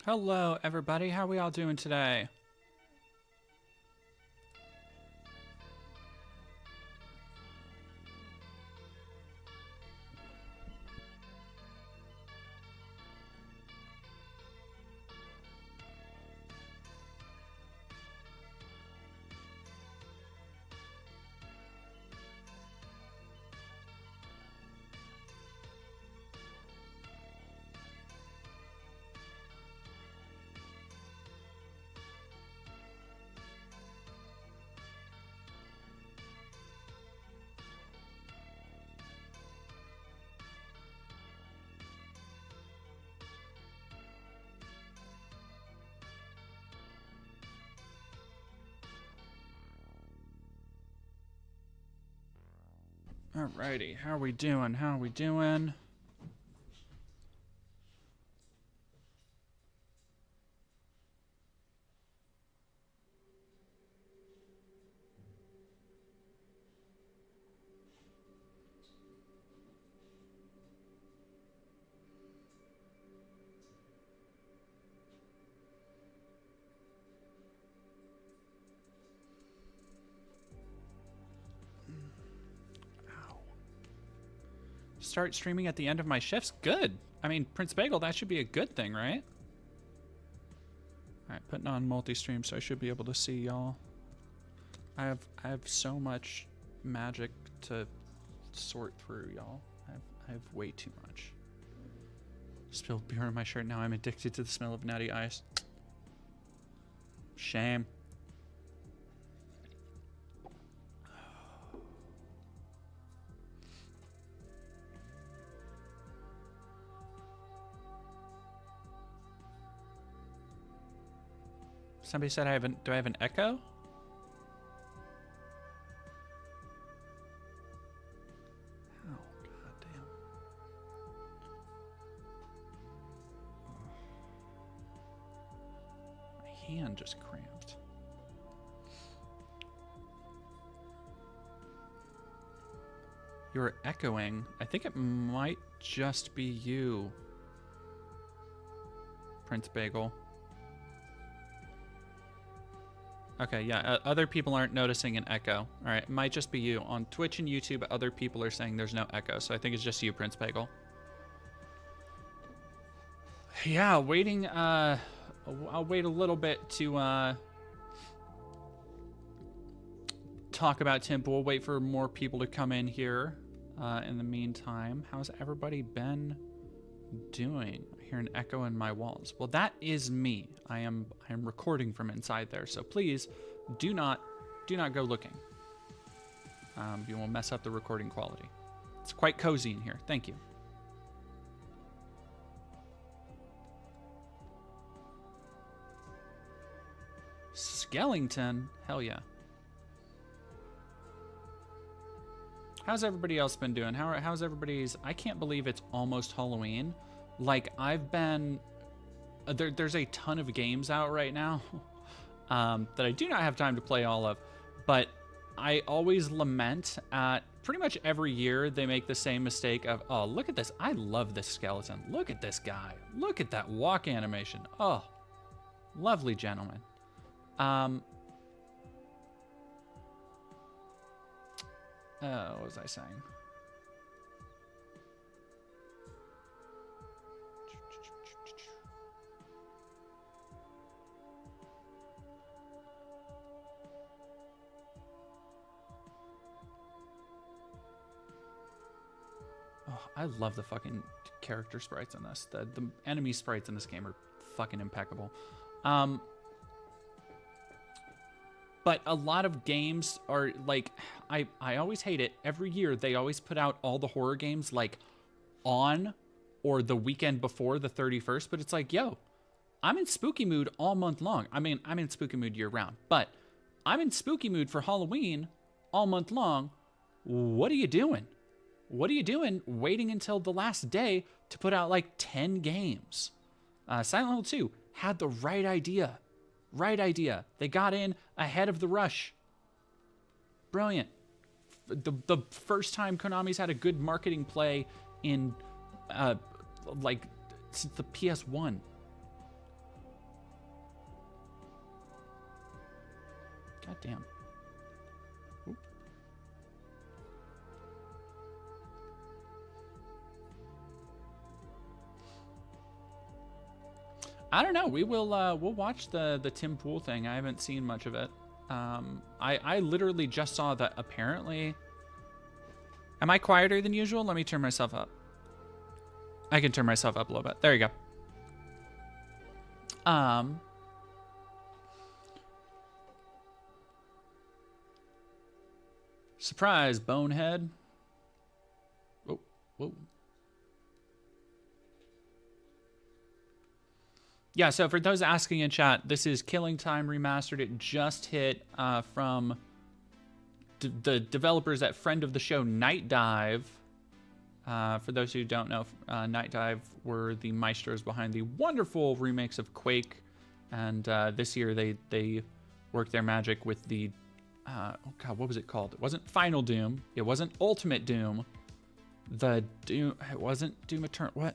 Hello, everybody. How are we all doing today? Alrighty, how are we doing? How are we doing? Ow. Start streaming at the end of my shifts? Good. I mean, Prince Bagel, that should be a good thing, right? Alright, putting on multi-stream so I should be able to see y'all. I have so much magic to sort through, y'all. I have way too much. Spilled beer on my shirt. Now I'm addicted to the smell of natty ice. Shame. Somebody said I have an, do I have an echo? Oh, goddamn. My hand just cramped. You're echoing. I think it might just be you, Prince Bagel. Okay, yeah, other people aren't noticing an echo. All right, it might just be you. On Twitch and YouTube, other people are saying there's no echo, so I think it's just you, Prince Bagel. Yeah, waiting, I'll wait a little bit to, talk about Timp. We'll wait for more people to come in here. In the meantime, how's everybody been doing? I hear an echo in my walls. Well, that is me. I am recording from inside there, so please do not go looking. You will mess up the recording quality. It's quite cozy in here. Thank you. Skellington? Hell yeah. How's everybody else been doing? How's everybody's... I can't believe it's almost Halloween. Like, I've been... There's a ton of games out right now that I do not have time to play all of. But I always lament at... Pretty much every year, they make the same mistake of, oh, look at this. I love this skeleton. Look at this guy. Look at that walk animation. Oh, lovely gentleman. What was I saying? Oh, I love the fucking character sprites in this. The enemy sprites in this game are fucking impeccable. But a lot of games are like, I always hate it. Every year they always put out all the horror games like on or the weekend before the 31st. But it's like, yo, I'm in spooky mood all month long. I mean, I'm in spooky mood year round, but I'm in spooky mood for Halloween all month long. What are you doing? What are you doing waiting until the last day to put out like 10 games? Silent Hill 2 had the right idea. Right idea. They got in ahead of the rush. Brilliant. The first time Konami's had a good marketing play in like since the PS1. God damn. Oop. I don't know. We'll watch the Tim Pool thing. I haven't seen much of it. I literally just saw that apparently. Am I quieter than usual? Let me turn myself up. I can turn myself up a little bit. There you go. Surprise, bonehead. Whoa, whoa. Yeah, so for those asking in chat, this is Killing Time Remastered. It just hit from the developers at friend of the show, Night Dive. For those who don't know, Night Dive were the maestros behind the wonderful remakes of Quake. And this year they worked their magic with the... oh god, what was it called? It wasn't Final Doom. It wasn't Ultimate Doom. The Doom... It wasn't Doom Eternal... What?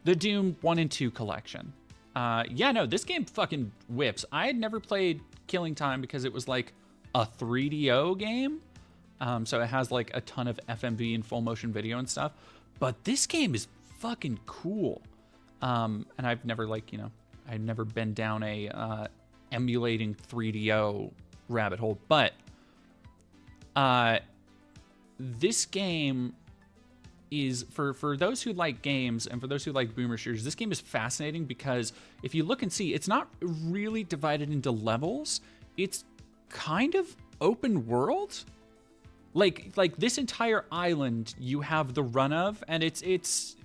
The Doom 1 and 2 collection. Yeah, no, this game fucking whips. I had never played Killing Time because it was like a 3DO game. So it has like a ton of FMV and full motion video and stuff. But this game is fucking cool. And I've never I've never been down a emulating 3DO rabbit hole. But this game is, for those who like games and for those who like boomer shooters, this game is fascinating because if you look and see, it's not really divided into levels. It's kind of open world. Like this entire island you have the run of, and it's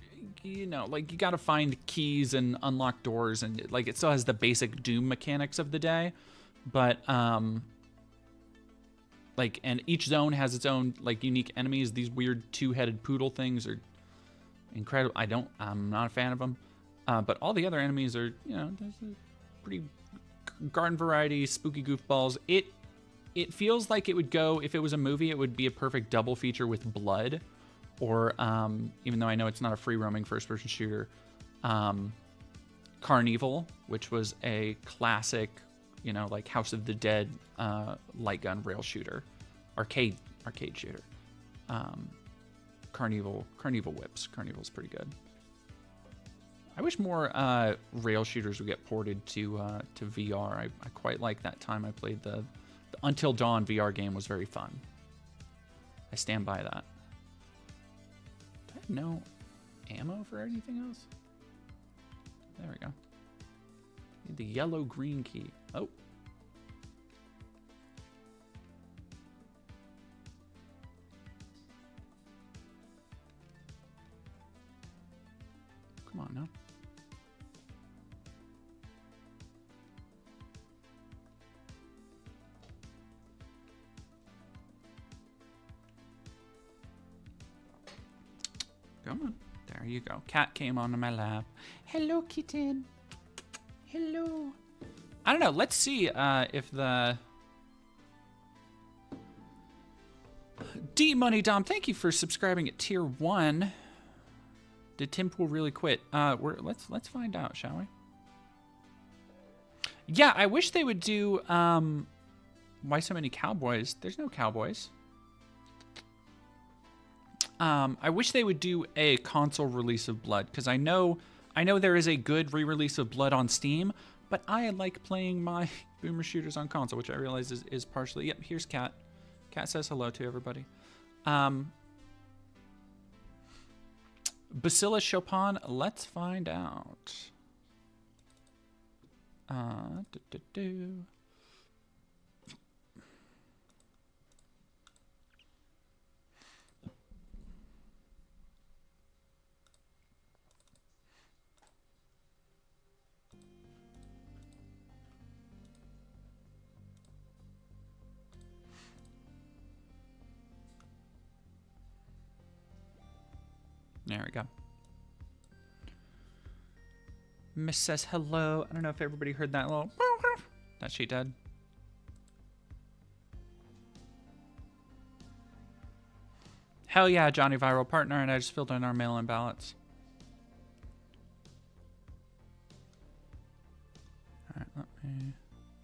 you know, like you got to find keys and unlock doors, and like it still has the basic Doom mechanics of the day, but like, and each zone has its own like unique enemies. These weird two-headed poodle things are incredible. I'm not a fan of them, but all the other enemies are, you know, pretty garden variety, spooky goofballs. It feels like it would go, if it was a movie, it would be a perfect double feature with Blood, or even though I know it's not a free roaming first person shooter, Carnival, which was a classic, you know, like House of the Dead light gun rail shooter, arcade shooter. Carnival whips. Carnival's pretty good. I wish more rail shooters would get ported to VR. I quite like that time I played the Until Dawn VR game. Was very fun. I stand by that. Do I have no ammo for anything else? There we go. Need the yellow-green key. Oh. Come on now. Come on. There you go. Cat came onto my lap. Hello, kitten. Hello. I don't know. Let's see if the... D-Money Dom, thank you for subscribing at Tier 1. Did Tim Pool really quit? Let's find out, shall we? Yeah, I wish they would do... Why so many cowboys? There's no cowboys. I wish they would do a console release of Blood, because I know there is a good re-release of Blood on Steam, but I like playing my boomer shooters on console, which I realize is partially... Yep, here's Cat. Cat says hello to everybody. Bacillus Chopin, let's find out. There we go. Miss says hello. I don't know if everybody heard that little that she did. Hell yeah, Johnny Viral Partner, and I just filled in our mail-in ballots. All right, let me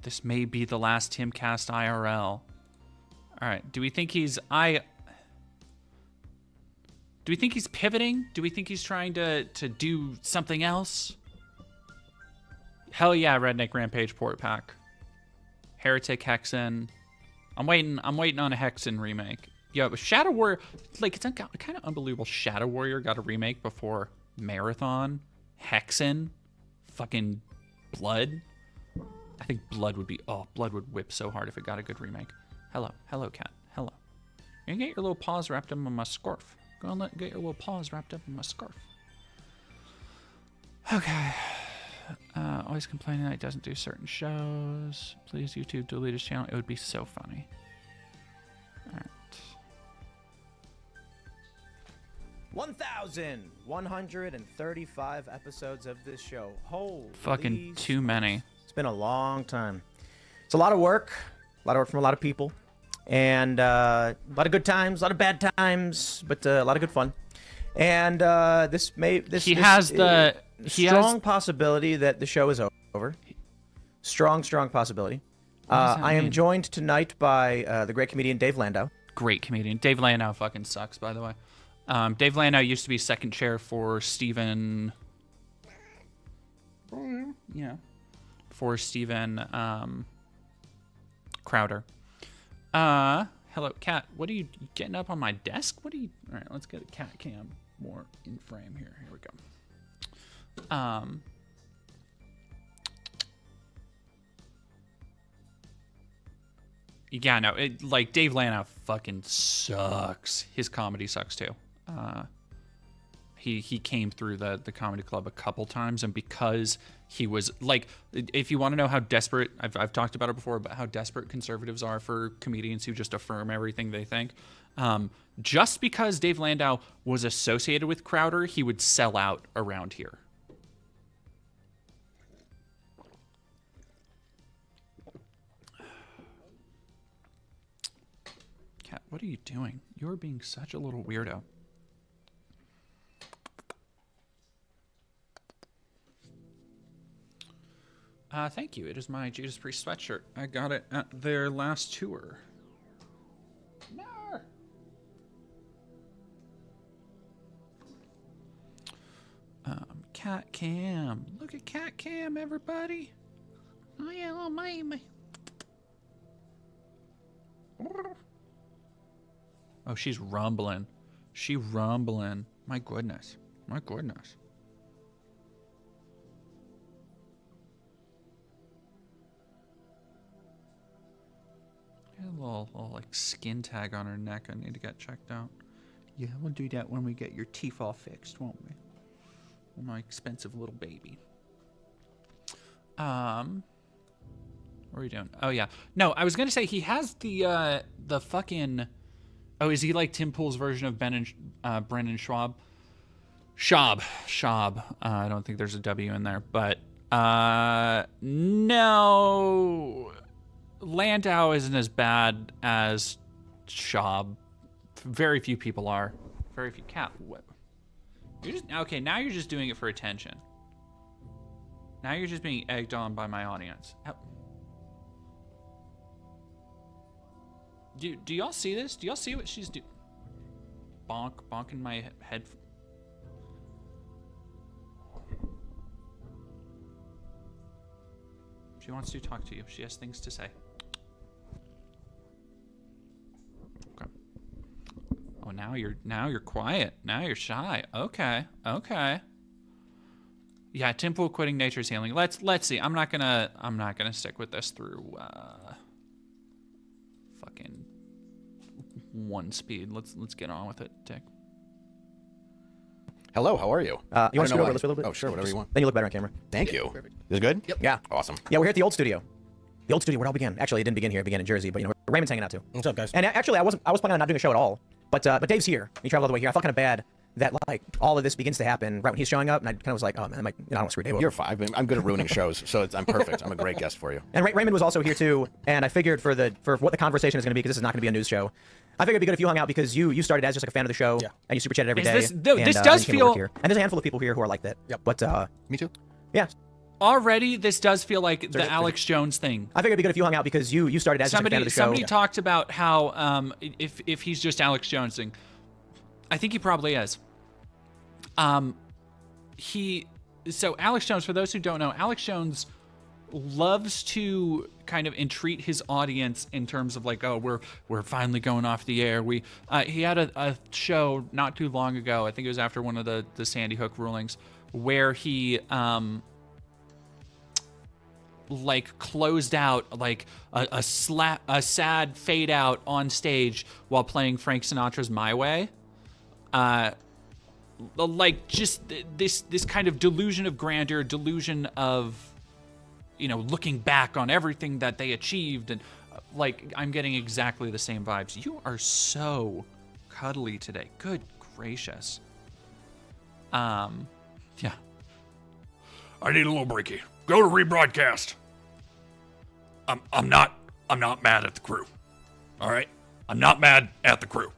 This may be the last Timcast IRL. All right. Do we think he's pivoting? Do we think he's trying to do something else? Hell yeah, Redneck Rampage Port Pack. Heretic Hexen. I'm waiting on a Hexen remake. Yo, Shadow Warrior, like, it's kind of unbelievable. Shadow Warrior got a remake before Marathon. Hexen. Fucking Blood. I think Blood would whip so hard if it got a good remake. Hello, cat. Hello. You get your little paws wrapped up in my scarf. Go and get your little paws wrapped up in my scarf. Okay. Always complaining that he doesn't do certain shows. Please, YouTube, delete his channel. It would be so funny. All right. 1,135 episodes of this show. Holy fucking too many. It's been a long time. It's a lot of work. A lot of work from a lot of people. And a lot of good times, a lot of bad times, but a lot of good fun. And strong possibility that the show is over. Strong possibility. I am joined tonight by the great comedian Dave Landau. Great comedian. Dave Landau fucking sucks, by the way. Dave Landau used to be second chair for Steven... Yeah. For Steven Crowder. Hello, Cat. What are you getting up on my desk? What are you... All right, let's get a cat cam more in frame here. Here we go. Yeah, no, like, Dave Landau fucking sucks. His comedy sucks too. He came through the comedy club a couple times, and because he was like, if you want to know how desperate, I've talked about it before, about how desperate conservatives are for comedians who just affirm everything they think. Just because Dave Landau was associated with Crowder, he would sell out around here. Cat, what are you doing? You're being such a little weirdo. Thank you. It is my Judas Priest sweatshirt. I got it at their last tour. No. Cat Cam. Look at Cat Cam, everybody. Oh yeah, little my. Oh, she's rumbling. She rumbling. My goodness. My goodness. A little like skin tag on her neck. I need to get checked out. Yeah, we'll do that when we get your teeth all fixed, won't we? Well, my expensive little baby. What are we doing? Oh yeah. No, I was gonna say he has the fucking. Oh, is he like Tim Pool's version of Brendan Schwab? Schwab. I don't think there's a W in there, but no. Landau isn't as bad as Schwab. Very few people are. Very few. Cat. What? You're just okay. Now you're just doing it for attention. Now you're just being egged on by my audience. Do y'all see this? Do y'all see what she's doing? Bonking my head. She wants to talk to you. She has things to say. Okay. Oh, now you're quiet. Now you're shy. Okay. Yeah, Tim Pool quitting Nature's Healing. Let's see. I'm not gonna stick with this through fucking one speed. Let's get on with it, Dick. Hello, how are you? You want to scoot over this a little bit? Oh, sure, whatever you want. Then you look better on camera. Thank you. Perfect. Is it good? Yep. Yeah. Awesome. Yeah, we're here at the old studio. The old studio where it all began. Actually, it didn't begin here. It began in Jersey, but you know, Raymond's hanging out too. What's up, guys? And actually, I was planning on not doing a show at all, but Dave's here. He traveled all the way here. I felt kind of bad that like all of this begins to happen right when he's showing up, and I kind of was like, oh man, I don't want to screw Dave over. You're fine. I'm good at ruining shows, so I'm perfect. I'm a great guest for you. And Raymond was also here too, and I figured for what the conversation is going to be, because this is not going to be a news show, I figured it'd be good if you hung out, because you started as just like a fan of the show, and you super chatted every day. This does feel. And there's a handful of people here who are like that. Yep. But me too. Yeah. already this does feel like the Alex Jones thing. I think it'd be good if you hung out because you started as a fan of the show. Somebody talked about how if he's just Alex Jonesing, I think he probably is. So Alex Jones, for those who don't know, Alex Jones loves to kind of entreat his audience in terms of like, oh, we're finally going off the air. He had a show not too long ago, I think it was after one of the Sandy Hook rulings, where he like closed out like a sad fade out on stage while playing Frank Sinatra's My Way. Like just this kind of delusion of grandeur, delusion of, you know, looking back on everything that they achieved, and like I'm getting exactly the same vibes. You are so cuddly today. Good gracious. Yeah. I need a little breaky. Go to rebroadcast. I'm not mad at the crew. All right? I'm not mad at the crew.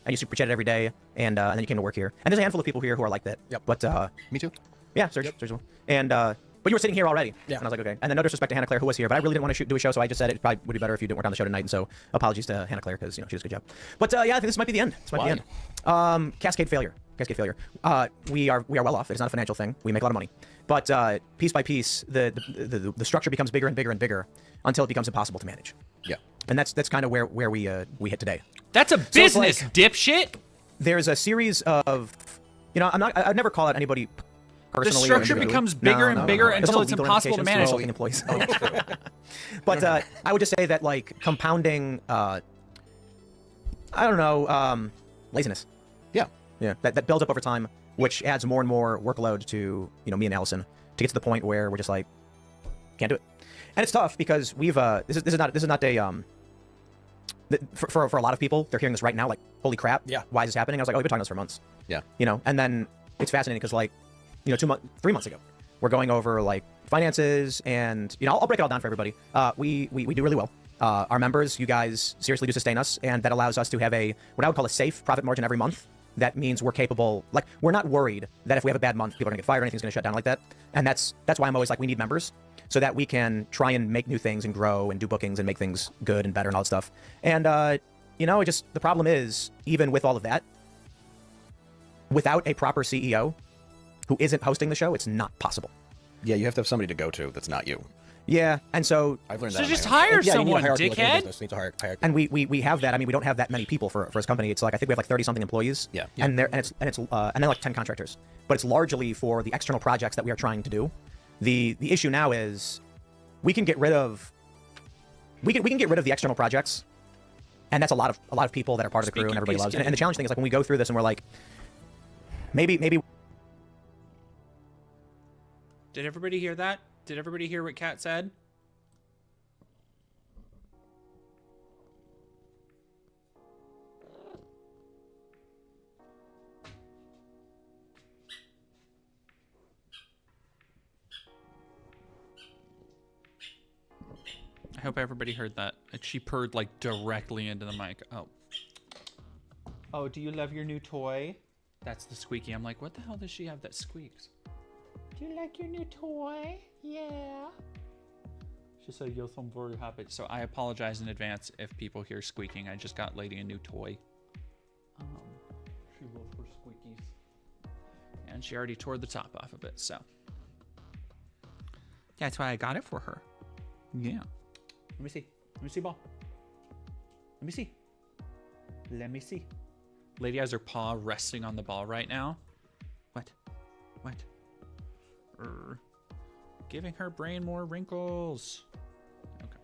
And you super chat every day, and then you came to work here. And there's a handful of people here who are like that. Yep. But Me too. yeah, Serge, Yep. Serge. And but you were sitting here already. Yeah. And I was like, okay. And then no disrespect to Hannah Claire, who was here, but I really didn't want to do a show, so I just said it probably would be better if you didn't work on the show tonight. And so apologies to Hannah Claire because, you know, she does a good job. But yeah, I think this might be the end. This might be the end. Cascade failure. Cascade failure. We are well off. It's not a financial thing. We make a lot of money. But piece by piece, the structure becomes bigger and bigger and bigger until it becomes impossible to manage. Yeah. And that's kind of where we hit today. That's a business, like, dipshit. There's a series of, you know, I'd never call out anybody The personally. structure becomes bigger and bigger until it's impossible to manage. Employees. But I would just say that like compounding, I don't know, laziness. Yeah. Yeah, that builds up over time, which adds more and more workload to, you know, me and Allison to get to the point where we're just like, can't do it. And it's tough because we've this is not a for a lot of people, they're hearing this right now, like, holy crap, yeah, why is this happening? I was like, oh, we've been talking about this for months. Yeah. You know, and then it's fascinating because, like, you know, 3 months ago, we're going over, like, finances, and, you know, I'll break it all down for everybody. We do really well. Our members, you guys seriously do sustain us, and that allows us to have what I would call a safe profit margin every month. That means we're capable, like, we're not worried that if we have a bad month, people are gonna get fired, or anything's gonna shut down like that. And that's why I'm always like, we need members, so that we can try and make new things and grow and do bookings and make things good and better and all that stuff. And, you know, the problem is, even with all of that, without a proper CEO who isn't hosting the show, it's not possible. Yeah, you have to have somebody to go to that's not you. Yeah, and so I've learned So that. just hire someone, like dickhead. And we have that. I mean, we don't have that many people for this company. It's like, I think we have like 30 something employees. Yeah. And it's and then like 10 contractors. But it's largely for the external projects that we are trying to do. The issue now is we can get rid of the external projects, and that's a lot of people that are part of the crew and everybody loves. And the challenge thing is, like, when we go through this and we're like, maybe. Did everybody hear that? Did everybody hear what Kat said? I hope everybody heard that. She purred like directly into the mic. Oh. Oh, do you love your new toy? That's the squeaky. I'm like, what the hell does she have that squeaks? Do you like your new toy? Yeah. She said, yes, I'm very happy. So I apologize in advance if people hear squeaking. I just got Lady a new toy. She loves her squeakies. And she already tore the top off of it, so. That's why I got it for her. Yeah. Let me see. Let me see, ball. Let me see. Let me see. Lady has her paw resting on the ball right now. What? Giving her brain more wrinkles. Okay.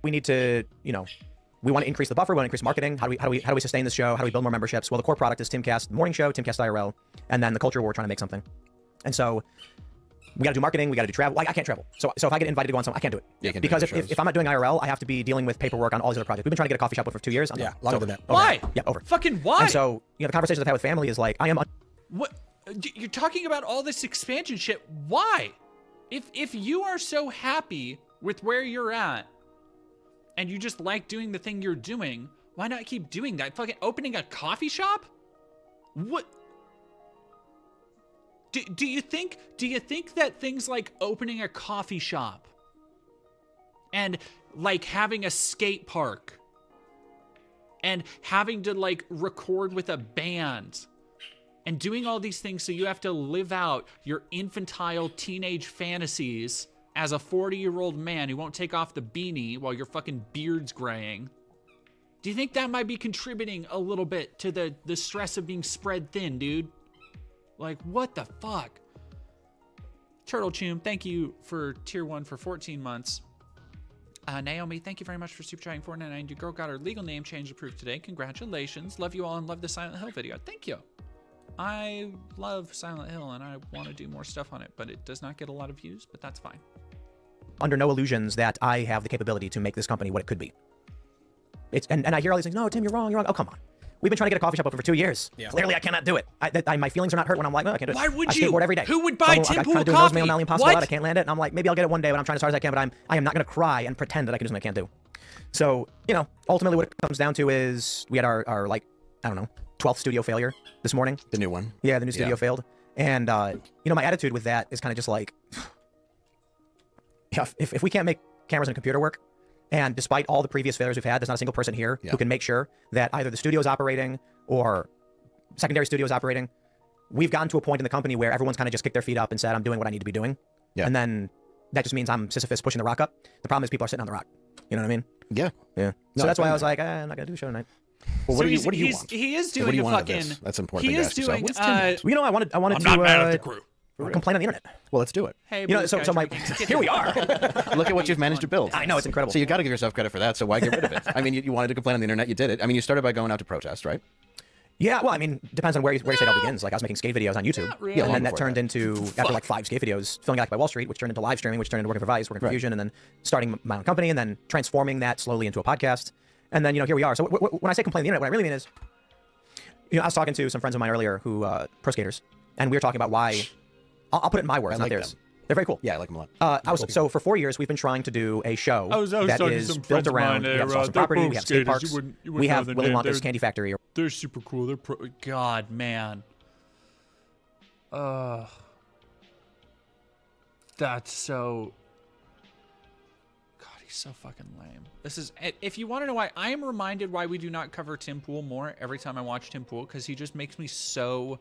We need to, you know, we want to increase the buffer. We want to increase marketing. How do we sustain this show? How do we build more memberships? Well, the core product is Timcast, the morning show, Timcast IRL, and then the culture war, we're trying to make something. And so we got to do marketing. We got to do travel. Like, I can't travel. So if I get invited to go on something, I can't do it. Yeah, you can because do it if I'm not doing IRL, I have to be dealing with paperwork on all these other projects. We've been trying to get a coffee shop open for 2 years. Yeah, longer than that. Why? Yeah, over. Fucking why? And so, you know, the conversations I've had with family is like, What? You're talking about all this expansion shit. Why? If you are so happy with where you're at, and you just like doing the thing you're doing, why not keep doing that? Fucking opening a coffee shop? What? Do you think that things like opening a coffee shop and like having a skate park and having to like record with a band and doing all these things so you have to live out your infantile teenage fantasies as a 40-year-old man who won't take off the beanie while your fucking beard's graying, do you think that might be contributing a little bit to the stress of being spread thin, dude? Like, what the fuck? Turtle Choom, thank you for tier 1 for 14 months. Naomi, thank you very much for super chatting $4.99. Your girl got her legal name changed approved today. Congratulations. Love you all and love the Silent Hill video. Thank you. I love Silent Hill and I want to do more stuff on it, but it does not get a lot of views, but that's fine. Under no illusions that I have the capability to make this company what it could be. And I hear all these things, no, Tim, you're wrong. Oh, come on. We've been trying to get a coffee shop open for 2 years. Yeah. Clearly, I cannot do it. My feelings are not hurt when I'm like, no, I can't do it. Why would you? I skateboard every day. Who would buy Tim Pool coffee? Coffee? I'm trying to do I can't land it. And I'm like, maybe I'll get it one day when I'm trying as hard as I can, but I am not going to cry and pretend that I can do something I can't do. So, ultimately what it comes down to is we had our like, I don't know, 12th studio failure this morning. The new one. Yeah, the new studio failed. And, my attitude with that is kind of just like, if we can't make cameras and a computer work, and despite all the previous failures we've had, there's not a single person here who can make sure that either the studio is operating or secondary studio is operating. We've gotten to a point in the company where everyone's kind of just kicked their feet up and said, I'm doing what I need to be doing. Yeah. And then that just means I'm Sisyphus pushing the rock up. The problem is people are sitting on the rock. You know what I mean? Yeah. Yeah. So that's why I was like, I'm not going to do a show tonight. Well, what do you want? He is doing a fucking... That's important. He is doing... I wanted I'm to... not mad at the crew. Complain on the internet. Well, let's do it. Hey, so my here we are. Look at what you've managed to build. I know, it's incredible. So you got to give yourself credit for that. So why get rid of it? I mean, you wanted to complain on the internet, you did it. I mean, you started by going out to protest, right? Yeah, well, I mean, depends on where you say it all begins. Like, I was making skate videos on YouTube, really. And then that turned into, after like 5 skate videos, filling out by Wall Street, which turned into live streaming, which turned into working for Vice, working for Fusion, and then starting my own company, and then transforming that slowly into a podcast. And then, here we are. So when I say complain on the internet, what I really mean is, I was talking to some friends of mine earlier who, pro skaters, and we were talking about why, I'll put it in my words, not theirs. Them. They're very cool. Yeah, I like them a lot. So for 4 years, we've been trying to do a show that is built around, we have awesome property, we have skate parks, we have Willy Wonka's Candy Factory. They're super cool. They're God, man. That's so... God, he's so fucking lame. This is... If you want to know why, I am reminded why we do not cover Tim Pool more every time I watch Tim Pool, because he just makes me so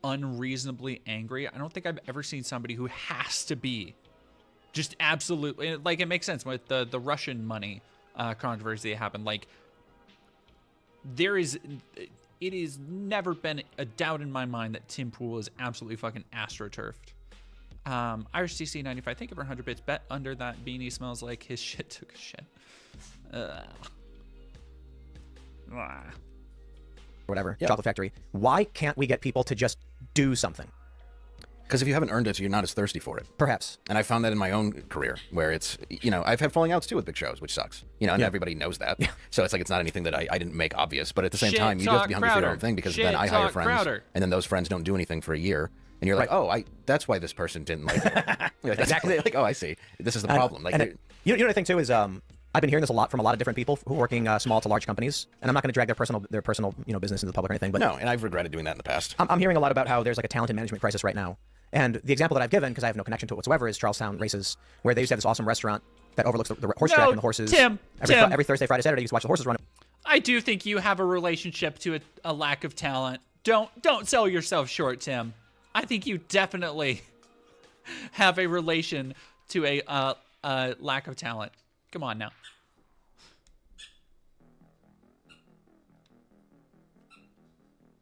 unreasonably angry. I don't think I've ever seen somebody who has to be just absolutely... Like, it makes sense with the Russian money controversy that happened. Like, it has never been a doubt in my mind that Tim Pool is absolutely fucking astroturfed. Irish CC 95, thank you for 100 bits. Bet under that beanie smells like his shit took a shit. Whatever, Chocolate Factory. Why can't we get people to just do something? Because if you haven't earned it, you're not as thirsty for it. Perhaps. And I found that in my own career, where it's, I've had falling outs too with big shows, which sucks. And everybody knows that. Yeah. So it's like, it's not anything that I didn't make obvious. But at the same time, you do have to be hungry for your own thing, because then I hire friends, and then those friends don't do anything for a year. And you're like, oh, that's why this person didn't like it. Like, exactly. Like, oh, I see. This is the problem. Like, you know what I think too is, I've been hearing this a lot from a lot of different people who are working small to large companies, and I'm not going to drag their personal business into the public or anything. But no, and I've regretted doing that in the past. I'm hearing a lot about how there's like a talent and management crisis right now, and the example that I've given, because I have no connection to it whatsoever, is Charlestown Races, where they used to have this awesome restaurant that overlooks the horse track and the horses. Every Thursday, Friday, Saturday, you used to watch the horses run. I do think you have a relationship to a lack of talent. Don't sell yourself short, Tim. I think you definitely have a relation to a lack of talent. Come on now.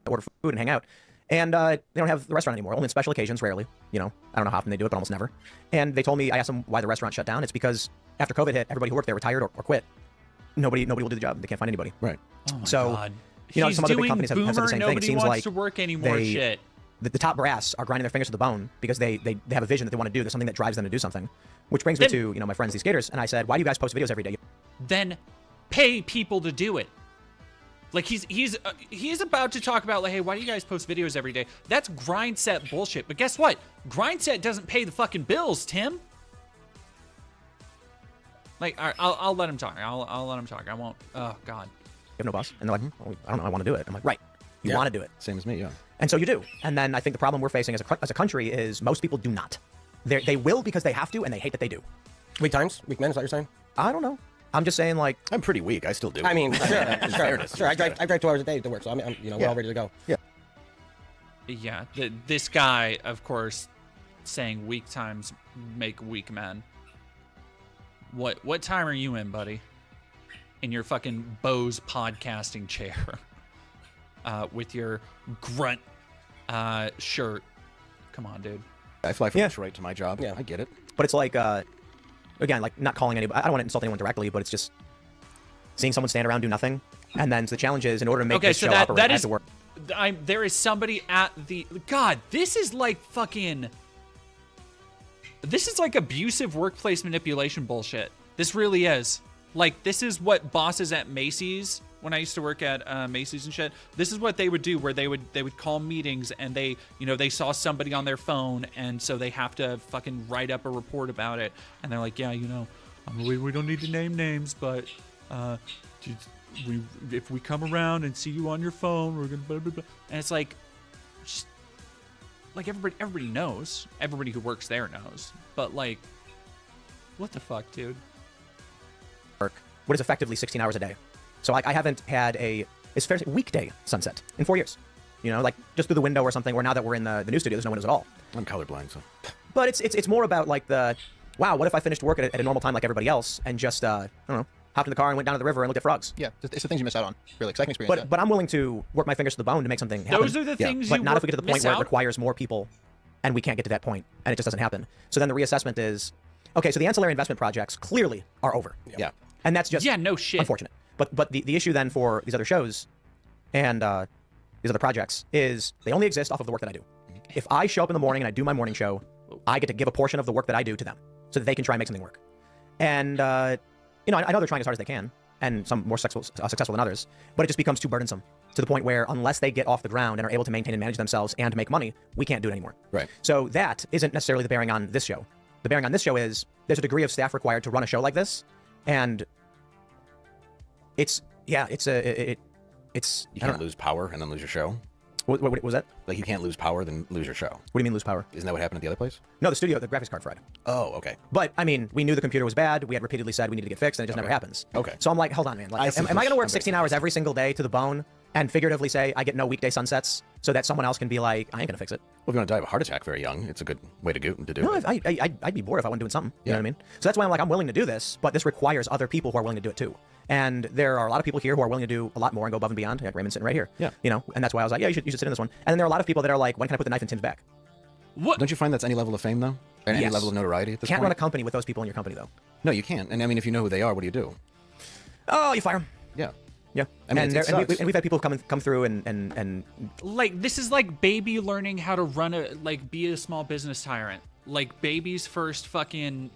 Order food and hang out, and they don't have the restaurant anymore. Only in special occasions, rarely. I don't know how often they do it, but almost never. And they told me, I asked them why the restaurant shut down. It's because after COVID hit, everybody who worked there retired or quit. Nobody will do the job. They can't find anybody. Right. Oh my God. Some other big companies have said the same thing. It seems like to work anymore. Shit. The top brass are grinding their fingers to the bone because they have a vision that they want to do. There's something that drives them to do something. Which brings me to my friends, these skaters, and I said, why do you guys post videos every day? Then pay people to do it. Like, he's about to talk about, like, hey, why do you guys post videos every day? That's grind set bullshit. But guess what? Grind set doesn't pay the fucking bills, Tim. Like, all right, I'll let him talk. I'll let him talk. I won't. Oh God. You have no boss, and they're like, I don't know. I want to do it. I'm like, right. You want to do it. Same as me, yeah. And so you do. And then I think the problem we're facing as a country is most people do not. They will because they have to, and they hate that they do. Weak times? Weak men, is that what you're saying? I don't know. I'm just saying, like... I'm pretty weak. I still do. I mean, sure. I drive 2 hours a day to work, so I'm we're all ready to go. Yeah. Yeah, this guy, of course, saying weak times make weak men. What time are you in, buddy? In your fucking Bose podcasting chair. With your grunt shirt. Come on, dude. I fly from Detroit to my job. Yeah. I get it. But it's like, again, like not calling anybody... I don't want to insult anyone directly, but it's just seeing someone stand around do nothing. And then so the challenge is, in order to make this show operate, I have to work. There is somebody at the... God, this is like fucking... This is like abusive workplace manipulation bullshit. This really is. Like, this is what bosses at Macy's, when I used to work at Macy's and shit, this is what they would do, where they would call meetings and they saw somebody on their phone, and so they have to fucking write up a report about it. And they're like, yeah, we don't need to name names, but if we come around and see you on your phone, we're gonna blah, blah, blah. And it's like, just, like everybody knows. Everybody who works there knows. But like, what the fuck, dude? Work what is effectively 16 hours a day. So I haven't had it's fair to say, weekday sunset in 4 years. Like just through the window or something, where now that we're in the new studio, there's no windows at all. I'm colorblind, so. But it's more about like wow, what if I finished work at a normal time like everybody else and just, I don't know, hopped in the car and went down to the river and looked at frogs. Yeah, it's the things you miss out on, really, because I can experience that. But I'm willing to work my fingers to the bone to make something happen. Those are the things but not if we get to the point where it requires more people and we can't get to that point and it just doesn't happen. So then the reassessment is, okay, so the ancillary investment projects clearly are over. Yeah. And that's just no shit. Unfortunate. But the issue then for these other shows and these other projects is they only exist off of the work that I do. If I show up in the morning and I do my morning show, I get to give a portion of the work that I do to them so that they can try and make something work. And, I know they're trying as hard as they can, and some more successful than others, but it just becomes too burdensome to the point where unless they get off the ground and are able to maintain and manage themselves and make money, we can't do it anymore. Right. So that isn't necessarily the bearing on this show. The bearing on this show is there's a degree of staff required to run a show like this, and you can't lose power and then lose your show. What was that? Like, you can't lose power then lose your show. What do you mean lose power? Isn't that what happened at the other place? No, the graphics card fried. Oh, okay. But I mean, we knew the computer was bad. We had repeatedly said we needed to get fixed, and it just never happens. Okay. So I'm like, hold on, man. Like, am I going to work 16 hours every single day to the bone and figuratively say I get no weekday sunsets so that someone else can be like, I ain't going to fix it? Well, if you want to die of a heart attack very young, it's a good way to do No, it. I'd be bored if I wasn't doing something. You know what I mean? So that's why I'm like, I'm willing to do this, but this requires other people who are willing to do it too. And there are a lot of people here who are willing to do a lot more and go above and beyond. Like Raymond's sitting right here. Yeah. And that's why I was like, yeah, you should sit in this one. And then there are a lot of people that are like, when can I put the knife in Tim's back? What? Don't you find that's any level of fame, though? And any level of notoriety at this point? Can't run a company with those people in your company, though. No, you can't. And I mean, if you know who they are, what do you do? Oh, you fire them. Yeah. Yeah. I mean, and we've had people come through and like, this is like baby learning how to be a small business tyrant. Like baby's first fucking...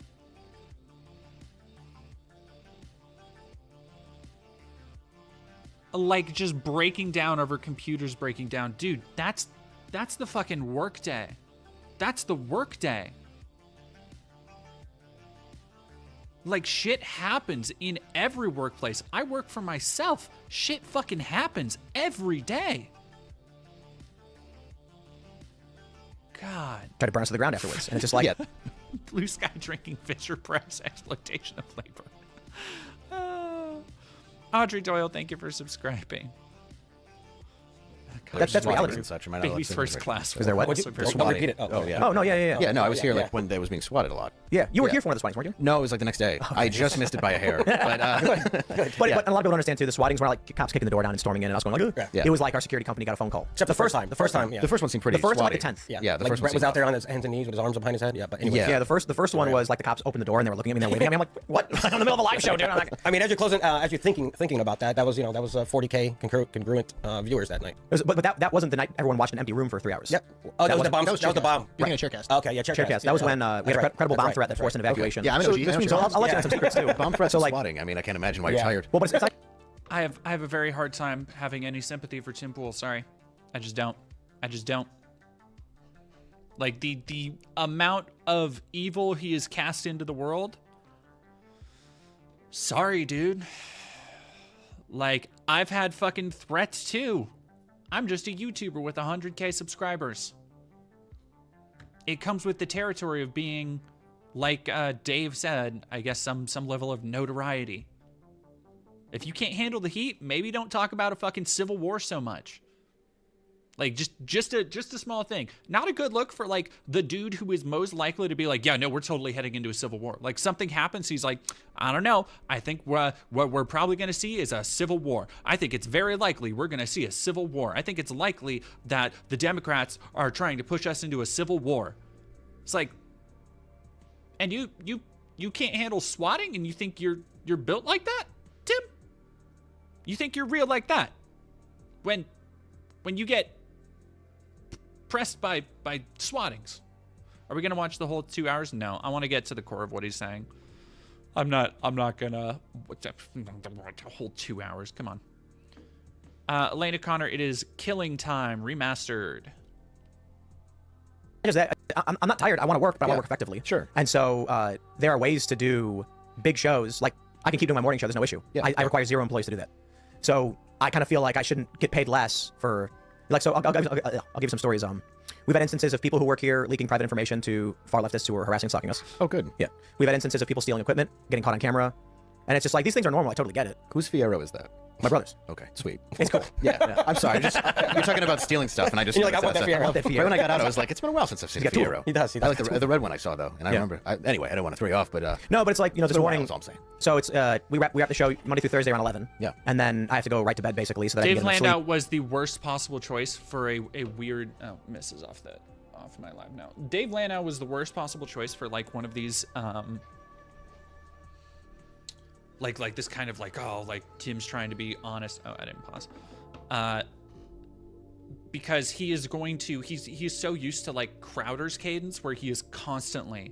Like just breaking down over computers breaking down. Dude, that's the fucking work day. That's the work day. Like, shit happens in every workplace. I work for myself. Shit fucking happens every day. God. try to burn us to the ground afterwards. And it's just like... Blue sky drinking Fisher Price exploitation of labor. Audrey Doyle, thank you for subscribing. That's reality. And such. Baby's first class. Is there what? Repeat it. Oh, yeah. Oh, no, yeah. Yeah, no, I was here like when they was being swatted a lot. Yeah, you were here for one of the swatings, weren't you? No, it was like the next day. I just missed it by a hair. But, But a lot of people don't understand, too. The swatings were like cops kicking the door down and storming in, and I was going like, Yeah. It was like our security company got a phone call. Except the first time. The first time, yeah. the first one seemed pretty The first one, swatty. like the 10th. Yeah, the like first one Brett was seemed out there on his hands and knees with his arms behind his head. Yeah, but anyway. Yeah, the first one was like the cops opened the door and they were looking at me and they were waving at me. I'm like, what? I'm in the middle of a live show, dude. I'm like, I mean, as you're closing, as you're thinking about that, that was 40K congruent viewers that night. but that wasn't the night everyone watched an empty room for 3 hours. Yep. Oh, that was the bomb. That was the bomb. You're thinking of Chaircast. Okay, yeah, Chaircast. That was when we had a credible bomb threat that forced an evacuation. Yeah, I know. So this means I'll let you know some secrets too. Bomb threats So and like, swatting. I mean, I can't imagine why you're tired. well, but it's like, I have a very hard time having any sympathy for Tim Pool. Sorry, I just don't. Like the amount of evil he has cast into the world. Sorry, dude. Like, I've had fucking threats too. I'm just a YouTuber with 100K subscribers. It comes with the territory of being, like Dave said, I guess some level of notoriety. If you can't handle the heat, maybe don't talk about a fucking civil war so much. Like, just a small thing. Not a good look for, like, the dude who is most likely to be like, yeah, no, we're totally heading into a civil war. Like, something happens, he's like, I don't know. I think what we're probably going to see is a civil war. I think it's very likely we're going to see a civil war. I think it's likely that the Democrats are trying to push us into a civil war. It's like, and you can't handle swatting, and you think you're built like that, Tim? You think you're real like that? When you get pressed by swattings. Are we gonna watch the whole 2 hours? No, I want to get to the core of what he's saying. I'm not gonna watch a whole 2 hours. Come on. Elena Connor, it is Killing Time remastered. I'm not tired. I want to work, but I want to work effectively. Sure. And so there are ways to do big shows. Like, I can keep doing my morning show. There's no issue. Yeah. I require 0 employees to do that. So I kind of feel like I shouldn't get paid less for, like, so I'll give you some stories. We've had instances of people who work here leaking private information to far leftists who are harassing and stalking us. Oh, good. Yeah. We've had instances of people stealing equipment, getting caught on camera. And it's just like, these things are normal. I totally get it. Whose Fiero is that? My brother's. Okay, sweet. It's cool. Yeah. I'm sorry. You're talking about stealing stuff, and I just... You're like, I want that Fiero. Right when I got out, I was like, it's been a while since I've seen a Fiero. He does. I like the red one I saw, though. And I remember... Anyway, I don't want to throw you off, but... No, but it's like, this morning... That's all I'm saying. So it's, we wrap the show Monday through Thursday around 11. Yeah. And then I have to go right to bed, basically, so that Dave I can get Landau sleep. was the worst possible choice for a weird... Oh, misses off my live now. Dave Landau was the worst possible choice for, like, one of these... Like this kind of like, oh, like Tim's trying to be honest. Oh, I didn't pause. Because he is going to, he's so used to like Crowder's cadence where he is constantly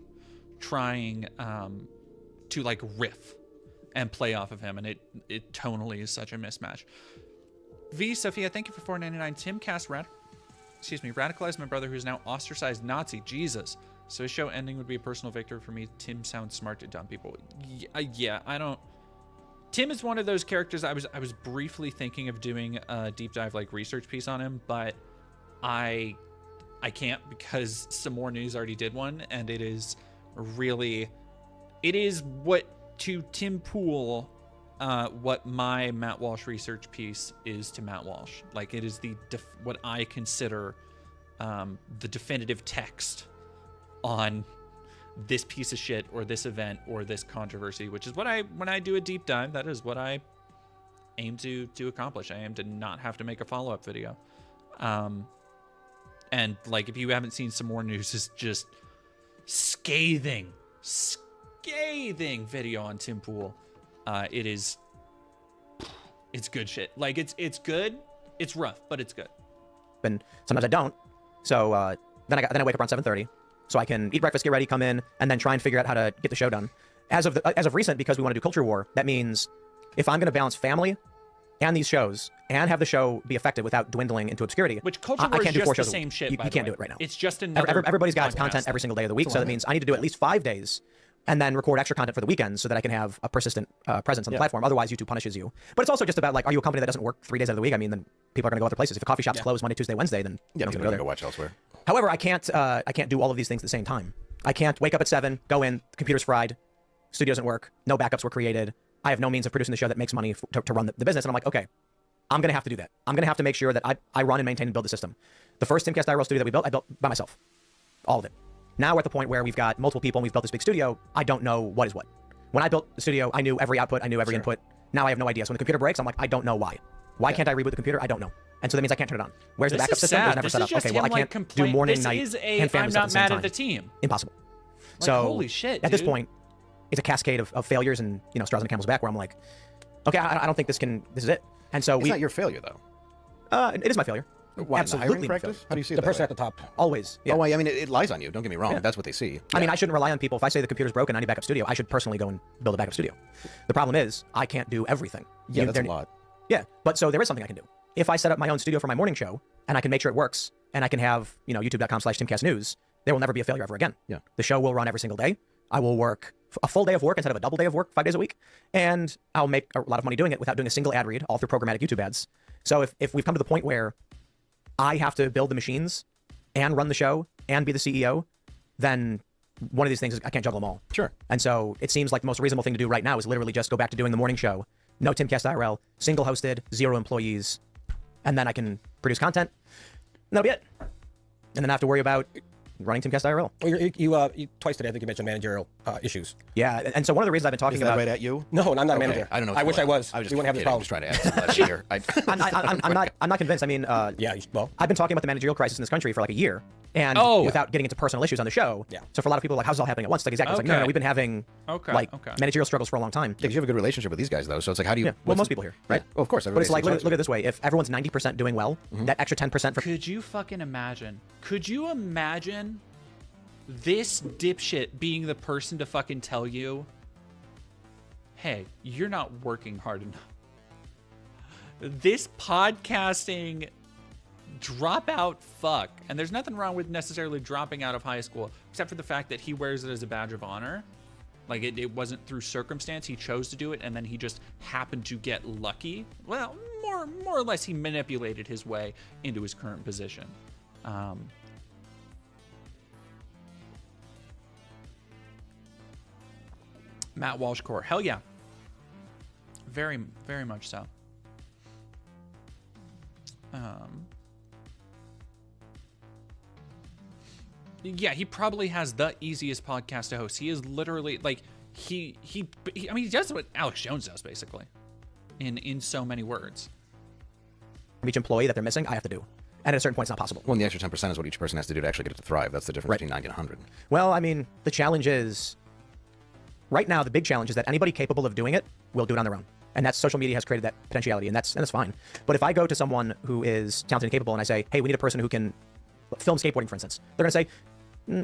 trying to like riff and play off of him, and it tonally is such a mismatch. V Sophia, thank you for $4.99. Tim cast radicalized my brother who's now ostracized Nazi. Jesus. So his show ending would be a personal victory for me. Tim sounds smart to dumb people. Yeah, I don't. Tim is one of those characters I was briefly thinking of doing a deep dive like research piece on him, but I can't because Some More News already did one, and it is what to Tim Pool what my Matt Walsh research piece is to Matt Walsh. Like, it is what I consider the definitive text on this piece of shit or this event or this controversy, which is what when I do a deep dive, that is what I aim to accomplish. I aim to not have to make a follow-up video. And like, if you haven't seen Some More News, is just scathing video on Tim Pool. It's good shit. Like, it's good. It's rough, but it's good. And sometimes I don't. So then I wake up around 7:30. So I can eat breakfast, get ready, come in, and then try and figure out how to get the show done. As of recent, because we want to do Culture War, that means if I'm going to balance family and these shows and have the show be effective without dwindling into obscurity, which Culture War is just the same shit. You can't do it right now. It's just another. Everybody's got content every single day of the week, so that means I need to do at least 5 days and then record extra content for the weekends so that I can have a persistent presence on the platform. Otherwise, YouTube punishes you. But it's also just about, like, are you a company that doesn't work 3 days out of the week? I mean, then people are going to go other places. If a coffee shop's closed Monday, Tuesday, Wednesday, then no one's going to go there. Watch elsewhere. However, I can't do all of these things at the same time. I can't wake up at 7, go in, computer's fried, studio doesn't work, no backups were created. I have no means of producing the show that makes money to run the business. And I'm like, okay, I'm going to have to do that. I'm going to have to make sure that I run and maintain and build the system. The first Timcast IRL studio that I built by myself. All of it. Now we're at the point where we've got multiple people and we've built this big studio. I don't know what is what. When I built the studio, I knew every output, I knew every input. Now I have no idea. So when the computer breaks, I'm like, I don't know why. Why can't I reboot the computer? I don't know. And so that means I can't turn it on. Where's the backup system? It was never set up. Okay, well, I can't do morning, night, and family stuff at the same time. I'm not mad at the team. Impossible. Like, so holy shit, at this point, it's a cascade of failures and, straws on the camel's back where I'm like, okay, I don't think this is it. And so it's not your failure, though. It is my failure. Why, absolutely practice? How do you see the person at the top? Always. Yeah. Oh, I mean, it lies on you. Don't get me wrong. That's what they see. I mean, I shouldn't rely on people. If I say the computer's broken, I need a backup studio, I should personally go and build a backup studio. The problem is, I can't do everything. Yeah, that's a lot. Yeah, but so there is something I can do. If I set up my own studio for my morning show, and I can make sure it works, and I can have, youtube.com/TimCastNews, there will never be a failure ever again. Yeah. The show will run every single day. I will work a full day of work instead of a double day of work 5 days a week, and I'll make a lot of money doing it without doing a single ad read, all through programmatic YouTube ads. So if we've come to the point where I have to build the machines and run the show and be the CEO, then one of these things is I can't juggle them all. Sure. And so it seems like the most reasonable thing to do right now is literally just go back to doing the morning show. No Timcast IRL, single hosted, 0 employees, and then I can produce content. And that'll be it. And then I have to worry about running Timcast IRL. Well, you twice today, I think you mentioned managerial issues. Yeah, and so one of the reasons I've been talking about... right at you? No, I'm not a manager. I don't know. I wish I was. I was just we wouldn't have this kidding. problem. I'm just trying to add some here. I'm not convinced. I mean, yeah, well, I've been talking about the managerial crisis in this country for like a year, and without getting into personal issues on the show. Yeah. So for a lot of people, like, how's it all happening at once? It's like exactly. It's like no, we've been having managerial struggles for a long time. Because you have a good relationship with these guys, though. So it's like, how do you? Yeah. Well, most people here, right? Well, of course. But it's like, look at it this way: if everyone's 90% doing well, that extra 10% for. Could you fucking imagine? Could you imagine this dipshit being the person to fucking tell you, hey, you're not working hard enough? This podcasting dropout fuck, and there's nothing wrong with necessarily dropping out of high school, except for the fact that he wears it as a badge of honor. Like, it wasn't through circumstance. He chose to do it, and then he just happened to get lucky. Well, more or less, he manipulated his way into his current position. Matt Walsh Core. Hell yeah. Very, very much so. Yeah, he probably has the easiest podcast to host. He is literally like he I mean, he does what Alex Jones does basically, in so many words. Each employee that they're missing, I have to do. And at a certain point, it's not possible. Well, and the extra 10% is what each person has to do to actually get it to thrive. That's the difference between 90 and 100. Well, I mean, the challenge is, right now, the big challenge is that anybody capable of doing it will do it on their own. And that's, social media has created that potentiality, and that's fine. But if I go to someone who is talented and capable and I say, hey, we need a person who can film skateboarding, for instance, they're going to say,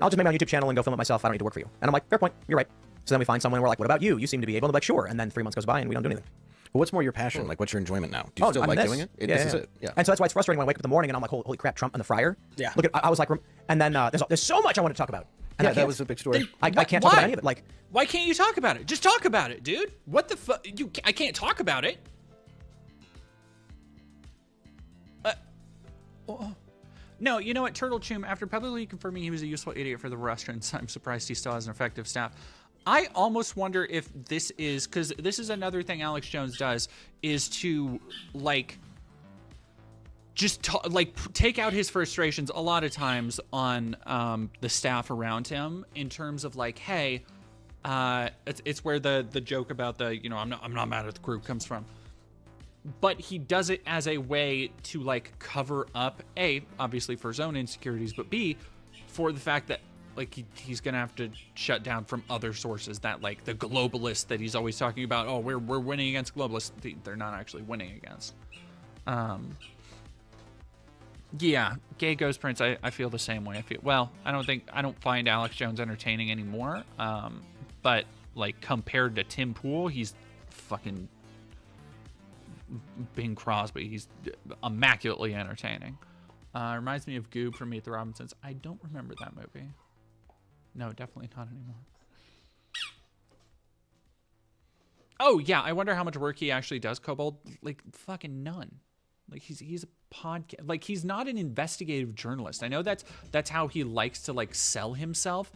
I'll just make my own YouTube channel and go film it myself. I don't need to work for you. And I'm like, fair point. You're right. So then we find someone, we're like, what about you? You seem to be able. And I'm like, sure. And then 3 months goes by and we don't do anything. Well, what's more your passion? Like, what's your enjoyment now? Do you still like doing it? This is it. Yeah. And so that's why it's frustrating when I wake up in the morning and I'm like, holy crap, Trump and the fryer. Yeah. Look at, I was like, and then there's so much I want to talk about. And yeah, that was a big story. I can't talk about any of it. Like, why can't you talk about it? Just talk about it, dude. What the fuck? I can't talk about it. No, you know what, Turtle Choom, after publicly confirming he was a useful idiot for the Russians, I'm surprised he still has an effective staff. I almost wonder if this is, because this is another thing Alex Jones does, is to, like, just, take out his frustrations a lot of times on the staff around him in terms of, like, hey, it's where the joke about the, you know, I'm not mad at the crew comes from. But he does it as a way to, like, cover up, A, obviously for his own insecurities, but B, for the fact that, like, he's gonna have to shut down from other sources that, like, the globalists that he's always talking about, oh, we're winning against globalists, they're not actually winning against. Yeah, Gay Ghost Prince, I feel the same way. I don't find Alex Jones entertaining anymore, but, like, compared to Tim Pool, he's fucking Bing Crosby. He's immaculately entertaining. Reminds me of Goob from Meet the Robinsons. I don't remember that movie. No, definitely not anymore. Oh yeah, I wonder how much work he actually does, Kobold. Like, fucking none. Like, he's a podcast. Like, he's not an investigative journalist. I know that's how he likes to, like, sell himself,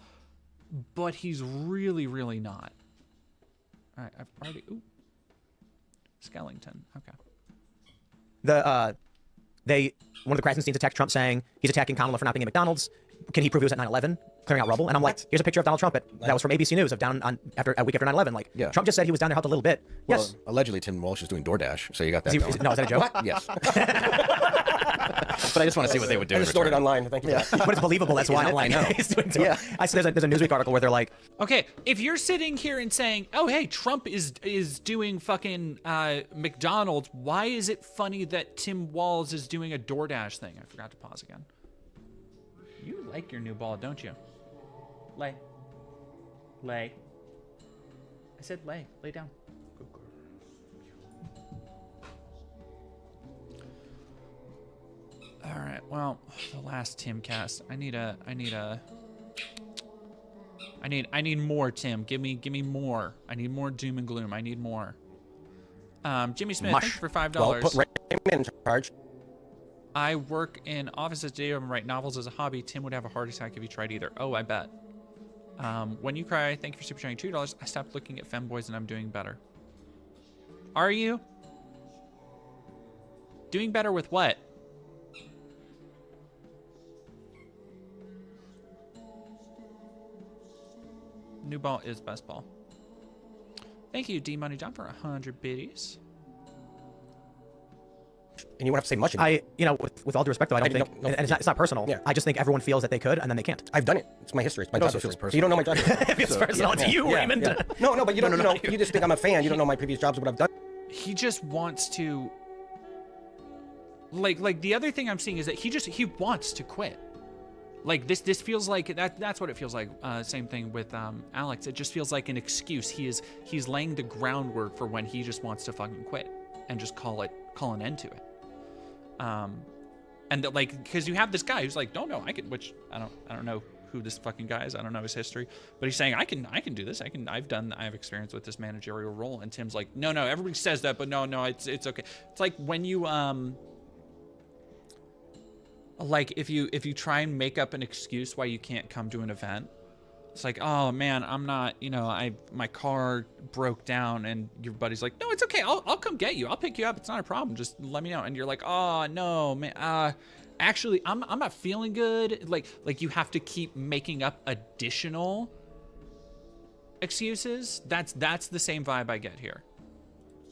but he's really, really not. All right, I've already. Ooh. Skellington. Okay. One of the Krasensteins attacked Trump saying he's attacking Kamala for not being at McDonald's. Can he prove he was at 9/11, clearing out rubble? And I'm like, here's a picture of Donald Trump that was from ABC News of down on a week after 9/11. Like, yeah. Trump just said he was down there, helped a little bit. Well, yes. Allegedly, Tim Walsh is doing DoorDash, so you got that. No, is that a joke? Yes. But I just want to see what they would do. I just stored it online. Thank you. But it's believable. That's why I know. Yeah. I said there's a Newsweek article where they're like, okay, if you're sitting here and saying, oh hey, Trump is doing fucking McDonald's, why is it funny that Tim Walz is doing a DoorDash thing? I forgot to pause again. You like your new ball, don't you? Lay. I said lay. Lay down. All right. Well, the last Timcast. I need more, Tim. Give me more. I need more doom and gloom. I need more. Jimmy Smith, thanks for $5. Well, put Raymond in charge. I work in offices today and write novels as a hobby. Tim would have a heart attack if he tried either. Oh, I bet. When you cry, thank you for super chatting $2. I stopped looking at femboys and I'm doing better. Are you? Doing better with what? New ball is best ball. Thank you, D Money John, for 100 biddies. And you won't have to say much. With all due respect, though, I don't think, and it's not personal. Yeah. I just think everyone feels that they could, and then they can't. I've done it. It's my history. It's my job history. So you don't know my job history. If it's personal to you, Raymond. Yeah. No, but you don't. You just think I'm a fan. You don't know my previous jobs, what I've done. He just wants to. Like the other thing I'm seeing is that he wants to quit. Like this feels like that's what it feels like. Same thing with Alex. It just feels like an excuse. He's laying the groundwork for when he just wants to fucking quit and just call an end to it. And that, like, because you have this guy who's like, no, I can, which I don't know who this fucking guy is. I don't know his history, but he's saying I can do this. I have experience with this managerial role. And Tim's like, no, everybody says that, but no, it's okay. It's like when you like if you try and make up an excuse why you can't come to an event. It's like, oh man, I'm not, my car broke down, and your buddy's like, no, it's okay. I'll come get you. I'll pick you up. It's not a problem. Just let me know. And you're like, oh no, man. Actually, I'm not feeling good. Like you have to keep making up additional excuses. That's the same vibe I get here.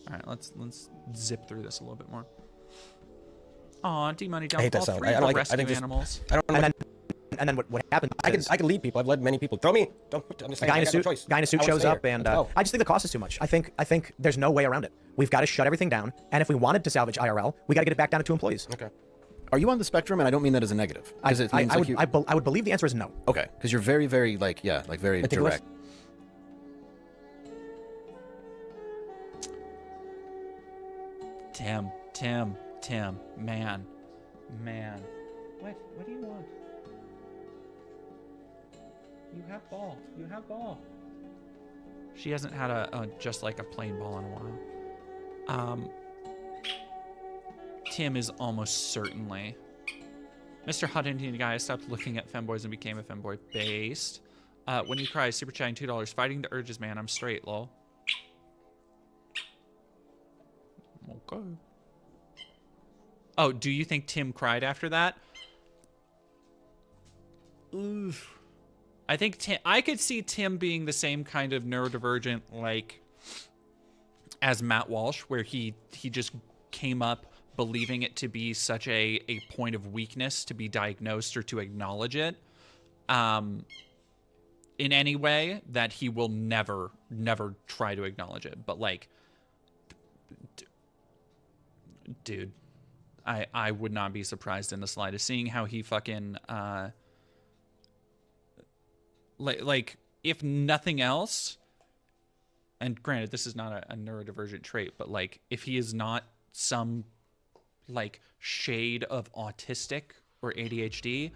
All right, let's zip through this a little bit more. Aw, D-Money down. I hate that sound. I don't like it. I think animals. I don't know. And then what happens? I can lead people. I've led many people. Throw me. I'm just a guy in a suit shows up, and I just think the cost is too much. I think there's no way around it. We've got to shut everything down, and if we wanted to salvage IRL, we got to get it back down to 2 employees. Okay. Are you on the spectrum? And I don't mean that as a negative. I would believe the answer is no. Okay, because you're very, very very direct. Tim, man. What do you want? You have ball. She hasn't had a just like a plain ball in a while. Tim is almost certainly. Mr. Hot Indian guy stopped looking at femboys and became a femboy based. When you cry, super chatting $2. Fighting the urges, man. I'm straight, lol. Okay. Oh, do you think Tim cried after that? Oof. I think I could see Tim being the same kind of neurodivergent like as Matt Walsh, where he just came up believing it to be such a point of weakness to be diagnosed or to acknowledge it in any way that he will never try to acknowledge it. But like, dude, I would not be surprised in the slightest seeing how he fucking like if nothing else, and granted this is not a neurodivergent trait, but like if he is not some like shade of autistic or ADHD,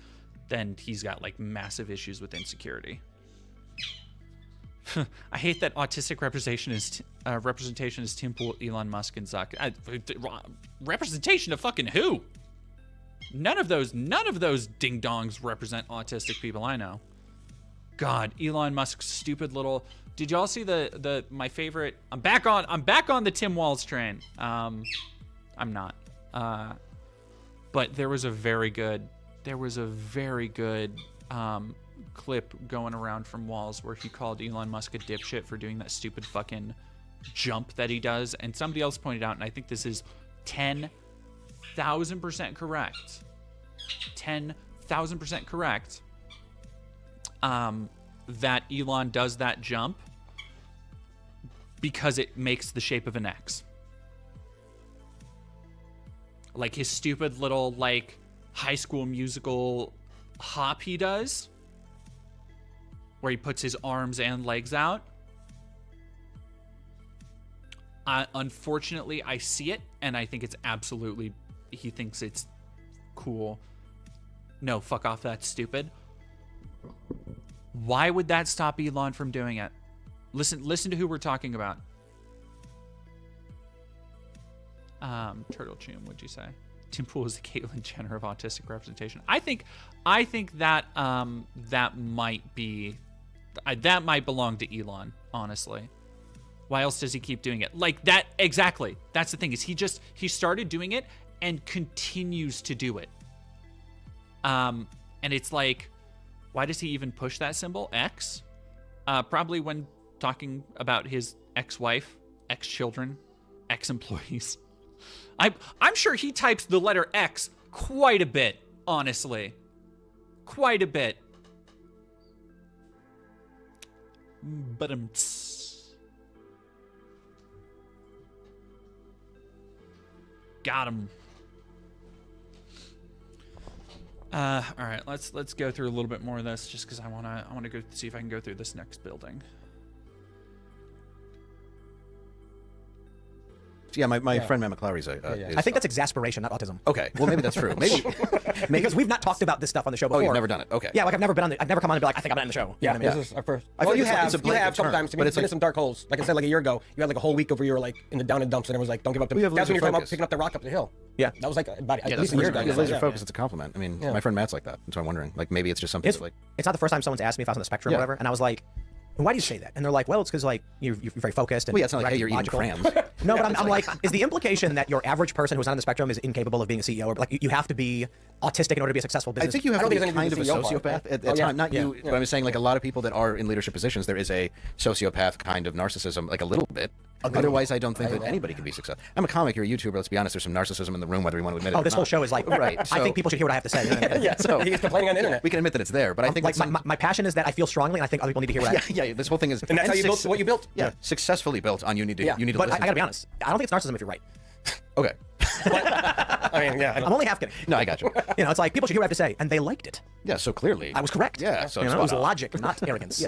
then he's got like massive issues with insecurity. I hate that autistic representation is Tim Pool, Elon Musk, and Zuck. Representation of fucking who? None of those ding dongs represent autistic people I know. God, Elon Musk's stupid little. Did y'all see my favorite? I'm back on the Tim Walz train. I'm not. But there was a very good clip going around from Walz where he called Elon Musk a dipshit for doing that stupid fucking jump that he does, and somebody else pointed out, and I think this is 10,000% correct. 10,000% correct. That Elon does that jump because it makes the shape of an X. Like his stupid little like High School Musical hop he does, where he puts his arms and legs out. Unfortunately, I see it, and I think it's absolutely. He thinks it's cool. No, fuck off. That's stupid. Why would that stop Elon from doing it? Listen to who we're talking about. Turtle Tune, would you say? Tim Pool is the Caitlyn Jenner of autistic representation. I think that that might belong to Elon, honestly. Why else does he keep doing it? Like that, exactly. That's the thing, is he started doing it and continues to do it. And it's like, why does he even push that symbol, X? Probably when talking about his ex-wife, ex-children, ex-employees. I'm sure he types the letter X quite a bit, honestly. Quite a bit. But got him. All right, let's go through a little bit more of this, just because I wanna go see if I can go through this next building. Yeah, my friend Matt McClary's I think that's exasperation, not autism. Okay, well maybe that's true. Maybe because we've not talked about this stuff on the show before. Oh, you've never done it. Okay. Yeah, like I've never come on and be like, I think I'm in the show. Yeah, You know what I mean? this is our first. I Well, feel you like it's a have blanket couple term, times. but it's been in like some dark holes. Like I said, like a year ago, you had like a whole week where you were like down in dumps, and it was like, don't give up the. We have That's when laser you're talking about focus. picking up the rock up the hill. Yeah. That was like about at Yeah, least that's a year ago. laser Yeah. focus. It's a compliment. I mean, my friend Matt's like that. That's why I'm wondering. Like maybe it's just something It's, that like. it's not the first time someone's asked me if I was on the spectrum or whatever, and I was like, why do you say that? And they're like, well, it's because like you're very focused and Well, yeah, it's not like, hey, you're eating logical. crayons. No, but I'm like, is the implication that your average person who's not on the spectrum is incapable of being a CEO, or like you have to be autistic in order to be a successful business? I think you have I to don't be think there's kind of a anything to do with the CEO sociopath part. at the time. Not you, Yeah. but I'm saying like a lot of people that are in leadership positions, there is a sociopath kind of narcissism, like a little bit. Otherwise, I don't think that anybody can be successful. I'm a comic, you're a YouTuber. Let's be honest. There's some narcissism in the room, whether we want to admit it. Oh, or this not. whole show is like, Right. I think people should hear what I have to say. Yeah. So He's complaining on the internet. we can admit that it's there, but I think Like it's my passion is that I feel strongly, and I think other people need to hear what I have. yeah. This whole thing is And that's how you built what you built. Yeah, successfully built on you need to Yeah. you need to But I listen. gotta be honest, I don't think it's narcissism if you're right. Okay. I mean, yeah. I'm only half kidding. No, I got you. You know, it's like people should hear what I have to say, and they liked it. Yeah, so clearly I was correct. Yeah, so you know, spot it was on. logic, not arrogance.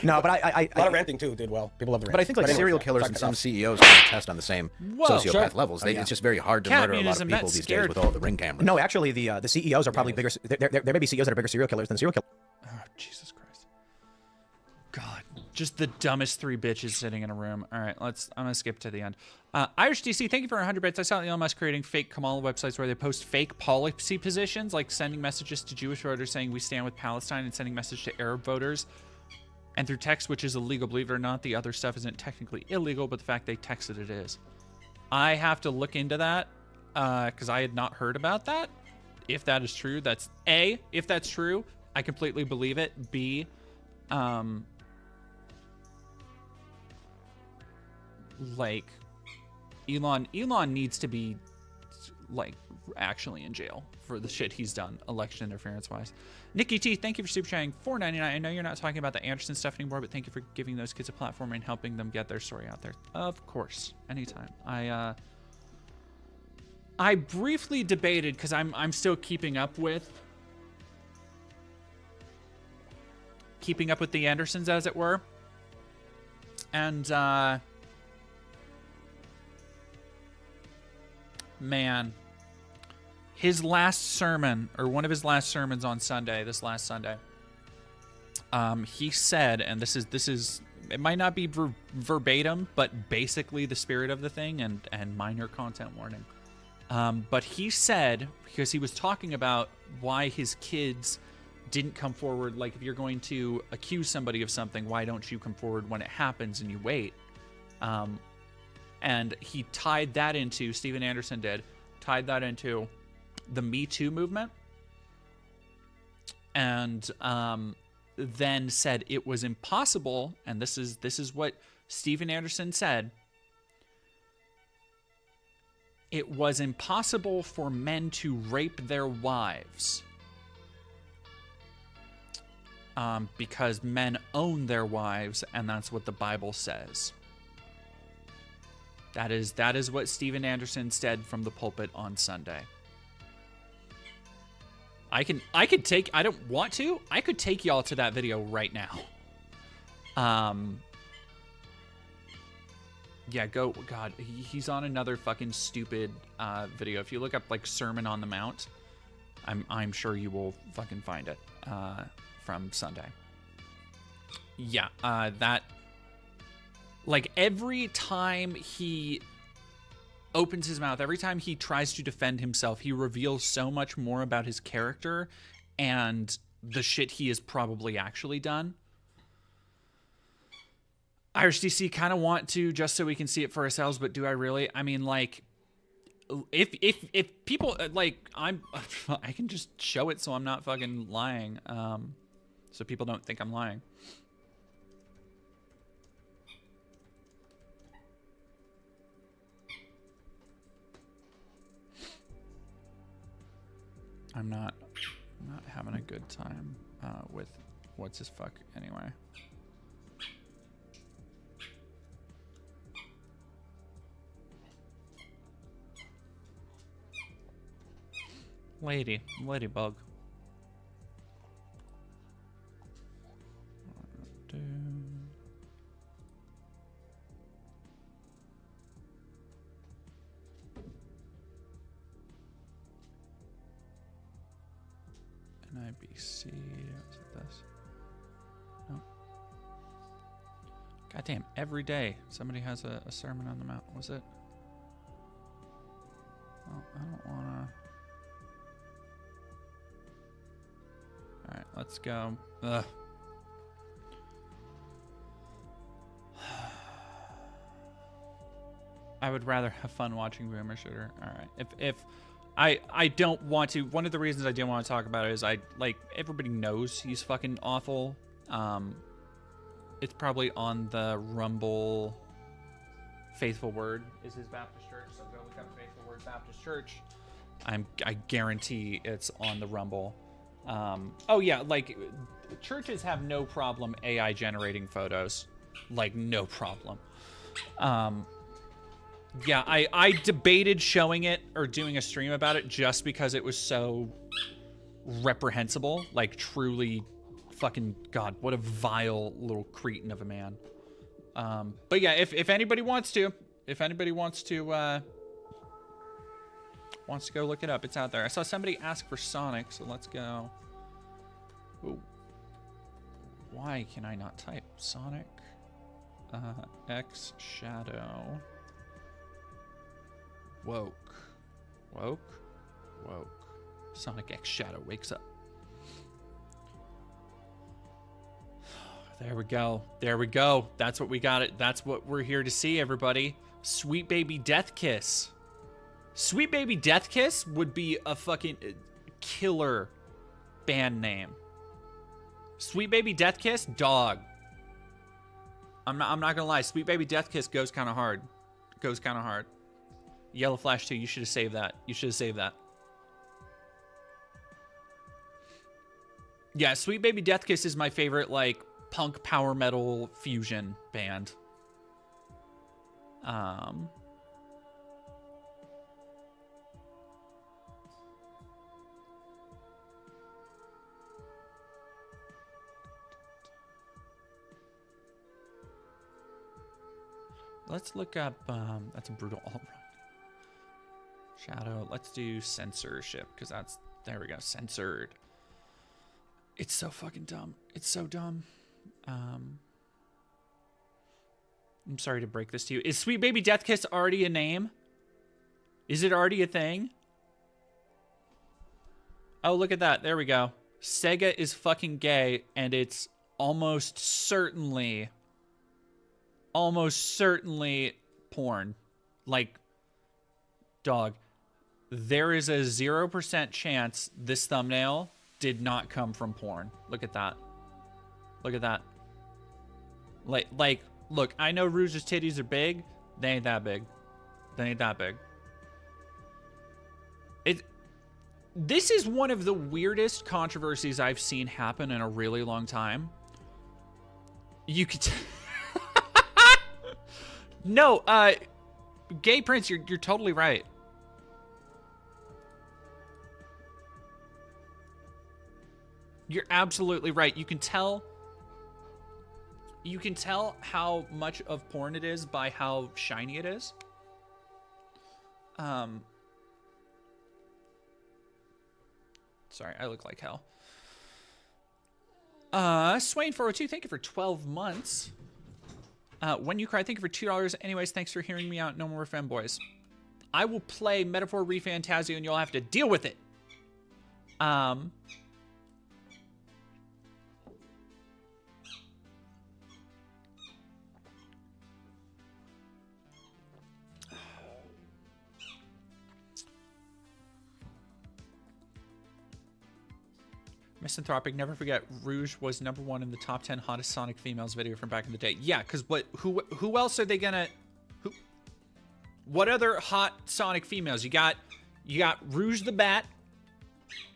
No, but I A lot of ranting too did well. People love the rant. But I think like anyway, serial yeah, killers sorry and to some cut CEOs kind of test on the same Whoa, sociopath sure. levels. They, yeah. It's just very hard to murder a lot of Communism, people that's these scared. days with all the ring cameras. no, actually, the CEOs are probably bigger. There may be CEOs that are bigger serial killers than serial killers. Oh, Jesus Christ. God, just the dumbest three bitches sitting in a room. All right, I'm gonna skip to the end. Irish DC, thank you for 100 bits. I saw Elon Musk creating fake Kamala websites where they post fake policy positions, like sending messages to Jewish voters saying we stand with Palestine, and sending message to Arab voters, and through text, which is illegal. Believe it or not, the other stuff isn't technically illegal, but the fact they texted it is. I have to look into that because I had not heard about that. If that is true, that's A. If that's true, I completely believe it. B. Like Elon needs to be like actually in jail for the shit he's done election interference wise. Nikki T, thank you for super chatting $4.99. I know you're not talking about the Anderson stuff anymore, but thank you for giving those kids a platform and helping them get their story out there. Of course, anytime. I briefly debated because I'm still keeping up with the Andersons, as it were, and man, his last sermon, or one of his last sermons on Sunday, this last Sunday, he said, and this is it might not be verbatim, but basically the spirit of the thing, and minor content warning. But he said, because he was talking about why his kids didn't come forward, like if you're going to accuse somebody of something, why don't you come forward when it happens and you wait? And he tied that into, Steven Anderson tied that into the Me Too movement. And then said it was impossible, and this is what Steven Anderson said, it was impossible for men to rape their wives. Because men own their wives, and that's what the Bible says. That is what Steven Anderson said from the pulpit on Sunday. I could take, I don't want to, I could take y'all to that video right now. Yeah, go, God, he's on another fucking stupid video. If you look up like Sermon on the Mount, I'm sure you will fucking find it from Sunday. Yeah, that, like every time he opens his mouth, every time he tries to defend himself, he reveals so much more about his character and the shit he has probably actually done. Irish DC kind of want to just so we can see it for ourselves, but do I really? I mean, like, if people like, I can just show it so I'm not fucking lying, so people don't think I'm lying. I'm not having a good time with what's his fuck anyway. Ladybug. NIBC, is it this? No. Goddamn, every day somebody has a Sermon on the Mount. Was it? Well, I don't wanna. Alright, let's go. Ugh. I would rather have fun watching Boomer Shooter. Alright. If I don't want to, one of the reasons I didn't want to talk about it is everybody knows he's fucking awful. It's probably on the Rumble. Faithful Word is his Baptist church, so go look up Faithful Word Baptist Church. I guarantee it's on the Rumble. Oh yeah, like, churches have no problem AI generating photos. Like, no problem. Yeah, I debated showing it or doing a stream about it just because it was so reprehensible. Like, truly fucking, God, what a vile little cretin of a man. But yeah, if anybody wants to, wants to go look it up, it's out there. I saw somebody ask for Sonic, so let's go. Ooh. Why can I not type Sonic X Shadow woke Sonic X Shadow wakes up. There we go. That's what we got. That's what we're here to see, everybody. Sweet Baby Death Kiss. Sweet Baby Death Kiss would be a fucking killer band name. Sweet Baby Death Kiss, dog. I'm not gonna lie. Sweet Baby Death Kiss goes kind of hard. Yellow Flash 2, you should have saved that. Yeah, Sweet Baby Death Kiss is my favorite, like, punk power metal fusion band. Let's look up, that's a brutal alt-right. Shadow, let's do censorship, because that's, there we go, censored. It's so fucking dumb. It's so dumb. I'm sorry to break this to you. Is Sweet Baby Death Kiss already a name? Is it already a thing? Oh, look at that. There we go. Sega is fucking gay, and it's almost certainly porn. Like, dog, there is a 0% chance this thumbnail did not come from porn. Look at that. Look at that. Like, look, I know Rouge's titties are big. They ain't that big. This is one of the weirdest controversies I've seen happen in a really long time. You could... No, Gay Prince, you're totally right. You're absolutely right. You can tell how much of porn it is by how shiny it is. Sorry, I look like hell. Swain402, thank you for 12 months. When You Cry, thank you for $2. Anyways, thanks for hearing me out. No more fanboys. I will play Metaphor ReFantazio and you'll have to deal with it. Misanthropic, never forget, Rouge was #1 in the top 10 hottest Sonic females video from back in the day. Yeah, because who else are they gonna... What other hot Sonic females? You got Rouge the Bat,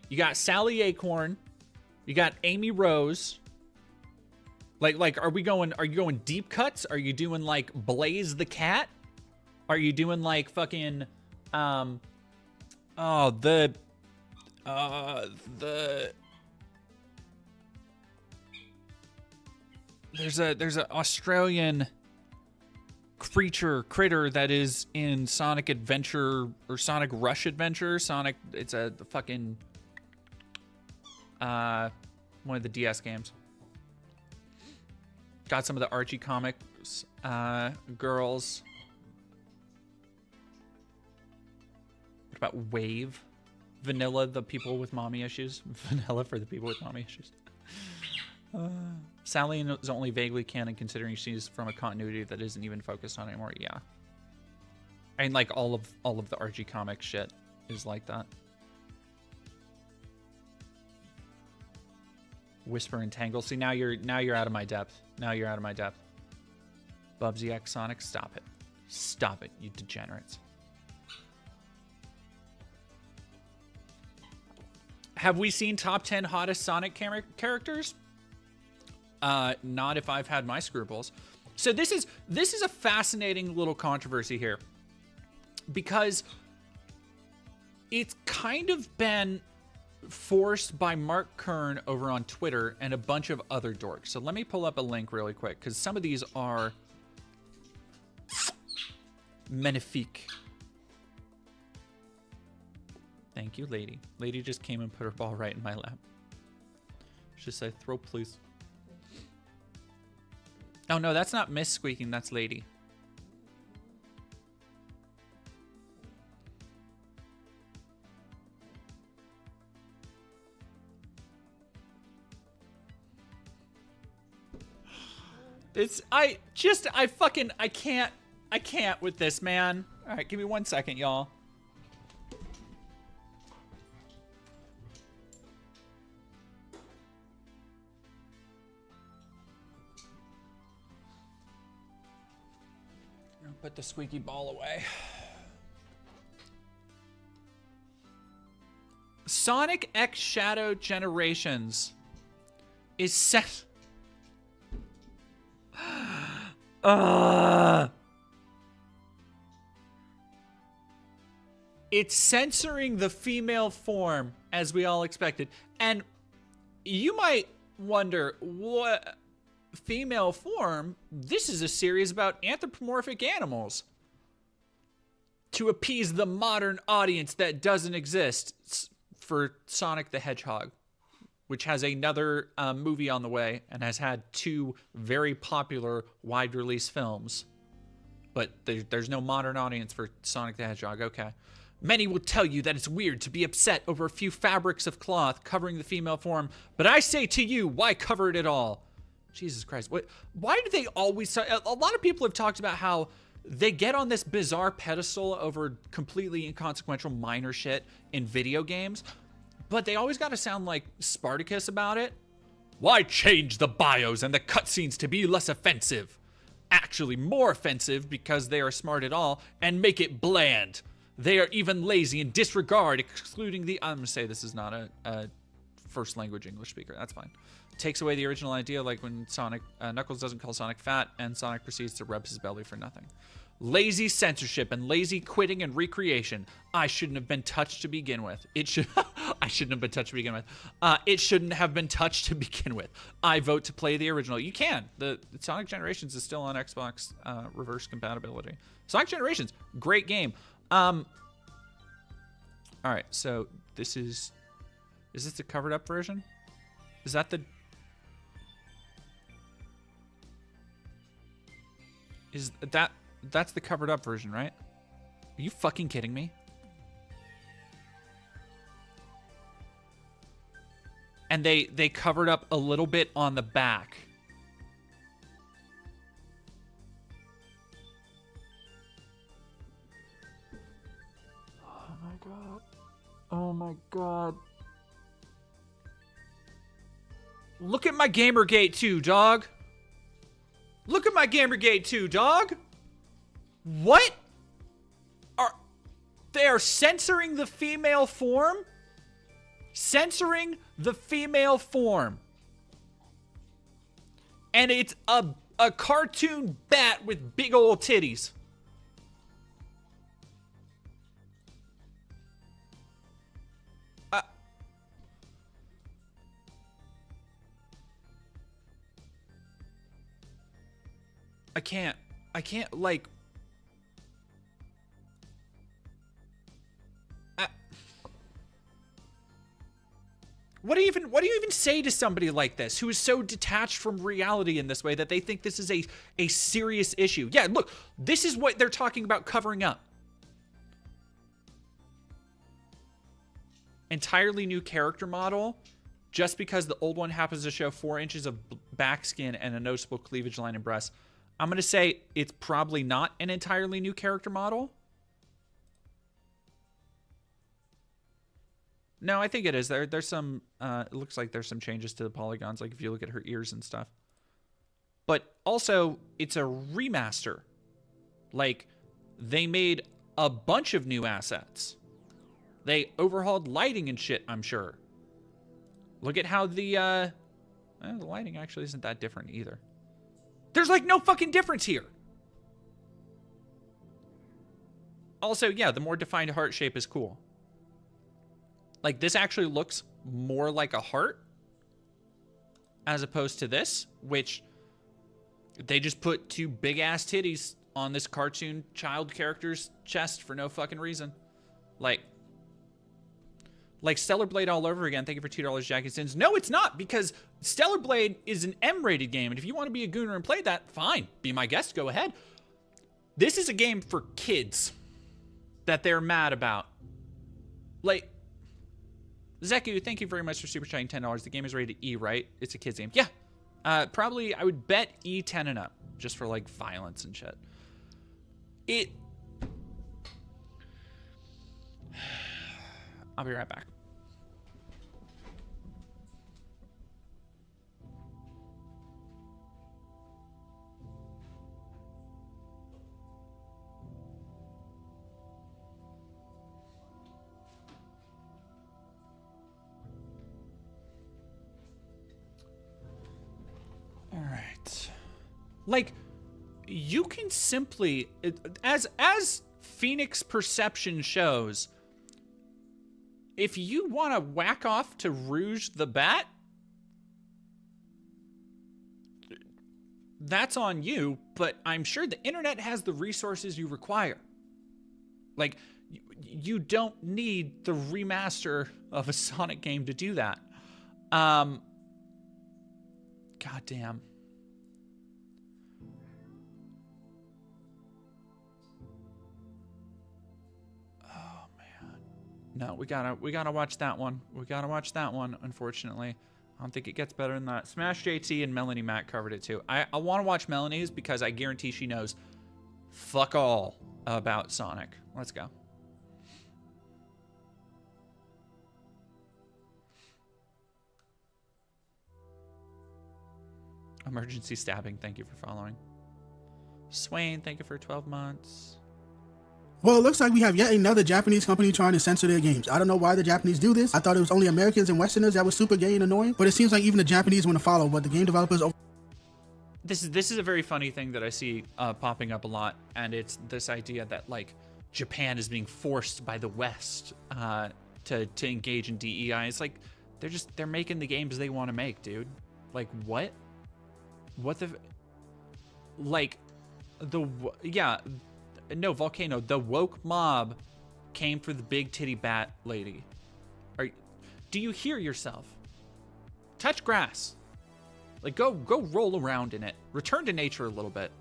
you got Sally Acorn, you got Amy Rose. Like, are you going deep cuts? Are you doing like Blaze the Cat? Are you doing like fucking there's a Australian critter that is in Sonic Adventure or Sonic Rush Adventure. It's a fucking one of the DS games. Got some of the Archie comics girls. What about Wave? Vanilla, the people with mommy issues. Vanilla for the people with mommy issues. Sally is only vaguely canon considering she's from a continuity that isn't even focused on anymore. Yeah. And like all of the Archie comic shit is like that. Whisper and Tangle. See, now you're out of my depth. Now you're out of my depth. Bubsy X Sonic, stop it. Stop it, you degenerates. Have we seen top 10 hottest Sonic characters? Not if I've had my scruples. So this is a fascinating little controversy here, because it's kind of been forced by Mark Kern over on Twitter and a bunch of other dorks. So let me pull up a link really quick, because some of these are magnifique. Thank you, lady. Lady just came and put her ball right in my lap. She just said, throw please. Oh no, that's not Miss Squeaking, that's Lady. I can't with this, man. All right, give me 1 second, y'all. Put the squeaky ball away. Sonic X Shadow Generations is set. It's censoring the female form, as we all expected. And you might wonder, what female form? This is a series about anthropomorphic animals to appease the modern audience that doesn't exist for Sonic the Hedgehog, which has another movie on the way and has had 2 very popular wide release films. But there's no modern audience for Sonic the Hedgehog. Okay. Many will tell you that it's weird to be upset over a few fabrics of cloth covering the female form, but I say to you, why cover it at all? Jesus Christ. Why do they always... A lot of people have talked about how they get on this bizarre pedestal over completely inconsequential minor shit in video games, but they always got to sound like Spartacus about it. Why change the bios and the cutscenes to be less offensive? Actually more offensive because they are smart at all, and make it bland. They are even lazy and disregard, excluding the... I'm going to say this is not a first language English speaker. That's fine. Takes away the original idea, like when Knuckles doesn't call Sonic fat and Sonic proceeds to rub his belly for nothing. Lazy censorship and lazy quitting and recreation. I shouldn't have been touched to begin with. I shouldn't have been touched to begin with. It shouldn't have been touched to begin with. I vote to play the original. You can. The Sonic Generations is still on Xbox reverse compatibility. Sonic Generations, great game. All right, so this is this the covered up version? Is that the... That's the covered up version, right? Are you fucking kidding me? And they covered up a little bit on the back. Oh my god. Oh my god. Look at my Gamergate 2, dog. Look at my Gamergate 2, dog. What? They are censoring the female form? Censoring the female form. And it's a cartoon bat with big old titties. I can't, like... What do you even say to somebody like this who is so detached from reality in this way that they think this is a serious issue? Yeah, look, this is what they're talking about covering up. Entirely new character model, just because the old one happens to show 4 inches of back skin and a noticeable cleavage line and breasts. I'm going to say it's probably not an entirely new character model. No, I think it is. There's some, it looks like there's some changes to the polygons, like if you look at her ears and stuff. But also, it's a remaster. Like, they made a bunch of new assets. They overhauled lighting and shit, I'm sure. Look at how the lighting actually isn't that different either. There's like no fucking difference here. Also, yeah, the more defined heart shape is cool. Like, this actually looks more like a heart as opposed to this, which they just put 2 big-ass titties on this cartoon child character's chest for no fucking reason. Like Stellar Blade all over again. Thank you for $2, Jackie Sins. No, it's not, because Stellar Blade is an M-rated game, and if you want to be a gooner and play that, fine. Be my guest, go ahead. This is a game for kids that they're mad about. Like, Zeku, thank you very much for super chatting $10. The game is rated E, right? It's a kid's game. Yeah. Probably, I would bet E10 and up, just for, like, violence and shit. I'll be right back. All right. Like, you can simply, as Phoenix Perception shows, if you want to whack off to Rouge the Bat, that's on you, but I'm sure the internet has the resources you require. Like, you don't need the remaster of a Sonic game to do that. Goddamn. No, we gotta watch that one. We gotta watch that one, unfortunately. I don't think it gets better than that. Smash JT and Melanie Matt covered it too. I want to watch Melanie's because I guarantee she knows fuck all about Sonic. Let's go. Emergency stabbing, thank you for following. Swain, thank you for 12 months. Well, it looks like we have yet another Japanese company trying to censor their games. I don't know why the Japanese do this. I thought it was only Americans and Westerners that was super gay and annoying, but it seems like even the Japanese want to follow, but the game developers... This is a very funny thing that I see popping up a lot, and it's this idea that, like, Japan is being forced by the West to engage in DEI. It's like, they're making the games they want to make, dude. Like, what? What the... Like, yeah... No, Volcano. The woke mob came for the big titty bat lady. Do you hear yourself? Touch grass. Like, go roll around in it. Return to nature a little bit.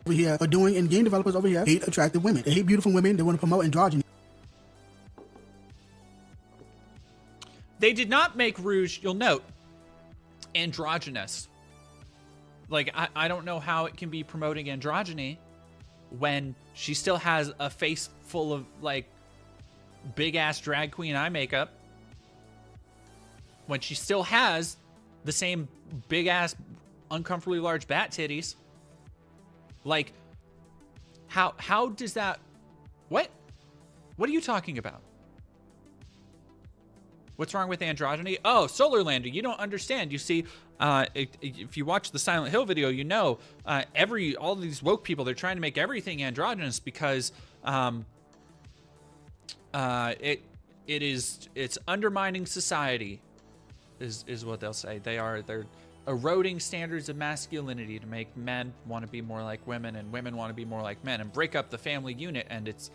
over here are doing, and game developers over here hate attractive women. They hate beautiful women. They want to promote androgyny. They did not make Rouge, you'll note, androgynous. Like, I don't know how it can be promoting androgyny when she still has a face full of, like, big-ass drag queen eye makeup. When she still has the same big-ass, uncomfortably large bat titties. Like, how does that... What? What are you talking about? What's wrong with androgyny? Oh, Solar Lander, you don't understand. You see, if you watch the Silent Hill video, you know all these woke people, they're trying to make everything androgynous because it's undermining society, is what they'll say. They're eroding standards of masculinity to make men want to be more like women and women want to be more like men and break up the family unit. And it's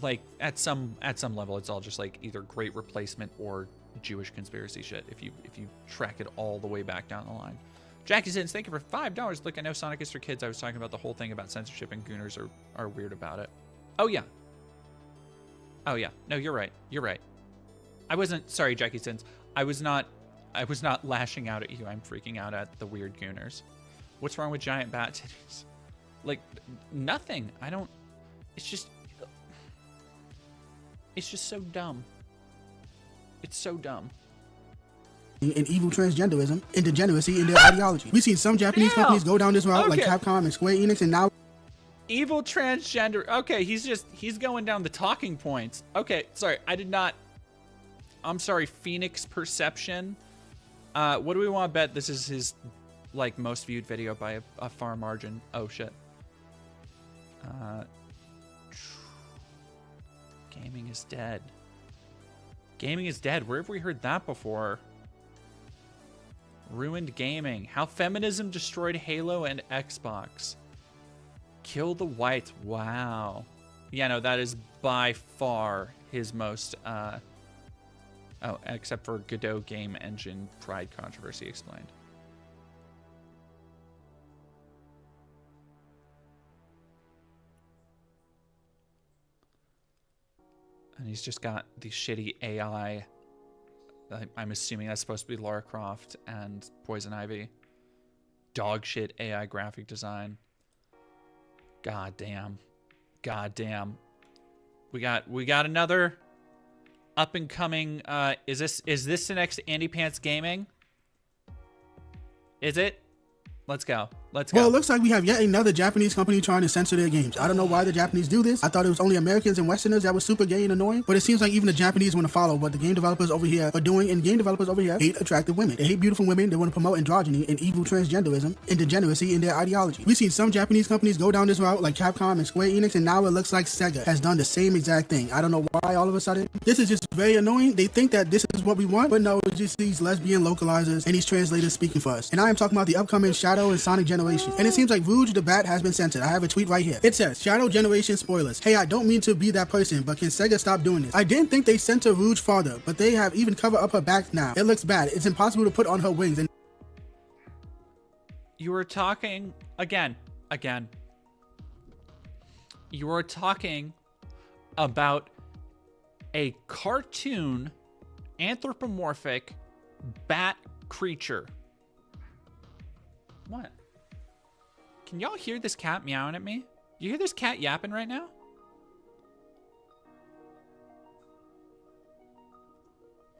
like at some level, it's all just like either great replacement or Jewish conspiracy shit. If you track it all the way back down the line. Jackie Sins, thank you for $5. Look, I know Sonic is for kids. I was talking about the whole thing about censorship, and gooners are weird about it. Oh yeah. Oh yeah. No, you're right. You're right. I wasn't sorry, Jackie Sins. I was not lashing out at you. I'm freaking out at the weird gooners. What's wrong with giant bat titties? Like, nothing. I don't. It's just so dumb. It's so dumb. And evil transgenderism and degeneracy in their ideology. We've seen some Japanese companies go down this route, like Capcom and Square Enix, and now evil transgender. Okay, he's going down the talking points. Okay, sorry, I did not. I'm sorry, Phoenix Perception. What do we want to bet? This is his like most viewed video by a far margin. Oh shit. Gaming is dead. Gaming is dead. Where have we heard that before? Ruined gaming. How feminism destroyed Halo and Xbox. Kill the whites. Wow. Yeah, no, that is by far his most, oh, except for Godot Game Engine Pride controversy explained. And he's just got these shitty AI. I'm assuming that's supposed to be Lara Croft and Poison Ivy. Dog shit AI graphic design. God damn. God damn. We got another up and coming. Is this the next Andy Pants Gaming? Is it? Let's go. Let's go. Well, it looks like we have yet another Japanese company trying to censor their games. I don't know why the Japanese do this. I thought it was only Americans and Westerners that were super gay and annoying, but it seems like even the Japanese want to follow what the game developers over here are doing, and game developers over here hate attractive women. They hate beautiful women. They want to promote androgyny and evil transgenderism and degeneracy in their ideology. We've seen some Japanese companies go down this route, like Capcom and Square Enix, and now it looks like Sega has done the same exact thing. I don't know why all of a sudden. This is just very annoying. They think that this is what we want, but no, it's just these lesbian localizers and these translators speaking for us. And I am talking about the upcoming Shadow and Sonic Generation. And it seems like Rouge the Bat has been censored. I have a tweet right here. It says, Shadow Generation spoilers. Hey, I don't mean to be that person, but can Sega stop doing this? I didn't think they censor Rouge farther, but they have even covered up her back now. It looks bad. It's impossible to put on her wings. And you were talking again. You were talking about a cartoon anthropomorphic bat creature. What? Can y'all hear this cat meowing at me? You hear this cat yapping right now?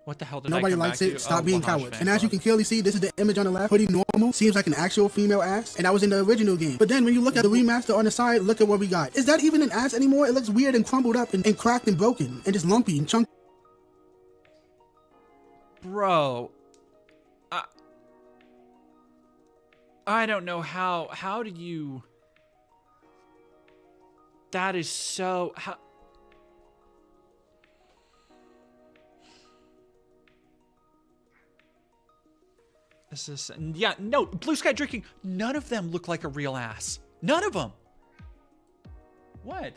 What the hell did nobody I come likes back it. to? Stop being cowards. And as you can clearly see, this is the image on the left. Pretty normal. Seems like an actual female ass. And that was in the original game. But then when you look at the remaster on the side, look at what we got. Is that even an ass anymore? It looks weird and crumbled up and cracked and broken and just lumpy and chunky. Bro. I don't know how do you... That is so... How... This is... Yeah, no, Blue Sky Drinking, none of them look like a real ass. None of them. What?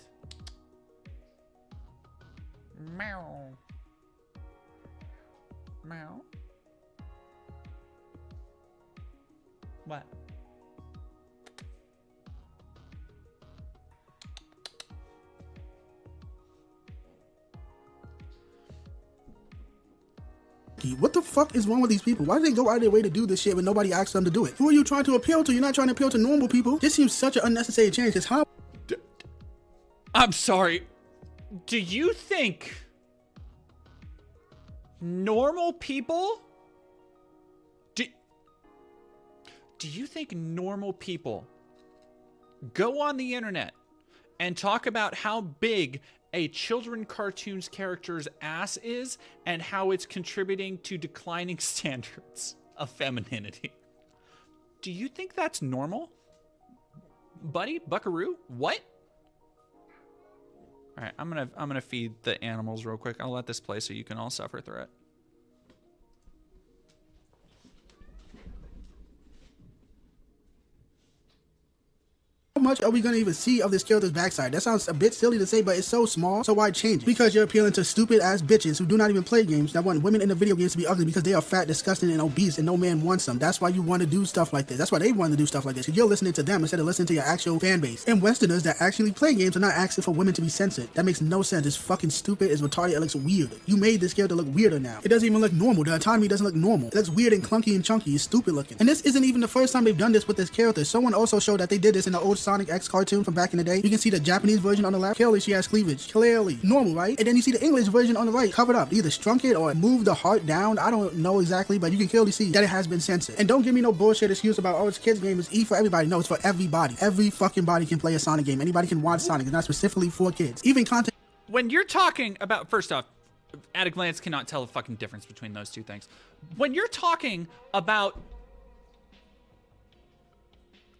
Meow. Meow. What? chunky. What the fuck is wrong with these people? Why do they go out of their way to do this shit when nobody asks them to do it? Who are you trying to appeal to? You're not trying to appeal to normal people. This seems such an unnecessary change. Because how... I'm sorry. Do you think normal people... Do you think normal people go on the internet and talk about how big a children cartoons character's ass is and how it's contributing to declining standards of femininity? Do you think that's normal? Buddy, buckaroo? What? All right, I'm gonna feed the animals real quick. I'll let this play so you can all suffer through it. How much are we going to even see of this character's backside? That sounds a bit silly to say, but it's so small, so why change it? Because you're appealing to stupid ass bitches who do not even play games that want women in the video games to be ugly because they are fat, disgusting, and obese, and no man wants them. That's why you want to do stuff like this. That's why they want to do stuff like this, because you're listening to them instead of listening to your actual fan base. And Westerners that actually play games are not asking for women to be censored. That makes no sense. It's fucking stupid. It's retarded. It looks weird. You made this character look weirder now. It doesn't even look normal. The autonomy doesn't look normal. It looks weird and clunky and chunky. It's stupid looking. And this isn't even the first time they've done this with this character. Someone also showed that they did this in the old Sonic X cartoon from back in the day. You can see the Japanese version on the left. Clearly she has cleavage. Clearly. Normal, right? And then you see the English version on the right, covered up. Either shrunk it or moved the heart down. I don't know exactly, but you can clearly see that it has been censored. And don't give me no bullshit excuse about, oh, it's a kids game, it's E for everybody. No, it's for everybody. Every fucking body can play a Sonic game. Anybody can watch Sonic. It's not specifically for kids. Even content... When you're talking about, first off, at a glance cannot tell the fucking difference between those two things. When you're talking about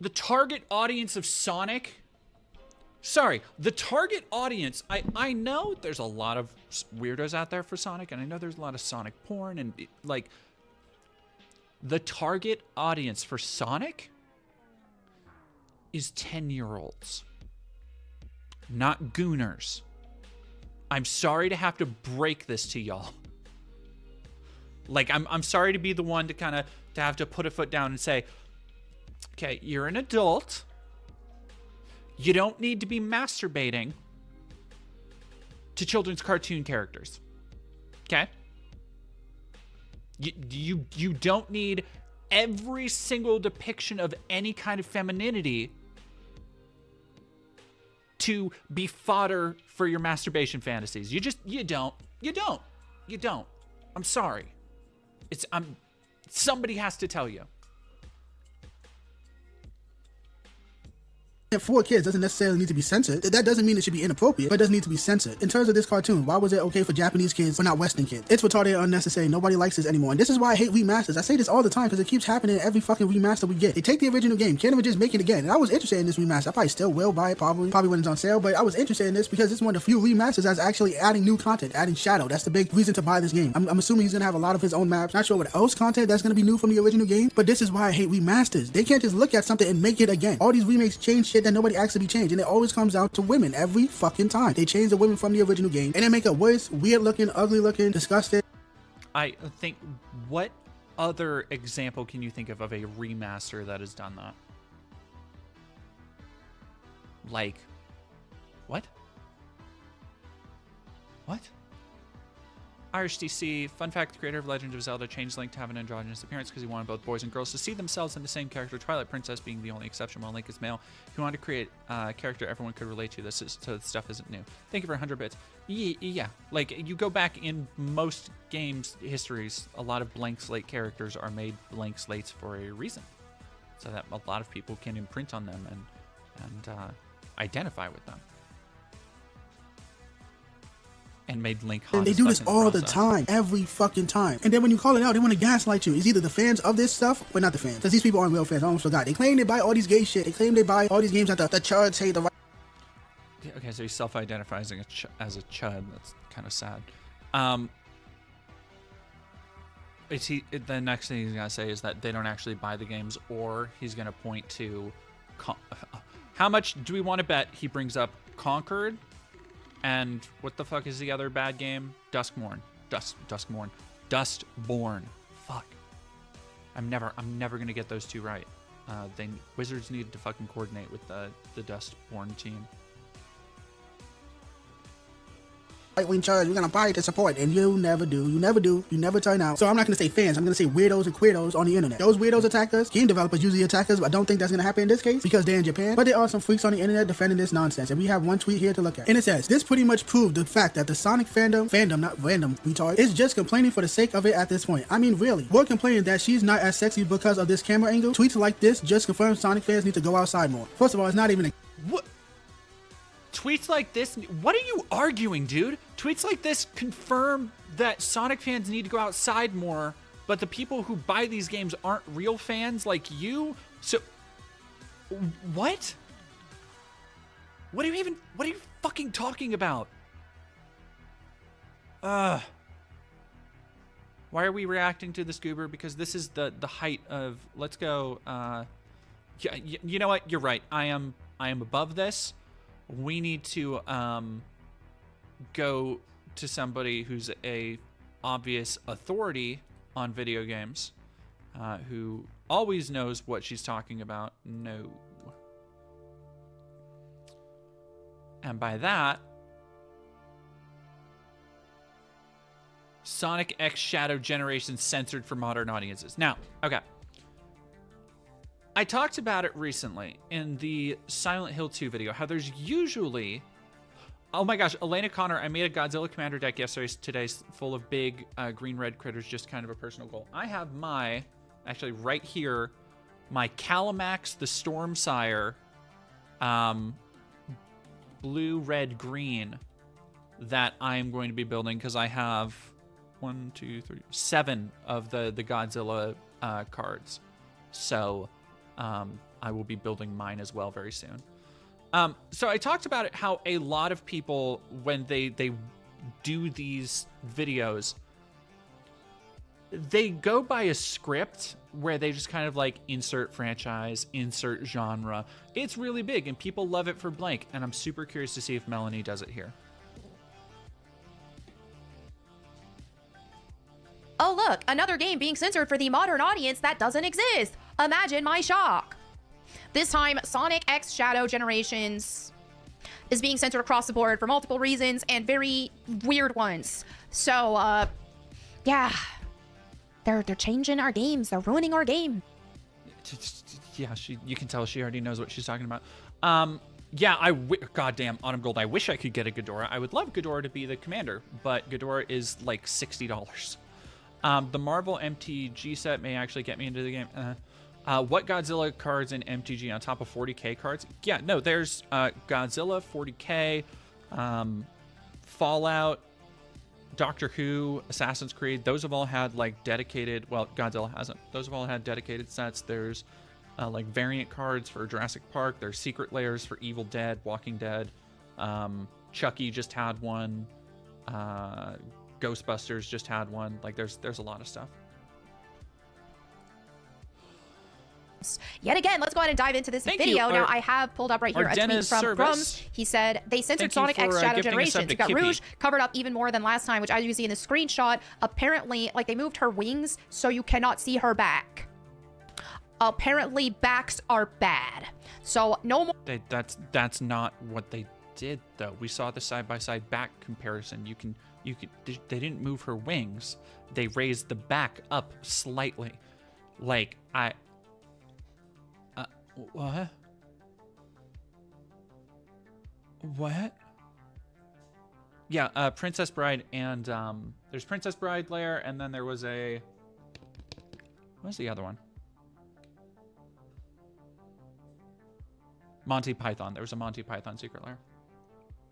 the target audience of Sonic... Sorry, the target audience, I know there's a lot of weirdos out there for Sonic, and I know there's a lot of Sonic porn, and like, the target audience for Sonic is 10-year-olds, not gooners. I'm sorry to have to break this to y'all. Like, I'm sorry to be the one to kind of, to have to put a foot down and say, okay, you're an adult. You don't need to be masturbating to children's cartoon characters. Okay? You don't need every single depiction of any kind of femininity to be fodder for your masturbation fantasies. You don't. I'm sorry. Somebody has to tell you. For kids doesn't necessarily need to be censored. That doesn't mean it should be inappropriate, but it doesn't need to be censored. In terms of this cartoon, why was it okay for Japanese kids but not Western kids? It's retarded and unnecessary. Nobody likes this anymore. And this is why I hate remasters. I say this all the time because it keeps happening in every fucking remaster we get. They take the original game, can't even just make it again. And I was interested in this remaster. I probably still will buy it, probably when it's on sale, but I was interested in this because it's one of the few remasters that's actually adding new content, adding shadow. That's the big reason to buy this game. I'm assuming he's gonna have a lot of his own maps. Not sure what else content that's gonna be new from the original game, but this is why I hate remasters. They can't just look at something and make it again. All these remakes change shit that nobody actually changed. And it always comes out to women every fucking time. They change the women from the original game and they make it worse, weird looking, ugly looking, disgusting. I think, what other example can you think of a remaster that has done that? Like, what? What? Irish DC, fun fact, the creator of Legend of Zelda changed Link to have an androgynous appearance because he wanted both boys and girls to see themselves in the same character, Twilight Princess being the only exception while Link is male. He wanted to create a character everyone could relate to, so the stuff isn't new. Thank you for 100 bits. Yeah, like, you go back in most games' histories, a lot of blank slate characters are made blank slates for a reason. So that a lot of people can imprint on them and identify with them. And made Link hot. And they do this all the time, every fucking time. And then when you call it out, they want to gaslight you. It's either the fans of this stuff, but not the fans. Because these people aren't real fans. I almost forgot. They claim they buy all these gay shit. They claim they buy all these games that the chuds hate. Okay, so he's self-identifying as a chud. That's kind of sad. The next thing he's gonna say is that they don't actually buy the games, or he's gonna point to how much do we want to bet he brings up Conquered. And what the fuck is the other bad game? Duskborn. Dustborn. Fuck. I'm never gonna get those two right. Wizards need to fucking coordinate with the Dustborn team. right-wing charge, we're gonna buy it to support, and you never do. You never turn out. So I'm not gonna say fans, I'm gonna say weirdos and queerdos on the internet. Those weirdos attack us. Game developers usually attack us, but I don't think that's gonna happen in this case because they're in Japan. But there are some freaks on the internet defending this nonsense, and we have one tweet here to look at. And it says, this pretty much proved the fact that the Sonic fandom, not random retard, is just complaining for the sake of it at this point. I mean, really. We're complaining that she's not as sexy because of this camera angle. Tweets like this just confirm Sonic fans need to go outside more. First of all, it's not even a... What? Tweets like this? What are you arguing, dude? Tweets like this confirm that Sonic fans need to go outside more, but the people who buy these games aren't real fans like you? So, what? What are you fucking talking about? Why are we reacting to this goober? Because this is the height of, let's go, yeah, you know what? You're right. I am above this. We need to go to somebody who's a obvious authority on video games, who always knows what she's talking about. No. And by that, Sonic X Shadow Generation censored for modern audiences. Now, okay. I talked about it recently in the Silent Hill 2 video, how there's usually... Oh my gosh, Elena Connor, I made a Godzilla Commander deck yesterday, today's full of big green-red critters, just kind of a personal goal. I have my, actually right here, my Calamax the Stormsire, blue, red, green, that I'm going to be building because I have 7 of the Godzilla cards. So... I will be building mine as well very soon. So I talked about it, how a lot of people, when they do these videos, they go by a script where they just kind of like insert franchise, insert genre. It's really big and people love it for blank. And I'm super curious to see if Melanie does it here. Oh look, another game being censored for the modern audience that doesn't exist. Imagine my shock. This time, Sonic X Shadow Generations is being censored across the board for multiple reasons and very weird ones. So, yeah. They're changing our games. They're ruining our game. Yeah, you can tell she already knows what she's talking about. Yeah, goddamn, Autumn Gold, I wish I could get a Ghidorah. I would love Ghidorah to be the commander, but Ghidorah is like $60. The Marvel MTG set may actually get me into the game. What Godzilla cards in MTG on top of 40k cards? Yeah, no, there's Godzilla, 40k, Fallout, Doctor Who, Assassin's Creed. Those have all had like dedicated, well, Godzilla hasn't. Those have all had dedicated sets. There's like variant cards for Jurassic Park. There's secret layers for Evil Dead, Walking Dead. Chucky just had one. Ghostbusters just had one. Like there's a lot of stuff. Yet again, let's go ahead and dive into this video. Now, I have pulled up right here a tweet from Grums. He said, they censored Sonic X Shadow Generations. You got Rouge covered up even more than last time, which as you see in the screenshot, apparently, like, they moved her wings so you cannot see her back. Apparently, backs are bad. So, no more... That's not what they did, though. We saw the side-by-side back comparison. They didn't move her wings. They raised the back up slightly. Like, what? What? Yeah, Princess Bride and, there's Princess Bride layer, and then there was a... What's the other one? Monty Python. There was a Monty Python secret layer.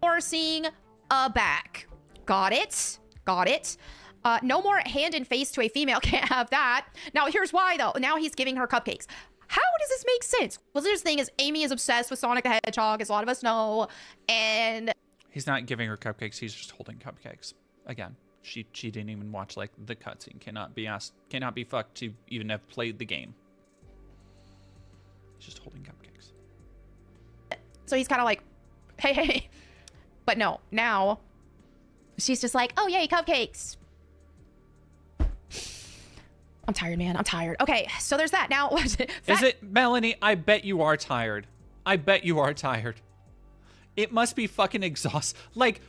Or seeing a back. Got it. Got it. No more hand and face to a female. Can't have that. Now, here's why, though. Now he's giving her cupcakes. How does this make sense? Well, this thing is Amy is obsessed with Sonic the Hedgehog, as a lot of us know, and... He's not giving her cupcakes. He's just holding cupcakes. Again, she didn't even watch, like, the cutscene. Cannot be fucked to even have played the game. He's just holding cupcakes. So he's kind of like, hey. But no, now she's just like, oh, yay, cupcakes. I'm tired, man. I'm tired. Okay, so there's that. Now, is it, Melanie? I bet you are tired. I bet you are tired. It must be fucking exhausting. Like,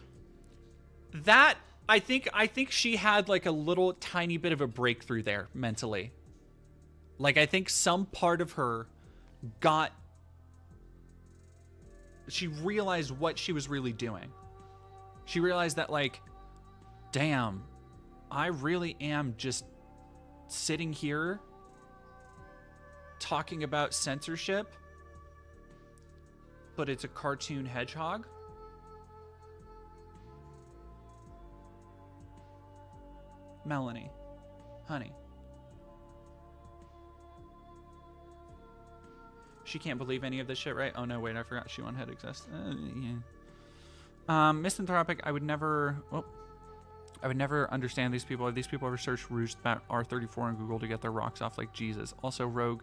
That I think she had like a little tiny bit of a breakthrough there mentally. Like I think some part of her she realized what she was really doing. She realized that like, damn, I really am just sitting here talking about censorship, but it's a cartoon hedgehog. Melanie, honey. She can't believe any of this shit, right? Oh no, wait, I forgot she one head exists. Yeah. Misanthropic, I would never understand these people. Have these people ever searched Rouge about R34 on Google to get their rocks off like Jesus? Also, Rogue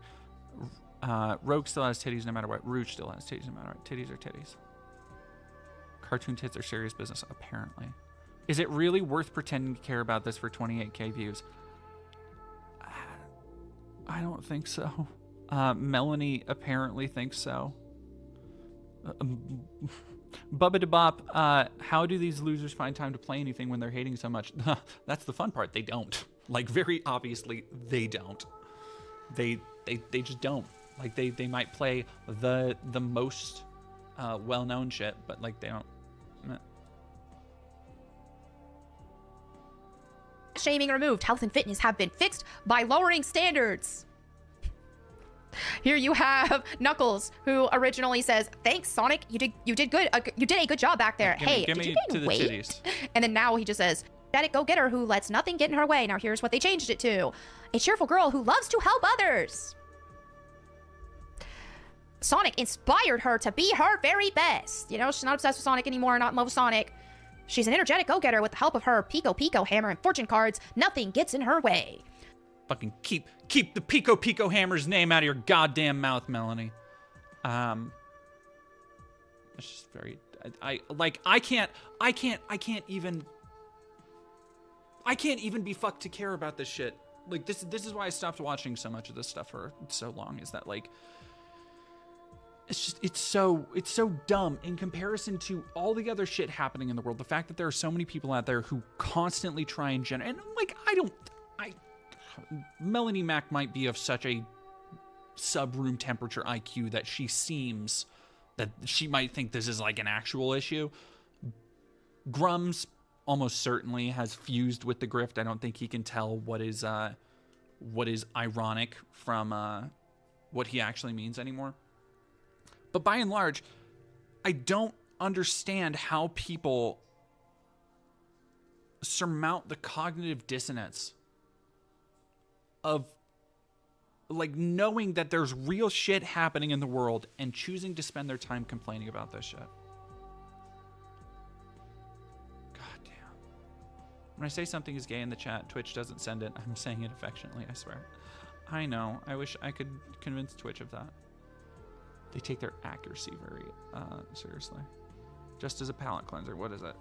still has titties no matter what. Rouge still has titties no matter what. Titties are titties. Cartoon tits are serious business, apparently. Is it really worth pretending to care about this for 28k views? I don't think so. Melanie apparently thinks so. Bubba de Bop, how do these losers find time to play anything when they're hating so much? That's the fun part. They don't. Like, very obviously, they don't. They just don't. Like, they might play the most well-known shit, but, like, they don't. Shaming removed. Health and fitness have been fixed by lowering standards. Here you have Knuckles, who originally says, "Thanks, Sonic. You did good. You did a good job back there. Hey, did you gain weight?" And then now he just says, "Energetic go-getter who lets nothing get in her way." Now here's what they changed it to: a cheerful girl who loves to help others. Sonic inspired her to be her very best. You know, she's not obsessed with Sonic anymore, not in love with Sonic. She's an energetic go-getter with the help of her Pico Pico hammer and fortune cards. Nothing gets in her way. Fucking keep the Pico Pico hammer's name out of your goddamn mouth, Melanie. It's just very, I can't even be fucked to care about this shit. Like this is why I stopped watching so much of this stuff for so long, is that like, it's so dumb in comparison to all the other shit happening in the world. The fact that there are so many people out there who constantly try and and like, Melanie Mac might be of such a sub-room temperature IQ that she seems that she might think this is like an actual issue. Grums almost certainly has fused with the grift. I don't think he can tell what is ironic from what he actually means anymore. But by and large, I don't understand how people surmount the cognitive dissonance of like knowing that there's real shit happening in the world and choosing to spend their time complaining about this shit. God damn. When I say something is gay in the chat, Twitch doesn't send it. I'm saying it affectionately, I swear. I know. I wish I could convince Twitch of that. They take their accuracy very seriously. Just as a palate cleanser. What is it?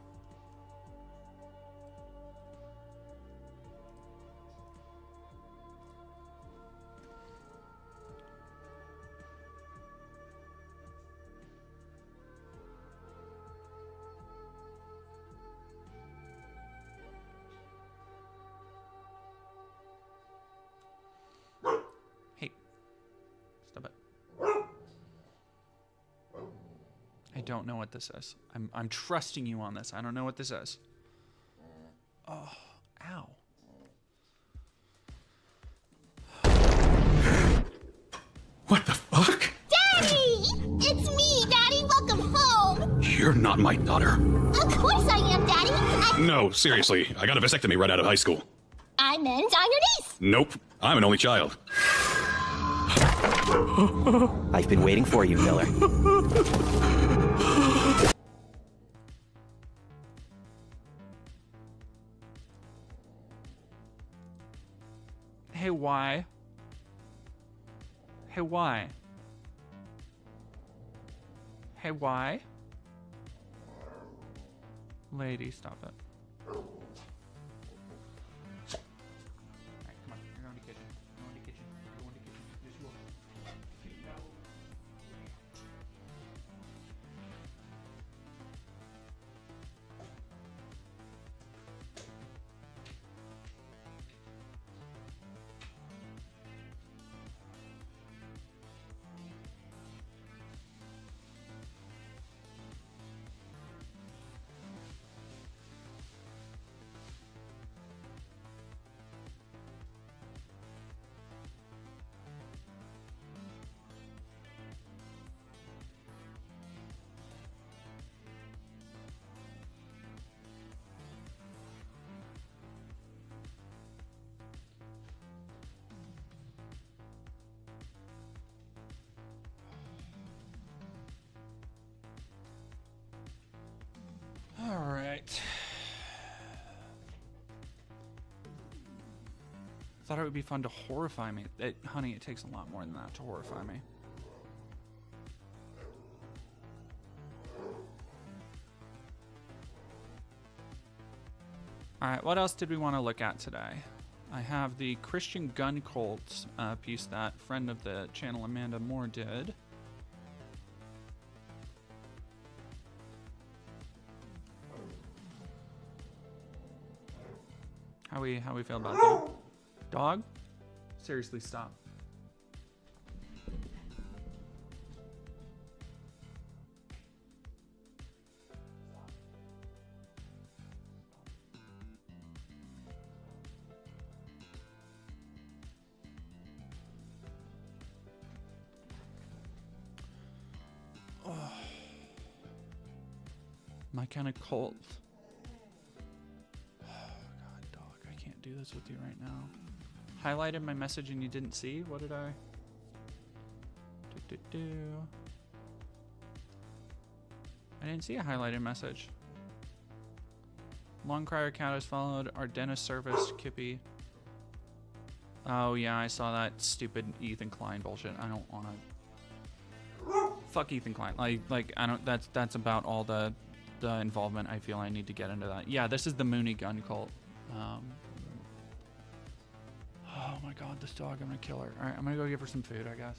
I don't know what this is. I'm trusting you on this. I don't know what this is. Oh, ow. What the fuck? Daddy! It's me, Daddy. Welcome home. You're not my daughter. Of course I am, Daddy. No, seriously. I got a vasectomy right out of high school. I meant I'm your niece. Nope. I'm an only child. I've been waiting for you, Miller. Hey, why? Hey, why? Hey, why? Lady, stop it. Alright, come on. You're going to the kitchen. You're going to the kitchen. You're going to the kitchen. Yes, you will. thought it would be fun to horrify me. Honey, it takes a lot more than that to horrify me. Alright, what else did we want to look at today? I have the Christian gun cults piece that friend of the channel Amanda Moore did. How we feel about that? Dog? Seriously, stop. Oh. My kind of cult. Do this with you right now. Highlighted my message and you didn't see? What did I do? I didn't see a highlighted message. Long Crier Cat has followed our dentist service, Kippy. Oh yeah, I saw that stupid Ethan Klein bullshit. I don't wanna fuck Ethan Klein. Like I don't that's about all the involvement I feel I need to get into that. Yeah, this is the Mooney gun cult. Oh my god, this dog, I'm gonna kill her. Alright, I'm gonna go give her some food, I guess.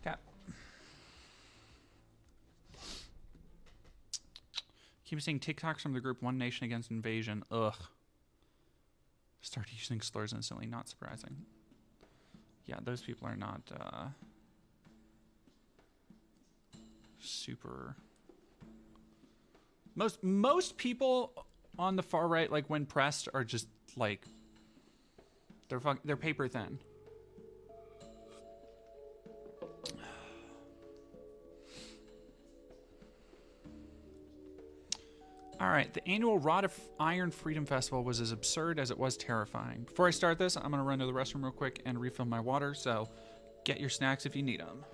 Cat. Keep seeing TikToks from the group One Nation Against Invasion. Ugh. Start using slurs instantly. Not surprising. Yeah, those people are not super. Most people on the far right, like when pressed, are just like they're paper thin. All right, the annual Rod of Iron Freedom Festival was as absurd as it was terrifying. Before I start this, I'm gonna run to the restroom real quick and refill my water, so get your snacks if you need them.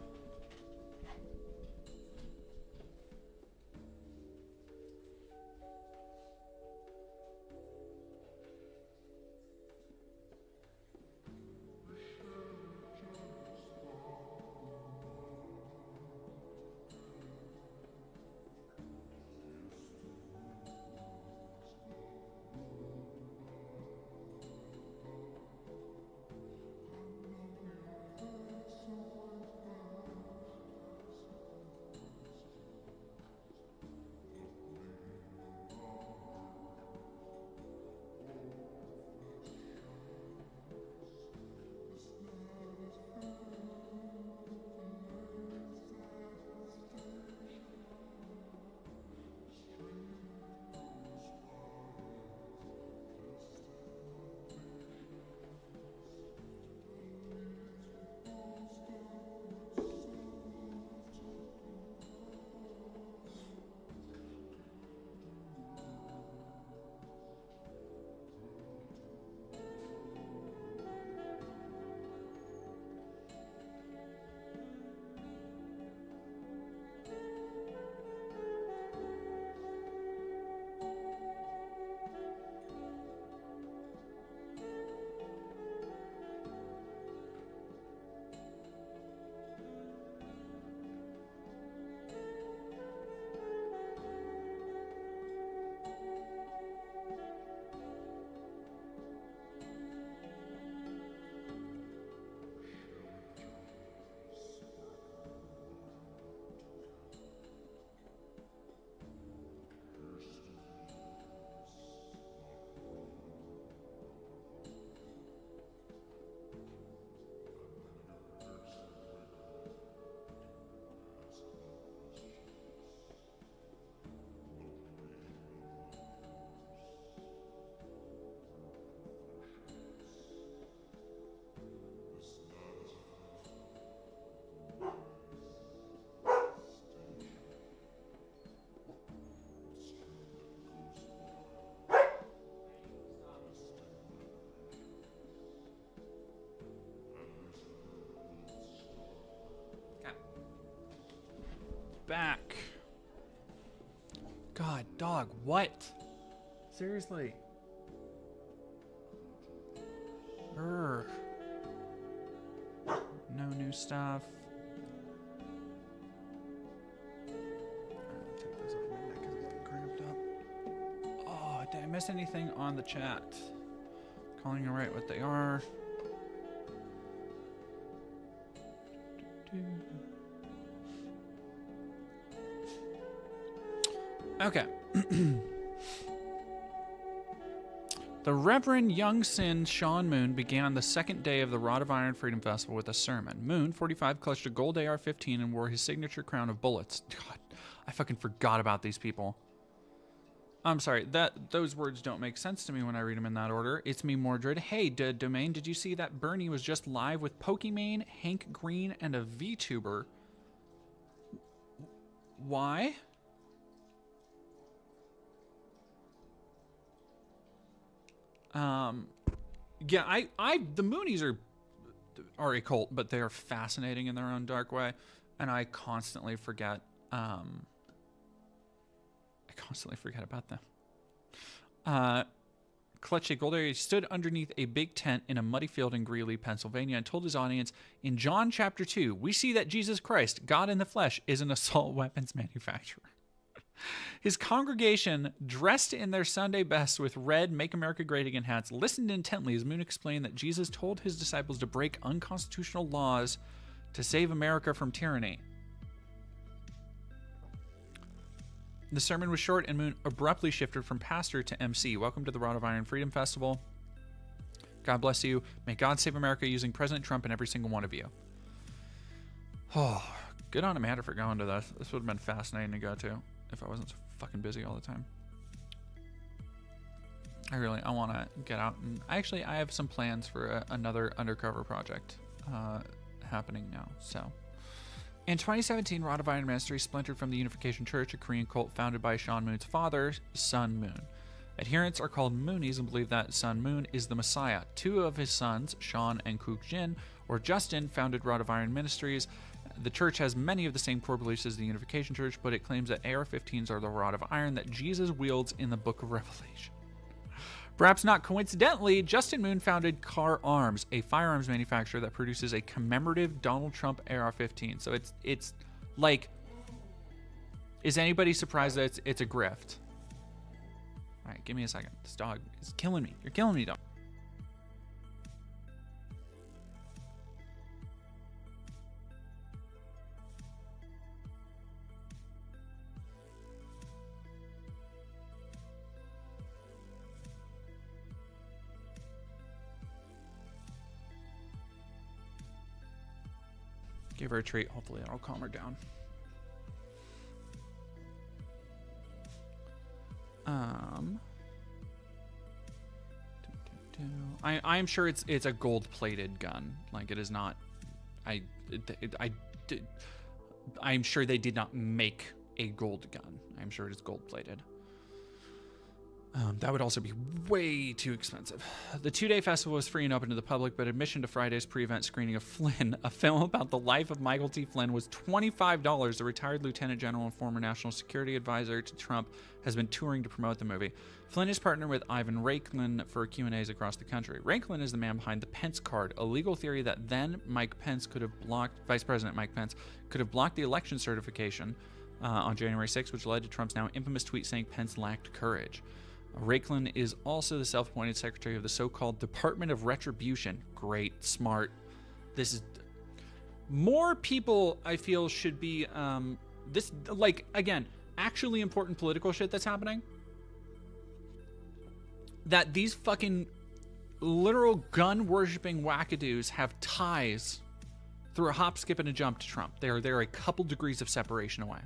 back. God, dog, what? Seriously. Urgh. No new stuff. Alright, take those off my neck because it's getting cramped up. Oh, did I miss anything on the chat? Calling you right what they are. Okay. The Reverend Young Sin Sean Moon began the second day of the Rod of Iron Freedom Festival with a sermon. Moon, 45, clutched a gold AR-15 and wore his signature crown of bullets. God, I fucking forgot about these people. I'm sorry, those words don't make sense to me when I read them in that order. It's me, Mordred. Hey, Domain, did you see that Bernie was just live with Pokimane, Hank Green, and a VTuber? Why? Yeah, the Moonies are a cult, but they are fascinating in their own dark way, and I constantly forget about them. Clutch Golder stood underneath a big tent in a muddy field in Greeley, Pennsylvania, and told his audience, in John chapter 2, we see that Jesus Christ, God in the flesh, is an assault weapons manufacturer. His congregation, dressed in their Sunday best with red Make America Great Again hats, listened intently as Moon explained that Jesus told his disciples to break unconstitutional laws to save America from tyranny. The sermon was short, and Moon abruptly shifted from pastor to MC. Welcome to the Rod of Iron Freedom Festival. God bless you. May God save America using President Trump and every single one of you. Oh, good on Amanda for going to this. This would have been fascinating to go to if I wasn't so fucking busy all the time. I want to get out, and actually I have some plans for another undercover project happening now. So, in 2017, Rod of Iron Ministry splintered from the Unification Church, a Korean cult founded by Sean Moon's father, Sun Moon. Adherents are called Moonies and believe that Sun Moon is the Messiah. Two of his sons, Sean and Kook Jin, or Justin, founded Rod of Iron Ministries. The church has many of the same core beliefs as the Unification Church, but it claims that AR-15s are the rod of iron that Jesus wields in the Book of Revelation. Perhaps not coincidentally, Justin Moon founded Car Arms, a firearms manufacturer that produces a commemorative Donald Trump AR-15. So it's like, is anybody surprised that it's a grift? All right, give me a second. This dog is killing me. You're killing me, dog. Give her a treat. Hopefully that'll calm her down. I am sure it's a gold-plated gun. Like, it is not. I'm sure they did not make a gold gun. I'm sure it is gold-plated. That would also be way too expensive. The two-day festival was free and open to the public, but admission to Friday's pre-event screening of Flynn, a film about the life of Michael T. Flynn, was $25. The retired lieutenant general and former national security advisor to Trump has been touring to promote the movie. Flynn is partnered with Ivan Raiklin for Q&As across the country. Raiklin is the man behind the Pence card, a legal theory that then Vice President Mike Pence could have blocked the election certification on January 6th, which led to Trump's now infamous tweet saying Pence lacked courage. Raiklin is also the self-appointed secretary of the so-called Department of Retribution. Great, smart. This is more people I feel should be this, like, again, actually important political shit that's happening. That these fucking literal gun-worshipping wackadoos have ties through a hop, skip, and a jump to Trump. They're a couple degrees of separation away.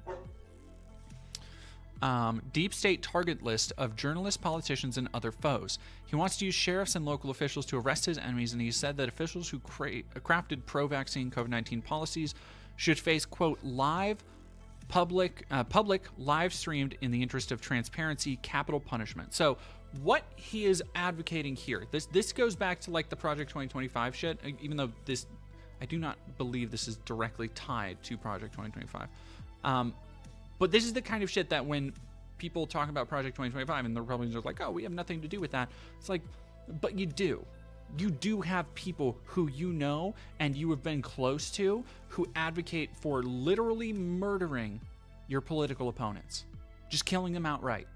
Deep state target list of journalists, politicians, and other foes. He wants to use sheriffs and local officials to arrest his enemies, and he said that officials who crafted pro-vaccine COVID-19 policies should face, quote, public live streamed in the interest of transparency, capital punishment. So what he is advocating here, this goes back to like the Project 2025 shit, even though I do not believe this is directly tied to Project 2025. But this is the kind of shit that when people talk about Project 2025 and the Republicans are like, oh, we have nothing to do with that. It's like, but you do. You do have people who you know and you have been close to who advocate for literally murdering your political opponents. Just killing them outright.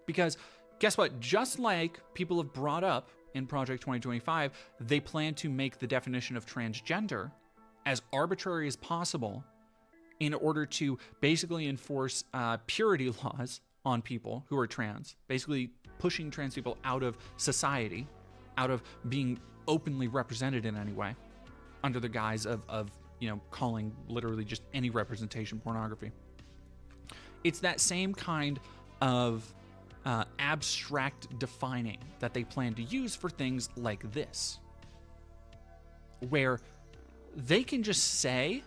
Because guess what? Just like people have brought up in Project 2025, they plan to make the definition of transgender as arbitrary as possible in order to basically enforce purity laws on people who are trans, basically pushing trans people out of society, out of being openly represented in any way, under the guise of calling literally just any representation pornography. It's that same kind of abstract defining that they plan to use for things like this, where they can just say,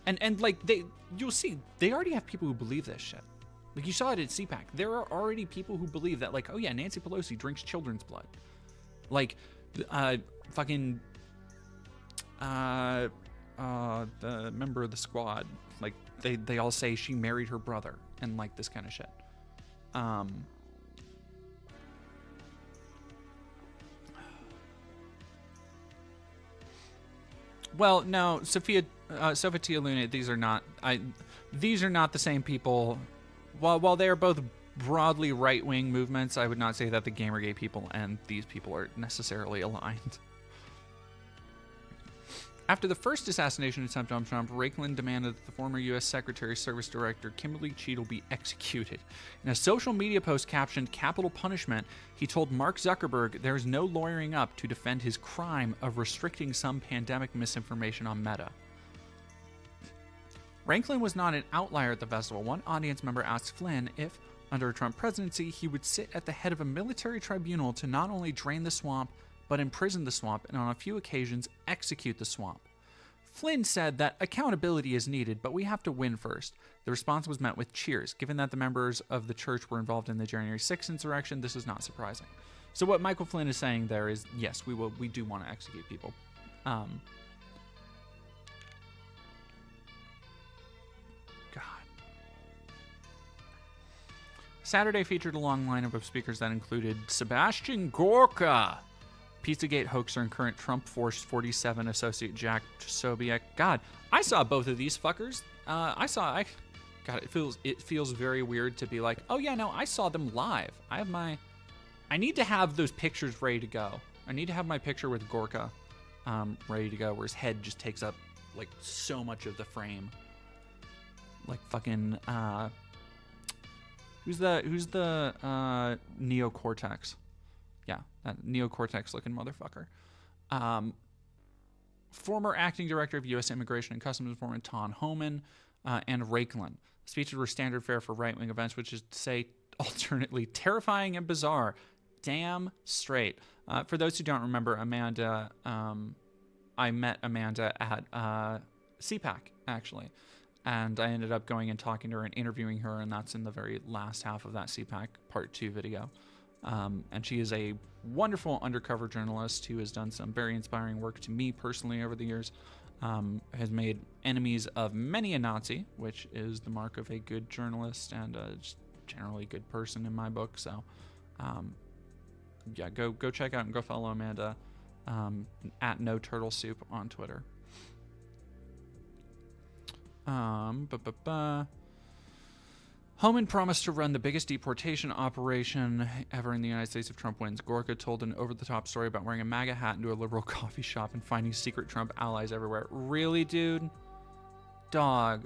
and like you'll see, they already have people who believe this shit. Like you saw it at CPAC. There are already people who believe that, like, oh yeah, Nancy Pelosi drinks children's blood. Like, fucking, the member of the squad, like they all say she married her brother and like this kind of shit. Well, no, Sophia Luna, these are not the same people. While they are both broadly right-wing movements, I would not say that the Gamergate people and these people are necessarily aligned. After the first assassination attempt on Trump, Raikkonen demanded that the former U.S. Secretary of Service Director Kimberly Cheadle be executed. In a social media post captioned "Capital Punishment," he told Mark Zuckerberg there is no lawyering up to defend his crime of restricting some pandemic misinformation on Meta. Raikkonen was not an outlier at the festival. One audience member asked Flynn if, under a Trump presidency, he would sit at the head of a military tribunal to not only drain the swamp, but imprison the swamp and on a few occasions execute the swamp. Flynn said that accountability is needed, but we have to win first. The response was met with cheers. Given that the members of the church were involved in the January 6th insurrection, this is not surprising. So what Michael Flynn is saying there is, yes, we do want to execute people. God. Saturday featured a long lineup of speakers that included Sebastian Gorka, Pizzagate hoaxer and current Trump Force 47 associate Jack Sobiek. God, I saw both of these fuckers. God, it feels very weird to be like, oh yeah, no, I saw them live. I need to have those pictures ready to go. I need to have my picture with Gorka ready to go, where his head just takes up like so much of the frame. Like fucking who's the neocortex? Yeah, that neocortex looking motherfucker. Former acting director of U.S. Immigration and Customs Enforcement Tom Homan and Raikkonen. Speeches were standard fare for right-wing events, which is to say, alternately terrifying and bizarre. Damn straight. For those who don't remember, Amanda, I met Amanda at CPAC, actually. And I ended up going and talking to her and interviewing her, and that's in the very last half of that CPAC Part 2 video. And she is a wonderful undercover journalist who has done some very inspiring work to me personally over the years. Has made enemies of many a Nazi, which is the mark of a good journalist and just generally good person in my book. So, yeah, go check out and go follow Amanda at No Turtle Soup on Twitter. Homan promised to run the biggest deportation operation ever in the United States if Trump wins. Gorka told an over-the-top story about wearing a MAGA hat into a liberal coffee shop and finding secret Trump allies everywhere. Really, dude? Dog.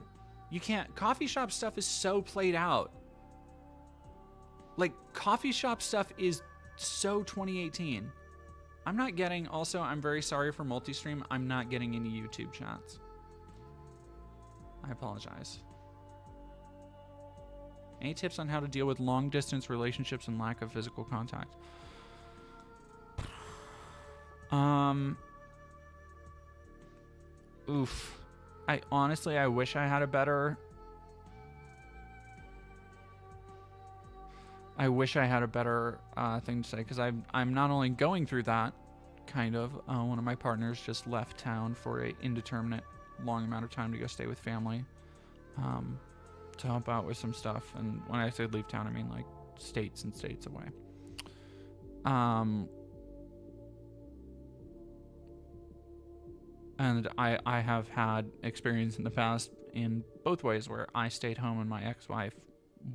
You can't... Coffee shop stuff is so played out. Like, coffee shop stuff is so 2018. I'm not getting... Also, I'm very sorry for Multistream. I'm not getting any YouTube chats. I apologize. Any tips on how to deal with long-distance relationships and lack of physical contact? Oof. I wish I had a better... thing to say, because I'm not only going through that, kind of. One of my partners just left town for an indeterminate long amount of time to go stay with family. to help out with some stuff. And when I say leave town, I mean like states and states away. And I have had experience in the past in both ways where I stayed home and my ex-wife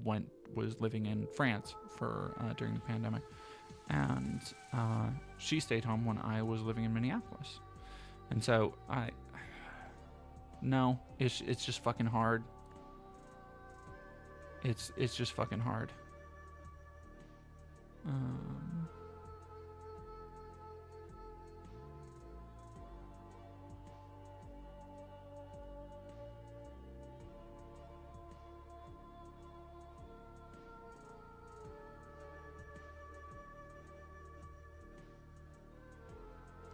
was living in France for during the pandemic, and she stayed home when I was living in Minneapolis. And so it's just fucking hard. It's just fucking hard.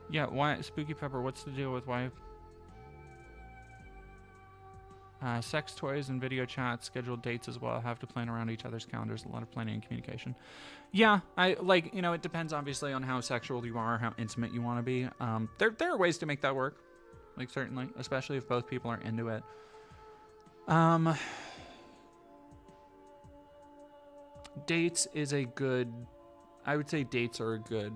Yeah, why, Spooky Pepper, what's the deal with why? Sex toys and video chats, scheduled dates as well. Have to plan around each other's calendars. A lot of planning and communication. Yeah, it depends obviously on how sexual you are, how intimate you want to be. There are ways to make that work. Like, certainly, especially if both people are into it. Dates is a good, I would say dates are a good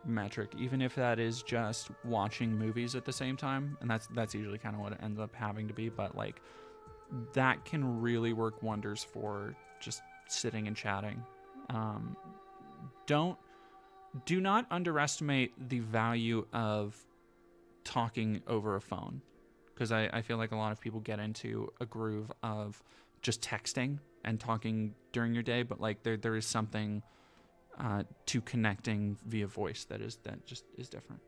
metric, even if that is just watching movies at the same time, and that's usually kind of what it ends up having to be, but like that can really work wonders for just sitting and chatting. Do not underestimate the value of talking over a phone, because I feel like a lot of people get into a groove of just texting and talking during your day, but like there is something to connecting via voice that just is different.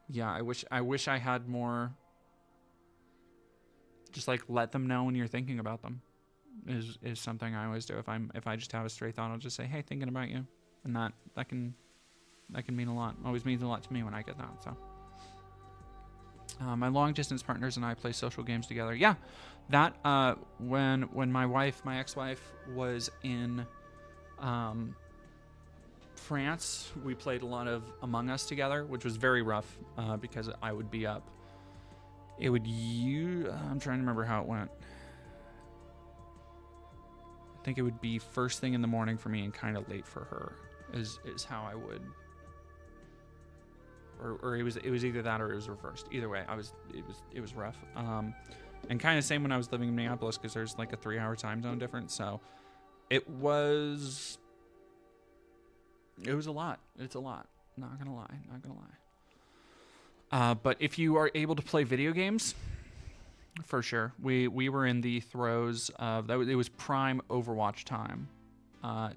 Yeah, I wish I had more. Just like let them know when you're thinking about them is something I always do. If I just have a stray thought, I'll just say, hey, thinking about you, and that can mean a lot. Always means a lot to me when I get that. So my long distance partners and I play social games together. Yeah, that when my ex-wife was in France, we played a lot of Among Us together, which was very rough because I would be up. I'm trying to remember how it went. I think it would be first thing in the morning for me and kind of late for her is how I would. Or it was either that or it was reversed. Either way, it was rough. And kind of same when I was living in Minneapolis, because there's like a 3-hour time zone difference, so it was a lot. It's a lot. Not gonna lie. But if you are able to play video games, for sure. We were in the throes of that. It was prime Overwatch time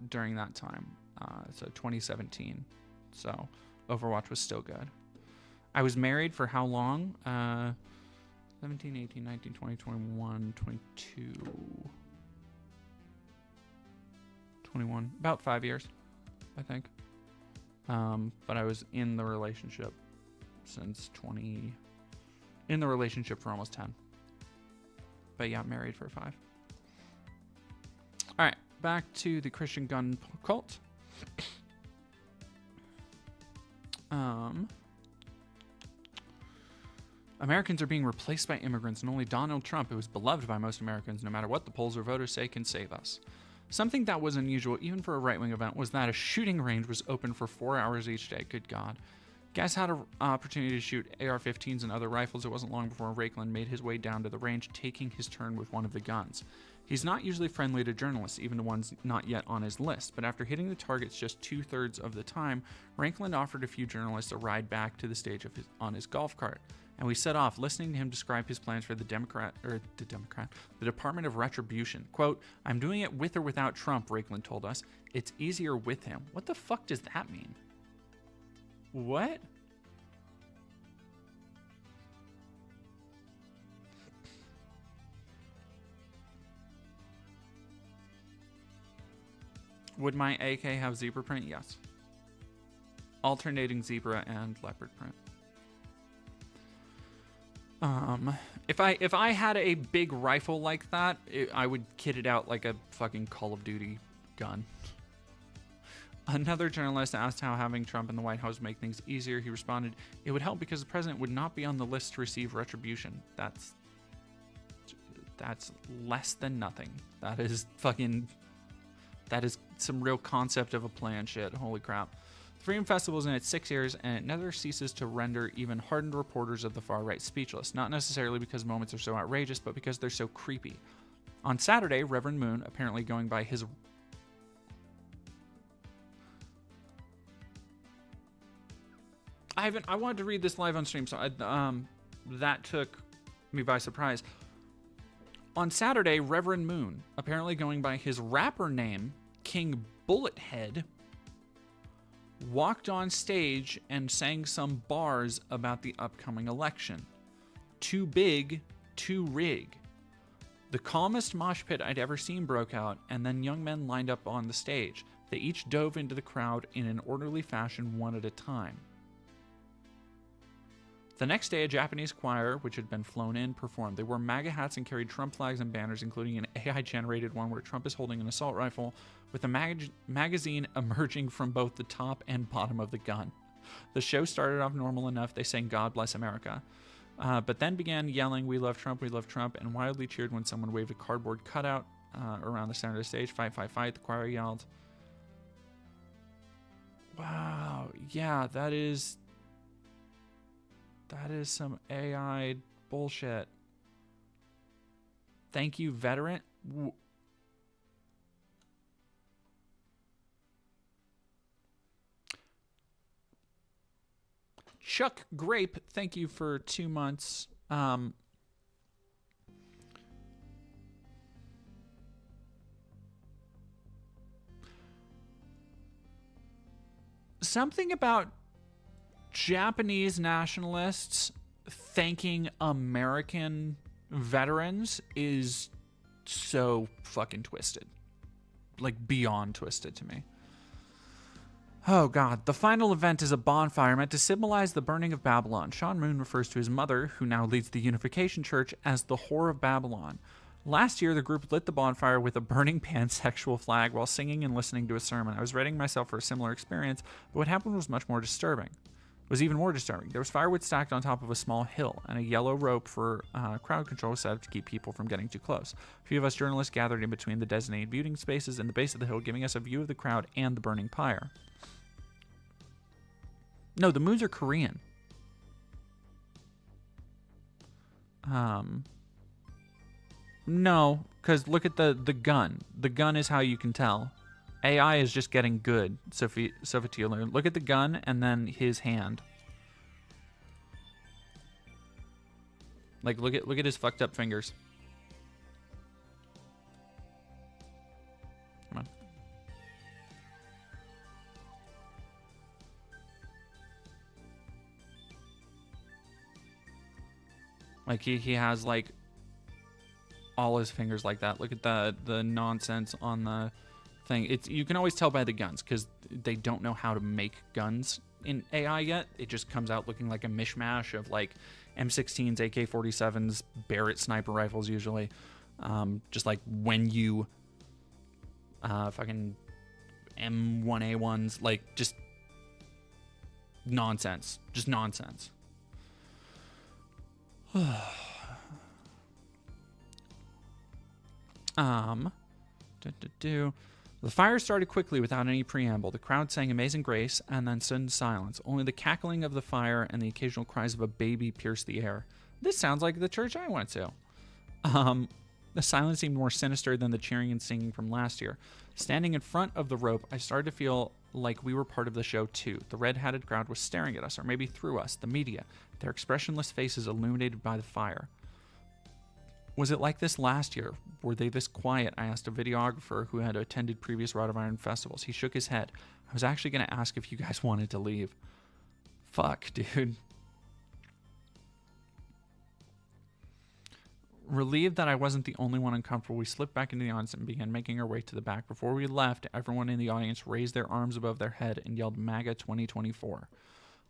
during that time. So 2017. So Overwatch was still good. I was married for how long? 17, 18, 19, 20, 21, 22, 21. About 5 years, I think. But I was in the relationship for almost 10. But yeah, married for 5. All right, back to the Christian gun cult. Americans are being replaced by immigrants, and only Donald Trump, who is beloved by most Americans, no matter what the polls or voters say, can save us. Something that was unusual, even for a right-wing event, was that a shooting range was open for 4 hours each day. Good God. Guys had an opportunity to shoot AR-15s and other rifles. It wasn't long before Raikkonen made his way down to the range, taking his turn with one of the guns. He's not usually friendly to journalists, even the ones not yet on his list, but after hitting the targets just 2/3 of the time, Raikkonen offered a few journalists a ride back to the stage on his golf cart. And we set off, listening to him describe his plans for the Department of Retribution. Quote, "I'm doing it with or without Trump," Raikkonen told us. "It's easier with him." What the fuck does that mean? What? Would my AK have zebra print? Yes. Alternating zebra and leopard print. If I had a big rifle like that, I would kit it out like a fucking Call of Duty gun. Another journalist asked how having Trump in the White House would make things easier. He responded, "It would help because the president would not be on the list to receive retribution." That's That's less than nothing. That is some real concept of a plan shit. Holy crap. The Freedom Festival is in its 6 years, and it never ceases to render even hardened reporters of the far right speechless. Not necessarily because moments are so outrageous, but because they're so creepy. On Saturday, Reverend Moon, apparently going by his... I wanted to read this live on stream, so that took me by surprise. On Saturday, Reverend Moon, apparently going by his rapper name, King Bullethead, walked on stage and sang some bars about the upcoming election. Too big, too rig. The calmest mosh pit I'd ever seen broke out, and then young men lined up on the stage. They each dove into the crowd in an orderly fashion, one at a time. The next day, a Japanese choir, which had been flown in, performed. They wore MAGA hats and carried Trump flags and banners, including an AI-generated one where Trump is holding an assault rifle, with a magazine emerging from both the top and bottom of the gun. The show started off normal enough. They sang "God Bless America," but then began yelling, "We love Trump, we love Trump," and wildly cheered when someone waved a cardboard cutout around the center of the stage. "Fight, fight, fight," the choir yelled. Wow, yeah, that is some AI bullshit. Thank you, veteran. Chuck Grape, thank you for 2 months. Something about Japanese nationalists thanking American veterans is so fucking twisted. Like, beyond twisted to me. Oh god, the final event is a bonfire meant to symbolize the burning of Babylon. Sean Moon refers to his mother, who now leads the Unification Church, as the Whore of Babylon. Last year, the group lit the bonfire with a burning pansexual flag while singing and listening to a sermon. I was readying myself for a similar experience, but what happened was much more disturbing. It was even more disturbing. There was firewood stacked on top of a small hill, and a yellow rope for crowd control set up to keep people from getting too close. A few of us journalists gathered in between the designated viewing spaces and the base of the hill, giving us a view of the crowd and the burning pyre. No, the Moons are Korean. No, because look at the gun. The gun is how you can tell. AI is just getting good, Sophie Tealer. Look at the gun and then his hand. Like, look at his fucked up fingers. Come on. Like he has like all his fingers like that. Look at the nonsense on the thing. You can always tell by the guns because they don't know how to make guns in AI yet. It just comes out looking like a mishmash of like M16s, AK-47s, Barrett sniper rifles usually. Just like when you fucking M1A1s, like just nonsense. Just nonsense. The fire started quickly without any preamble. The crowd sang Amazing Grace and then sudden silence. Only the cackling of the fire and the occasional cries of a baby pierced the air. This sounds like the church I went to. The silence seemed more sinister than the cheering and singing from last year. Standing in front of the rope, I started to feel like we were part of the show too. The red-hatted crowd was staring at us, or maybe through us, the media, their expressionless faces illuminated by the fire. Was it like this last year? Were they this quiet? I asked a videographer who had attended previous Rod of Iron festivals. He shook his head. I was actually going to ask if you guys wanted to leave. Fuck, dude. Relieved that I wasn't the only one uncomfortable, we slipped back into the audience and began making our way to the back. Before we left, everyone in the audience raised their arms above their head and yelled MAGA 2024.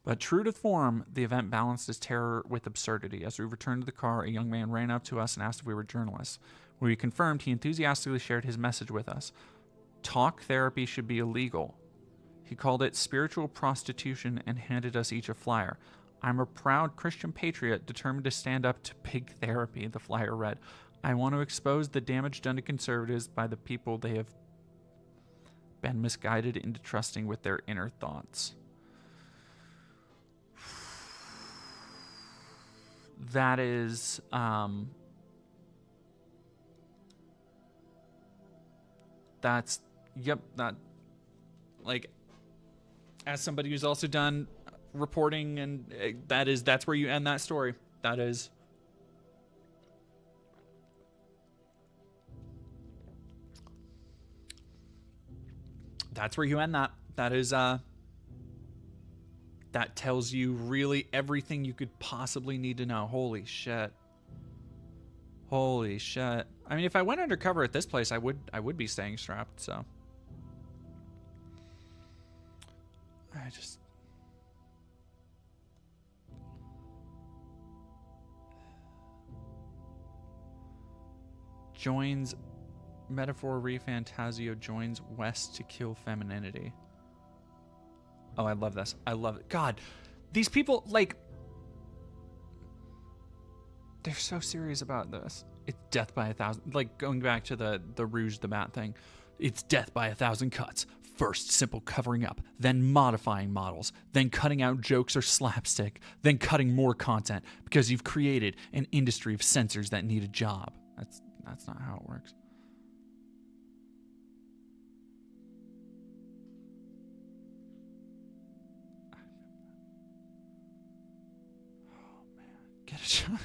But true to form, the event balanced its terror with absurdity. As we returned to the car, a young man ran up to us and asked if we were journalists. When we confirmed, he enthusiastically shared his message with us. Talk therapy should be illegal. He called it spiritual prostitution and handed us each a flyer. I'm a proud Christian patriot determined to stand up to big therapy, the flyer read. I want to expose the damage done to conservatives by the people they have been misguided into trusting with their inner thoughts. That is, that, like, as somebody who's also done reporting, and that's where you end that story. That's where you end that. That is, that tells you really everything you could possibly need to know. Holy shit. Holy shit. I mean, if I went undercover at this place, I would be staying strapped, so. I just... Joins... Metaphor Refantasio joins West to kill femininity. Oh, I love this. I love it. God, these people, like... They're so serious about this. It's death by 1,000... Like, going back to the Rouge the Bat thing. It's death by 1,000 cuts. First, simple covering up. Then modifying models. Then cutting out jokes or slapstick. Then cutting more content. Because you've created an industry of censors that need a job. That's not how it works. Get a shot.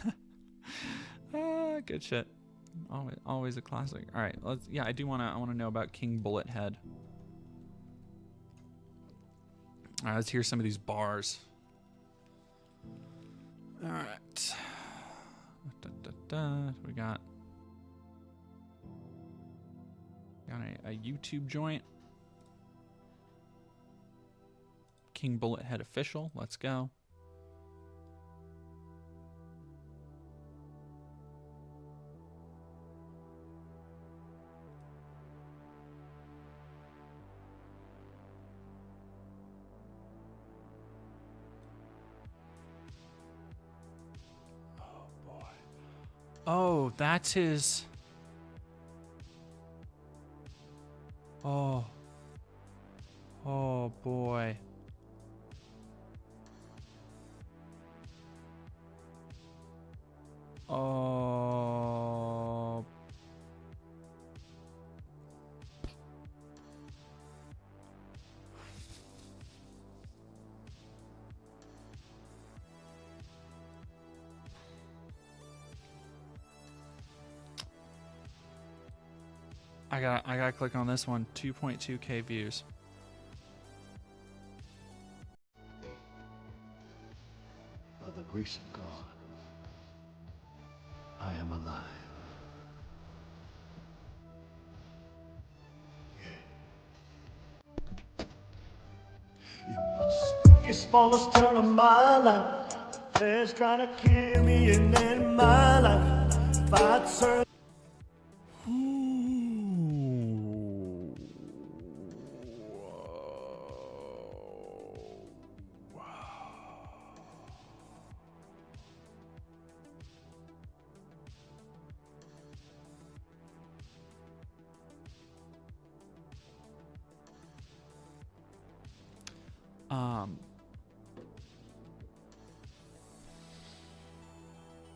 Good shit. Always a classic. All right, let's. Yeah, I want to know about King Bullet Head. All right, let's hear some of these bars. All right. We got a YouTube joint. King Bullet Head official. Let's go. Oh, that's his... Oh. Oh, boy. Oh. I gotta click on this one. 2.2K views. By the grace of God, I am alive. Yeah. It's smallest turn of my life. There's trying to kill me and then my life. If I turn.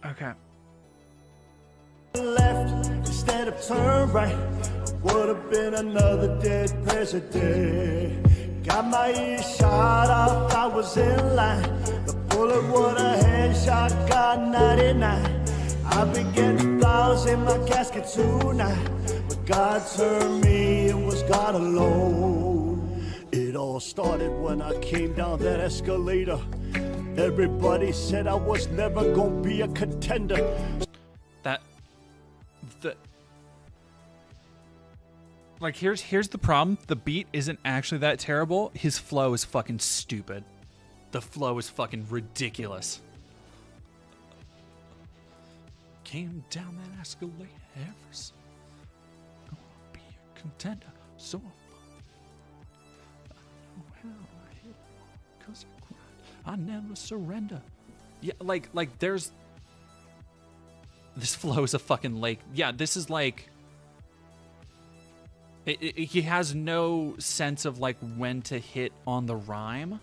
Okay. Left instead of turn right, would have been another dead president. Got my ear shot off, I was in line. The bullet would have headshot, got 99. I've been getting flowers in my casket tonight, but God turned me, it was God alone. It all started when I came down that escalator. Everybody said I was never gonna be a contender. Like, here's the problem. The beat isn't actually that terrible. His flow is fucking stupid. The flow is fucking ridiculous. Came down that escalator ever. Gonna be a contender. So I know how I hit it, 'cause I grind. I never surrender. Yeah, like there's This flow is a fucking lake. Yeah, this is like... he has no sense of like when to hit on the rhyme. Are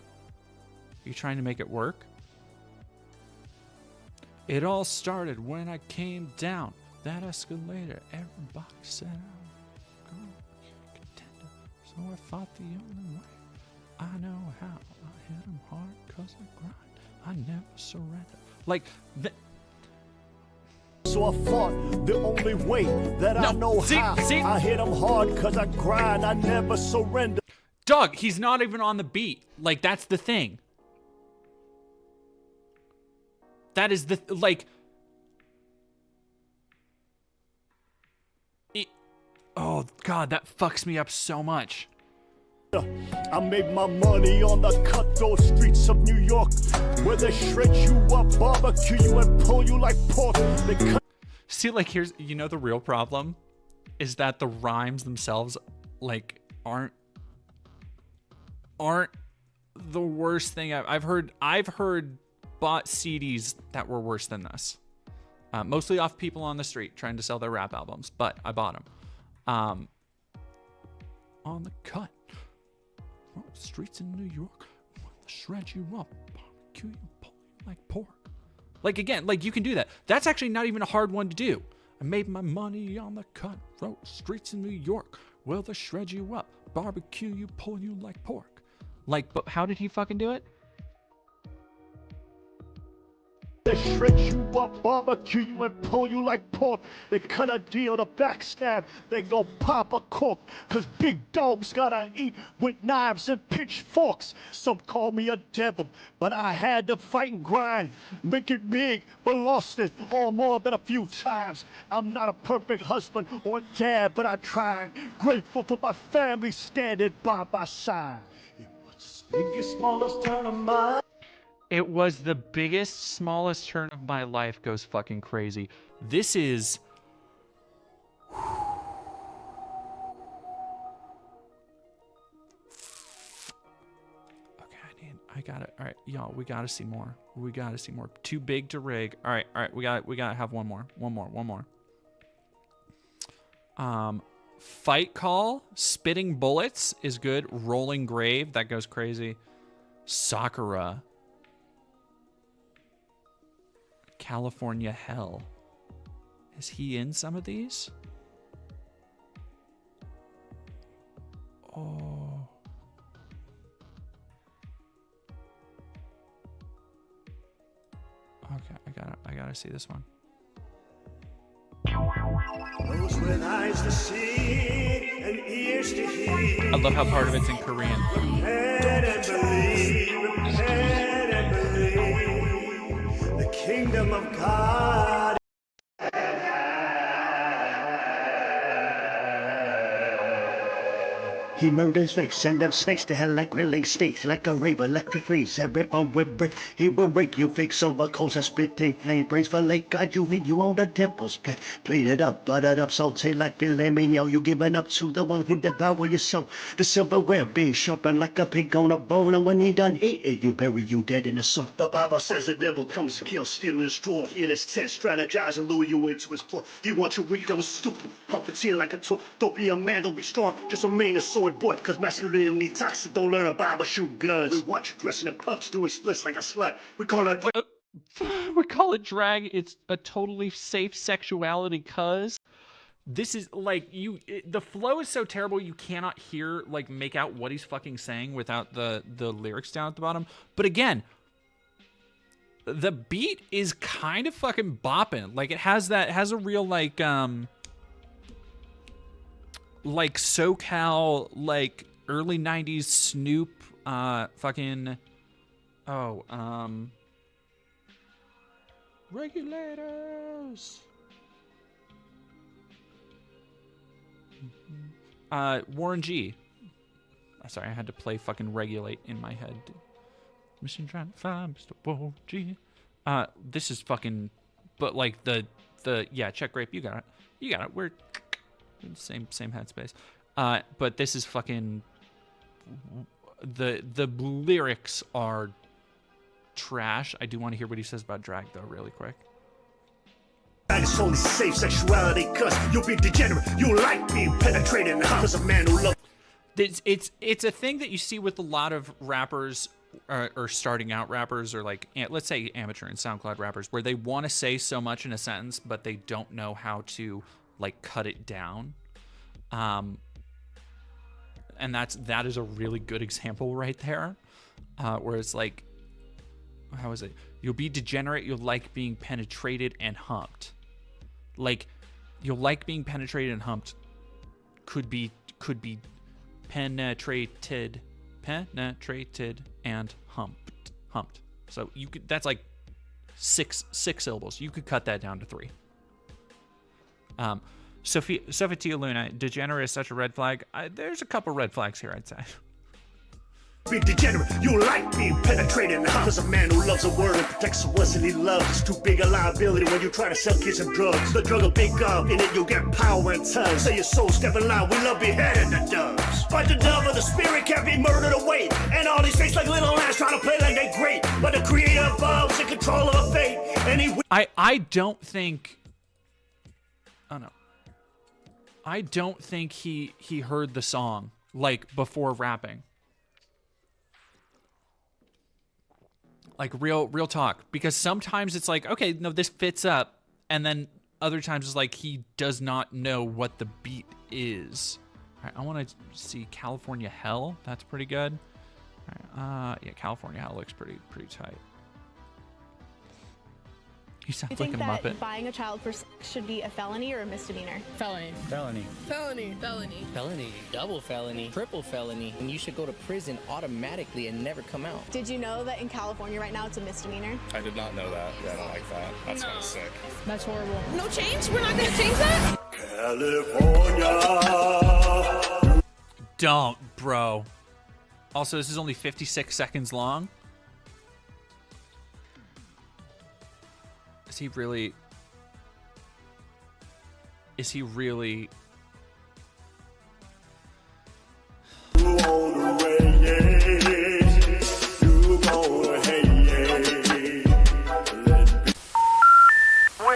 you trying to make it work? It all started when I came down that escalator. Everybody said I was a contender, so I fought the only way. I know how. I hit him hard because I grind. I never surrender. Like, so I fought the only way that I know how. I hit him hard because I grind. I never surrender. Doug, he's not even on the beat. Like, that's the thing. That is the, like... oh, God, that fucks me up so much. I made my money on the cutthroat streets of New York, where they shred you up, barbecue you, and pull you like pork. See, like, here's, you know, the real problem is that the rhymes themselves, like, aren't the worst thing I've heard. I've heard bought CDs that were worse than this, mostly off people on the street trying to sell their rap albums, but I bought them. On the cut. Streets in New York, shred you up, barbecue you, pull you like pork. Like, again, like, you can do that. That's actually not even a hard one to do. I made my money on the cutthroat streets in New York. Will they shred you up, barbecue you, pull you like pork? Like, but how did he fucking do it? They shred you up, barbecue you, and pull you like pork. They cut a deal to backstab. They go pop a cork. Cause big dogs gotta eat with knives and pitchforks. Some call me a devil, but I had to fight and grind. Make it big, but lost it all more than a few times. I'm not a perfect husband or dad, but I tried. Grateful for my family standing by my side. It was the biggest, smallest turn of mine. It was the biggest, smallest turn of my life goes fucking crazy. This is... okay, I got it. All right, y'all, we gotta see more. We gotta see more. Too big to rig. All right, we gotta have one more. One more. Fight Call, Spitting Bullets is good. Rolling Grave, that goes crazy. Sakura. California Hell. Is he in some of these? Oh. Okay, I gotta see this one. Those with eyes to see and ears to hear. I love how part of it's in Korean. Repent and believe, repent and believe. The kingdom of God. He murders snakes, send them snakes to hell like grilling steaks, like a rave, electric freeze, every bone with brick. He will break you, fake silver coals and spitting flame, brains for lake, God, you need you on the temples. Plated up, buttered up, salty like filet mignon. You giving up to the one who devour your soul. The silverware being sharpened like a pig on a bone, and when he done eating, you bury you dead in the sun. The Bible says the devil comes to kill, steal, and destroy. In his tent, strategize and lure you into his ploy. You want to read those stupid, puppeteer like a toy. Don't be a man, don't be strong, just a man and sword. Boy, cause masculinity toxic, don't learn a Bible, shoot guns. We watch you dressing in pups, doing splits like a slut. We call it drag. It's a totally safe sexuality, cuz this is like the flow is so terrible you cannot hear, like, make out what he's fucking saying without the lyrics down at the bottom. But again, the beat is kind of fucking bopping. Like, it has a real like SoCal, like early 90s Snoop, Regulators. Warren G. Sorry, I had to play fucking Regulate in my head. Mission trying to find Mr. Warren G. This is fucking, but like yeah, check grape, you got it. We're same headspace. But this is fucking, the lyrics are trash. I do want to hear what he says about drag though, really quick. tonight is only safe sexuality, cause you'll be degenerate. You like being penetrated in the house of a man who loves. It's a thing that you see with a lot of rappers or starting out rappers, or like, let's say amateur and SoundCloud rappers, where they want to say so much in a sentence, but they don't know how to like cut it down. And that is a really good example right there, where it's like, how is it? You'll be degenerate. You'll like being penetrated and humped. Like, you'll like being penetrated and humped. Could be penetrated and humped. So you could. That's like six syllables. You could cut that down to 3. Sophia Luna, degenerate is such a red flag. There's a couple red flags here, I'd say. Be degenerate, you like being penetrated in the house of a man who loves a word and protects the ones that he loves. It's too big a liability when you try to sell kids and drugs. The drug will big up, in it you'll get power and tons. Say your soul step in line, we love beheading the doves. But the dove of the spirit can't be murdered away. And all these fakes like little lambs trying to play like they great. But the creator above is in control of a fate. And I don't think... Oh no. I don't think he heard the song, like, before rapping. Like, real talk. Because sometimes it's like, okay, no, this fits up. And then other times it's like he does not know what the beat is. All right, I want to see California Hell. That's pretty good. All right, yeah, California Hell looks pretty tight. You sound like a Muppet. That buying a child for sex should be a felony or a misdemeanor? Felony. Felony. Felony. Felony. Felony. Double felony. Triple felony. And you should go to prison automatically and never come out. Did you know that in California right now it's a misdemeanor? I did not know that. Yeah, I don't like that. That's kind of sick. That's horrible. No change? We're not going to change that? California. Don't, bro. Also, this is only 56 seconds long. Is he really... We're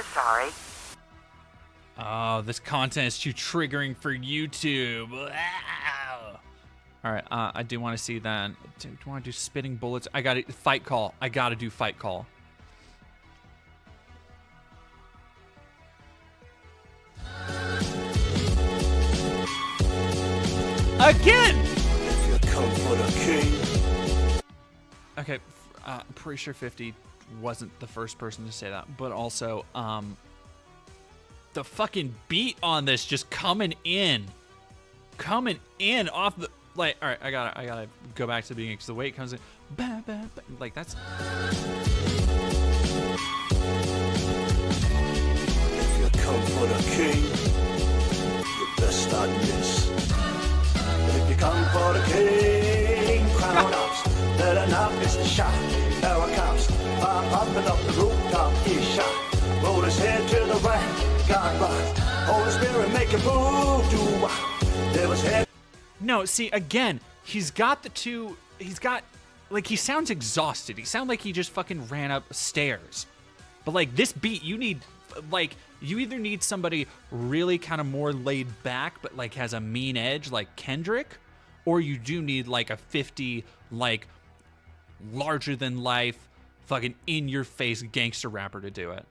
sorry. Oh, this content is too triggering for YouTube. All right, I do want to see then. Do you want to do spitting bullets? I got to fight call. I got to do fight call. Again! If you come for the king. Okay, I'm pretty sure 50 wasn't the first person to say that, but also, the fucking beat on this just coming in off the, like, all right, I gotta go back to the beginning because the way it comes in, bah, bah, bah, like that's. If you come for the king, you best not miss. If you come for the king, crown ups, better not miss the shot. Arrow cops, popping up the rooftop, each shot. Roll his head to the right, God rock. Holy Spirit, make it move, do there was head. No, see, again, he's got, like, he sounds exhausted. He sounds like he just fucking ran up stairs. But, like, this beat, you need, like, you either need somebody really kind of more laid back, but, like, has a mean edge, like Kendrick, or you do need, like, a 50, like, larger-than-life, fucking in-your-face gangster rapper to do it.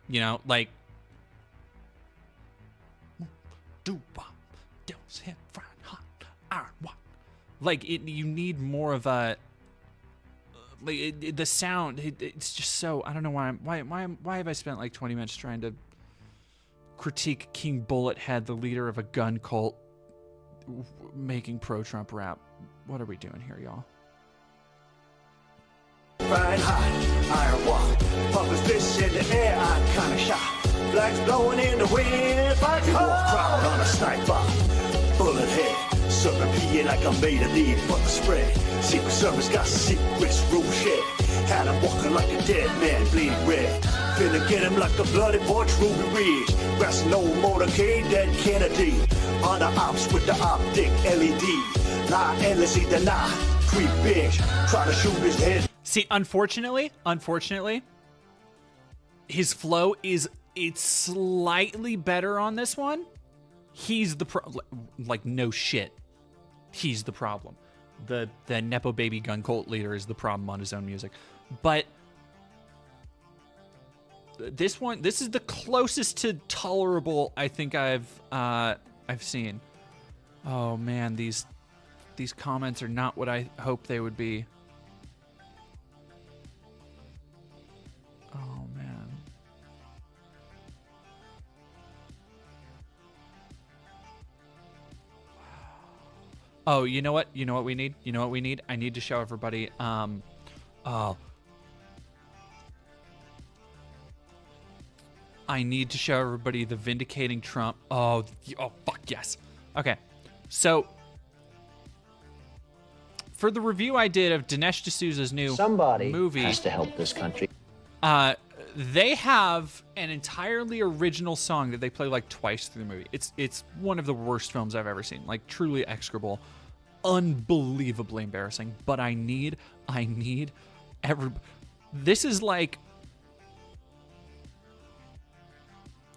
You know, like... Like, you need more of a... Like, the sound, it's just so... I don't know why have I spent, like, 20 minutes trying to critique King Bullethead, the leader of a gun cult, making pro-Trump rap? What are we doing here, y'all? Flying high, iron walk, pumping fists in the air, I kinda shot. Flags blowing in the wind, fight the wolf crowd on a sniper. Bullet head, serpent peeing like I made a lead butter spread. Secret Service got secrets, rule shed. Had him walking like a dead man, bleeding red. Finna get him like a bloody porch, Ruby Ridge. Grassing old motorcade, dead Kennedy. On the ops with the optic LED. Lie endlessly deny, creep bitch. Try to shoot his head. See, unfortunately, his flow is It's slightly better on this one. He's the like no shit. He's the problem. The Nepo baby gun cult leader is the problem on his own music. But this is the closest to tolerable I think I've seen. Oh man, these comments are not what I hoped they would be. Oh man. Oh, you know what? You know what we need? You know what we need? I need to show everybody I need to show everybody the vindicating Trump. Oh fuck yes. Okay. So for the review I did of Dinesh D'Souza's new movie, has to help this country. They have an entirely original song that they play like twice through the movie. It's one of the worst films I've ever seen. Like truly execrable, unbelievably embarrassing. But I need this is like,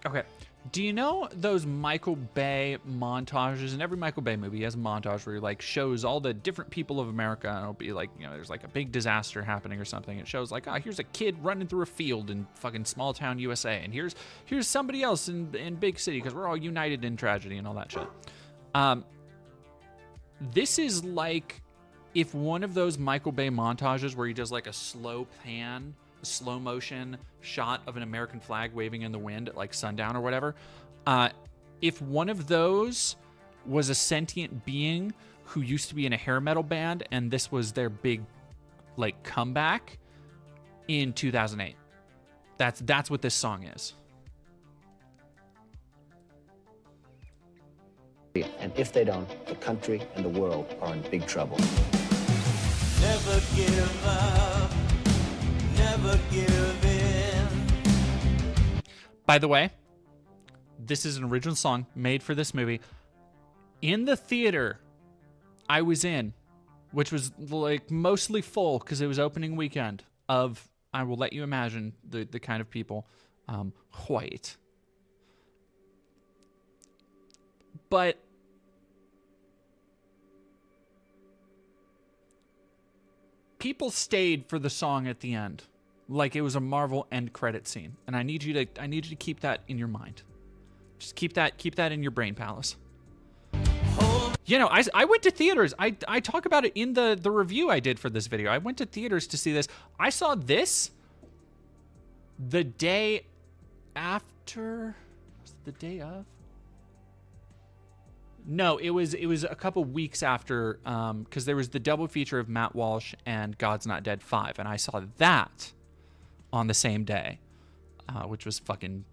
okay. Do you know those Michael Bay montages? In every Michael Bay movie, he has a montage where he like shows all the different people of America, and it'll be like, you know, there's like a big disaster happening or something. It shows like, here's a kid running through a field in fucking small town USA, and here's somebody else in big city because we're all united in tragedy and all that shit. This is like if one of those Michael Bay montages where he does like a slow pan, a slow motion shot of an American flag waving in the wind at like sundown or whatever. If one of those was a sentient being who used to be in a hair metal band and this was their big like comeback in 2008. That's what this song is. And if they don't, the country and the world are in big trouble. Never give up. Never give in. By the way, this is an original song made for this movie. In the theater I was in, which was like mostly full because it was opening weekend of, I will let you imagine the kind of people, white. But people stayed for the song at the end, like it was a Marvel end credit scene, and I need you to keep that in your mind. Just keep that in your brain palace. You know, I went to theaters. I talk about it in the review I did for this video. I went to theaters to see this. I saw this the day after. Was it the day of? No, it was a couple weeks after, because there was the double feature of Matt Walsh and God's Not Dead 5, and I saw that on the same day, which was fucking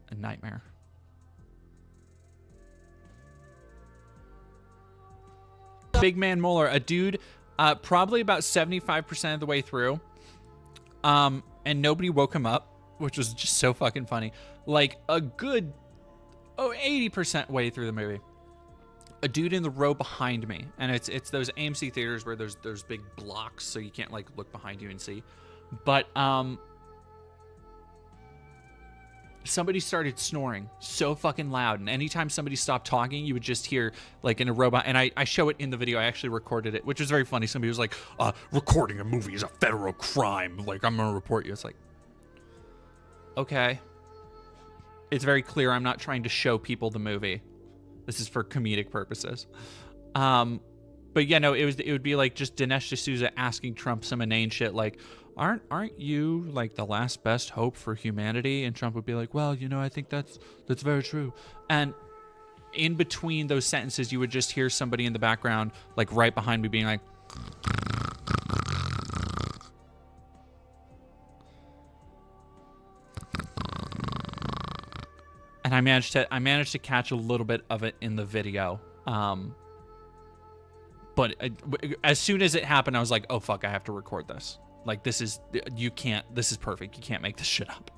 a nightmare. Big Man Moeller, a dude, probably about 75% of the way through, and nobody woke him up, which was just so fucking funny. Like a good 80% way through the movie. A dude in the row behind me, and it's those AMC theaters where there's big blocks, so you can't like look behind you and see. But somebody started snoring so fucking loud, and anytime somebody stopped talking, you would just hear like in a robot. And I show it in the video. I actually recorded it, which was very funny. Somebody was like, "Recording a movie is a federal crime. Like, I'm gonna report you." It's like, okay. It's very clear I'm not trying to show people the movie. This is for comedic purposes. But yeah, no, it would be like just Dinesh D'Souza asking Trump some inane shit like, aren't you like the last best hope for humanity? And Trump would be like, well, you know, I think that's very true. And in between those sentences, you would just hear somebody in the background, like right behind me, being like, and I managed to catch a little bit of it in the video. But as soon as it happened, I was like, oh fuck, I have to record this. Like, this is perfect. You can't make this shit up.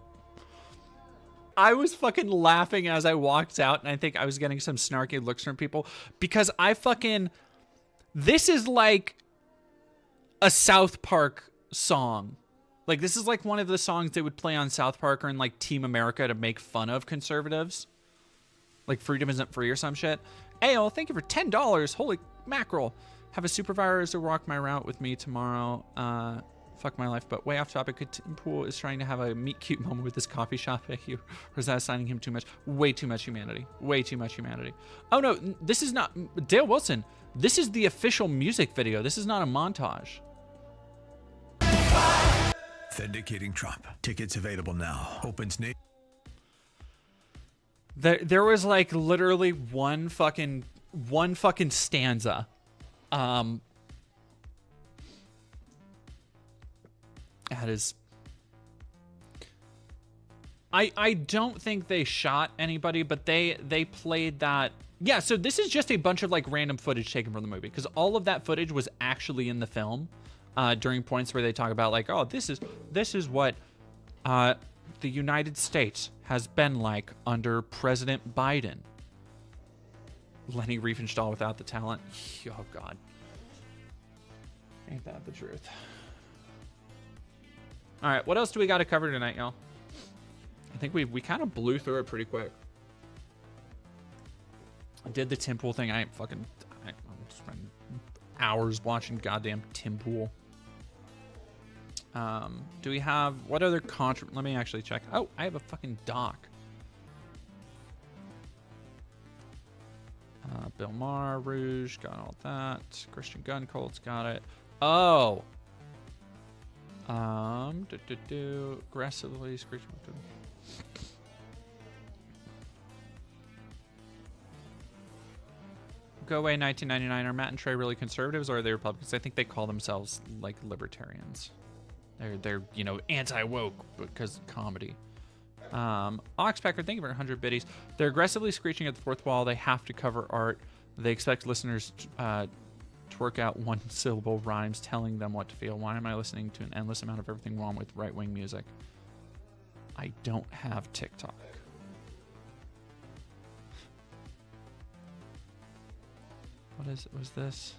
I was fucking laughing as I walked out, and I think I was getting some snarky looks from people because this is like a South Park song. Like, this is like one of the songs they would play on South Park or in like Team America to make fun of conservatives. Like, freedom isn't free or some shit. Ayo, thank you for $10. Holy mackerel. Have a supervisor walk my route with me tomorrow. Fuck my life, but way off topic. Tim Pool is trying to have a meet cute moment with this coffee shop at you. Or is that assigning him too much? Way too much humanity. Way too much humanity. Oh no, this is not Dale Wilson. This is the official music video. This is not a montage. Vindicating Trump. Tickets available now. Opens Nate. There was like literally one fucking stanza. That is. I don't think they shot anybody, but they played that. Yeah, so this is just a bunch of like random footage taken from the movie, because all of that footage was actually in the film during points where they talk about like, oh, this is what the United States has been like under President Biden. Lenny Riefenstahl without the talent. Oh God, ain't that the truth? All right, what else do we got to cover tonight, y'all? I think we kind of blew through it pretty quick. I did the Tim Pool thing. I'm spending hours watching goddamn Tim Pool. Do we have what other let me actually check. Oh, I have a fucking doc. Bill Maher, Rouge, got all that. Christian Gun Cult's got it. Oh. Aggressively screeching. Go away 1999. Are Matt and Trey really conservatives or are they Republicans? I think they call themselves like libertarians. They're you know, anti-woke because comedy. Oxpecker, thank you for 100 biddies. They're aggressively screeching at the fourth wall. They have to cover art. They expect listeners to work out one-syllable rhymes telling them what to feel. Why am I listening to an endless amount of everything wrong with right-wing music? I don't have TikTok. Was this?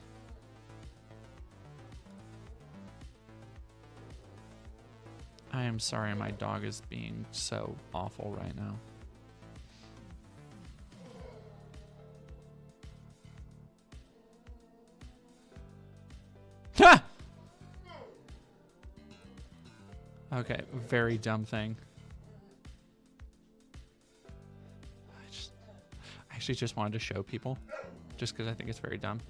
I am sorry, my dog is being so awful right now. Ha! Okay, very dumb thing. I actually just wanted to show people, just because I think it's very dumb.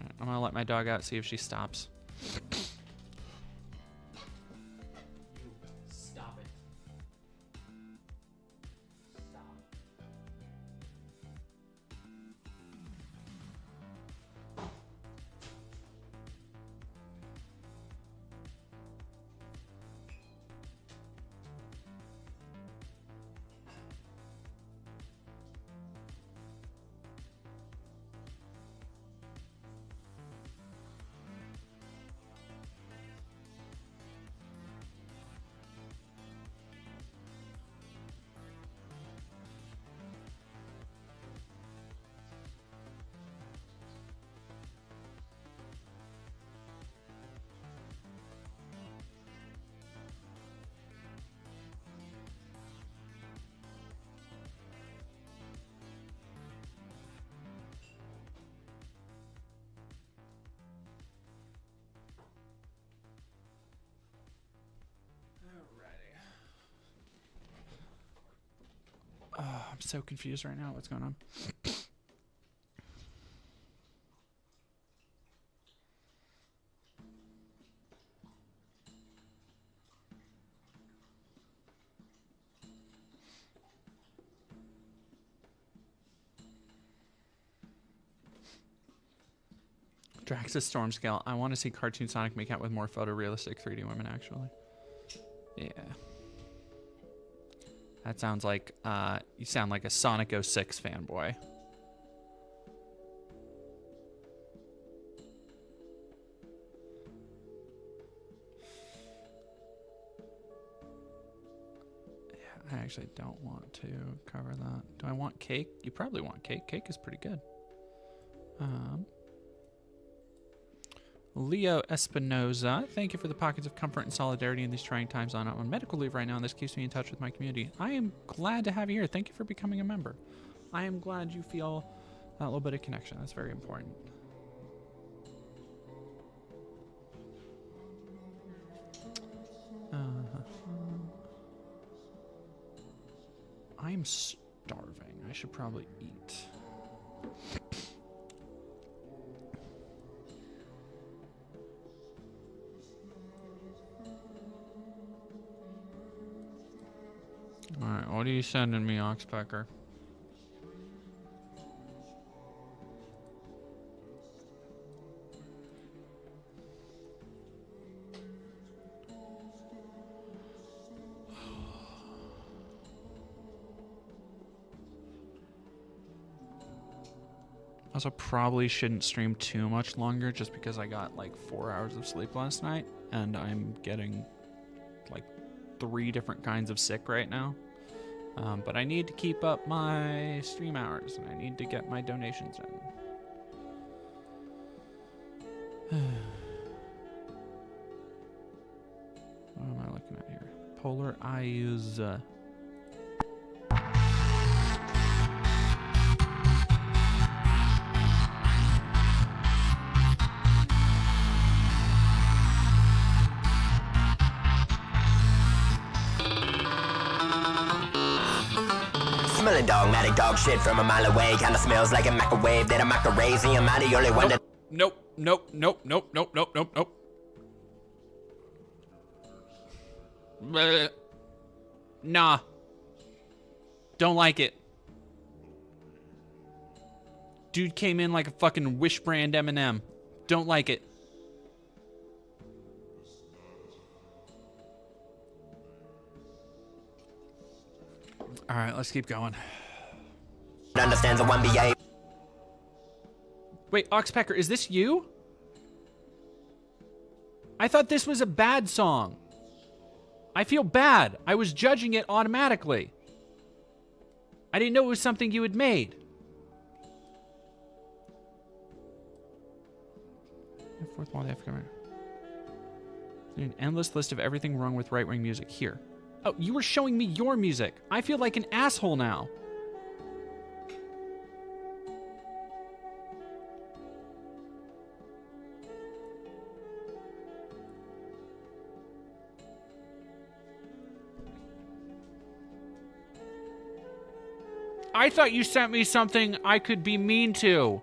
Right, I'm gonna let my dog out, see if she stops. Stop it. Stop. I'm so confused right now. What's going on? Drax's Storm Scale. I want to see Cartoon Sonic make out with more photorealistic 3D women, actually. Yeah. That sounds like, you sound like a Sonic 06 fanboy. Yeah, I actually don't want to cover that. Do I want cake? You probably want cake. Cake is pretty good. Leo Espinoza, thank you for the pockets of comfort and solidarity in these trying times. I'm on medical leave right now, and this keeps me in touch with my community. I am glad to have you here. Thank you for becoming a member. I am glad you feel that little bit of connection. That's very important. I'm starving. I should probably eat. Alright, what are you sending me, Oxpecker? Also, probably shouldn't stream too much longer just because I got like 4 hours of sleep last night and I'm getting like 3 different kinds of sick right now. But I need to keep up my stream hours and I need to get my donations in. What am I looking at here? Polar Eyes. Smelling dogmatic dog shit from a mile away. Kinda smells like a microwave that a microwave. I'm the only one that. Nope. Bleh. Nah. Don't like it. Dude came in like a fucking Wish brand M&M. Don't like it. All right, let's keep going. Understands a 1BA. Wait, Oxpecker, is this you? I thought this was a bad song. I feel bad. I was judging it automatically. I didn't know it was something you had made. Fourth wall, an endless list of everything wrong with right-wing music. Here. Oh, you were showing me your music. I feel like an asshole now. I thought you sent me something I could be mean to.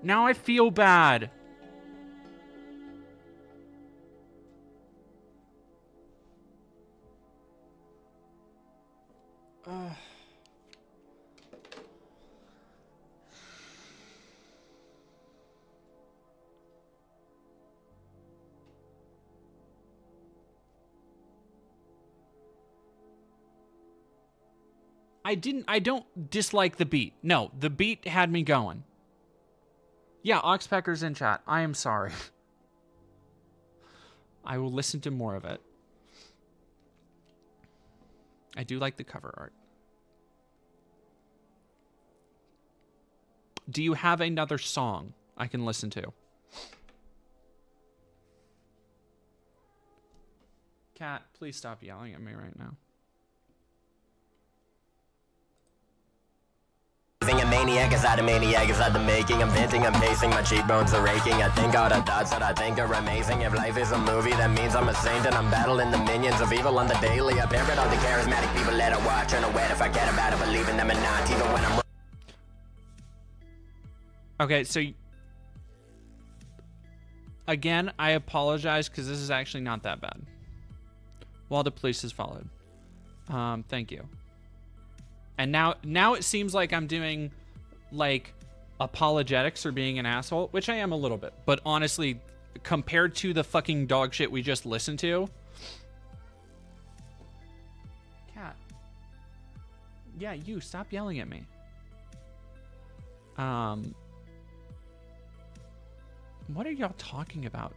Now I feel bad. I don't dislike the beat. No, the beat had me going. Yeah, Oxpecker's in chat. I am sorry. I will listen to more of it. I do like the cover art. Do you have another song I can listen to? Cat, please stop yelling at me right now. A maniac inside a maniac inside the making. I'm venting, I'm pacing, my cheekbones are aching. I think all the thoughts that I think are amazing. If life is a movie, that means I'm a saint and I'm battling the minions of evil on the daily. I parrot all the charismatic people that I watch and I wait if I get about it, believe in them or not, even when I'm. Okay, so again, I apologize because this is actually not that bad. While the police has followed. Thank you. And now it seems like I'm doing like apologetics for being an asshole, which I am a little bit. But honestly, compared to the fucking dog shit we just listened to. Cat. Yeah, you stop yelling at me. What are y'all talking about?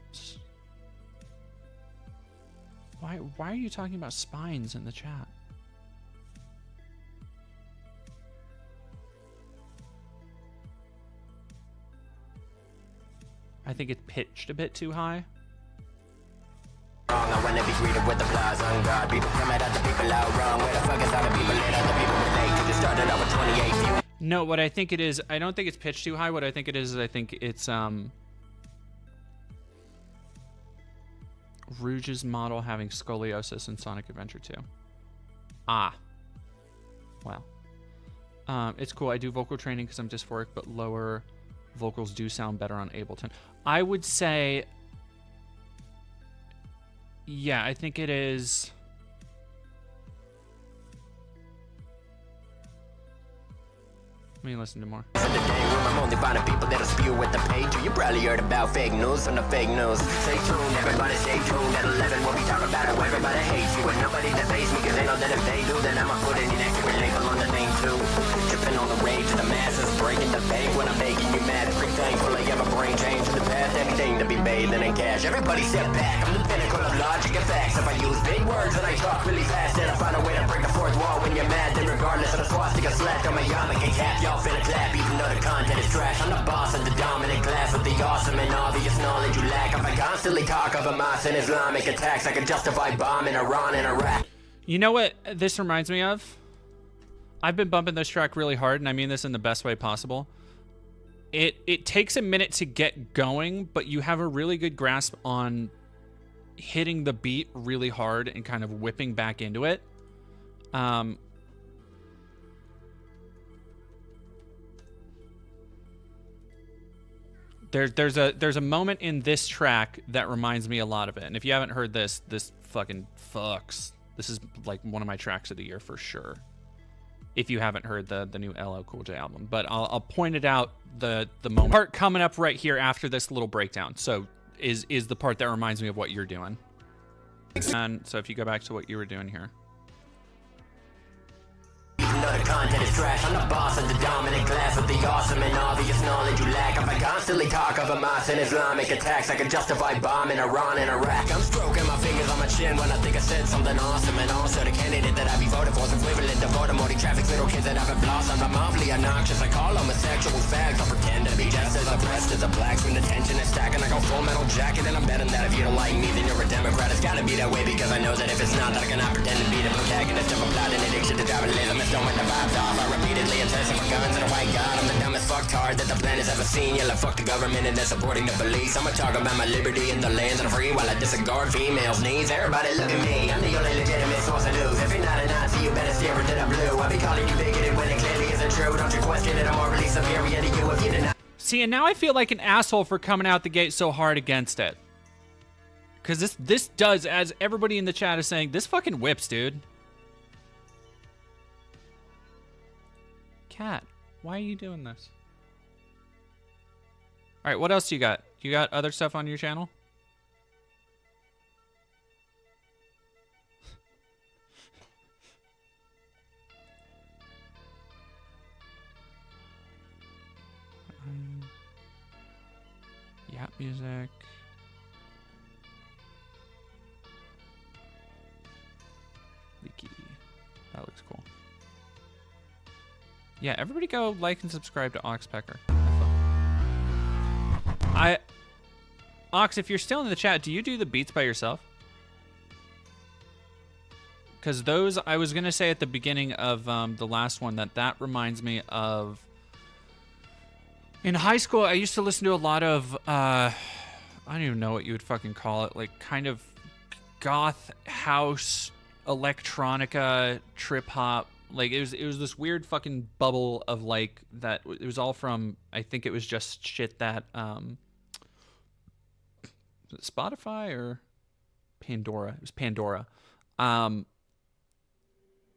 Why are you talking about spines in the chat? I think it's pitched a bit too high. I wanna be greeted with applause on God. People come at other people out wrong. Where the fuck is all the people let other people relate? You just started out with 28 views. No, what I think it is, I don't think it's pitched too high. What I think it is I think it's Rouge's model having scoliosis in Sonic Adventure 2. Ah. Well. It's cool. I do vocal training because I'm dysphoric, but lower vocals do sound better on Ableton. I would say, yeah, I think it is. Let me listen to more. I'm only finding people that'll spew with the page. You probably heard about fake news on the fake news. Stay tuned, everybody stay tuned. At 11 we'll be talking about it. Everybody hates you and nobody debates me, cause they know that if they do, then I'ma put an inaccurate label on the name too. Tripping on the rage of the masses, breaking the bank when I'm making you mad. Pretty thankful I have a brain change in the past. Anything to be bathing in cash. Everybody step back, I'm the pinnacle of logic and facts. If I use big words and I talk really fast, then I find a way to break the fourth wall when you're mad. Then regardless of the swastika slapped on my yarmulke and cap, y'all finna clap even though the content is trash. I'm the boss of the dominant class with the awesome and obvious knowledge you lack. If I constantly talk of Hamas and Islamic attacks, I can justify bombing Iran and Iraq. You know what this reminds me of? I've been bumping this track really hard, and I mean this in the best way possible. It takes a minute to get going, but you have a really good grasp on hitting the beat really hard and kind of whipping back into it. There's a moment in this track that reminds me a lot of it. And if you haven't heard this fucking fucks. This is like one of my tracks of the year for sure. If you haven't heard the new LL Cool J album, but I'll point it out the moment. Part coming up right here after this little breakdown. So is the part that reminds me of what you're doing. And so if you go back to what you were doing here. Even though the content is trash, I'm the boss of the dominant class with the awesome and obvious knowledge you lack. If I constantly talk of Hamas and Islamic attacks, I can justify bombing Iran and Iraq. I'm stroking my fingers on my chin when I think I said something awesome. And also the candidate that I be voting for is equivalent to Voldemort. He traffics little kids that I've blossomed. I'm awfully obnoxious. I call homosexuals fags. I pretend to be just as oppressed as the blacks when the tension is stacking. I go full metal jacket and I'm betting that if you don't like me, then you're a Democrat. It's gotta be that way because I know that if it's not, that I cannot pretend to be the protagonist of a plot and addiction to tribalism. Don't want the vibes off. I repeatedly am testing for guns and a white god. I'm the dumbest fucktard that the planet's ever seen. Yeah, like fuck the government and they're supporting the police. I'ma talk about my liberty and the lands of the free while I disregard females' needs. Everybody look at me, I'm the only legitimate source of news. If you're not a Nazi, you better steer into the blue. I'll be calling you bigoted when it clearly isn't true. Don't you question it, I'm morally superior to you if you deny. See, and now I feel like an asshole for coming out the gate so hard against it. Because this does, as everybody in the chat is saying, this fucking whips, dude. Cat, why are you doing this? All right, what else do you got? You got other stuff on your channel? Yap music. Leaky. That looks cool. Yeah, everybody go like and subscribe to Oxpecker. Ox, if you're still in the chat, do you do the beats by yourself? Because those, I was going to say at the beginning of the last one that reminds me of... In high school, I used to listen to a lot of... I don't even know what you would fucking call it. Like, kind of goth house, electronica, trip hop. Like it was this weird fucking bubble of like that. It was all from, I think it was just shit that Spotify or Pandora. It was Pandora.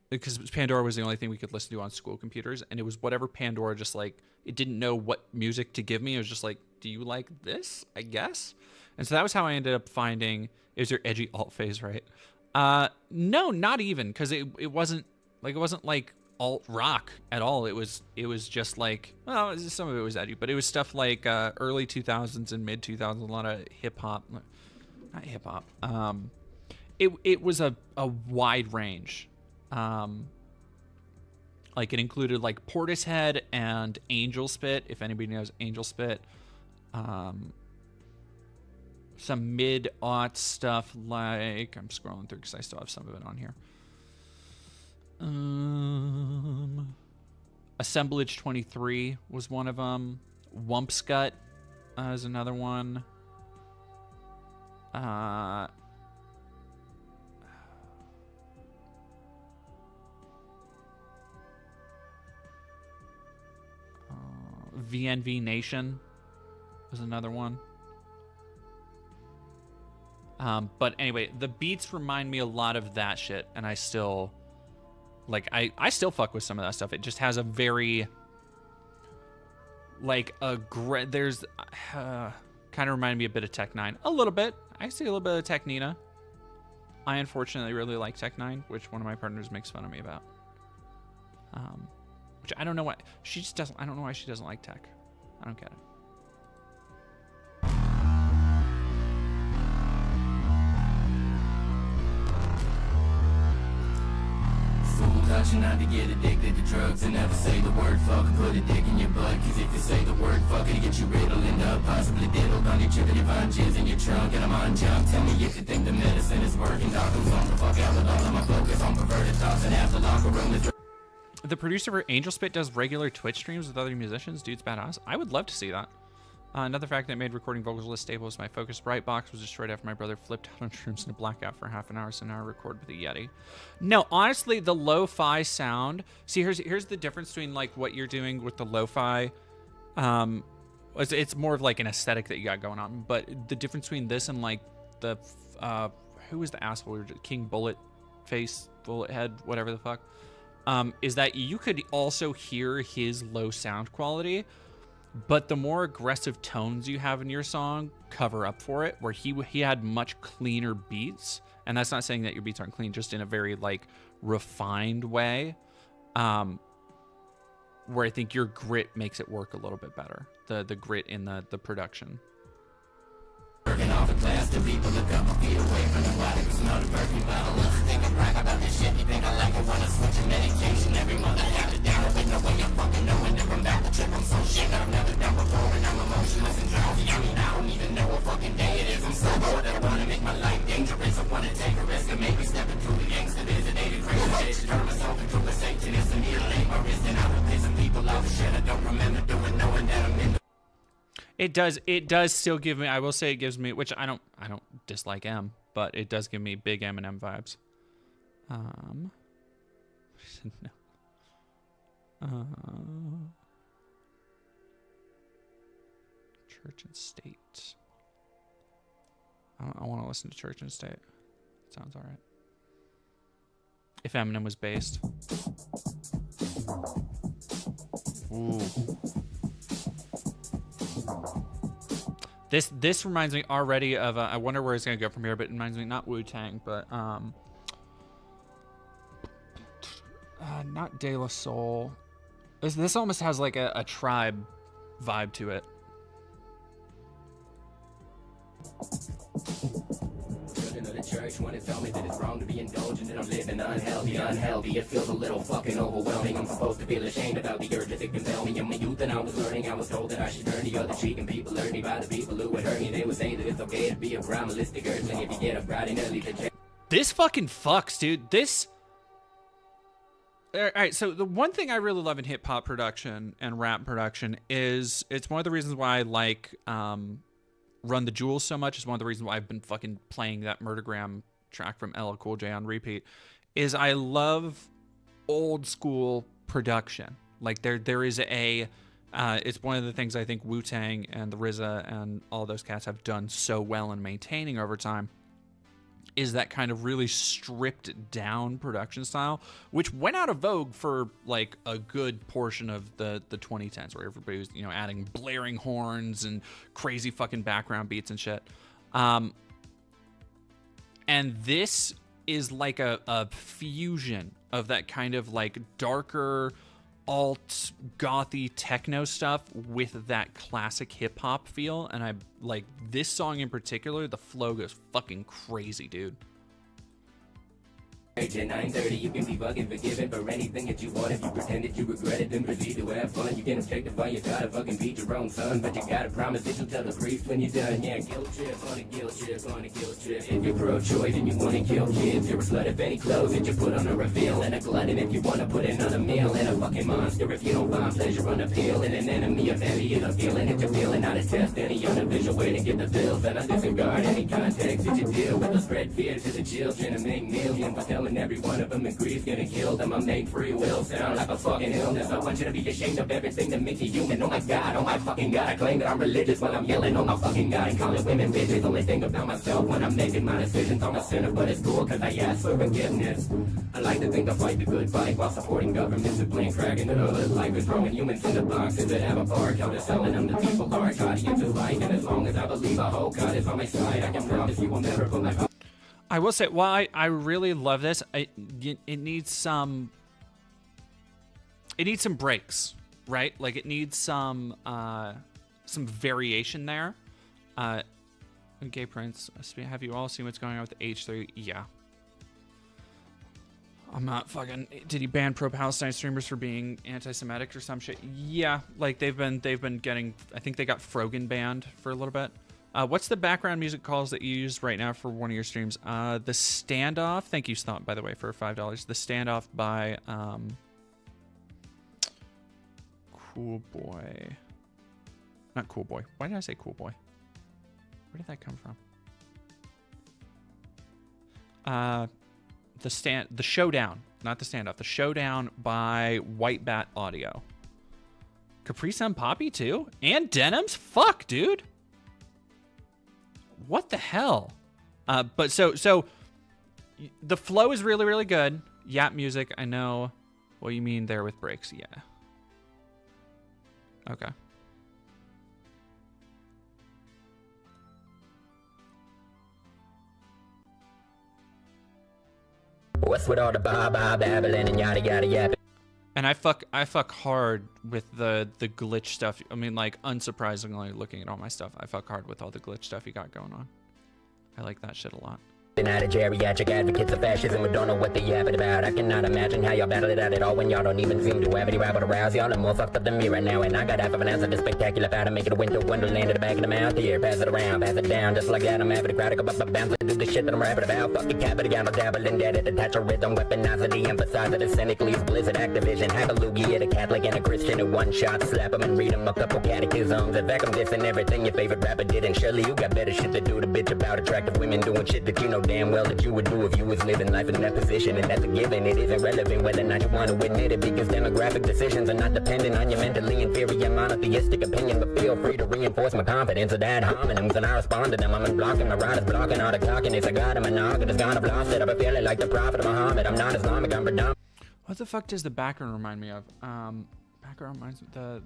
Because Pandora was the only thing we could listen to on school computers, and it was whatever Pandora just like, it didn't know what music to give me. It was just like, do you like this? I guess. And so that was how I ended up finding, it was your edgy alt phase, right? No, not even, because it wasn't like alt rock at all. It was just like, well, some of it was edgy, but it was stuff like early 2000s and mid 2000s, a lot of hip hop, not hip hop. It was a wide range. Like it included like Portishead and Angel Spit, if anybody knows Angel Spit. some mid-aught stuff like... I'm scrolling through because I still have some of it on here. Assemblage 23 was one of them. Wumpscut is another one. VNV Nation was another one. But anyway, the beats remind me a lot of that shit, and I still like I still fuck with some of that stuff. It just has a very like there's kind of reminded me a bit of Tech 9. A little bit. I see a little bit of Tech Nina. I unfortunately really like Tech 9, which one of my partners makes fun of me about. Which I don't know why she just doesn't. I don't know why she doesn't like Tech. I don't get it. Caution not to get addicted to drugs and never say the word fuck and put a dick in your butt. Cause if you say the word fuck, it'll get you riddled and up. Possibly diddled on your trip and you find jizz in your trunk. And I'm on junk. Tell me if you think the medicine is working. Doctors on the fuck out with all of my focus on perverted thoughts and half the locker room is... The producer for Angel Spit does regular Twitch streams with other musicians. Dude's badass. I would love to see that. Another fact that made recording vocals less stable was my Focus Brightbox was destroyed after my brother flipped out on shrooms in a blackout for half an hour, so now I record with a Yeti. No, honestly, the lo-fi sound... See, here's the difference between like what you're doing with the lo-fi. It's more of like an aesthetic that you got going on, but the difference between this and like the... who was the asshole? King Bullet Face, Bullet Head, whatever the fuck. Is that you could also hear his low sound quality, but the more aggressive tones you have in your song cover up for it, where he had much cleaner beats. And that's not saying that your beats aren't clean, just in a very like refined way, where I think your grit makes it work a little bit better. The grit in the production. Working off a class to people look up my feet away from the body. Smell the perfume bottle. Think I brag about this shit. You think I like it? Wanna switch your medication every month? I have it down. With no way I'm fucking knowing if I'm back to trip. I'm so shit that I've never done before, and I'm emotionless and drowsy. I mean, I don't even know what fucking day it is. I'm so bored that I wanna make my life dangerous. I wanna take a risk and maybe step into the gangster. There's a day to crazy shit. Turn myself into a Satanist and mutilate my wrist, and I've been pissing people off. Shit I don't remember doing, knowing that I'm in the... It does still give me, I will say it gives me, which I don't dislike M, but it does give me big Eminem vibes. No. Church and State. I want to listen to Church and State. Sounds all right. If Eminem was based. Ooh. This reminds me already of I wonder where it's gonna go from here, but it reminds me not Wu-Tang, but not De La Soul. This almost has like a Tribe vibe to it. Church when it tell me that it's wrong to be indulgent and I'm living unhealthy. It feels a little fucking overwhelming. I'm supposed to feel ashamed about the urge that compel me. In my youth and I was learning, I was told that I should turn the other cheek, and people learned me by the people who would hurt me. They would say that it's okay to be a primalistic earthling if you get up bright and early to... This fucking fucks, dude. This... Alright, so the one thing I really love in hip-hop production and rap production is it's one of the reasons why I like Run the Jewels so much. Is one of the reasons why I've been fucking playing that Murdergram track from LL Cool J on repeat, is I love old school production. Like there is a it's one of the things I think Wu-Tang and the RZA and all those cats have done so well in maintaining over time, is that kind of really stripped down production style, which went out of vogue for like a good portion of the 2010s, where everybody was, adding blaring horns and crazy fucking background beats and shit. And this is like a fusion of that kind of like darker alt gothy techno stuff with that classic hip hop feel, and I like this song in particular. The flow goes fucking crazy, dude. At 9:30, you can be fucking forgiven for anything that you want. If you pretend that you regret it, then proceed to have fun. You can objectify, you gotta fucking beat your own son. But you gotta promise that you'll tell the priest when you're done. Yeah, guilt trip on a guilt trip on a guilt trip. If you're pro-choice and you wanna kill kids, you're a slut if any clothes that you put on a reveal. And a glutton if you wanna put in on a meal. And a fucking monster if you don't find pleasure on a pill. And an enemy of envy is a feeling that you're feeling. Not to test any unofficial way to get the bills. And I disregard any context that you deal with. I spread fear to the children and make millions by telling every one of them and grief's gonna kill them. I make free will sound like a fucking illness. I want you to be ashamed of everything that makes you human. Oh my fucking god, I claim that I'm religious while I'm yelling on my fucking god and calling women bitches. Only think about myself when I'm making my decisions. I'm a sinner, but it's cool cause I ask for forgiveness. I like to think I fight the good fight while supporting governments and playing crack in the hood. Life is throwing humans into boxes that have a bar counter, selling them to people large audiences like. And as long as I believe, I hope God is on my side. I can promise you will never put my... I will say, well, I really love this. It needs some breaks, right? Like it needs some variation there. Gay Prince, have you all seen what's going on with H3? Yeah. I'm not fucking. Did he ban pro-Palestine streamers for being anti-Semitic or some shit? Yeah, like they've been getting. I think they got Frogan banned for a little bit. What's the background music calls that you use right now for one of your streams? The Standoff. Thank you, Stomp, by the way, for $5. The Standoff by Cool Boy. Not Cool Boy. Why did I say Cool Boy? Where did that come from? The Showdown, not the Standoff. The Showdown by White Bat Audio. Capri Sun Poppy too, and Denims. Fuck, dude. What the hell? But so the flow is really, really good. Yap music, I know what you mean there with breaks. Yeah. Okay. What's with all the babbling and yada yada yada? And I fuck hard with the glitch stuff. I mean, like, unsurprisingly, looking at all my stuff, I fuck hard with all the glitch stuff you got going on. I like that shit a lot. Out of geriatric advocates of fascism who don't know what they yapping about. I cannot imagine how y'all battle it out at all when y'all don't even seem to have any rabble to rouse. Y'all are more fucked up than me right now, and I got half of an answer to spectacular power to make it a winter wonderland at the back of the mouth. Here, pass it around, pass it down, just like that. I'm happy to crowd to go up, bounce and do the shit that I'm rapping about. Fuck the capital, y'all dabble in that, attach a rhythm, weaponize it, de-emphasize it, cynically Blizzard Activision. Have a loogie at a Catholic and a Christian in one shot, slap them and read them a couple catechisms. In fact, I'm dissing everything your favorite rapper did, and surely you got better shit to do to bitch about attractive women doing shit that you know damn well that you would do if you was living life in that position. And that's a given, it isn't relevant whether or not you want to admit it, because demographic decisions are not dependent on your mentally inferior monotheistic opinion. But feel free to reinforce my confidence of that homonyms, and I respond to them. I'm unblocking my riders, blocking all the cockiness. I got him, and now it's gone, I've lost it. I've been feeling like the prophet of Muhammad. I'm not Islamic, I'm predominant. What the fuck does the background remind me of? Background reminds me the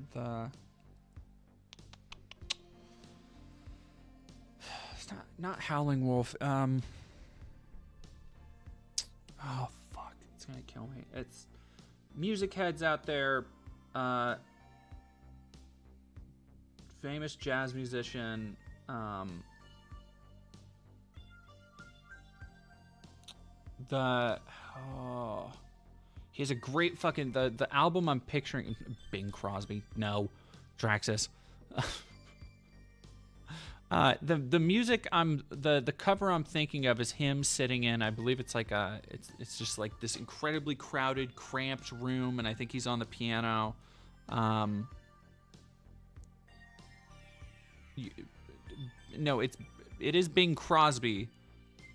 it's not Howling Wolf. Oh fuck, it's gonna kill me. It's music heads out there. Famous jazz musician. He has a great fucking the album I'm picturing. Bing Crosby, no, Draxus. The music the cover I'm thinking of is him sitting in, I believe it's like it's just like this incredibly crowded, cramped room, and I think he's on the piano. No, it is Bing Crosby,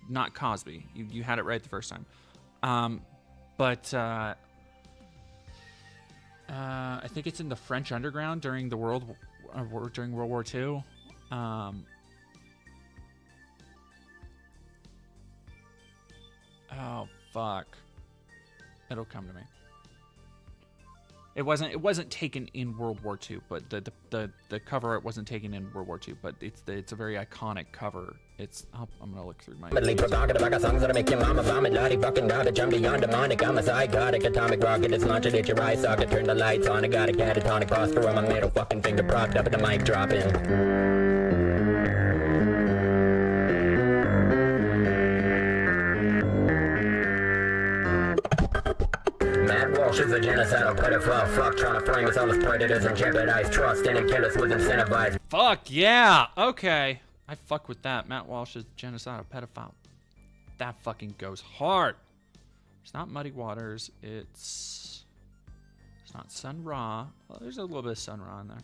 not Cosby. You had it right the first time. But I think it's in the French underground during World War II. Oh fuck! It'll come to me. It wasn't taken in World War II, but the cover art wasn't taken in World War II, but it's a very iconic cover. I'm gonna look through my. Provocative, I got songs that'll make your mama vomit. Lottie fucking garbage, I'm beyond demonic. I'm a psychotic atomic rocket that's launched at your eye socket. Turn the lights on, I got a catatonic posture on my middle fucking finger propped up at the mic dropping. is a genocidal pedophile fuck trying to frame us all as predators and jeopardize trust and kill us with incentivized. Fuck yeah. Okay. I fuck with that. Matt Walsh is genocidal pedophile. That fucking goes hard. It's not Muddy Waters. It's not Sun Ra. Well, there's a little bit of Sun Ra in there.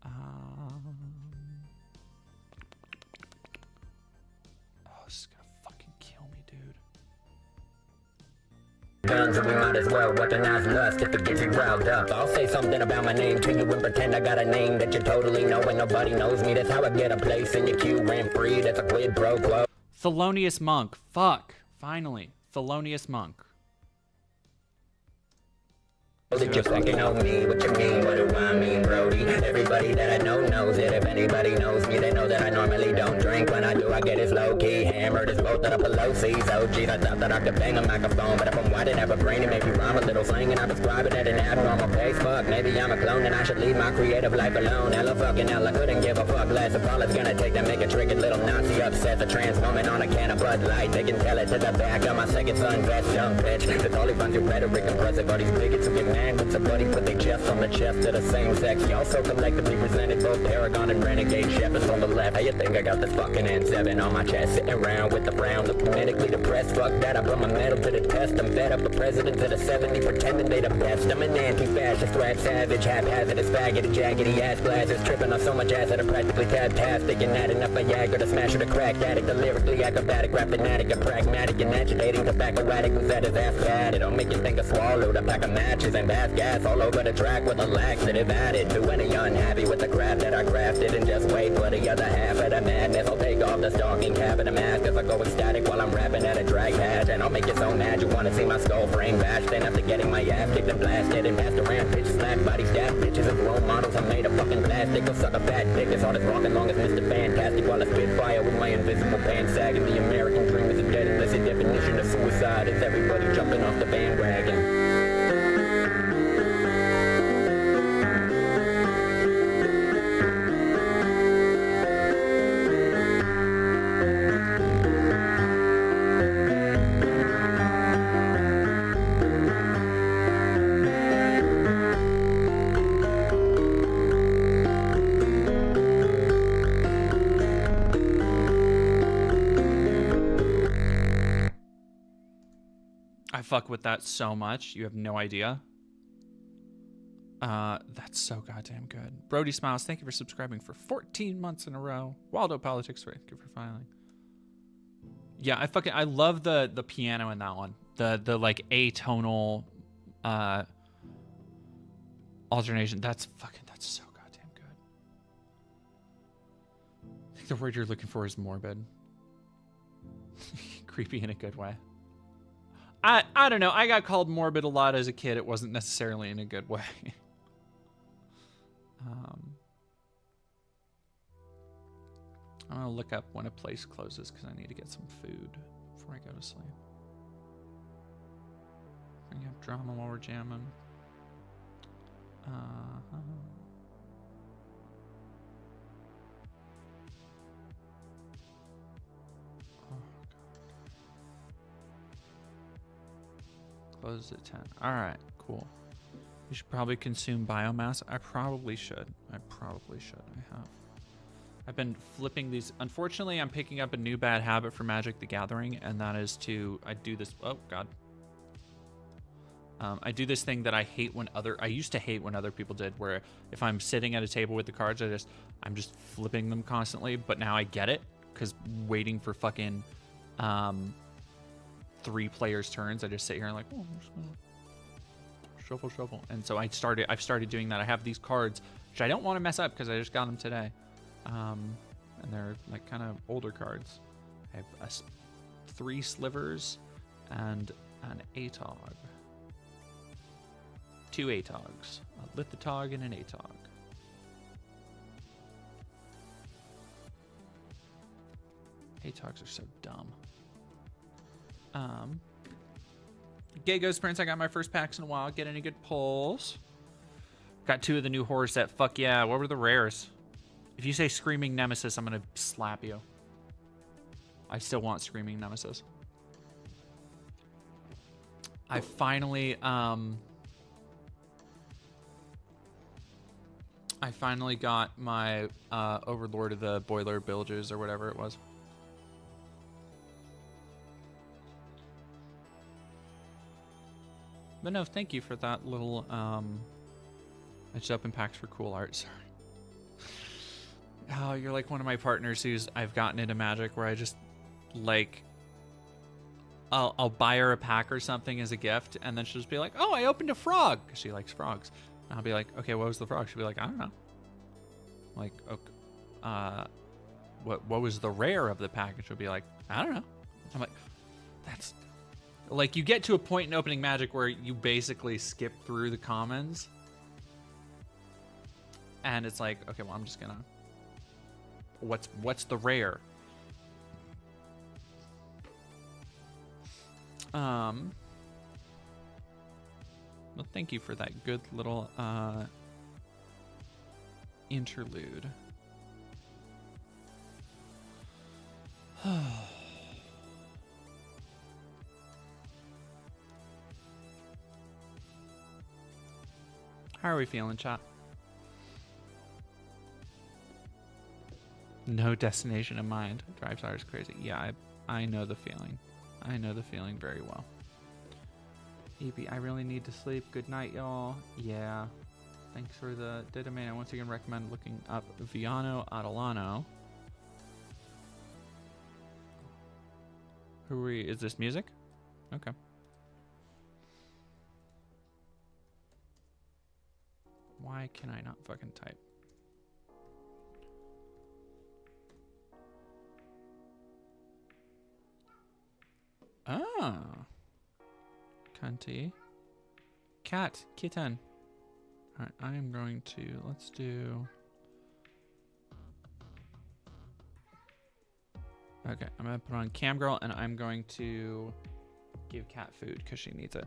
Oh, this is gonna fucking kill me, dude. Guns and we might as well weaponize lust if it gets you riled up. I'll say something about my name to you and pretend I got a name that you totally know and nobody knows me. That's how I get a place in your queue rent free. That's a quid pro quo. Thelonious Monk. Fuck. Finally. Thelonious Monk. Did you fucking know me? What you mean? What do I mean, Brody? Everybody that I know knows it. If anybody knows me, they know that I normally don't drink. When I do, I get it low-key. Hammered as both of the Pelosi's. Oh, geez, I thought that I could bang a microphone. But if I'm white and have a brain, it maybe rhyme a little slang. And I prescribe it at an abnormal pace. Fuck, maybe I'm a clone and I should leave my creative life alone. Hella fucking hell, I couldn't give a fuck less. If all it's gonna take to make a tricky little Nazi upset. The trans woman on a can of Bud Light. They can tell it to the back of my second son vest. Young bitch. It's all he finds your rhetoric impressive. All these bigots who get mad with somebody put their chest on the chest of the same sex. You also collectively presented both Paragon and Renegade Shepherds on the left. How you think I got this fucking N7 on my chest? Sitting around with the frown, look medically depressed. Fuck that, I put my medal to the test. I'm fed up a president to the 70 pretending they the best. I'm an anti-fascist, rap savage, haphazardous faggot, a jaggedy ass blasters. Tripping on so much ass that I practically fantastic. And not enough Viagra to smash with a crack addict. A lyrically acrobatic, rap fanatic, a pragmatic and agitating tobacco addict who's at his ass bad. It'll make you think I swallowed a pack of matches and bath gas all over the track with a laxative added. To any unhappy with the crap that I crafted and just wait for the other half of the madness. I'll take off the stalking cap and the mask if I go ecstatic while I'm rapping at a drag hatch. And I'll make you so mad you wanna see my skull frame bashed. Then after getting my ass kicked and blasted and passed around, bitch slap body stab bitches and role models. I'm made of fucking plastic. I'll suck a fat dick as hard as rockin' long as Mr. Fantastic while I spit fire with my invisible pants sagging. The American dream is a dead illicit definition of suicide. It's everybody jumping off the bandwagon. Fuck with that so much. You have no idea. That's so goddamn good. Brody Smiles, thank you for subscribing for 14 months in a row. Waldo Politics, thank you for filing. Yeah, I love the piano in that one. The like atonal alternation. That's so goddamn good. I think the word you're looking for is morbid. Creepy in a good way. I don't know. I got called morbid a lot as a kid. It wasn't necessarily in a good way. I'm going to look up when a place closes because I need to get some food before I go to sleep. Bring up drama while we're jamming. Closes at 10. All right, cool. You should probably consume biomass. I probably should. I've been flipping these. Unfortunately, I'm picking up a new bad habit for Magic the Gathering, and that is I do this. Oh, God. I do this thing that I used to hate when other people did, where if I'm sitting at a table with the cards, I'm just flipping them constantly. But now I get it, because waiting for fucking 3 players' turns, I just sit here and like, oh, I'm just gonna shuffle. And so I've started doing that. I have these cards, which I don't want to mess up because I just got them today. And they're like kind of older cards. I have 3 slivers and an Atog. 2 Atogs. A Lithotog and an Atog. Atogs are so dumb. Gay Ghost Prince, I got my first packs in a while. Get any good pulls? Got 2 of the new horror set. Fuck yeah. What were the rares? If you say Screaming Nemesis, I'm gonna slap you. I still want Screaming Nemesis. I finally I finally got my Overlord of the Boiler Bilges or whatever it was. But no, thank you for that little I just opened packs for cool art. Sorry. Oh, you're like one of my partners who's I've gotten into Magic where I just like I'll buy her a pack or something as a gift, and then she'll just be like, "Oh, I opened a frog," because she likes frogs. And I'll be like, "Okay, what was the frog?" She'll be like, "I don't know." I'm like, okay, what was the rare of the package? She'll be like, "I don't know." I'm like, that's like you get to a point in opening Magic where you basically skip through the commons, and it's like, okay, well, I'm just gonna. What's the rare? Well, thank you for that good little interlude. How are we feeling, chat? No destination in mind. Drives ours crazy. Yeah, I know the feeling. I know the feeling very well. EB, I really need to sleep. Good night, y'all. Yeah. Thanks for the data main. I once again recommend looking up Viano Adelano. Who are we? Is this music? Okay. Why can I not fucking type? Ah. Cunty. Cat. Kitten. Alright, I am going to, let's do... Okay, I'm going to put on Cam Girl, and I'm going to give Cat food, because she needs it.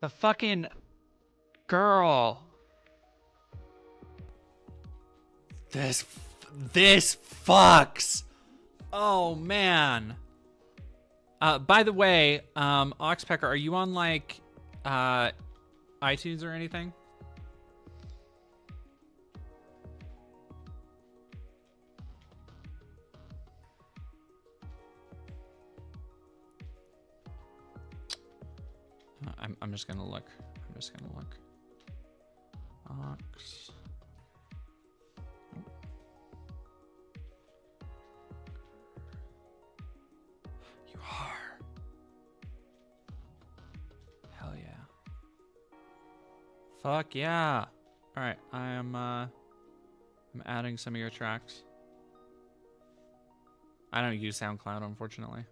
The fucking girl. This fucks. Oh man. By the way, Oxpecker, are you on like iTunes or anything? I'm just gonna look. I'm just gonna look. Ox. You are. Hell yeah. Fuck yeah. All right, I'm adding some of your tracks. I don't use SoundCloud, unfortunately.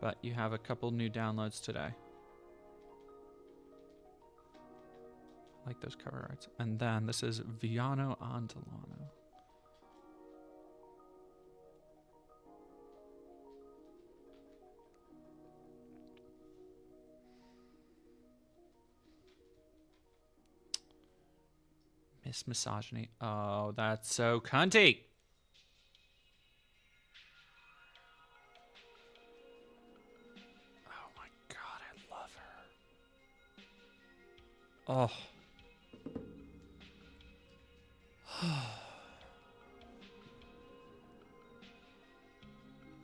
But you have a couple new downloads today. I like those cover arts. And then this is Viano Antolano. It's misogyny. Oh, that's so cunty. Oh my god, I love her. Oh.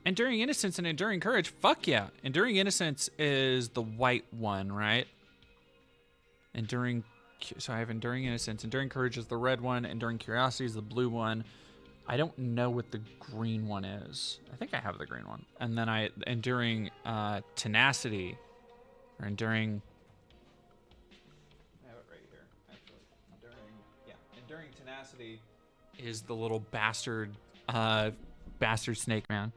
Enduring Innocence and Enduring Courage. Fuck yeah. Enduring Innocence is the white one, right? So I have Enduring Innocence. Enduring Courage is the red one. Enduring Curiosity is the blue one. I don't know what the green one is. I think I have the green one. And then Enduring Tenacity. Or Enduring... I have it right here, actually. Enduring Tenacity is the little bastard snake man.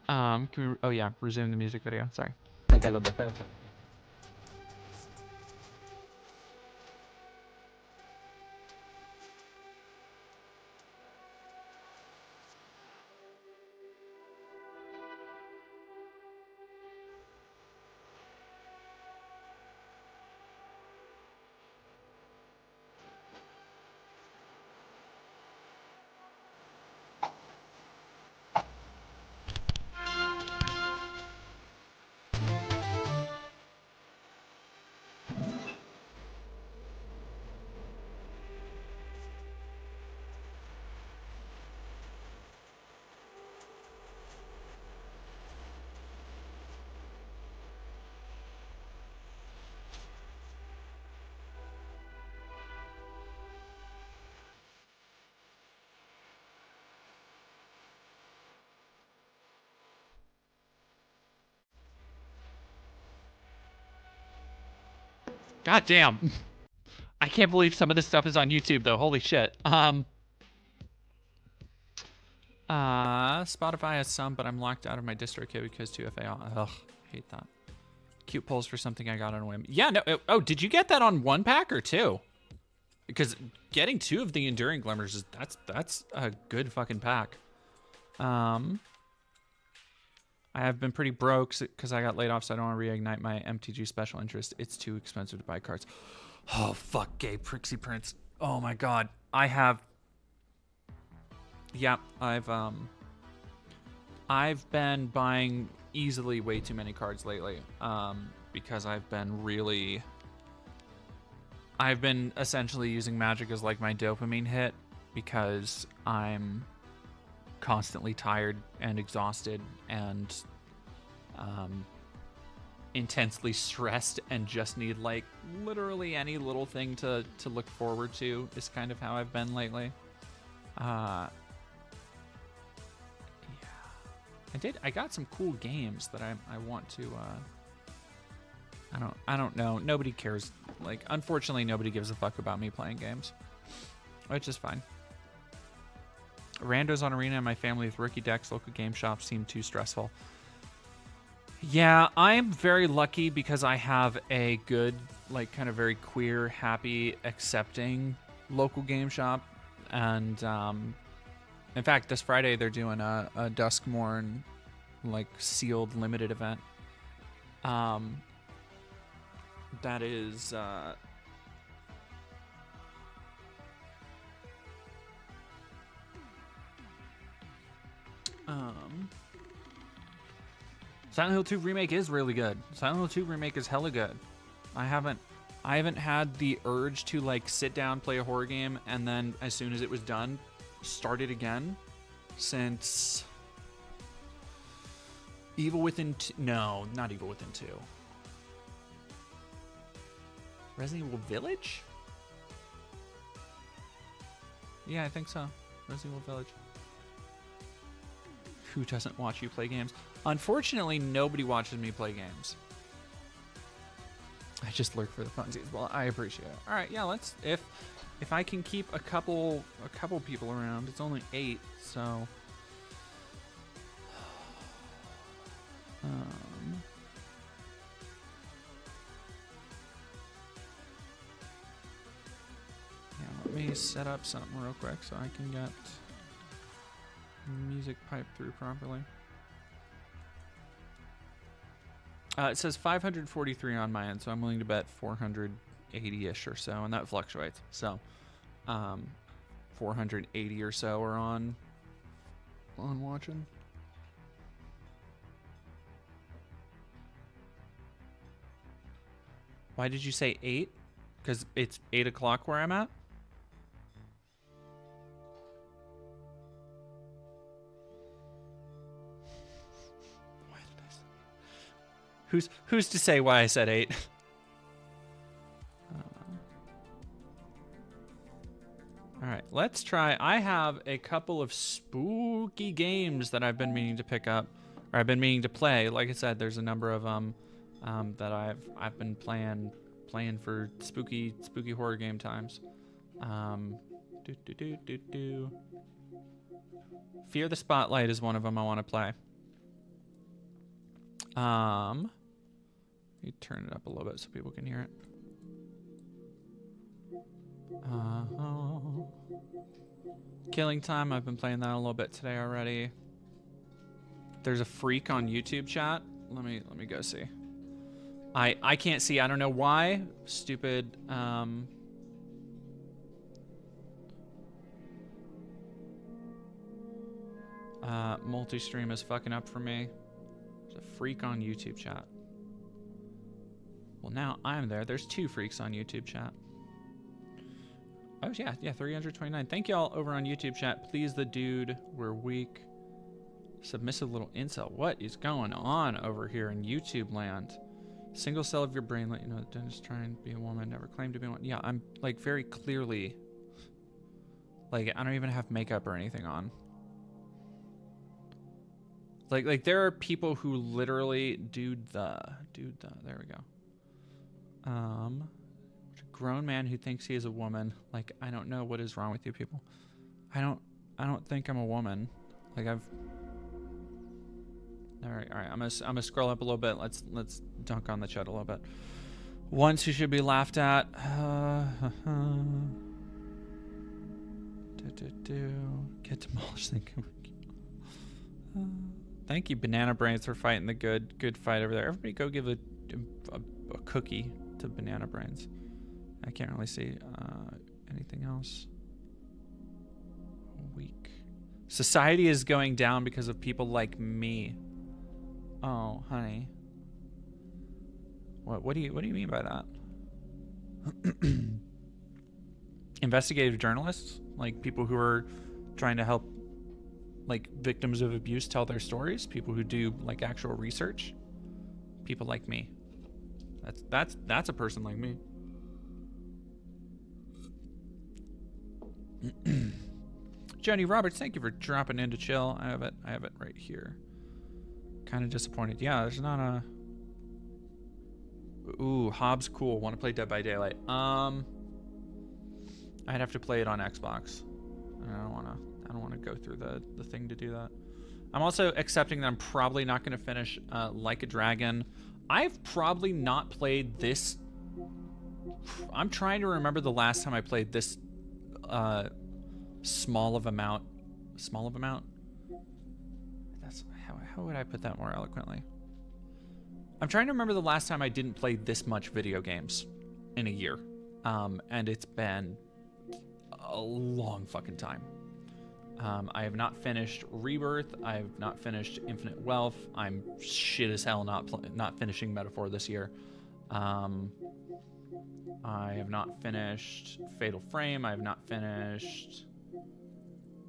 Can we, oh yeah, resume the music video. Sorry. God damn. I can't believe some of this stuff is on YouTube though. Holy shit. Spotify has some, but I'm locked out of my DistroKid because 2FA. Ugh, hate that. Cute polls for something I got on a whim. Yeah, no. Oh, did you get that on 1 pack or 2? Because getting 2 of the Enduring Glimmers is that's a good fucking pack. I have been pretty broke because I got laid off, so I don't want to reignite my MTG special interest. It's too expensive to buy cards. Oh, fuck, gay Prixie Prince. Oh, my God. I have... Yeah, I've been buying easily way too many cards lately because I've been essentially using Magic as like my dopamine hit because I'm constantly tired and exhausted and intensely stressed and just need like literally any little thing to look forward to is kind of how I've been lately. Yeah, I got some cool games that I want to I don't know, nobody cares, like unfortunately nobody gives a fuck about me playing games, which is fine. Randos on Arena and my family with rookie decks, local game shops seem too stressful. Yeah, I'm very lucky because I have a good, like, kind of very queer, happy, accepting local game shop. And, in fact, this Friday they're doing a Duskmorn, like, sealed limited event. That is, Silent Hill 2 Remake is really good. Silent Hill 2 Remake is hella good. I haven't had the urge to like sit down, play a horror game, and then as soon as it was done, start it again since Evil Within 2. No, not Evil Within 2. Resident Evil Village? Yeah, I think so. Resident Evil Village. Who doesn't watch you play games? Unfortunately, nobody watches me play games. I just lurk for the funsies. Well, I appreciate it. All right, yeah, let's if I can keep a couple people around. It's only 8, so yeah, let me set up something real quick so I can get music piped through properly. It says 543 on my end, so I'm willing to bet 480-ish or so, and that fluctuates. So 480 or so are on watching. Why did you say 8? Because it's 8 o'clock where I'm at? Why did I say... Who's to say why I said 8? All right, let's try. I have a couple of spooky games that I've been meaning to pick up, or I've been meaning to play. Like I said, there's a number of that I've been playing for spooky horror game times. Fear the Spotlight is one of them I want to play. Let me turn it up a little bit so people can hear it. Killing Time, I've been playing that a little bit today already. There's a freak on YouTube chat. Let me go see. I can't see. I don't know why. Stupid multi-stream is fucking up for me. There's a freak on YouTube chat. Well, now I'm there. There's 2 freaks on YouTube chat. Oh, yeah, 329. Thank y'all over on YouTube chat. Please the dude, we're weak. Submissive little incel. What is going on over here in YouTube land? Single cell of your brain let you know that Dennis trying to be a woman, never claimed to be one. Yeah, I'm like very clearly, like I don't even have makeup or anything on. Like there are people who literally there we go. Grown man who thinks he is a woman. Like, I don't know what is wrong with you people. I don't think I'm a woman. Like all right. I'm gonna scroll up a little bit. Let's dunk on the chat a little bit. Ones who should be laughed at. Get demolished. Thank you, Banana Brains, for fighting the good fight over there. Everybody go give a cookie to Banana Brains. I can't really see anything else. Weak. Society is going down because of people like me. Oh, honey. What do you mean by that? Investigative journalists, like people who are trying to help like victims of abuse tell their stories, people who do like actual research, people like me. That's a person like me. Joni Roberts, thank you for dropping in to chill. I have it right here. Kind of disappointed. Yeah, there's not a... Ooh, Hobbs, cool. Want to play Dead by Daylight. I'd have to play it on Xbox. I don't want to go through the thing to do that. I'm also accepting that I'm probably not going to finish Like a Dragon. I've probably not played this. I'm trying to remember the last time I played this small of amount. That's how would I put that more eloquently? I'm trying to remember the last time I didn't play this much video games in a year. And it's been a long fucking time. I have not finished Rebirth. I have not finished Infinite Wealth. I'm shit as hell not finishing Metaphor this year. I have not finished Fatal Frame. I have not finished...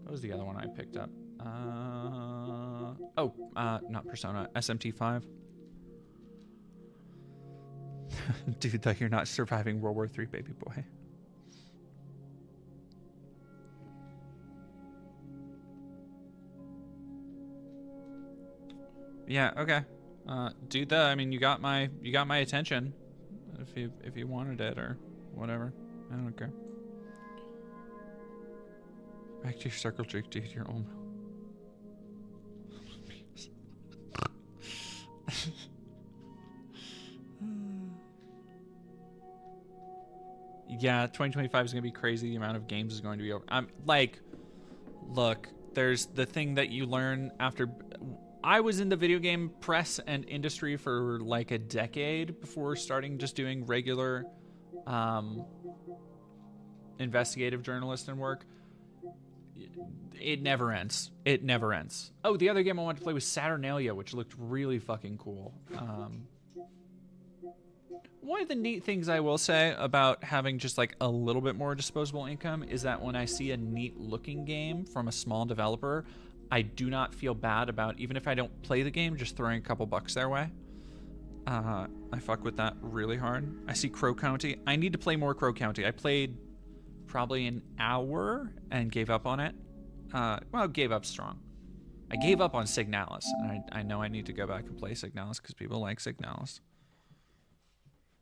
What was the other one I picked up? Not Persona. SMT5. Dude, that you're not surviving World War III, baby boy. Yeah, okay. Do the. I mean, you got my attention. If you wanted it or whatever, I don't care. Back to your circle trick, dude. Your own. Yeah, 2025 is gonna be crazy. The amount of games is going to be over. I'm like, look, there's the thing that you learn after. I was in the video game press and industry for like a decade before starting just doing regular investigative journalist and work. It never ends. It never ends. Oh, the other game I wanted to play was Saturnalia, which looked really fucking cool. One of the neat things I will say about having just like a little bit more disposable income is that when I see a neat looking game from a small developer, I do not feel bad about, even if I don't play the game, just throwing a couple bucks their way. I fuck with that really hard. I see Crow County. I need to play more Crow County. I played probably an hour and gave up on it. Well, gave up strong. I gave up on Signalis, and I know I need to go back and play Signalis because people like Signalis.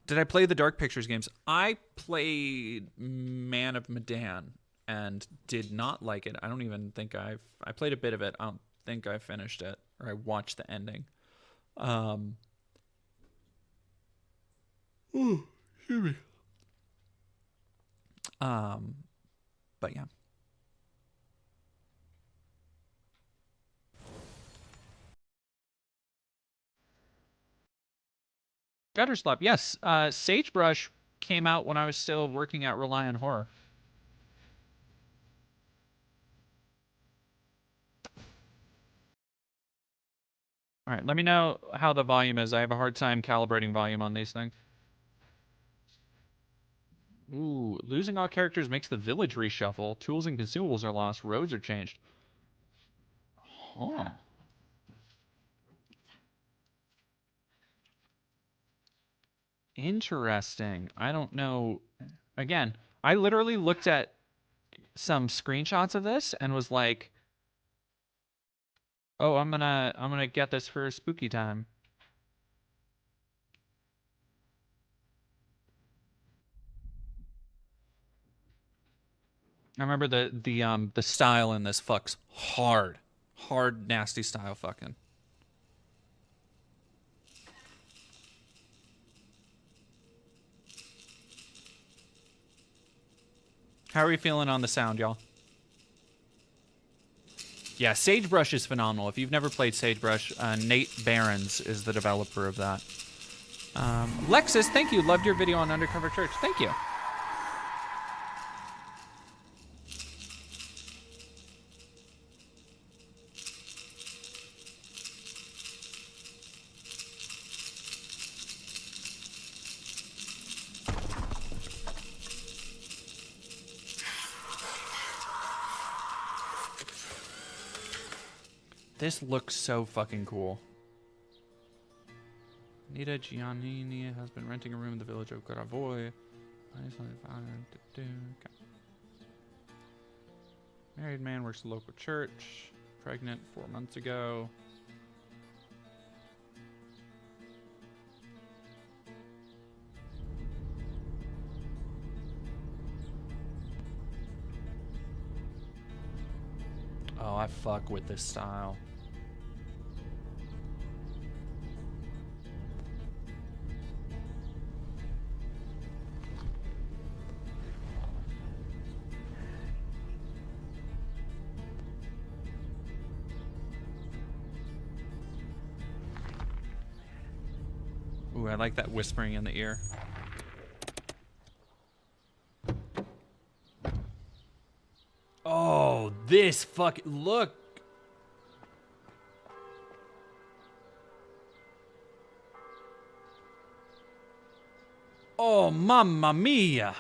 Did I play the Dark Pictures games? I played Man of Medan and did not like it. I don't even think I played a bit of it. I don't think I finished it, or I watched the ending. Ooh, excuse me. But yeah. Gutter Slop, yes. Sagebrush came out when I was still working at Rely on Horror. All right, let me know how the volume is. I have a hard time calibrating volume on these things. Ooh, losing all characters makes the village reshuffle. Tools and consumables are lost. Roads are changed. Huh. Interesting. I don't know. Again, I literally looked at some screenshots of this and was like, "Oh, I'm gonna get this for spooky time." I remember the style in this fucks hard, nasty style fucking. How are we feeling on the sound, y'all? Yeah, Sagebrush is phenomenal. If you've never played Sagebrush, Nate Behrens is the developer of that. Lexus, thank you. Loved your video on Undercover Church. Thank you. This looks so fucking cool. Nita Giannini has been renting a room in the village of Gravoy. Married man works at a local church. Pregnant 4 months ago. Oh, I fuck with this style. Ooh, I like that whispering in the ear. Oh, this fucking look. Oh, mamma mia.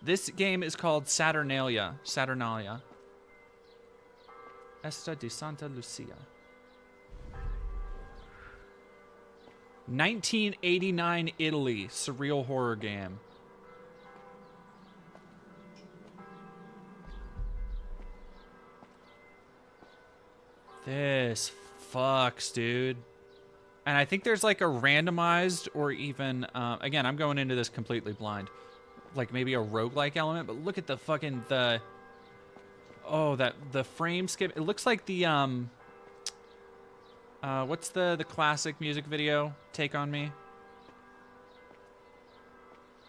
This game is called Saturnalia. Saturnalia. Esta di Santa Lucia. 1989 Italy surreal horror game. This fucks, dude. And I think there's like a randomized or even, again, I'm going into this completely blind. Like maybe a roguelike element, but look at the fucking, the frame skip. It looks like the, what's the classic music video, Take On Me?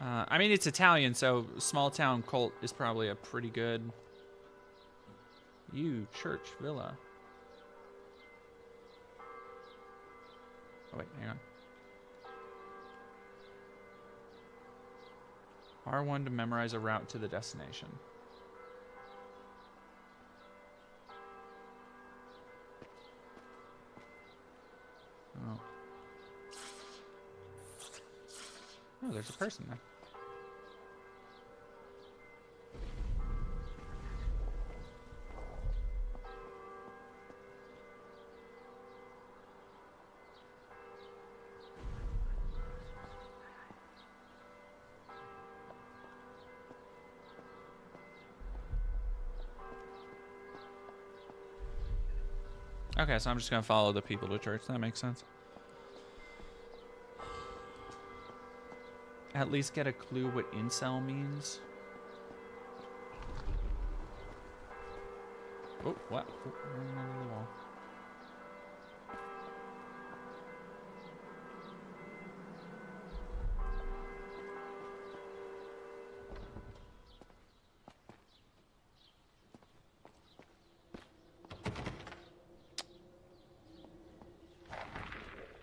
I mean, it's Italian, so small town cult is probably a pretty good... church, villa. Oh, wait, hang on. R1 to memorize a route to the destination. Oh. Oh, there's a person there. Okay, so I'm just gonna follow the people to church. That makes sense. At least get a clue what incel means. Oh, what? Oh, under the wall.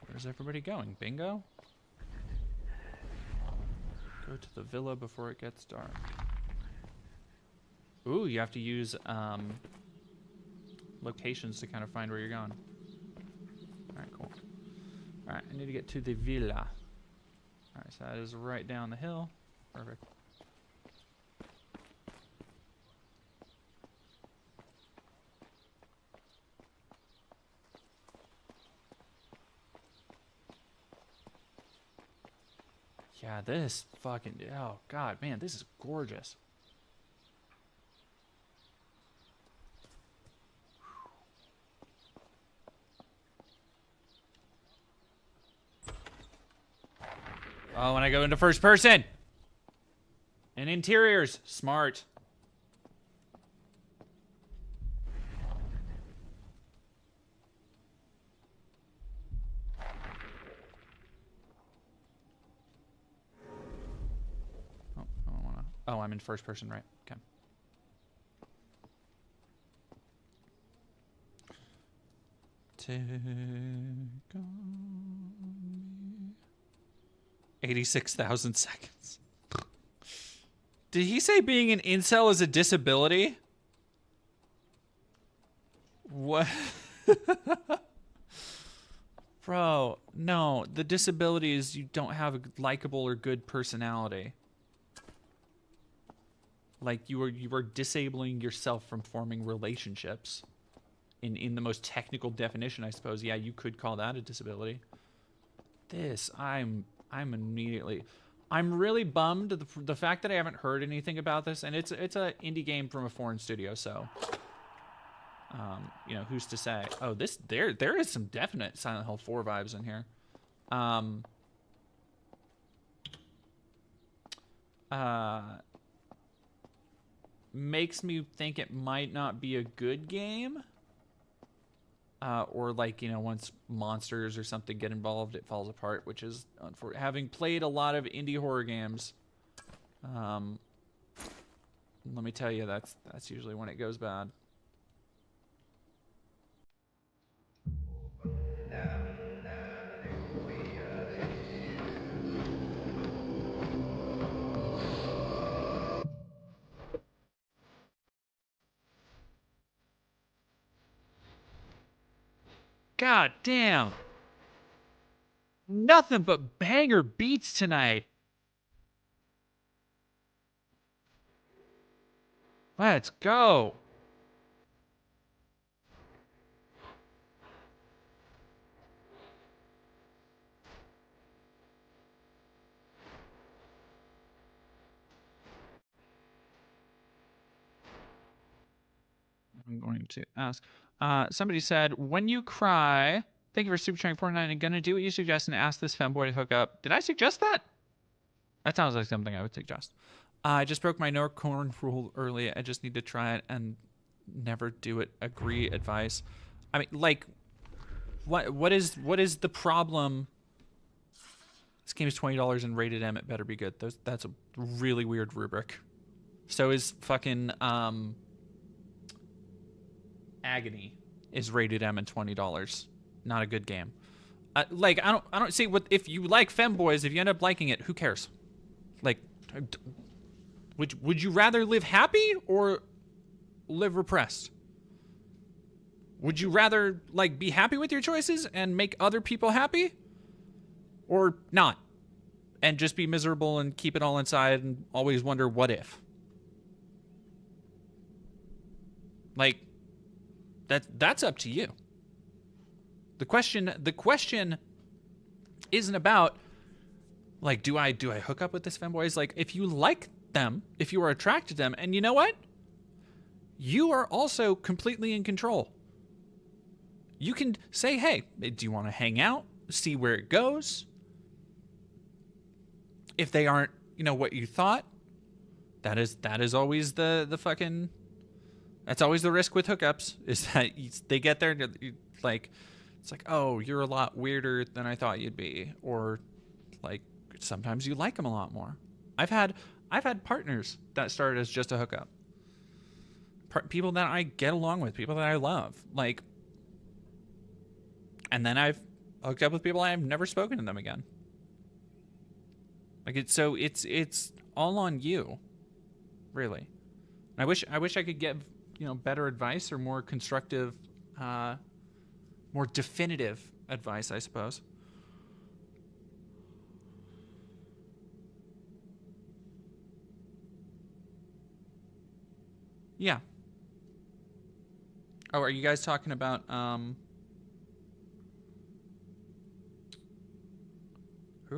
Where's everybody going? Bingo? Go to the villa before it gets dark. Ooh, you have to use locations to kind of find where you're going. Alright, cool. Alright, I need to get to the villa. Alright, so that is right down the hill. Perfect. Yeah, this fucking... Oh, God, man, this is gorgeous. Oh, when I go into first person. And interiors. Smart. Oh, I'm in first person, right? Okay. Take on me. 86,000 seconds. Did he say being an incel is a disability? What? Bro, no. The disability is you don't have a likable or good personality. Like you are disabling yourself from forming relationships. In the most technical definition, I suppose. Yeah, you could call that a disability. This, I'm immediately... I'm really bummed the fact that I haven't heard anything about this, and it's a indie game from a foreign studio, so you know, who's to say? Oh, there is some definite Silent Hill 4 vibes in here. Makes me think it might not be a good game. Or like, you know, once monsters or something get involved, it falls apart, which is unfortunate. Having played a lot of indie horror games, let me tell you, that's usually when it goes bad. God damn. Nothing but banger beats tonight. Let's go. I'm going to ask. Somebody said, when you cry, thank you for super chatting 49 and gonna do what you suggest and ask this femboy to hook up. Did I suggest that? That sounds like something I would suggest. I just broke my no corn rule early. I just need to try it and never do it. Agree advice. I mean, like, what is the problem This game is $20 and rated M. It better be good. That's a really weird rubric. So is fucking Agony is rated M and $20. Not a good game. Like I don't see what if you like femboys. If you end up liking it, who cares? Like, would you rather live happy or live repressed? Would you rather like be happy with your choices and make other people happy, or not, and just be miserable and keep it all inside and always wonder what if? Like, that's up to you. The question isn't about like, do I hook up with this femboy? It's like, if you like them, if you are attracted to them, and you know what? You are also completely in control. You can say, hey, do you want to hang out? See where it goes? If they aren't, what you thought, that is always the fucking, that's always the risk with hookups, is that they get there and like, it's like, oh, you're a lot weirder than I thought you'd be. Or like, sometimes you like them a lot more. I've had partners that started as just a hookup. People that I get along with, people that I love. Like, and then I've hooked up with people I've never spoken to them again. Like, it's all on you, really. I wish I could give, better advice or more constructive, more definitive advice, I suppose. Yeah. Oh, are you guys talking about who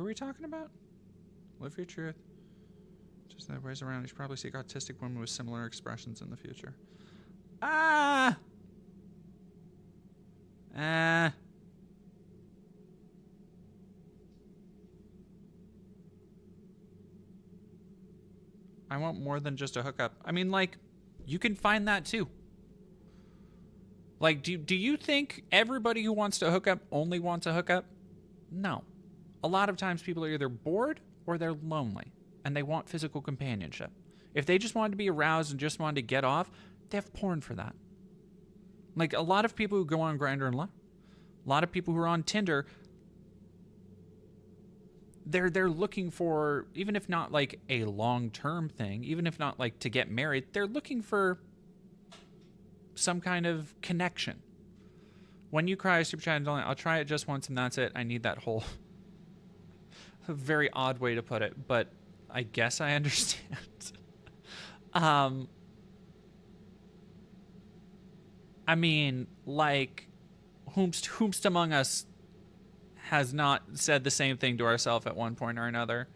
are we talking about? Live your truth. Just that ways around. You should probably seek autistic women with similar expressions in the future. I want more than just a hookup. I mean, like, you can find that too. Like, do you think everybody who wants to hook up only wants a hookup? No. A lot of times people are either bored or they're lonely and they want physical companionship. If they just wanted to be aroused and just wanted to get off, they have porn for that. Like, a lot of people who go on Grindr and a lot of people who are on Tinder, they're looking for, even if not like a long-term thing, even if not like to get married, they're looking for some kind of connection. When you cry, super chat, I'll try it just once and that's it. I need that whole a very odd way to put it, but I guess I understand. I mean, like, whomst among us has not said the same thing to ourselves at one point or another.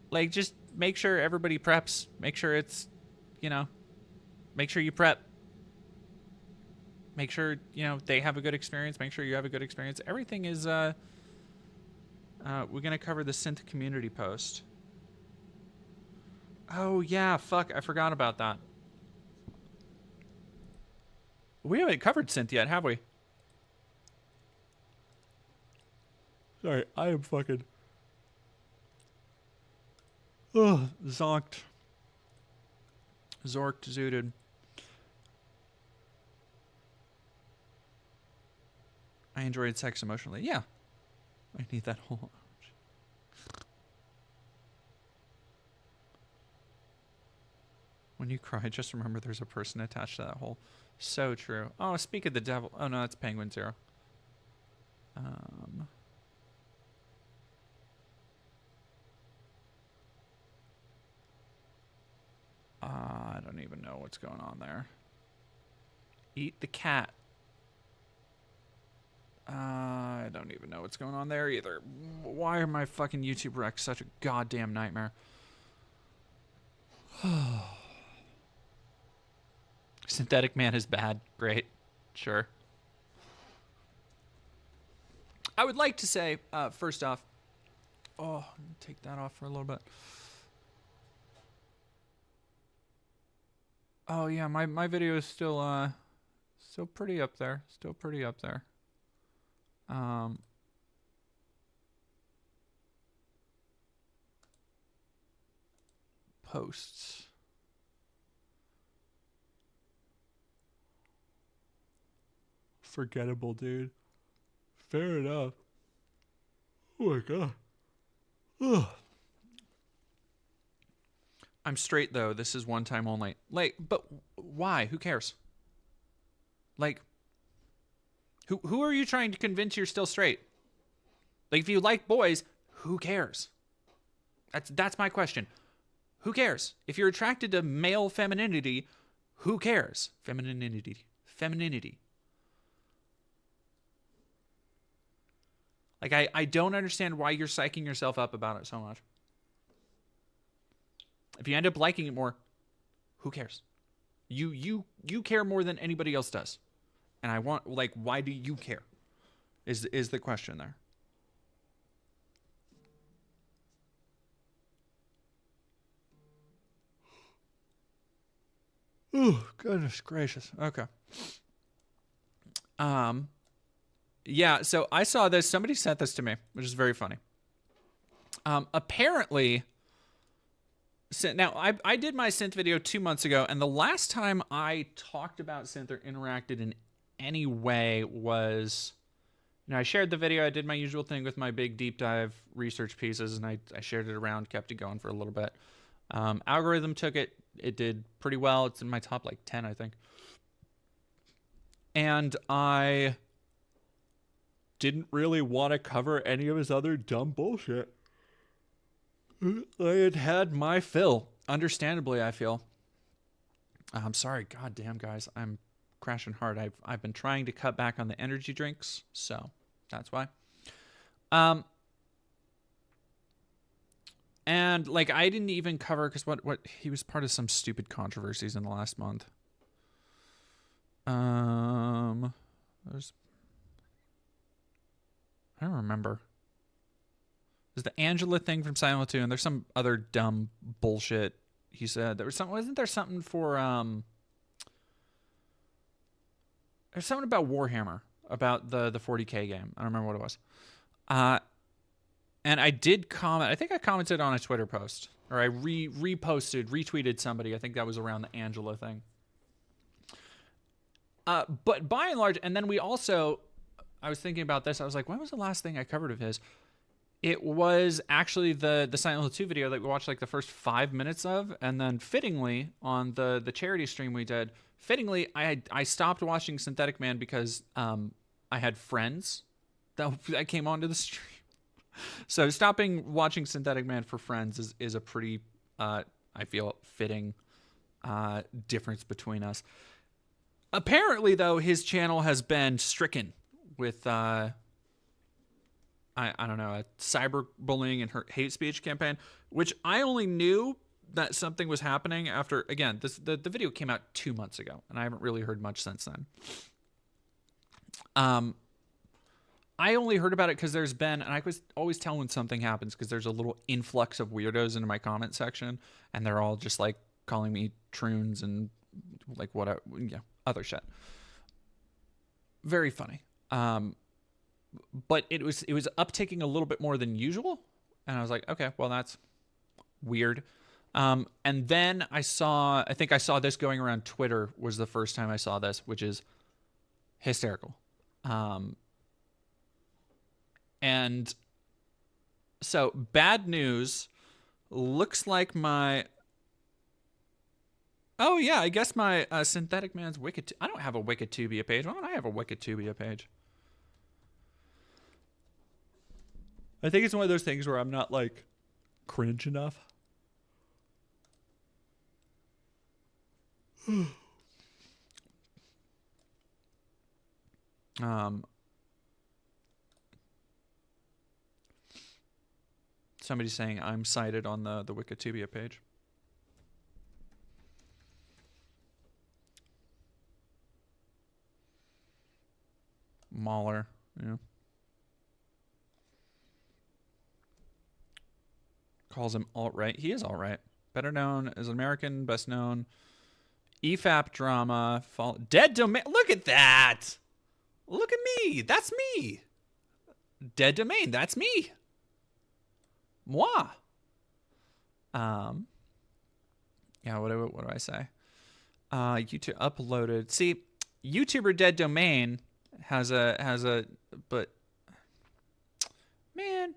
Like, just make sure everybody preps. Make sure it's, make sure you prep. Make sure, they have a good experience. Make sure you have a good experience. Everything is, we're going to cover the synth community post. Oh, yeah, fuck. I forgot about that. We haven't covered synth yet, have we? Sorry, I am fucking... Ugh, zonked. Zorked, zooted. I enjoyed sex emotionally. Yeah. I need that whole... When you cry, just remember there's a person attached to that hole. So true. Oh, speak of the devil. Oh, no, that's Penguin Zero. I don't even know what's going on there. Eat the cat. I don't even know what's going on there either. Why are my fucking YouTube recs such a goddamn nightmare? Synthetic Man is bad. Great. Sure. I would like to say, first off... Oh, I'm going to take that off for a little bit. Oh, yeah, my video is still pretty up there. Still pretty up there. Posts. Forgettable, dude. Fair enough. Oh my god. Ugh. I'm straight though. This is one time only. Like, but why? Who cares? Like, who are you trying to convince you're still straight? Like, if you like boys, who cares? That's my question. Who cares? If you're attracted to male femininity, who cares? Femininity. Like, I don't understand why you're psyching yourself up about it so much. If you end up liking it more, who cares? You care more than anybody else does. And I want, like, why do you care? Is the question there. Oh, goodness gracious. Okay. Yeah, so I saw this. Somebody sent this to me, which is very funny. Apparently, now I did my synth video 2 months ago, and the last time I talked about synth or interacted in any way was, you know, I shared the video. I did my usual thing with my big deep dive research pieces, and I shared it around, kept it going for a little bit. Algorithm took it. It did pretty well. It's in my top like 10, I think. And I didn't really want to cover any of his other dumb bullshit. I had my fill. Understandably, I feel. I'm sorry. God damn, guys. I'm crashing hard. I've been trying to cut back on the energy drinks, so that's why. And like, I didn't even cover, because what he was part of some stupid controversies in the last month. There's, I don't remember. There's the Angela thing from Silent 2, and there's some other dumb bullshit he said. There was some, wasn't there something for there's something about Warhammer, about the 40K game. I don't remember what it was. And I did comment. I think I commented on a Twitter post, or I retweeted somebody. I think that was around the Angela thing. But by and large, and then we also, I was thinking about this. I was like, when was the last thing I covered of his? It was actually the Silent Hill 2 video that we watched like the first 5 minutes of, and then fittingly on the charity stream we did, fittingly I stopped watching Synthetic Man because I had friends that came onto the stream. So stopping watching Synthetic Man for friends is a pretty, I feel, fitting difference between us. Apparently, though, his channel has been stricken with, I don't know, a cyberbullying and hate speech campaign, which I only knew that something was happening after, again, the video came out 2 months ago, and I haven't really heard much since then. I only heard about it because there's been, and I was always tell when something happens because there's a little influx of weirdos into my comment section, and they're all just like calling me troons and like what, yeah, other shit. Very funny. But it was upticking a little bit more than usual, and I was like, okay, well, that's weird. And then I think I saw this going around Twitter was the first time I saw this, which is hysterical. And so bad news, looks like my, oh yeah, I guess my Synthetic Man's Wicked, I don't have a Wikitubia page. Why don't I have a Wikitubia page? I think it's one of those things where I'm not like cringe enough. Somebody's saying I'm cited on the Wikitubia page. Mahler, yeah. Calls him alt-right. He is alt-right. Better known as American, best known. EFAP drama. Dead Domain. Look at that. Look at me. That's me. Dead Domain. That's me. Moi. Yeah, what do I say? YouTube uploaded. See, YouTuber Dead Domain has a but man.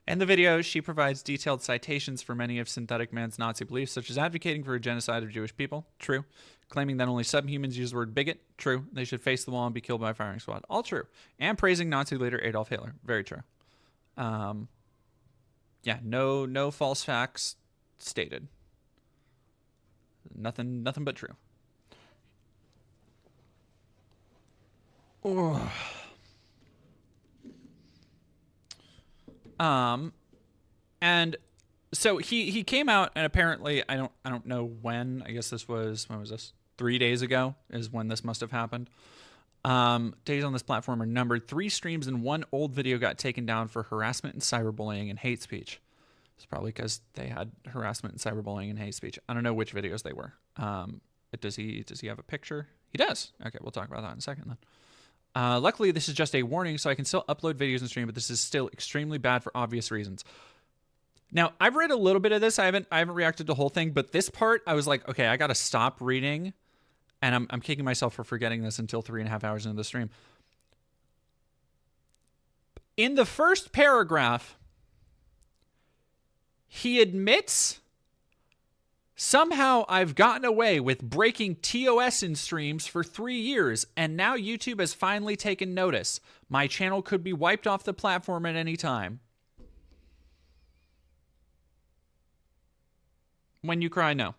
In the video, she provides detailed citations for many of Synthetic Man's Nazi beliefs, such as advocating for a genocide of Jewish people. True. Claiming that only subhumans use the word bigot. True. They should face the wall and be killed by a firing squad. All true. And praising Nazi leader Adolf Hitler. Very true. Yeah, no false facts stated. Nothing but true. Oh. And so he came out, and apparently I don't know when. I guess when was this? 3 days ago is when this must have happened. Days on this platform are numbered. 3 streams and 1 old video got taken down for harassment and cyberbullying and hate speech. It's probably because they had harassment and cyberbullying and hate speech. I don't know which videos they were. Does he have a picture? He does. Okay, we'll talk about that in a second then. Luckily, this is just a warning, so I can still upload videos and stream, but this is still extremely bad for obvious reasons. Now, I've read a little bit of this. I haven't reacted to the whole thing, but this part, I was like, okay, I got to stop reading, and I'm kicking myself for forgetting this until 3.5 hours into the stream. In the first paragraph, he admits, somehow I've gotten away with breaking TOS in streams for 3 years, and now YouTube has finally taken notice. My channel could be wiped off the platform at any time. When you cry, no.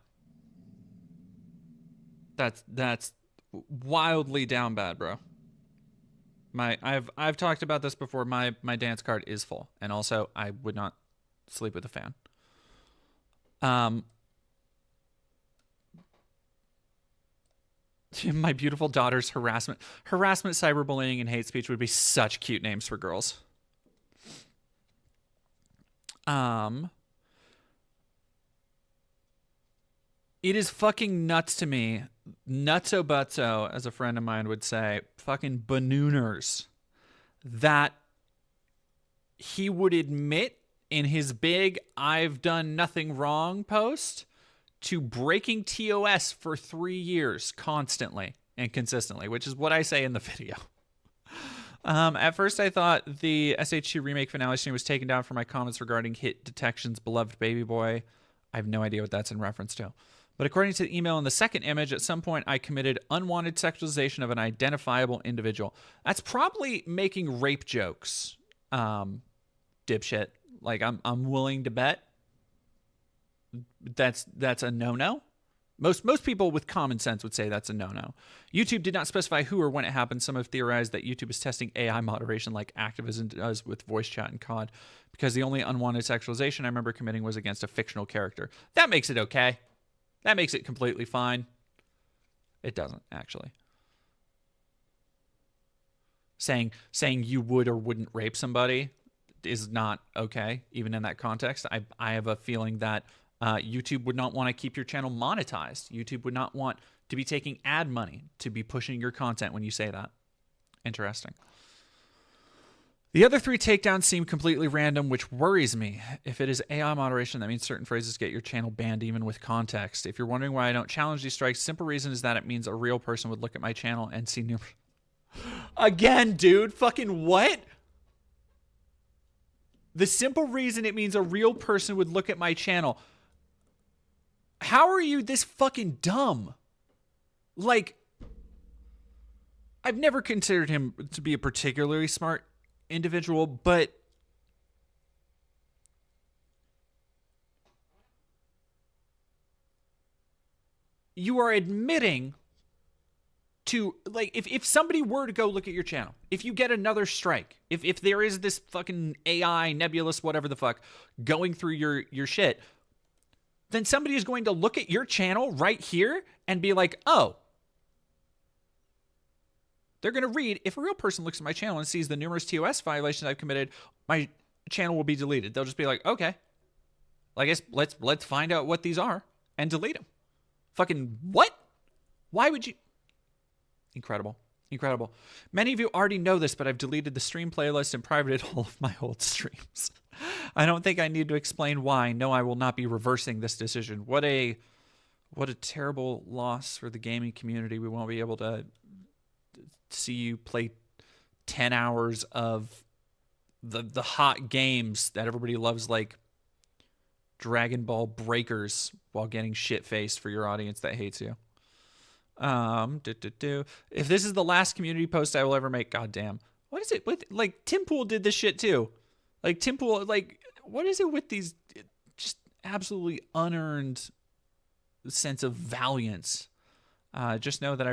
That's wildly down bad, bro. I've talked about this before. My dance card is full, and also I would not sleep with a fan. My beautiful daughter's harassment, cyberbullying, and hate speech would be such cute names for girls. It is fucking nuts to me, nutso butso, as a friend of mine would say, fucking banooners, that he would admit in his big "I've done nothing wrong" post to breaking TOS for 3 years constantly and consistently, which is what I say in the video. At first, I thought the SH2 remake finale stream was taken down for my comments regarding Hit Detection's beloved baby boy. I have no idea what that's in reference to. But according to the email in the second image, at some point I committed unwanted sexualization of an identifiable individual. That's probably making rape jokes, dipshit. Like, I'm willing to bet that's a no-no. Most people with common sense would say that's a no-no. YouTube did not specify who or when it happened. Some have theorized that YouTube is testing AI moderation like Activision does with voice chat and COD, because the only unwanted sexualization I remember committing was against a fictional character. That makes it okay. That makes it completely fine. It doesn't, actually. Saying you would or wouldn't rape somebody is not okay, even in that context. I have a feeling that YouTube would not want to keep your channel monetized. YouTube would not want to be taking ad money to be pushing your content when you say that. Interesting. The other 3 takedowns seem completely random, which worries me. If it is AI moderation, that means certain phrases get your channel banned even with context. If you're wondering why I don't challenge these strikes, simple reason is that it means a real person would look at my channel and see numerous... Again, dude, fucking what? The simple reason it means a real person would look at my channel. How are you this fucking dumb? Like, I've never considered him to be a particularly smart individual, but you are admitting to, like, if somebody were to go look at your channel, if you get another strike, if there is this fucking AI, nebulous, whatever the fuck, going through your shit, then somebody is going to look at your channel right here and be like, oh, they're going to read, if a real person looks at my channel and sees the numerous TOS violations I've committed, my channel will be deleted. They'll just be like, okay, I guess let's find out what these are and delete them. Fucking what? Why would you? Incredible. Incredible. Many of you already know this, but I've deleted the stream playlist and privated all of my old streams. I don't think I need to explain why. No, I will not be reversing this decision. What a terrible loss for the gaming community. We won't be able to see you play 10 hours of the hot games that everybody loves, like Dragon Ball Breakers, while getting shit-faced for your audience that hates you. If this is the last community post I will ever make, goddamn. What is it with, like, Tim Pool did this shit too. Like, Tim Pool, like, what is it with these just absolutely unearned sense of valiance? Just know that I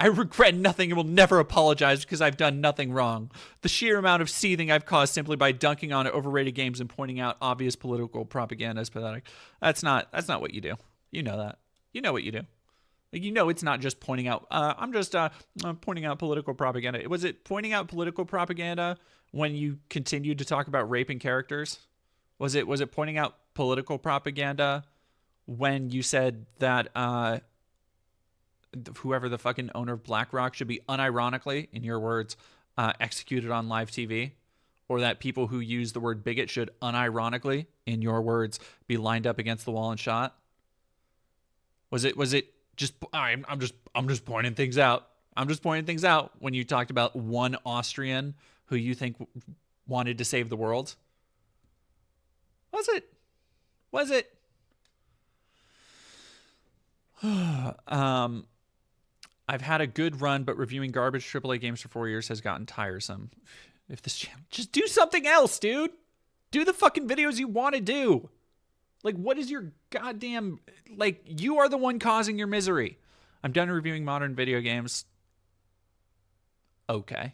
regret nothing and will never apologize because I've done nothing wrong. The sheer amount of seething I've caused simply by dunking on overrated games and pointing out obvious political propaganda is pathetic. That's not what you do. You know that. You know what you do. Like, you know, it's not just pointing out. I'm just pointing out political propaganda. Was it pointing out political propaganda when you continued to talk about raping characters? Was it pointing out political propaganda when you said that whoever the fucking owner of BlackRock should be unironically, in your words, executed on live TV? Or that people who use the word bigot should unironically, in your words, be lined up against the wall and shot? Was it just I'm just pointing things out. I'm just pointing things out when you talked about one Austrian who you think wanted to save the world? Was it? I've had a good run, but reviewing garbage AAA games for 4 years has gotten tiresome. If this channel, just do something else, dude. Do the fucking videos you want to do. Like, what is your goddamn, like, you are the one causing your misery. I'm done reviewing modern video games. Okay.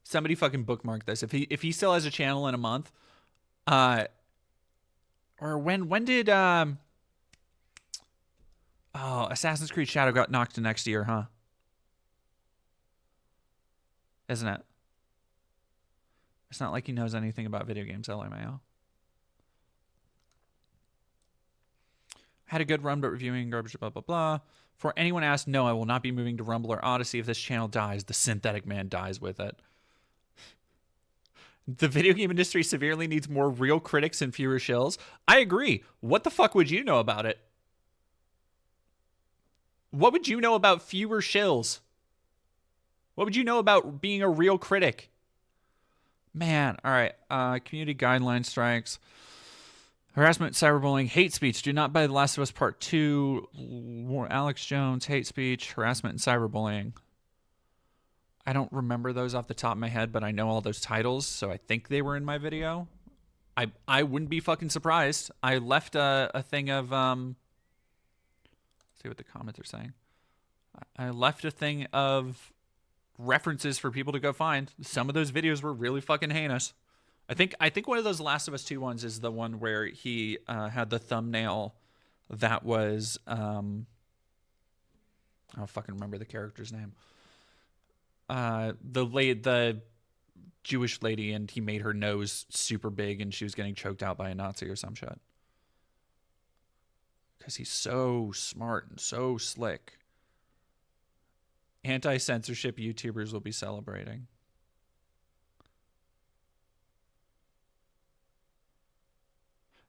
Somebody fucking bookmark this. If he still has a channel in a month, or when did Assassin's Creed Shadow got knocked to next year, huh? Isn't it? It's not like he knows anything about video games, LMAO. Had a good run, but reviewing garbage, blah, blah, blah. For anyone asked, no, I will not be moving to Rumble or Odyssey. If this channel dies, the synthetic man dies with it. The video game industry severely needs more real critics and fewer shills. I agree. What the fuck would you know about it? What would you know about fewer shills? What would you know about being a real critic? Man, all right. Community guideline strikes. Harassment, cyberbullying, hate speech. Do not buy The Last of Us Part 2. Alex Jones, hate speech, harassment, and cyberbullying. I don't remember those off the top of my head, but I know all those titles, so I think they were in my video. I wouldn't be fucking surprised. I left a thing of... let's see what the comments are saying. I left a thing of references for people to go find. Some of those videos were really fucking heinous. I think one of those Last of Us 2 ones is the one where he had the thumbnail that was I don't fucking remember the character's name. The Jewish lady, and he made her nose super big and she was getting choked out by a Nazi or some shit. Because he's so smart and so slick. Anti-censorship YouTubers will be celebrating.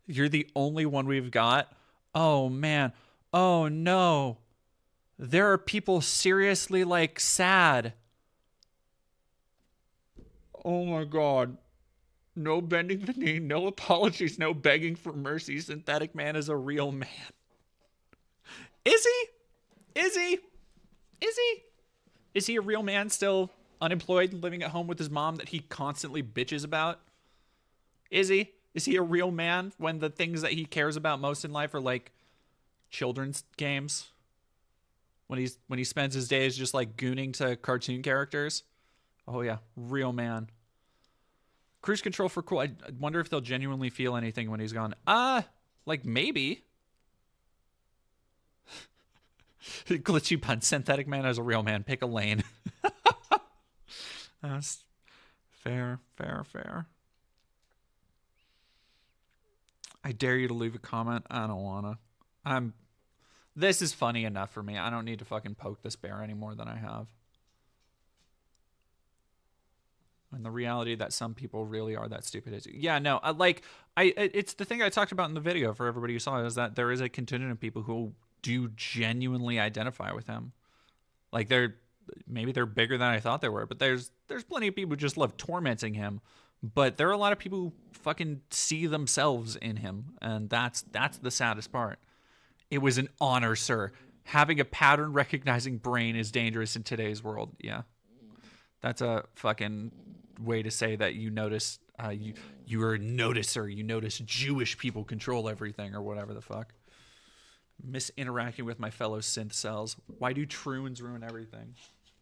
You're the only one we've got? Oh, man. Oh, no. There are people seriously, like, sad. Oh, my God. No bending the knee, no apologies, no begging for mercy. Synthetic man is a real man. Is he? Is he? Is he? Is he a real man still unemployed, living at home with his mom that he constantly bitches about? Is he? Is he a real man when the things that he cares about most in life are like children's games? When he spends his days just like gooning to cartoon characters? Oh yeah, real man. Cruise control for cool. I wonder if they'll genuinely feel anything when he's gone. Like maybe. Glitchy pun. Synthetic man as a real man. Pick a lane. That's fair. I dare you to leave a comment. I don't wanna. This is funny enough for me. I don't need to fucking poke this bear any more than I have. And the reality that some people really are that stupid is, yeah, no, it's the thing I talked about in the video for everybody who saw it, is that there is a contingent of people who do genuinely identify with him. Like maybe they're bigger than I thought they were, but there's plenty of people who just love tormenting him. But there are a lot of people who fucking see themselves in him, and that's the saddest part. It was an honor, sir. Having a pattern recognizing brain is dangerous in today's world. Yeah. That's a fucking way to say that you notice, you are a noticer. You notice Jewish people control everything or whatever the fuck. Miss interacting with my fellow synth cells. Why do troons ruin everything?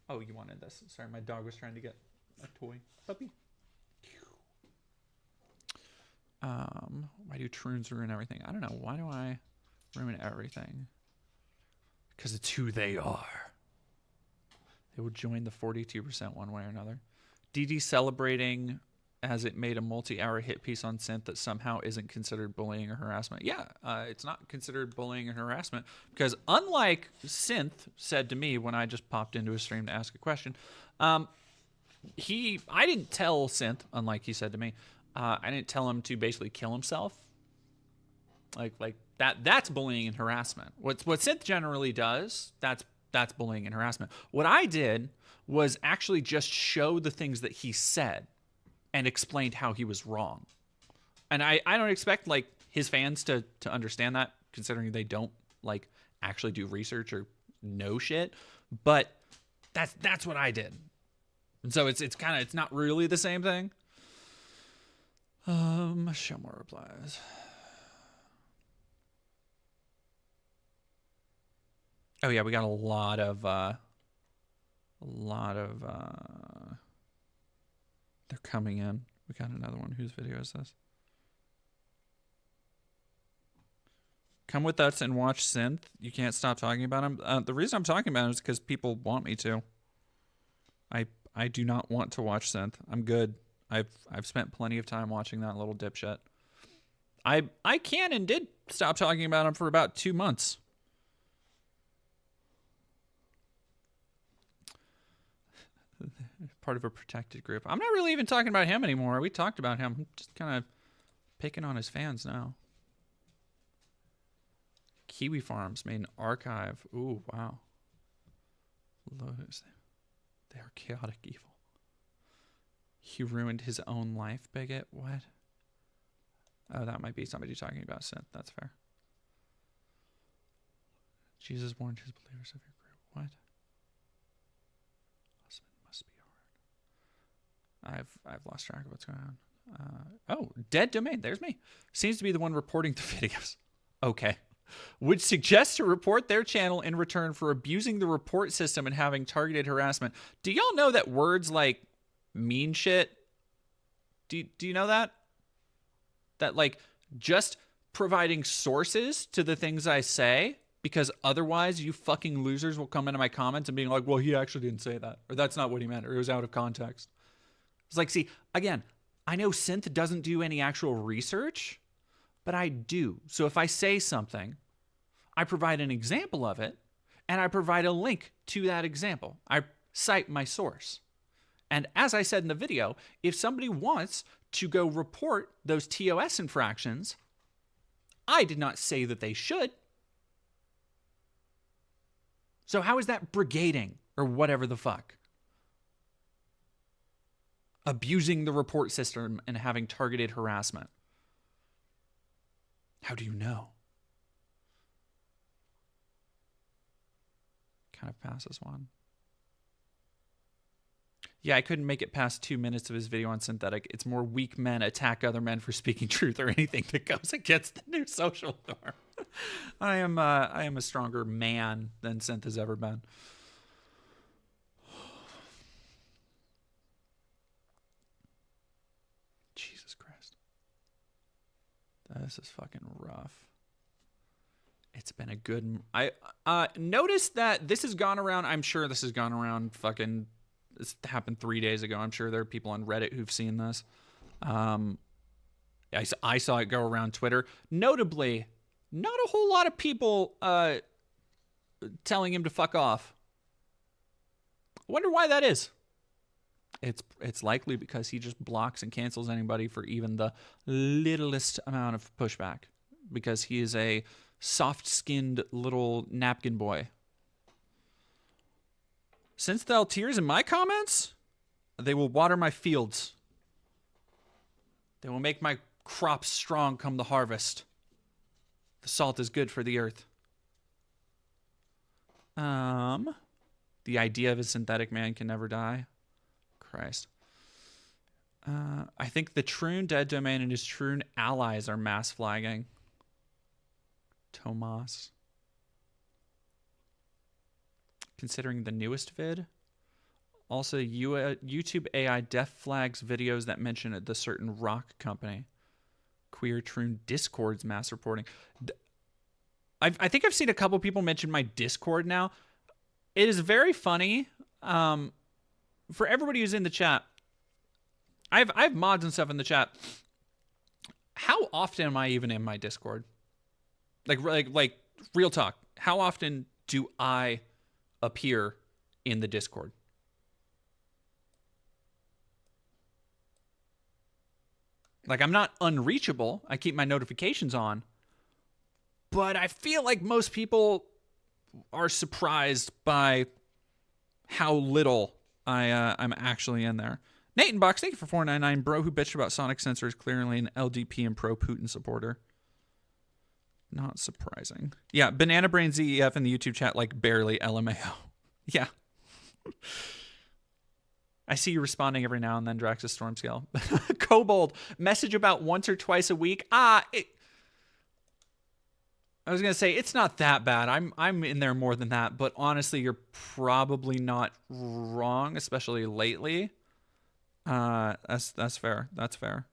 Oh, you wanted this. Sorry, my dog was trying to get a toy. Puppy. Why do troons ruin everything? I don't know. Why do I ruin everything? Because it's who they are. They will join the 42% one way or another. DD celebrating as it made a multi-hour hit piece on synth that somehow isn't considered bullying or harassment. Yeah, it's not considered bullying or harassment because unlike synth said to me when I just popped into his stream to ask a question, I didn't tell synth, unlike he said to me, I didn't tell him to basically kill himself. Like that's bullying and harassment. What synth generally does, that's bullying and harassment. What I did was actually just show the things that he said and explained how he was wrong. And I don't expect like his fans to understand that, considering they don't like actually do research or know shit. But that's what I did. And so it's not really the same thing. Show more replies. Oh yeah, we got a lot of they're coming in. We got another one. Whose video is this? Come with us and watch synth. You can't stop talking about him. The reason I'm talking about him is because people want me to. I do not want to watch synth. I'm good. I've spent plenty of time watching that little dipshit. I can and did stop talking about him for about 2 months. Part of a protected group. I'm not really even talking about him anymore. We talked about him. I'm just kind of picking on his fans now. Kiwi Farms made an archive. Ooh, wow. Lotus. They are chaotic evil. He ruined his own life, bigot. What? Oh, that might be somebody talking about synth. That's fair. Jesus warned his believers of your group. What? Husband must be hard. I've lost track of what's going on. Oh, dead domain. There's me. Seems to be the one reporting the videos. Okay. Would suggest to report their channel in return for abusing the report system and having targeted harassment. Do y'all know that words like mean shit? Do you know that? That like just providing sources to the things I say, because otherwise you fucking losers will come into my comments and being like, well, he actually didn't say that, or that's not what he meant, or it was out of context. It's like, see, again, I know synth doesn't do any actual research, but I do. So if I say something, I provide an example of it, and I provide a link to that example. I cite my source. And as I said in the video, if somebody wants to go report those TOS infractions, I did not say that they should. So how is that brigading or whatever the fuck? Abusing the report system and having targeted harassment. How do you know? Kind of passes one. Yeah, I couldn't make it past 2 minutes of his video on synthetic. It's more weak men attack other men for speaking truth or anything that goes against the new social norm. I am a stronger man than synth has ever been. Jesus Christ. This is fucking rough. It's been a good... I noticed that this has gone around... I'm sure this has gone around fucking... This happened 3 days ago. I'm sure there are people on Reddit who've seen this. I saw it go around Twitter. Notably, not a whole lot of people telling him to fuck off. I wonder why that is. It's likely because he just blocks and cancels anybody for even the littlest amount of pushback, because he is a soft-skinned little napkin boy. Since they'll tears in my comments, they will water my fields. They will make my crops strong come the harvest. The salt is good for the earth. The idea of a synthetic man can never die. Christ. I think the Troon dead domain and his Troon allies are mass flagging. Tomas. Considering the newest vid. Also, YouTube AI def flags videos that mention the certain rock company. Queer Troon Discord's mass reporting. I think I've seen a couple people mention my Discord now. It is very funny. For everybody who's in the chat, I have mods and stuff in the chat. How often am I even in my Discord? Like real talk. How often do I appear in the Discord? Like, I'm not unreachable. I keep my notifications on. But I feel like most people are surprised by how little I'm actually in there. Nathan Box, thank you for $4.99. Bro who bitched about Sonic Censor is clearly an LDP and pro-Putin supporter. Not surprising. Yeah, Banana Brain ZEF in the YouTube chat, like, barely LMAO. Yeah. I see you responding every now and then, Draxus Stormscale. Kobold, message about once or twice a week. I was going to say, it's not that bad. I'm in there more than that, but honestly, you're probably not wrong, especially lately. That's fair. That's fair.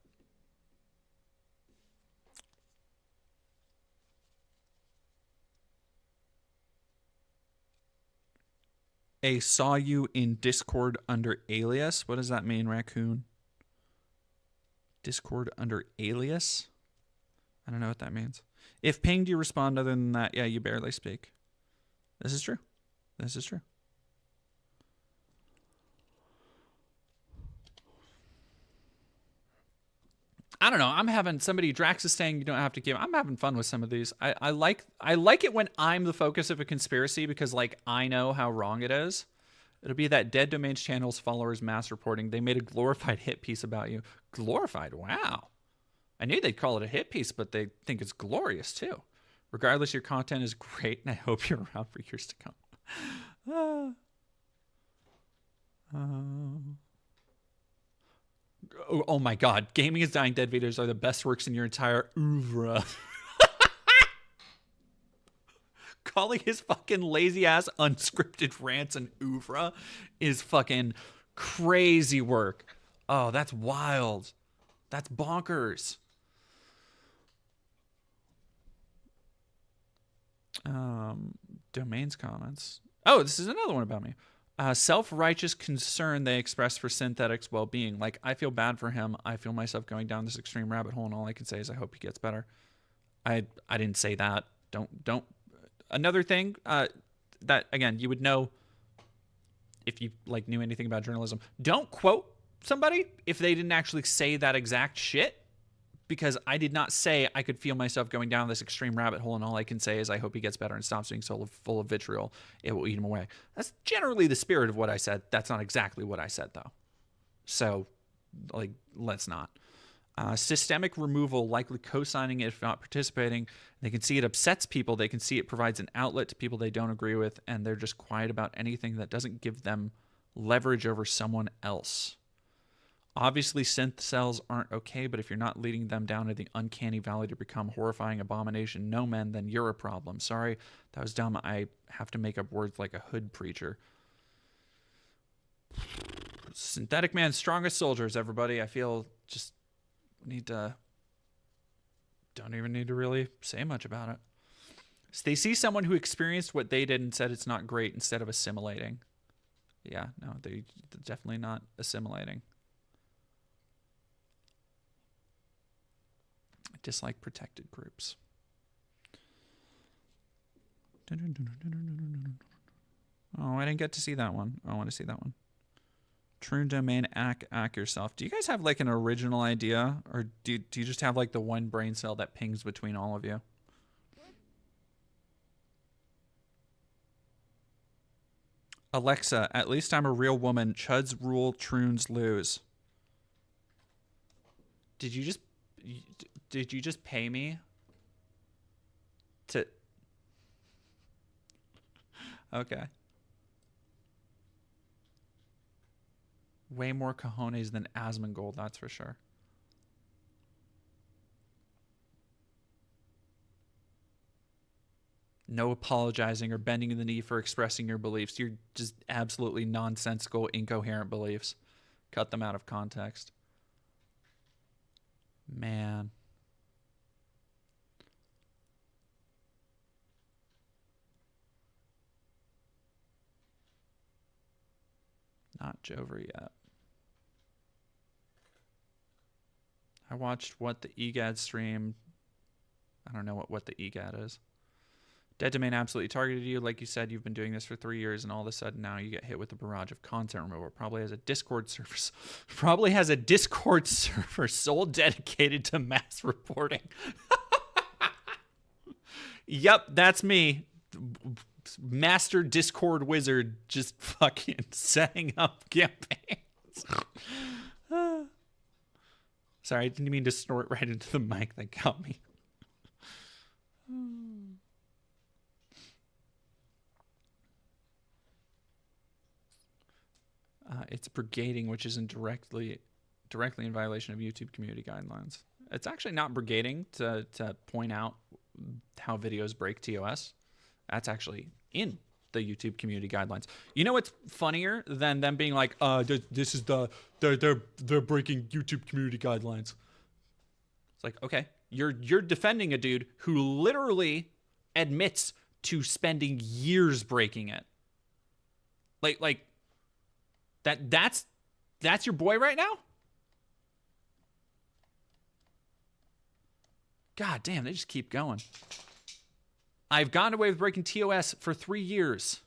A saw you in Discord under alias. What does that mean, Raccoon? Discord under alias? I don't know what that means. If pinged, you respond. Other than that, yeah, you barely speak. This is true. This is true. I don't know. I'm having somebody, Drax is saying you don't have to give. I'm having fun with some of these. I like it when I'm the focus of a conspiracy because, like, I know how wrong it is. It'll be that Dead Domains channel's followers mass reporting. They made a glorified hit piece about you. Glorified? Wow. I knew they'd call it a hit piece, but they think it's glorious too. Regardless, your content is great, and I hope you're around for years to come. Oh my god, Gaming is Dying Dead videos are the best works in your entire oeuvre. Calling his fucking lazy ass unscripted rants an oeuvre is fucking crazy work. Oh, that's wild. That's bonkers. Domains comments. Oh, this is another one about me. Self-righteous concern they express for synthetics' well-being. Like, I feel bad for him. I feel myself going down this extreme rabbit hole, and all I can say is I hope he gets better. I didn't say that. Don't. Another thing that, again, you would know if you, like, knew anything about journalism. Don't quote somebody if they didn't actually say that exact shit, because I did not say I could feel myself going down this extreme rabbit hole, and all I can say is I hope he gets better and stops being so full of vitriol. It will eat him away. That's generally the spirit of what I said. That's not exactly what I said, though. So, like, let's not. Systemic removal, likely co-signing it if not participating. They can see it upsets people. They can see it provides an outlet to people they don't agree with, and they're just quiet about anything that doesn't give them leverage over someone else. Obviously, synth cells aren't okay, but if you're not leading them down to the uncanny valley to become horrifying abomination no men, then you're a problem. Sorry, that was dumb. I have to make up words like a hood preacher. Synthetic man's strongest soldiers, everybody. I feel just don't even need to really say much about it. So they see someone who experienced what they did and said it's not great instead of assimilating. Yeah, no, they're definitely not assimilating. Dislike protected groups. Oh, I didn't get to see that one. I want to see that one. True domain ack yourself. Do you guys have like an original idea, or do you just have like the one brain cell that pings between all of you? Alexa, at least I'm a real woman. Chuds rule, troons lose. Did you just pay me to? Okay. Way more cojones than Asmongold, that's for sure. No apologizing or bending the knee for expressing your beliefs. You're just absolutely nonsensical, incoherent beliefs. Cut them out of context. Man. Not Jover yet. I watched what the EGAD stream. I don't know what the EGAD is. Dead Domain absolutely targeted you. Like you said, you've been doing this for 3 years, and all of a sudden now you get hit with a barrage of content removal. Probably has a Discord server. Probably has a Discord server sole dedicated to mass reporting. Yep, that's me. Master Discord wizard, just fucking setting up campaigns. Sorry, I didn't mean to snort right into the mic. That got me. It's brigading, which isn't directly in violation of YouTube community guidelines. It's actually not brigading to point out how videos break TOS. That's actually in the YouTube community guidelines. You know what's funnier than them being like, this is they're breaking YouTube community guidelines. It's like, okay, you're defending a dude who literally admits to spending years breaking it. Like that's your boy right now? God damn, they just keep going. I've gotten away with breaking TOS for 3 years.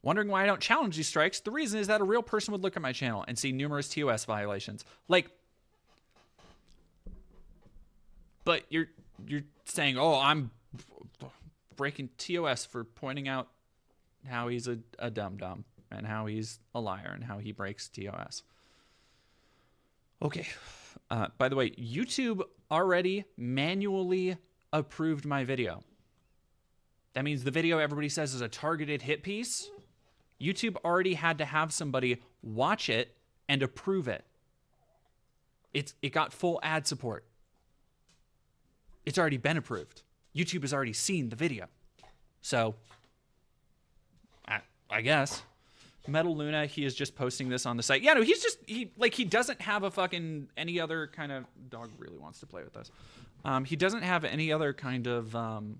Wondering why I don't challenge these strikes? The reason is that a real person would look at my channel and see numerous TOS violations. Like, but you're saying, oh, I'm breaking TOS for pointing out how he's a dum-dum and how he's a liar and how he breaks TOS. Okay. By the way, YouTube already manually approved my video. That means the video everybody says is a targeted hit piece. YouTube already had to have somebody watch it and approve it. It got full ad support. It's already been approved. YouTube has already seen the video. So, I guess. Metal Luna, he is just posting this on the site. Yeah, no, he doesn't have a fucking any other kind of dog really wants to play with us. He doesn't have any other kind of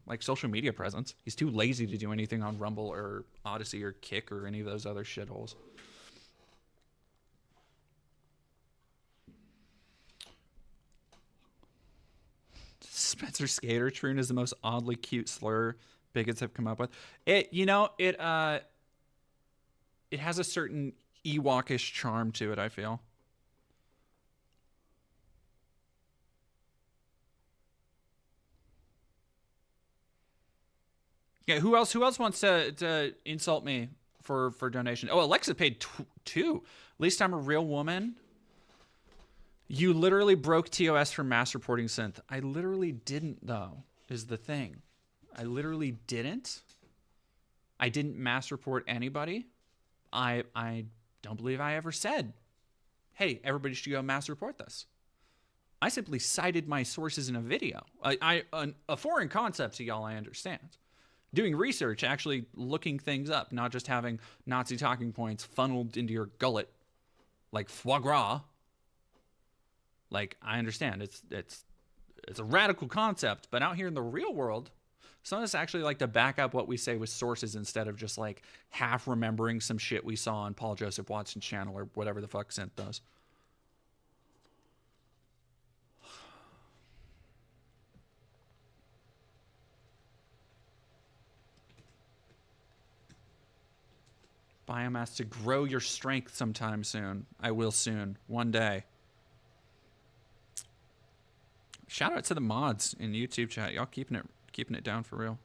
like social media presence. He's too lazy to do anything on Rumble or Odyssey or Kick or any of those other shitholes. Spencer Skater Troon is the most oddly cute slur bigots have come up with. It has a certain Ewokish charm to it, I feel. Yeah, who else wants to insult me for donation? Oh, Alexa paid two. At least I'm a real woman. You literally broke TOS for mass reporting synth. I literally didn't, though, is the thing. I literally didn't. I didn't mass report anybody. I don't believe I ever said, hey, everybody should go mass report this. I simply cited my sources in a video. A foreign concept to y'all, I understand. Doing research, actually looking things up, not just having Nazi talking points funneled into your gullet like foie gras. Like, I understand it's a radical concept, but out here in the real world, some of us actually like to back up what we say with sources instead of just like half remembering some shit we saw on Paul Joseph Watson's channel or whatever the fuck Synth does. Biomass to grow your strength sometime soon. I will soon. One day. Shout out to the mods in YouTube chat. Y'all keeping it down for real.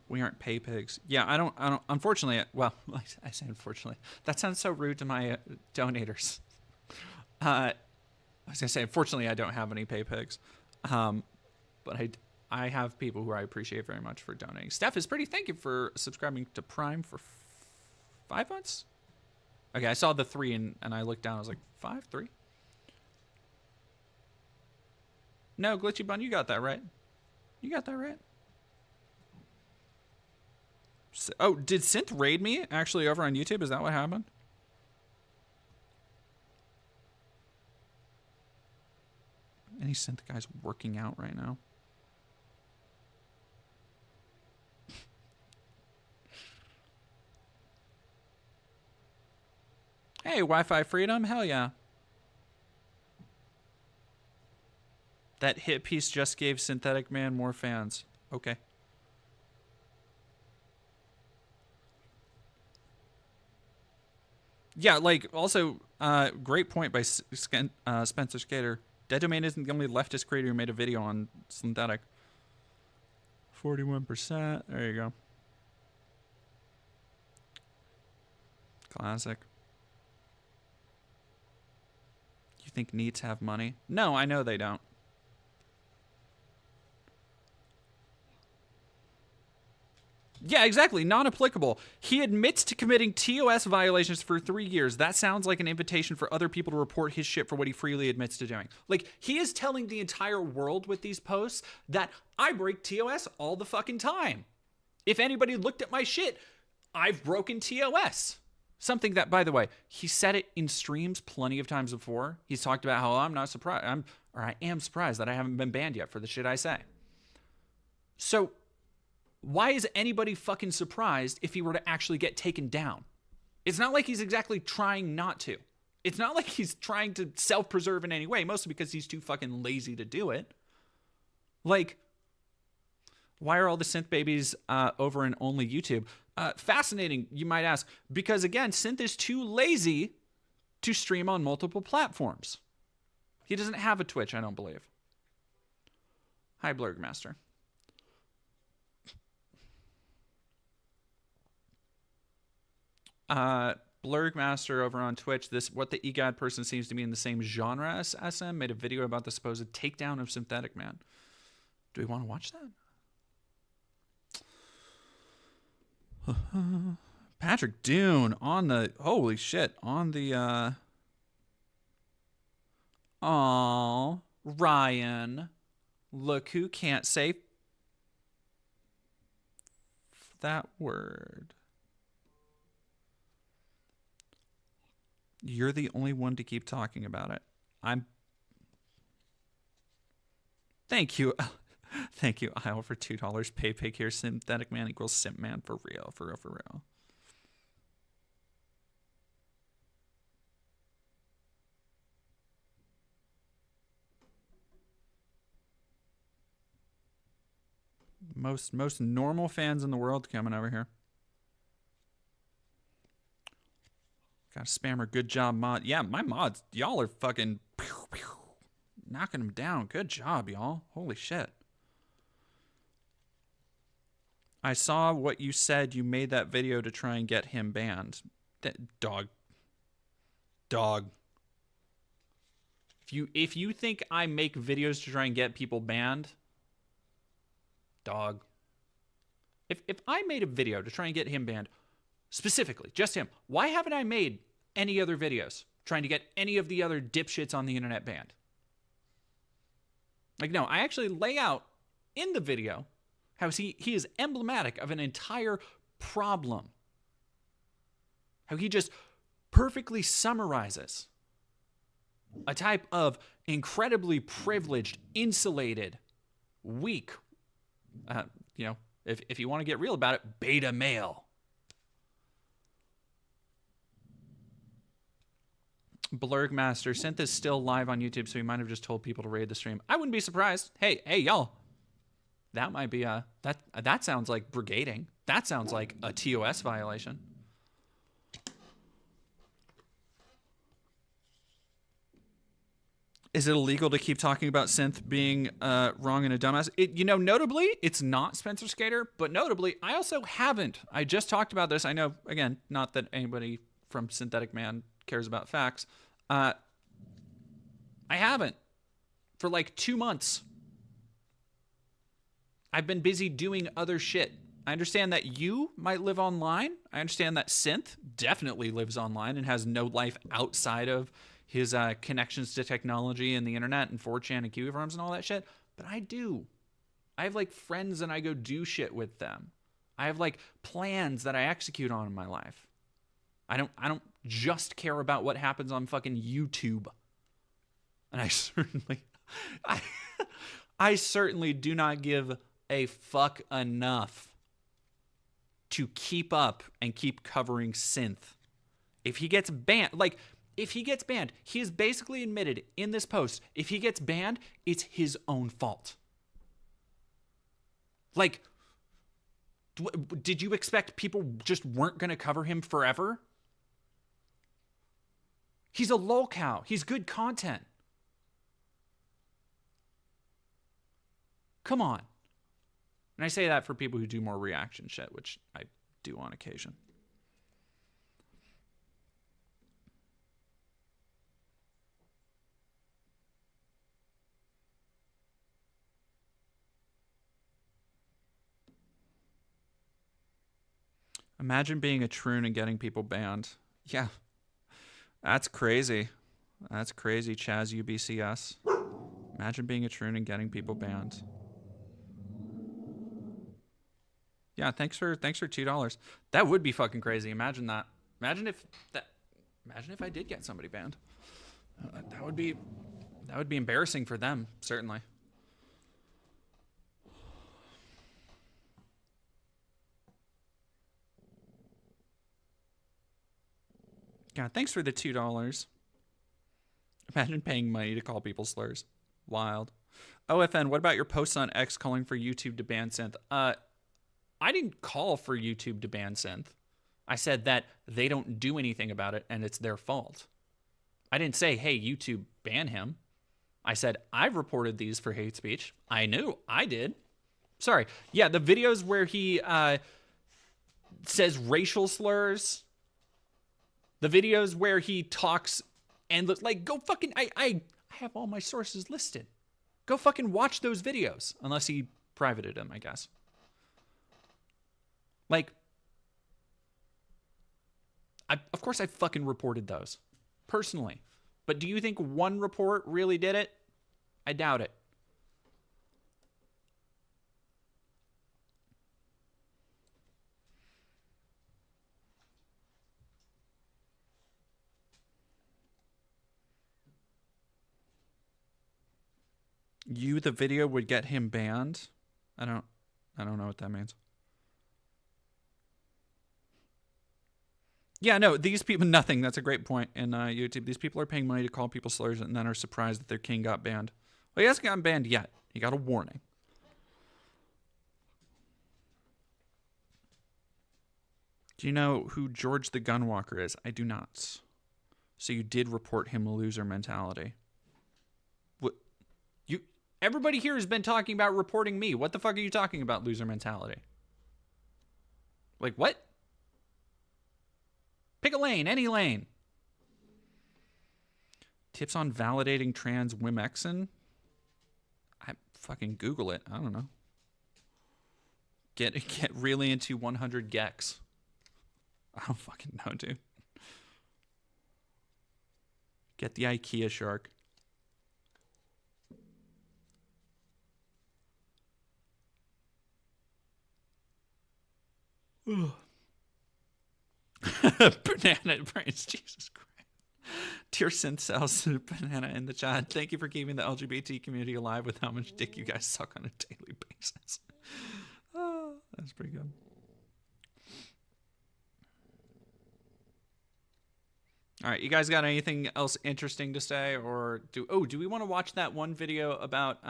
We aren't pay pigs. Yeah, I don't unfortunately, well, I say unfortunately. That sounds so rude to my donators. I was gonna say, unfortunately, I don't have any pay pigs. But I have people who I appreciate very much for donating. Steph is pretty. Thank you for subscribing to Prime for 5 months. Okay, I saw the 3 and I looked down. I was like, 5, 3. No, Glitchy Bun, you got that right. You got that right. Oh, did Synth raid me actually over on YouTube? Is that what happened? Any Synth guys working out right now? Hey, Wi-Fi freedom? Hell yeah. That hit piece just gave Synthetic Man more fans. Okay. Yeah, like, also, great point by Spencer Skater. Dead Domain isn't the only leftist creator who made a video on Synthetic. 41%. There you go. Classic. You think NEETs have money? No, I know they don't. Yeah, exactly. Non-applicable. He admits to committing TOS violations for 3 years. That sounds like an invitation for other people to report his shit for what he freely admits to doing. Like, he is telling the entire world with these posts that I break TOS all the fucking time. If anybody looked at my shit, I've broken TOS. Something that, by the way, he said it in streams plenty of times before. He's talked about how I'm not surprised, I am surprised that I haven't been banned yet for the shit I say. So, why is anybody fucking surprised if he were to actually get taken down? It's not like he's exactly trying not to. It's not like he's trying to self-preserve in any way, mostly because he's too fucking lazy to do it. Like, why are all the synth babies over in only YouTube? Fascinating, you might ask, because again, Synth is too lazy to stream on multiple platforms. He doesn't have a Twitch, I don't believe. Hi, Blurgmaster. Blurgmaster over on Twitch, what the EGAD person seems to be in the same genre as SM, made a video about the supposed takedown of Synthetic Man. Do we want to watch that? Patrick Dune on the, holy shit, on the, oh, Ryan, look who can't say that word. You're the only one to keep talking about it. Thank you. Thank you, Isle, for $2. Pay pig here. Synthetic Man equals simp man for real. For real, for real. Most normal fans in the world coming over here. Got a spammer. Good job, mod. Yeah, my mods, y'all are fucking knocking them down. Good job, y'all. Holy shit. I saw what you said. You made that video to try and get him banned. Dog. If you think I make videos to try and get people banned, dog. If I made a video to try and get him banned, specifically, just him, why haven't I made any other videos trying to get any of the other dipshits on the internet banned? Like, no, I actually lay out in the video how he is emblematic of an entire problem. How he just perfectly summarizes a type of incredibly privileged, insulated, weak, if you want to get real about it, beta male. Blurgmaster, Synth is still live on YouTube, so he might have just told people to raid the stream. I wouldn't be surprised. Hey, y'all. That might be that sounds like brigading. That sounds like a TOS violation. Is it illegal to keep talking about synth being wrong and a dumbass? Notably, it's not Spencer Skater, but notably, I also haven't. I just talked about this. I know, again, not that anybody from Synthetic Man cares about facts. I haven't for like 2 months. I've been busy doing other shit. I understand that you might live online. I understand that Synth definitely lives online and has no life outside of his connections to technology and the internet and 4chan and Kiwi Farms and all that shit. But I do. I have like friends and I go do shit with them. I have like plans that I execute on in my life. I don't just care about what happens on fucking YouTube. And I certainly do not give a fuck enough to keep up and keep covering synth. If he gets banned, he has basically admitted in this post, if he gets banned, it's his own fault. Like, did you expect people just weren't going to cover him forever? He's a lolcow. He's good content. Come on. And I say that for people who do more reaction shit, which I do on occasion. Imagine being a troon and getting people banned. Yeah. That's crazy. That's crazy, Chaz UBCS. Imagine being a troon and getting people banned. Yeah, thanks for $2. That would be fucking crazy. Imagine that. Imagine if I did get somebody banned. That would be embarrassing for them, certainly. Yeah, thanks for the $2. Imagine paying money to call people slurs. Wild. OFN, what about your posts on X calling for YouTube to ban synth? I didn't call for YouTube to ban synth. I said that they don't do anything about it and it's their fault. I didn't say, hey, YouTube, ban him. I said, I've reported these for hate speech. I knew I did. Sorry. Yeah, the videos where he says racial slurs. The videos where he talks and like, go fucking, I have all my sources listed. Go fucking watch those videos. Unless he privated them, I guess. Like, of course I fucking reported those. Personally. But do you think one report really did it? I doubt it. The video would get him banned? I don't know what that means. Yeah, no, these people, nothing. That's a great point in YouTube. These people are paying money to call people slurs and then are surprised that their king got banned. Well, he hasn't gotten banned yet. He got a warning. Do you know who George the Gunwalker is? I do not. So you did report him a loser mentality. Everybody here has been talking about reporting me. What the fuck are you talking about, loser mentality? Like, what? Pick a lane, any lane. Tips on validating trans Wimexin? I fucking Google it. I don't know. Get really into 100 gex. I don't fucking know, dude. Get the IKEA shark. Banana brains, Jesus Christ. Dear Synth Cells, Banana in the chat. Thank you for keeping the LGBT community alive with how much dick you guys suck on a daily basis. Oh, that's pretty good. All right, you guys got anything else interesting to say, or do we want to watch that one video about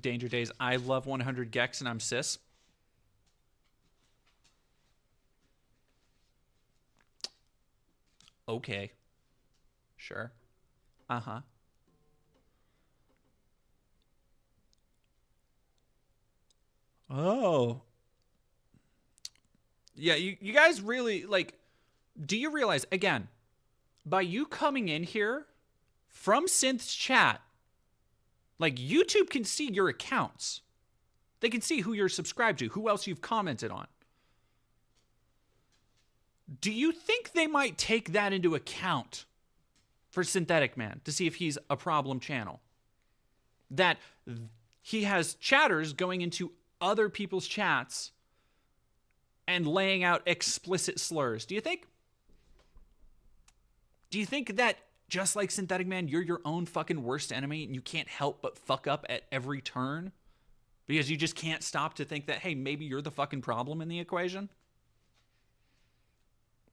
Danger Days? I love 100 gex and I'm cis. Okay. Sure. Uh-huh. Oh. Yeah, you guys really, like, do you realize, again, by you coming in here from Synth's chat, like, YouTube can see your accounts. They can see who you're subscribed to, who else you've commented on. Do you think they might take that into account for Synthetic Man to see if he's a problem channel? That he has chatters going into other people's chats and laying out explicit slurs. Do you think that, just like Synthetic Man, you're your own fucking worst enemy and you can't help but fuck up at every turn? Because you just can't stop to think that, hey, maybe you're the fucking problem in the equation?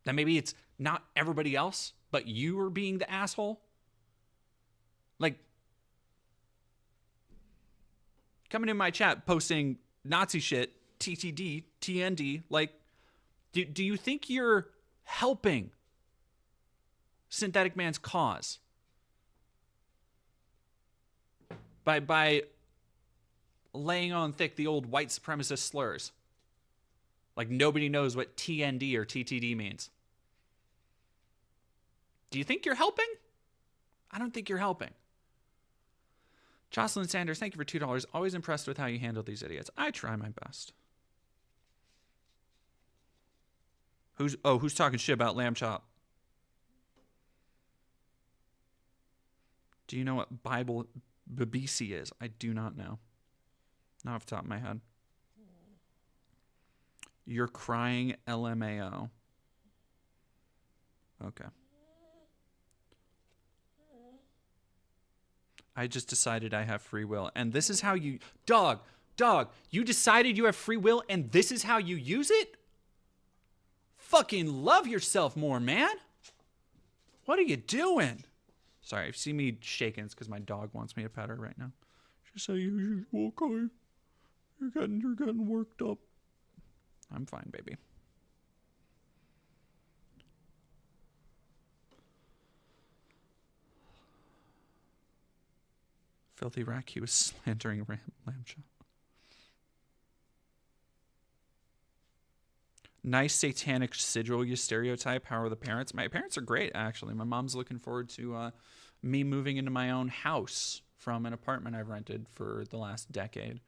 That maybe it's not everybody else, but you are being the asshole? Like, coming in my chat, posting Nazi shit, TTD, TND, like, do you think you're helping Synthetic Man's cause by laying on thick the old white supremacist slurs? Like, nobody knows what TND or TTD means. Do you think you're helping? I don't think you're helping. Jocelyn Sanders, thank you for $2. Always impressed with how you handle these idiots. I try my best. Who's talking shit about lamb chop? Do you know what Bible Babisi is? I do not know. Not off the top of my head. You're crying LMAO. Okay. I just decided I have free will. And this is how you... Dog, you decided you have free will and this is how you use it? Fucking love yourself more, man. What are you doing? Sorry, if you see me shaking, it's because my dog wants me to pet her right now. She said, "You okay? You're getting worked up." I'm fine, baby. Filthy Rack, he was slandering lamb chop. Nice satanic sigil you stereotype. How are the parents? My parents are great, actually. My mom's looking forward to me moving into my own house from an apartment I've rented for the last decade.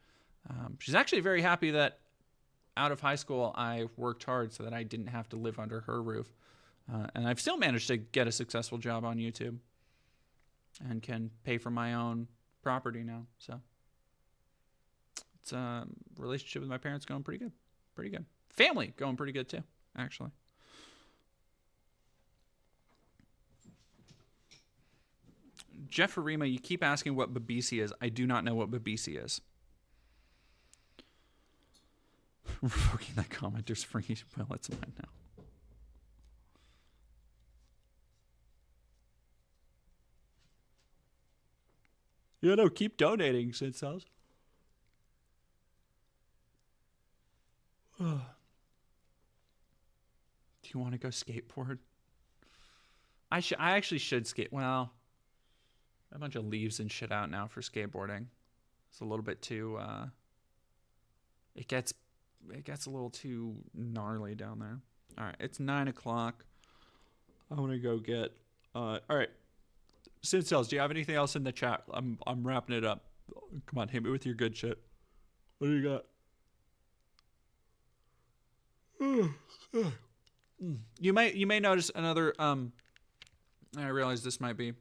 She's actually very happy that out of high school I worked hard so that I didn't have to live under her roof. And I've still managed to get a successful job on YouTube and can pay for my own property now. So it's a relationship with my parents going pretty good. Pretty good. Family going pretty good too, actually. Jeff Arima, you keep asking what Babisi is. I do not know what Babisi is. Revoking that comment. There's free. Well, it's mine now. Yeah, no, keep donating, Sid says. Do you want to go skateboard? I actually should skate. Well, a bunch of leaves and shit out now for skateboarding. It's a little bit too it gets a little too gnarly down there. All right, it's 9 o'clock. I want to go get all right. Sid Cells, do you have anything else in the chat? I'm wrapping it up. Come on, hit me with your good shit. What do you got? You may notice another I realize this might be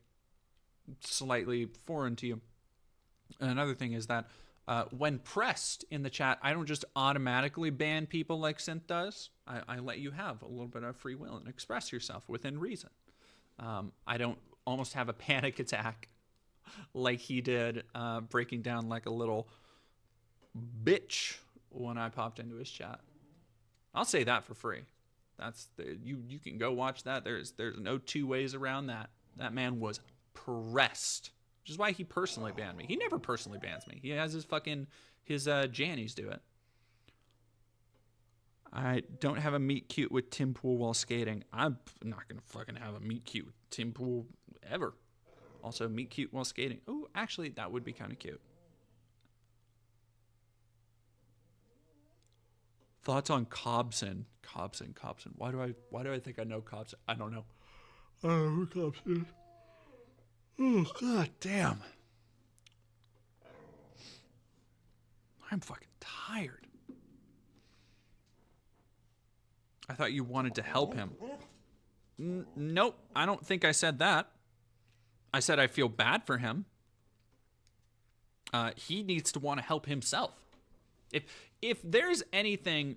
slightly foreign to you. Another thing is that when pressed in the chat, I don't just automatically ban people like Synth does. I let you have a little bit of free will and express yourself within reason. I don't almost have a panic attack like he did, breaking down like a little bitch when I popped into his chat. I'll say that for free. That's you can go watch that. There's no two ways around that. That man was pressed, which is why he personally banned me. He never personally bans me. He has his Jannies do it. I don't have a meet cute with Tim Pool while skating. I'm not gonna fucking have a meet cute with Tim Pool ever. Also, meet cute while skating. Oh, actually, that would be kind of cute. Thoughts on Cobson? Cobson. Why do I think I know Cobson? I don't know. Who Cobson? Oh, god damn. I'm fucking tired. I thought you wanted to help him. Nope, I don't think I said that. I said I feel bad for him. He needs to want to help himself. If there's anything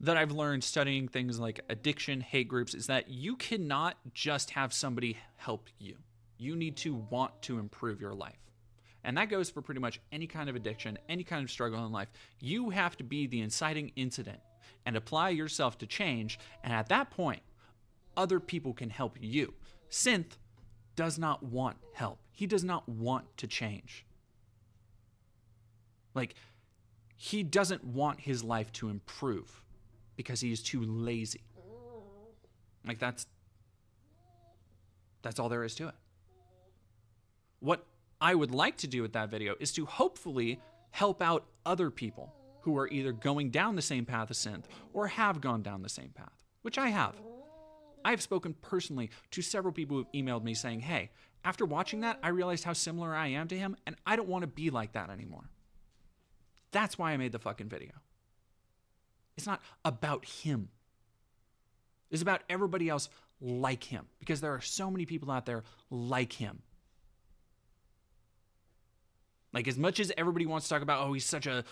that I've learned studying things like addiction, hate groups, is that you cannot just have somebody help you. You need to want to improve your life. And that goes for pretty much any kind of addiction, any kind of struggle in life. You have to be the inciting incident and apply yourself to change. And at that point, other people can help you. Synth does not want help. He does not want to change. Like, he doesn't want his life to improve because he is too lazy. Like, that's all there is to it. What I would like to do with that video is to hopefully help out other people who are either going down the same path as Synth or have gone down the same path, which I have. I have spoken personally to several people who've emailed me saying, hey, after watching that, I realized how similar I am to him, and I don't want to be like that anymore. That's why I made the fucking video. It's not about him. It's about everybody else like him, because there are so many people out there like him. Like, as much as everybody wants to talk about, oh, he's such a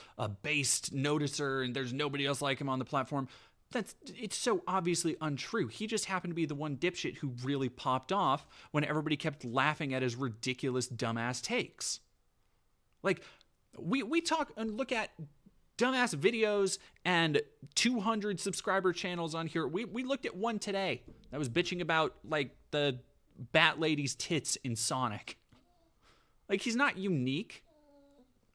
based noticer and there's nobody else like him on the platform, it's so obviously untrue. He just happened to be the one dipshit who really popped off when everybody kept laughing at his ridiculous, dumbass takes. Like, we talk and look at dumbass videos and 200 subscriber channels on here. We looked at one today that was bitching about, like, the Bat Lady's tits in Sonic. Like, he's not unique.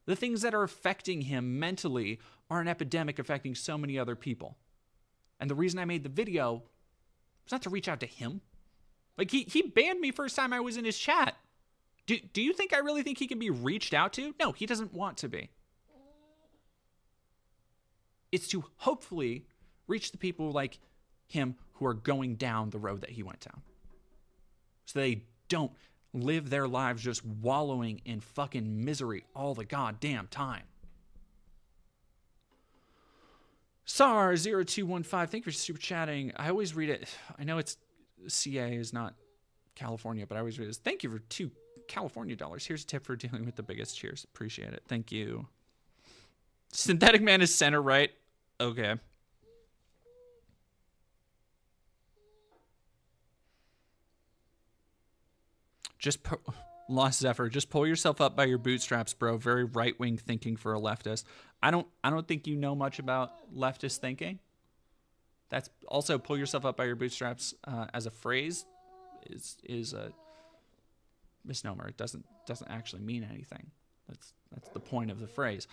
The things that are affecting him mentally are an epidemic affecting so many other people. And the reason I made the video was not to reach out to him. Like, he banned me first time I was in his chat. Do you think I really think he can be reached out to? No, he doesn't want to be. It's to hopefully reach the people like him who are going down the road that he went down. So they don't live their lives just wallowing in fucking misery all the goddamn time. SAR0215, thank you for super chatting. I always read it. I know it's CA is not California, but I always read it as thank you for $2 California dollars. Here's a tip for dealing with the biggest. Cheers. Appreciate it. Thank you. Synthetic Man is center right. Okay. Lost Zephyr. Just pull yourself up by your bootstraps, bro. Very right-wing thinking for a leftist. I don't think you know much about leftist thinking. That's also pull yourself up by your bootstraps as a phrase is a misnomer. It doesn't actually mean anything. That's the point of the phrase.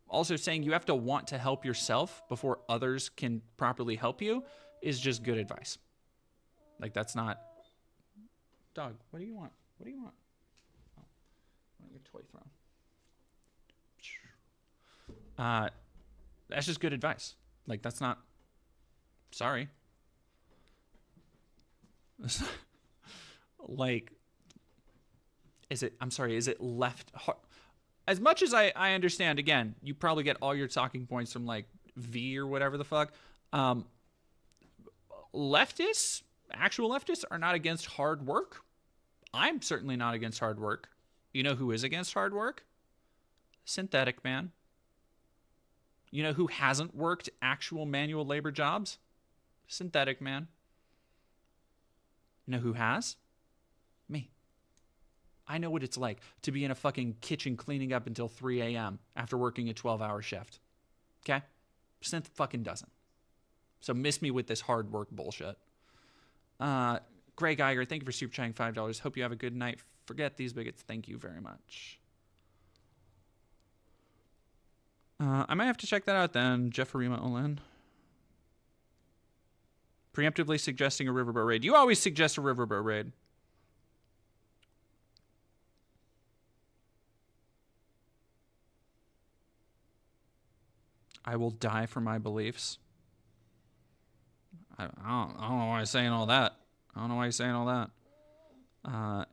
Also, saying you have to want to help yourself before others can properly help you is just good advice. Like, that's not... Dog, what do you want? What do you want? Oh, I want your toy thrown. That's just good advice. Like, that's not... Sorry. Like, is it left... As much as I understand, again, you probably get all your talking points from, like, V or whatever the fuck. Leftists, actual leftists, are not against hard work. I'm certainly not against hard work. You know who is against hard work? Synthetic Man. You know who hasn't worked actual manual labor jobs? Synthetic Man. You know who has? Me. I know what it's like to be in a fucking kitchen cleaning up until 3 a.m. after working a 12-hour shift. Okay? Synth fucking doesn't. So miss me with this hard work bullshit. Gray Geiger, thank you for super chatting $5. Hope you have a good night. Forget these bigots. Thank you very much. I might have to check that out then. Jefferima Olin. Preemptively suggesting a riverboat raid. You always suggest a riverboat raid. I will die for my beliefs. I don't know why he's saying all that. I don't know why he's saying all that.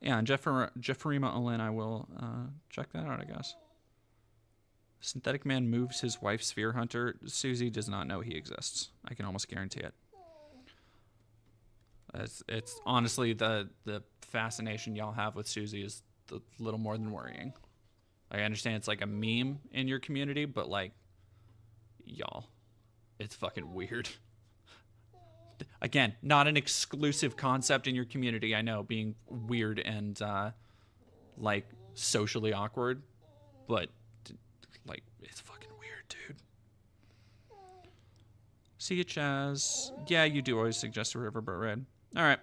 Yeah, and Jeffrema Olin, I will check that out, I guess. Synthetic Man moves his wife, Sphere Hunter. Susie does not know he exists. I can almost guarantee it. It's honestly the fascination y'all have with Susie is a little more than worrying. I understand it's like a meme in your community, but like, y'all, it's fucking weird. Again, not an exclusive concept in your community, I know, being weird and like socially awkward, but like, it's fucking weird, dude. See you, Chaz. Yeah, you do always suggest a Riverboat Raid. All right.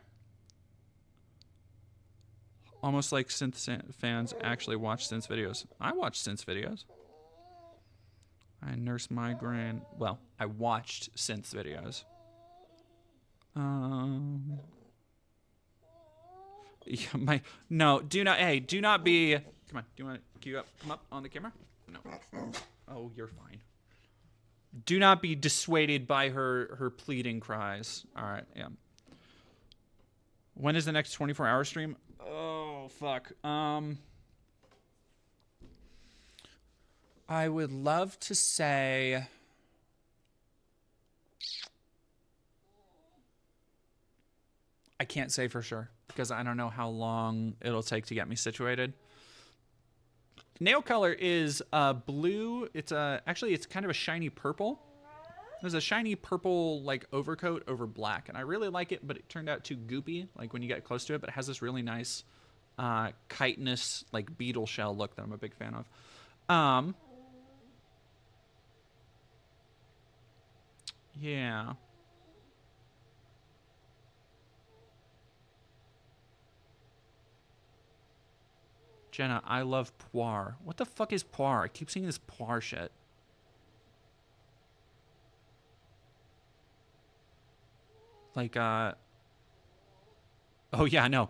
Almost like synth fans actually watch synth videos. I watch synth videos. I nurse migraine. Well, I watched synth videos. Yeah, no, do not be. Come on, do you want to come up on the camera? No. Oh, you're fine. Do not be dissuaded by her pleading cries. All right, yeah. When is the next 24-hour stream? Oh, fuck. I would love to say I can't say for sure because I don't know how long it'll take to get me situated. Nail color is blue. It's actually it's kind of a shiny purple. There's a shiny purple like overcoat over black, and I really like it, but it turned out too goopy like when you get close to it, but it has this really nice chitinous like beetle shell look that I'm a big fan of. Yeah. Jenna, I love poire. What the fuck is poire? I keep seeing this poire shit. Like, oh yeah, no.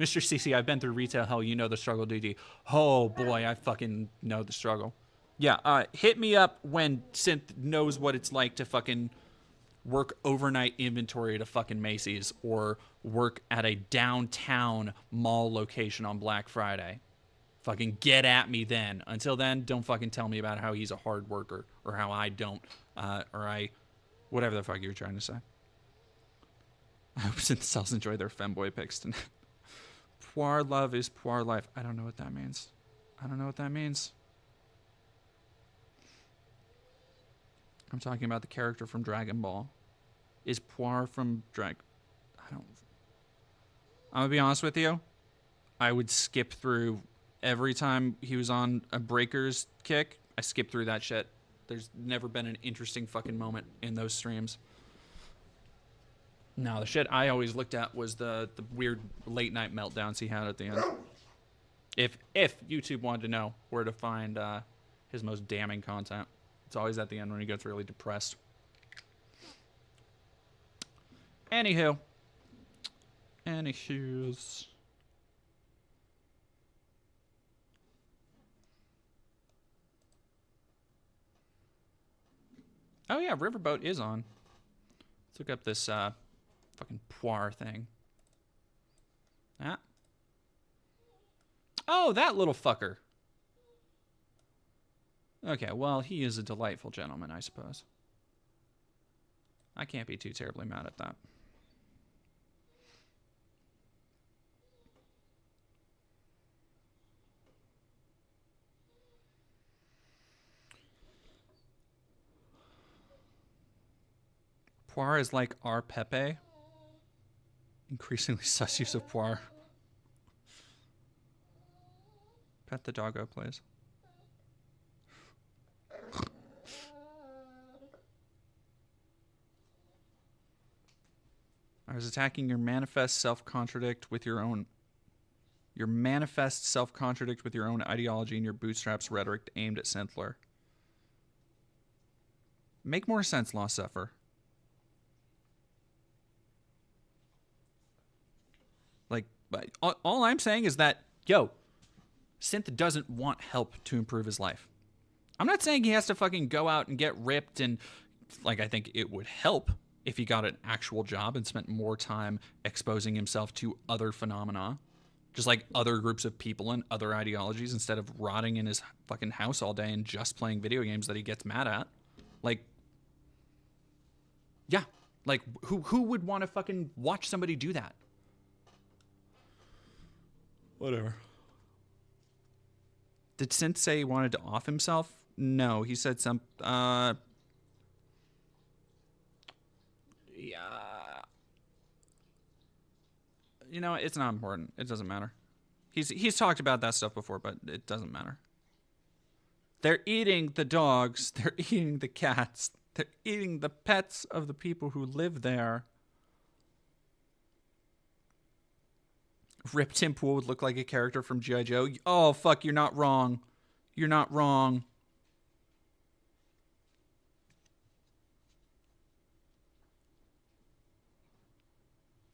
Mr. CC, I've been through retail hell. You know the struggle, DD. Oh boy, I fucking know the struggle. Yeah, hit me up when Synth knows what it's like to fucking work overnight inventory at a fucking Macy's or work at a downtown mall location on Black Friday. Fucking get at me then. Until then, don't fucking tell me about how he's a hard worker or how I don't, whatever the fuck you were trying to say. I hope Synth cells enjoy their femboy pics tonight. Poir love is poir life. I don't know what that means. I don't know what that means. I'm talking about the character from Dragon Ball. Is Poir from I'm gonna be honest with you. I would skip through every time he was on a Breakers kick. I skip through that shit. There's never been an interesting fucking moment in those streams. No, the shit I always looked at was the weird late night meltdowns he had at the end. If YouTube wanted to know where to find his most damning content. It's always at the end when he gets really depressed. Anywho's. Oh yeah, Riverboat is on. Let's look up this fucking Poir thing. Ah. Oh, that little fucker. Okay, well, he is a delightful gentleman, I suppose. I can't be too terribly mad at that. Poir is like our Pepe. Increasingly sus use of Poir. Pet the doggo, please. I was attacking your manifest self-contradict with your own... Your manifest self-contradict with your own ideology and your bootstraps rhetoric aimed at Synthler. Make more sense, Lost Zephyr. Like, all I'm saying is that, yo, Synth doesn't want help to improve his life. I'm not saying he has to fucking go out and get ripped and, like, I think it would help if he got an actual job and spent more time exposing himself to other phenomena, just like other groups of people and other ideologies, instead of rotting in his fucking house all day and just playing video games that he gets mad at. Like, yeah, like who would want to fucking watch somebody do that? Whatever. Did Synth say he wanted to off himself? No, he said some. Yeah. You know, it's not important. It doesn't matter. He's talked about that stuff before, but it doesn't matter. They're eating the dogs. They're eating the cats. They're eating the pets of the people who live there. Rip Tim Pool would look like a character from G.I. Joe. Oh, fuck, you're not wrong. You're not wrong.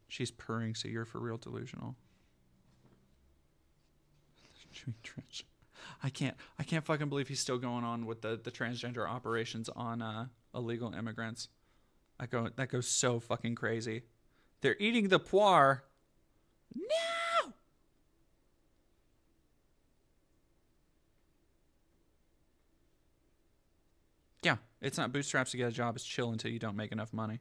She's purring, so you're for real delusional. I can't fucking believe he's still going on with the transgender operations on illegal immigrants. That goes so fucking crazy. They're eating the poire. No! Yeah, it's not bootstraps to get a job. It's chill until you don't make enough money.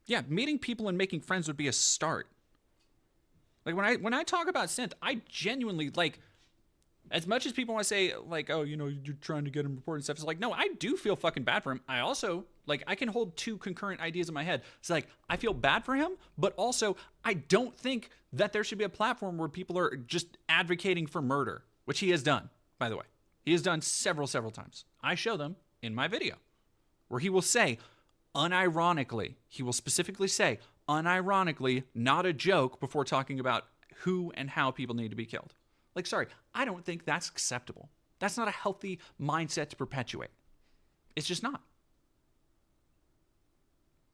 Yeah, meeting people and making friends would be a start. Like, when I talk about Synth, I genuinely, like, as much as people want to say, like, oh, you know, you're trying to get him reported and stuff, it's like, no, I do feel fucking bad for him. I also, like, I can hold two concurrent ideas in my head. It's like, I feel bad for him, but also, I don't think that there should be a platform where people are just advocating for murder, which he has done, by the way. He has done several times. I show them in my video, where he will say, unironically, he will specifically say, unironically, not a joke, before talking about who and how people need to be killed. Like, sorry, I don't think that's acceptable. That's not a healthy mindset to perpetuate. It's just not.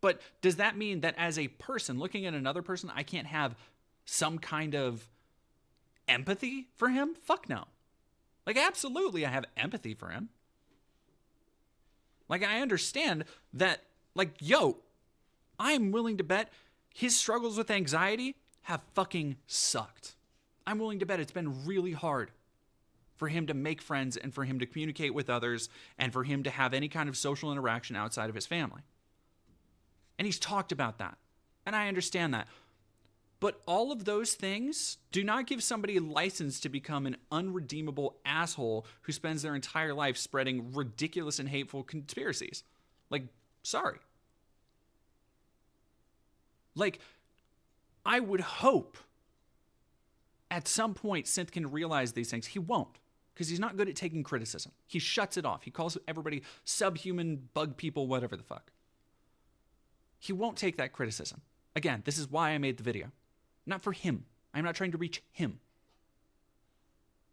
But does that mean that as a person looking at another person, I can't have some kind of empathy for him? Fuck no. Like, absolutely, I have empathy for him. Like, I understand that, like, yo, I'm willing to bet his struggles with anxiety have fucking sucked. I'm willing to bet it's been really hard for him to make friends and for him to communicate with others and for him to have any kind of social interaction outside of his family. And he's talked about that. And I understand that. But all of those things do not give somebody a license to become an unredeemable asshole who spends their entire life spreading ridiculous and hateful conspiracies. Like, sorry. Like, I would hope at some point Synth can realize these things. He won't, because he's not good at taking criticism. He shuts it off. He calls everybody subhuman, bug people, whatever the fuck. He won't take that criticism. Again, this is why I made the video. Not for him. I'm not trying to reach him.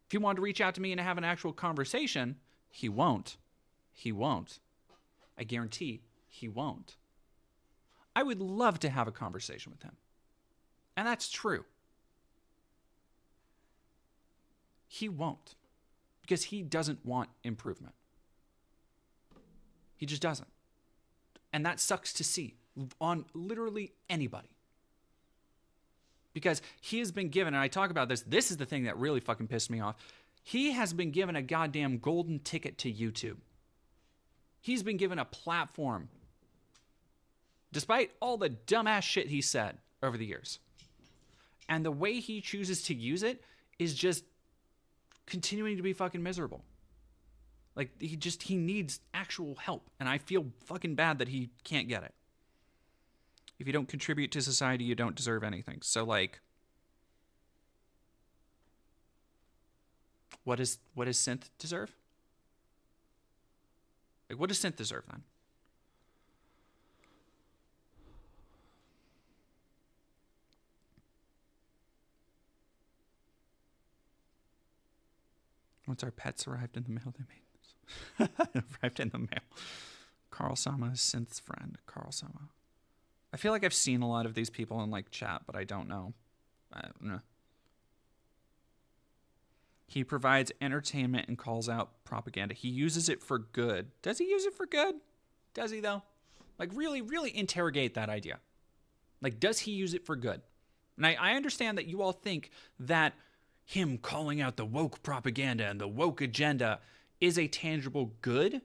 If he wanted to reach out to me and have an actual conversation, he won't. He won't. I guarantee he won't. I would love to have a conversation with him. And that's true. He won't. Because he doesn't want improvement. He just doesn't. And that sucks to see on literally anybody. Because he has been given, and I talk about this, this is the thing that really fucking pissed me off. He has been given a goddamn golden ticket to YouTube. He's been given a platform. Despite all the dumbass shit he said over the years. And the way he chooses to use it is just continuing to be fucking miserable. Like, he needs actual help. And I feel fucking bad that he can't get it. If you don't contribute to society, you don't deserve anything. So, like, what does Synth deserve? Like, what does Synth deserve then? Once our pets arrived in the mail, they made this. Arrived in the mail. Carl Sama is Synth's friend. Carl Sama. I feel like I've seen a lot of these people in, like, chat, but I don't know. I don't know. He provides entertainment and calls out propaganda. He uses it for good. Does he use it for good? Does he, though? Like, really, really interrogate that idea. Like, does he use it for good? And I understand that you all think that him calling out the woke propaganda and the woke agenda is a tangible good.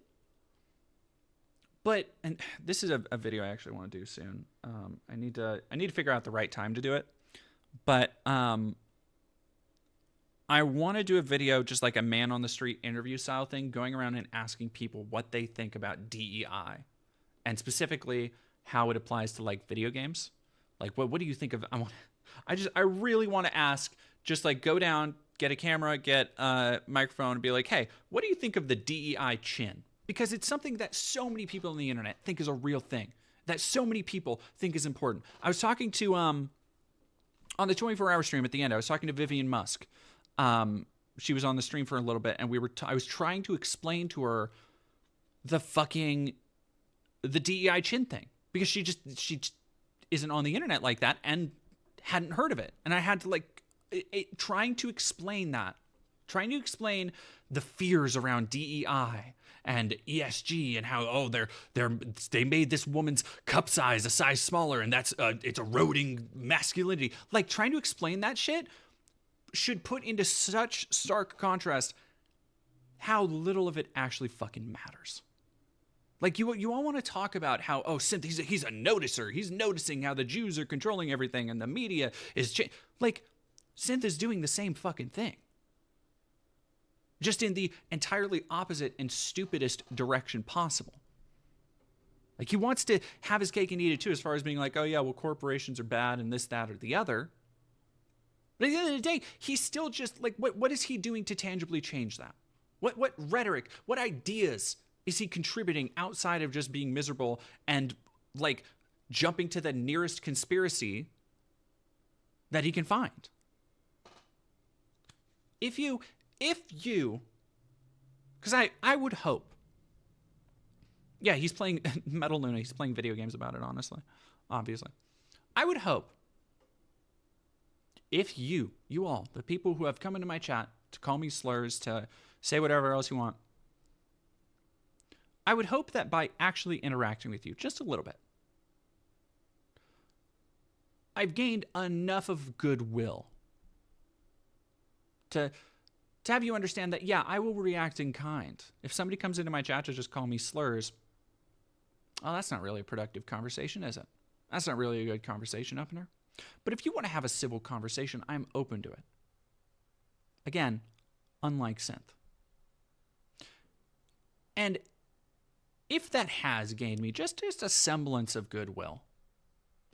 But, and this is a video I actually want to do soon. I need to figure out the right time to do it. But I want to do a video just like a man on the street interview style thing, going around and asking people what they think about DEI, and specifically how it applies to like video games. Like, what do you think of? I really want to ask. Just like go down, get a camera, get a microphone, and be like, hey, what do you think of the DEI chin? Because it's something that so many people on the internet think is a real thing, that so many people think is important. I was talking to on the 24-hour stream at the end. I was talking to Vivian Musk. She was on the stream for a little bit, and I was trying to explain to her the DEI chin thing, because she just isn't on the internet like that and hadn't heard of it. And I had to trying to explain the fears around DEI and ESG and how they made this woman's cup size a size smaller, and that's it's eroding masculinity. Like, trying to explain that shit should put into such stark contrast how little of it actually fucking matters. Like, you all want to talk about how, Synth, he's a noticer. He's noticing how the Jews are controlling everything and the media is like, Synth is doing the same fucking thing, just in the entirely opposite and stupidest direction possible. Like, he wants to have his cake and eat it too, as far as being like, oh yeah, well, corporations are bad and this, that, or the other. But at the end of the day, he's still just like, what is he doing to tangibly change that? What rhetoric, what ideas is he contributing outside of just being miserable and like jumping to the nearest conspiracy that he can find? If you, because I would hope, yeah, he's playing Metal Luna, he's playing video games about it, honestly, obviously. I would hope if you all, the people who have come into my chat to call me slurs, to say whatever else you want, I would hope that by actually interacting with you just a little bit, I've gained enough of goodwill to have you understand that, yeah, I will react in kind. If somebody comes into my chat to just call me slurs, oh, that's not really a productive conversation, is it? That's not really a good conversation opener. But if you want to have a civil conversation, I'm open to it. Again, unlike Synth. And if that has gained me just a semblance of goodwill,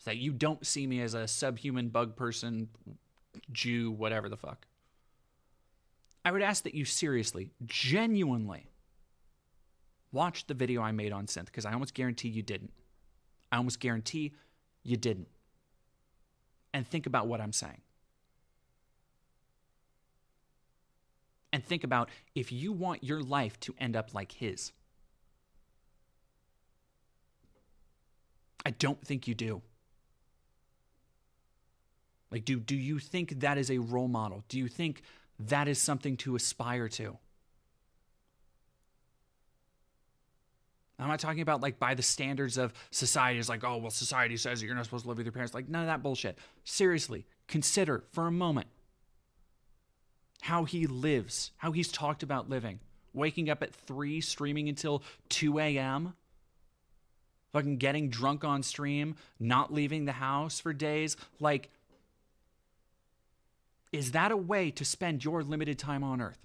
that you don't see me as a subhuman bug person, Jew, whatever the fuck, I would ask that you seriously, genuinely watch the video I made on Synth, because I almost guarantee you didn't. I almost guarantee you didn't. And think about what I'm saying. And think about if you want your life to end up like his. I don't think you do. Like, do you think that is a role model? Do you think that is something to aspire to? I'm not talking about like by the standards of society. It's like, oh, well, society says that you're not supposed to live with your parents. Like, none of that bullshit. Seriously, consider for a moment how he lives, how he's talked about living. Waking up at 3, streaming until 2 a.m., fucking getting drunk on stream, not leaving the house for days. Like, is that a way to spend your limited time on Earth?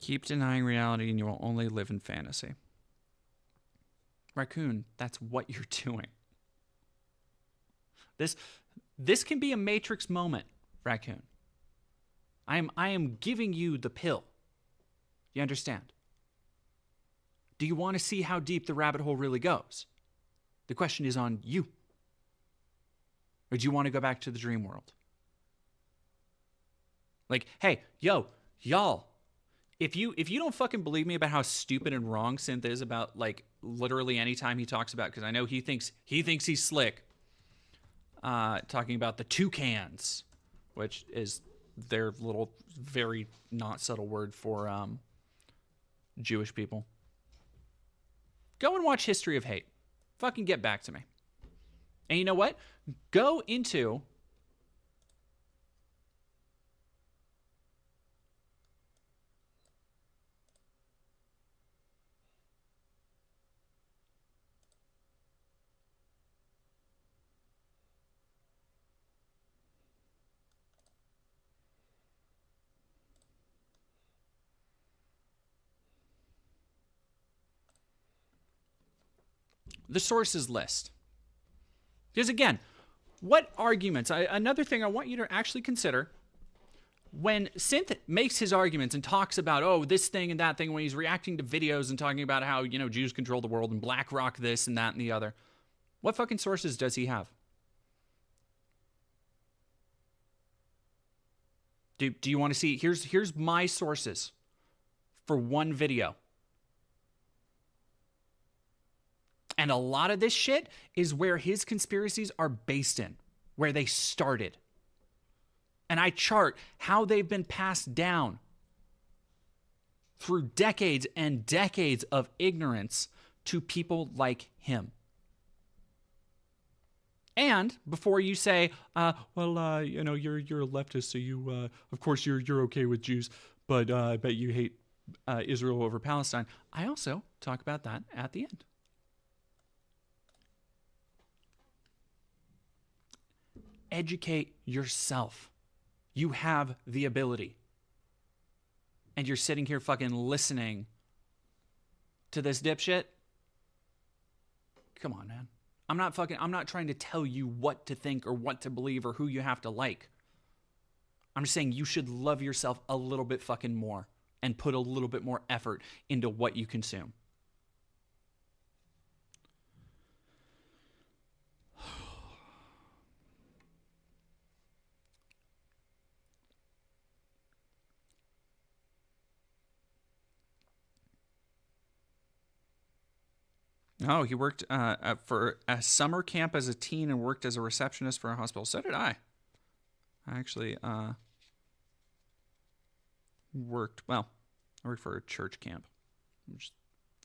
Keep denying reality and you will only live in fantasy. Raccoon, that's what you're doing. This can be a Matrix moment, Raccoon. I am giving you the pill. You understand? Do you want to see how deep the rabbit hole really goes? The question is on you. Or do you want to go back to the dream world? Like, hey, yo, y'all, if you don't fucking believe me about how stupid and wrong Synth is about like literally any time he talks about, because I know he thinks he's slick, talking about the toucans, which is their little very not subtle word for Jewish people. Go and watch History of Hate. Fucking get back to me. And you know what? Go into the sources list. Because again, what arguments, another thing I want you to actually consider, when Synth makes his arguments and talks about, oh, this thing and that thing, when he's reacting to videos and talking about how, you know, Jews control the world and BlackRock this and that and the other, what fucking sources does he have? Do you want to see, here's my sources for one video. And a lot of this shit is where his conspiracies are based in, where they started. And I chart how they've been passed down through decades and decades of ignorance to people like him. And before you say, you know, you're a leftist, so you, of course, you're okay with Jews, but I bet you hate Israel over Palestine. I also talk about that at the end. Educate yourself. You have the ability. And you're sitting here fucking listening to this dipshit? Come on, man. I'm not trying to tell you what to think or what to believe or who you have to like. I'm just saying you should love yourself a little bit fucking more and put a little bit more effort into what you consume. Oh, he worked for a summer camp as a teen and worked as a receptionist for a hospital. So did I. I actually I worked for a church camp, which is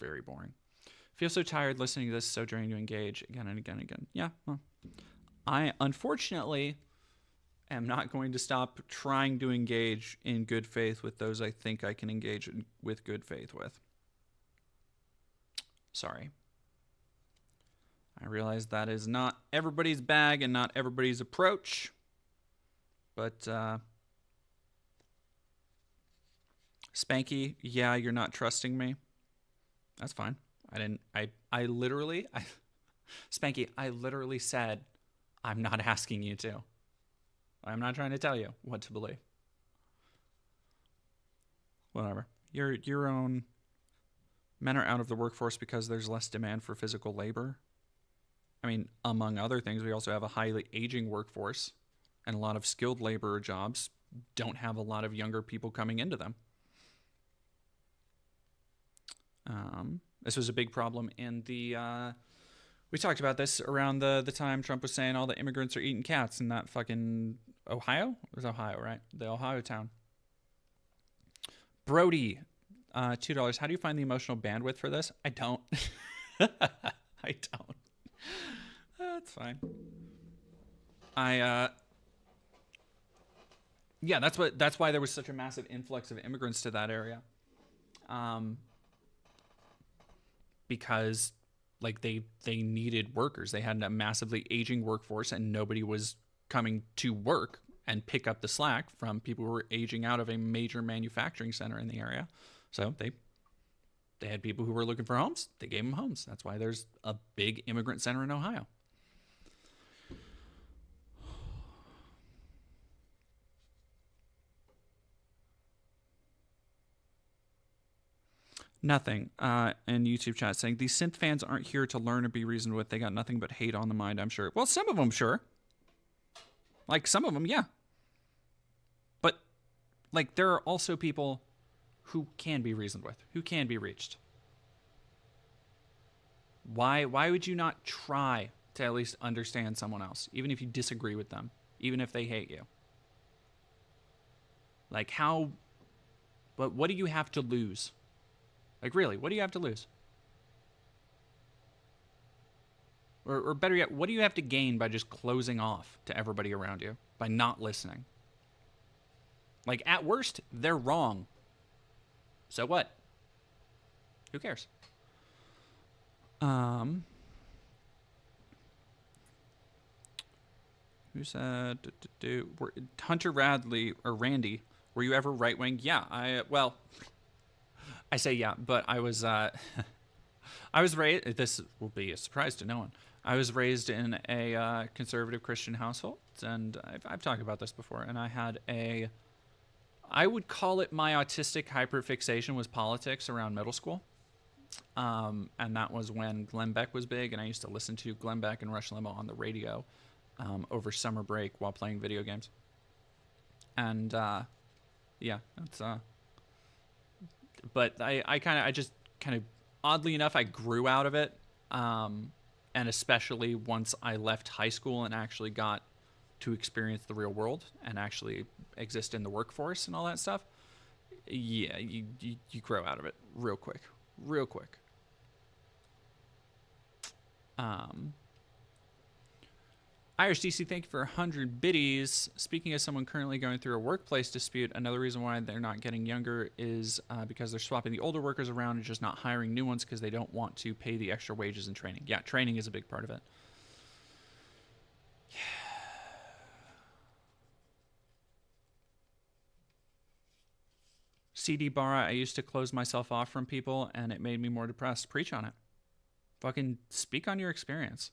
very boring. Feel so tired listening to this, so draining to engage again and again and again. Yeah, well, I unfortunately am not going to stop trying to engage in good faith with those I think I can engage with good faith with. Sorry. I realize that is not everybody's bag and not everybody's approach, but Spanky, yeah, you're not trusting me. That's fine. Spanky, I literally said, I'm not asking you to. I'm not trying to tell you what to believe. Whatever. Your own men are out of the workforce because there's less demand for physical labor. I mean, among other things, we also have a highly aging workforce, and a lot of skilled labor jobs don't have a lot of younger people coming into them. This was a big problem in the, we talked about this around the time Trump was saying all the immigrants are eating cats in that fucking Ohio? It was Ohio, right? The Ohio town. Brody, $2. How do you find the emotional bandwidth for this? I don't. I don't. That's fine. Yeah, that's why there was such a massive influx of immigrants to that area. Because like they needed workers. They had a massively aging workforce and nobody was coming to work and pick up the slack from people who were aging out of a major manufacturing center in the area. So they had people who were looking for homes. They gave them homes. That's why there's a big immigrant center in Ohio. Nothing. In YouTube chat saying, these synth fans aren't here to learn or be reasoned with. They got nothing but hate on the mind, I'm sure. Well, some of them, sure. Like, some of them, yeah. But, like, there are also people who can be reasoned with, who can be reached. Why would you not try to at least understand someone else, even if you disagree with them, even if they hate you? Like, but what do you have to lose? Like, really, what do you have to lose? Or better yet, what do you have to gain by just closing off to everybody around you, by not listening? Like, at worst, they're wrong. So what? Who cares? Who said, Hunter Radley, or Randy, were you ever right-wing? Yeah, well, I say yeah, but I was raised, this will be a surprise to no one. I was raised in a conservative Christian household, and I've talked about this before, and I had I would call it my autistic hyperfixation was politics around middle school. And that was when Glenn Beck was big, and I used to listen to Glenn Beck and Rush Limbaugh on the radio over summer break while playing video games. And yeah, that's but I just kind of, oddly enough, I grew out of it, and especially once I left high school and actually got to experience the real world and actually exist in the workforce and all that stuff. Yeah, you grow out of it real quick. Irish DC, thank you for 100 biddies. Speaking as someone currently going through a workplace dispute, another reason why they're not getting younger is because they're swapping the older workers around and just not hiring new ones because they don't want to pay the extra wages and training. Yeah, training is a big part of it. CD Barra, I used to close myself off from people and it made me more depressed. Preach on it. Fucking speak on your experience.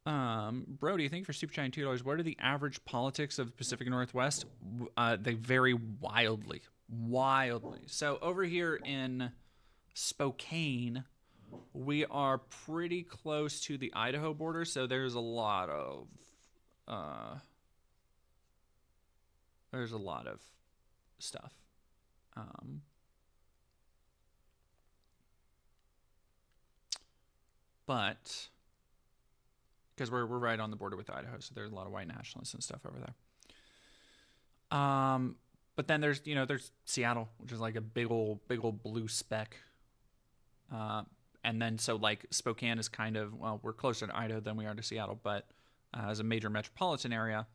Brody, thank you for super chatting $2. What are the average politics of the Pacific Northwest? They vary wildly. So over here in Spokane, we are pretty close to the Idaho border, so there's a lot of stuff. But because we're right on the border with Idaho, so there's a lot of white nationalists and stuff over there. But then there's Seattle, which is like a big old blue speck. And then so like Spokane is kind of, well, we're closer to Idaho than we are to Seattle, but as a major metropolitan area,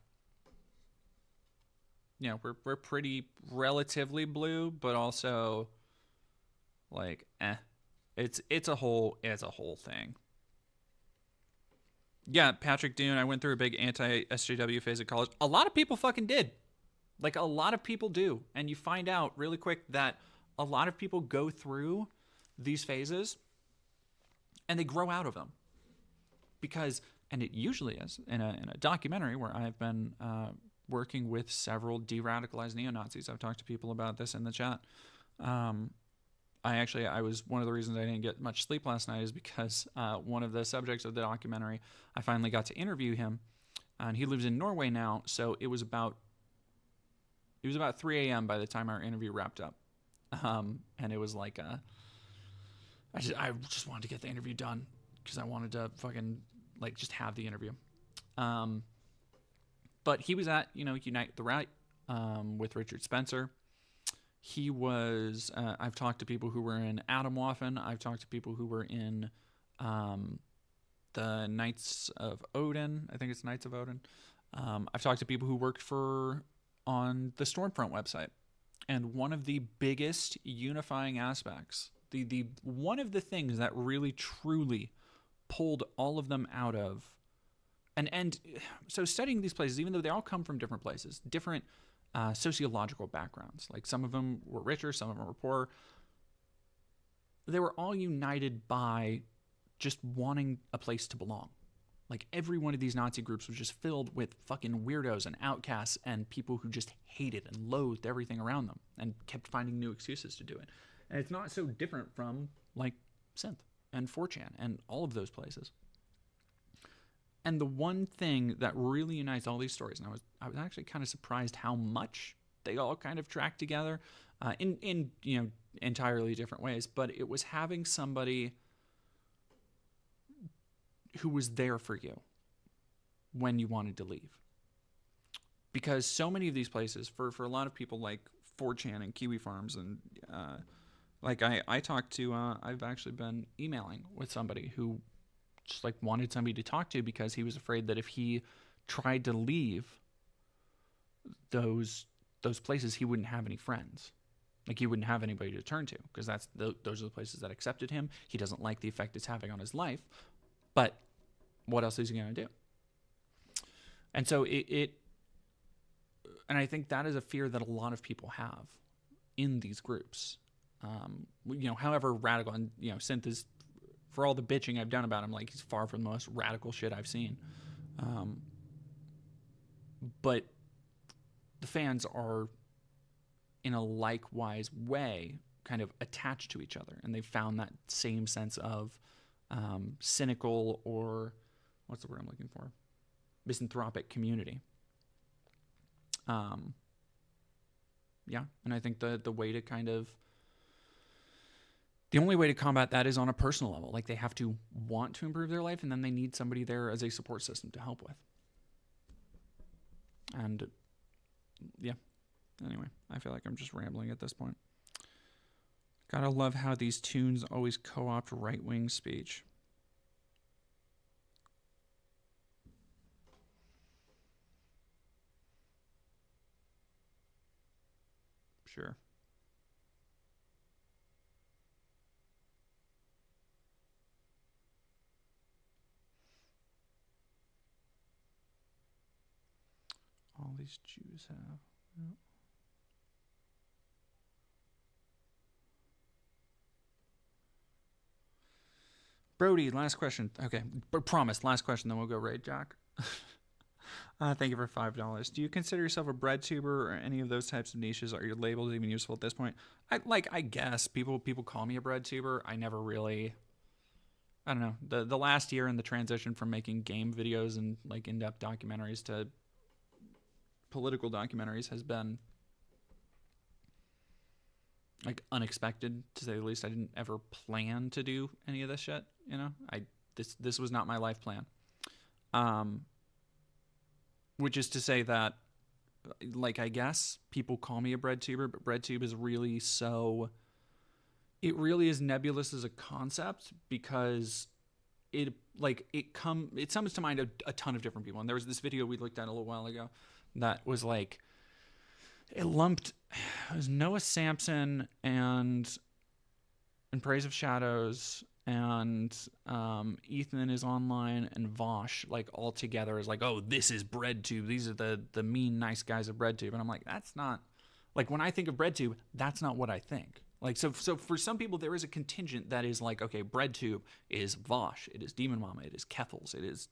we're pretty relatively blue, but also like it's a whole thing. Yeah, Patrick Dune, I went through a big anti-SJW phase at college. A lot of people fucking did. Like, a lot of people do. And you find out really quick that a lot of people go through these phases and they grow out of them. Because, and it usually is, in a documentary where I've been working with several de-radicalized neo-Nazis. I've talked to people about this in the chat. I was one of the reasons I didn't get much sleep last night is because one of the subjects of the documentary, I finally got to interview him, and he lives in Norway now. So it was about 3 a.m. by the time our interview wrapped up, and it was like I just wanted to get the interview done because I wanted to fucking like just have the interview. But he was at Unite the Right with Richard Spencer. He was, I've talked to people who were in Atomwaffen. I've talked to people who were in the Knights of Odin. I think it's Knights of Odin. I've talked to people who worked on the Stormfront website. And one of the biggest unifying aspects, the one of the things that really truly pulled all of them out of, and so studying these places, even though they all come from different places, different sociological backgrounds. Like some of them were richer, some of them were poorer. They were all united by just wanting a place to belong. Like every one of these Nazi groups was just filled with fucking weirdos and outcasts and people who just hated and loathed everything around them and kept finding new excuses to do it. And it's not so different from like Synth and 4chan and all of those places. And the one thing that really unites all these stories, and I was actually kind of surprised how much they all kind of track together in entirely different ways, but it was having somebody who was there for you when you wanted to leave. Because so many of these places, for a lot of people like 4chan and Kiwi Farms, and I talked to, I've actually been emailing with somebody who just like wanted somebody to talk to because he was afraid that if he tried to leave those places, he wouldn't have any friends. Like he wouldn't have anybody to turn to because those are the places that accepted him. He doesn't like the effect it's having on his life, but what else is he going to do? And so and I think that is a fear that a lot of people have in these groups. However radical, and Synth is, for all the bitching I've done about him, like he's far from the most radical shit I've seen. But the fans are, in a likewise way, kind of attached to each other, and they've found that same sense of cynical, or what's the word I'm looking for? Misanthropic community. And I think the way to the only way to combat that is on a personal level. Like they have to want to improve their life, and then they need somebody there as a support system to help with. And anyway, I feel like I'm just rambling at this point. Gotta love how these tunes always co-opt right-wing speech. Sure. All these Jews have. Yep. Brody, last question. Okay, promise, last question, then we'll go raid Jack. Thank you for $5. Do you consider yourself a bread tuber or any of those types of niches? Are your labels even useful at this point? I guess people call me a bread tuber. I never really, I don't know. The last year in the transition from making game videos and like in-depth documentaries to political documentaries has been like unexpected, to say the least. I didn't ever plan to do any of this shit, this was not my life plan. Which is to say that, like, I guess people call me a bread tuber, but bread tube is really it really is nebulous as a concept, because it comes to mind a ton of different people. And there was this video we looked at a little while ago that was like, it was Noah Samson and In Praise of Shadows and Ethan is Online and Vosh, like, all together is like, oh, this is BreadTube. These are the mean, nice guys of BreadTube. And I'm like, that's not, like, when I think of BreadTube, that's not what I think. Like, so for some people, there is a contingent that is like, okay, BreadTube is Vosh, it is Demon Mama, it is Keffels, it is,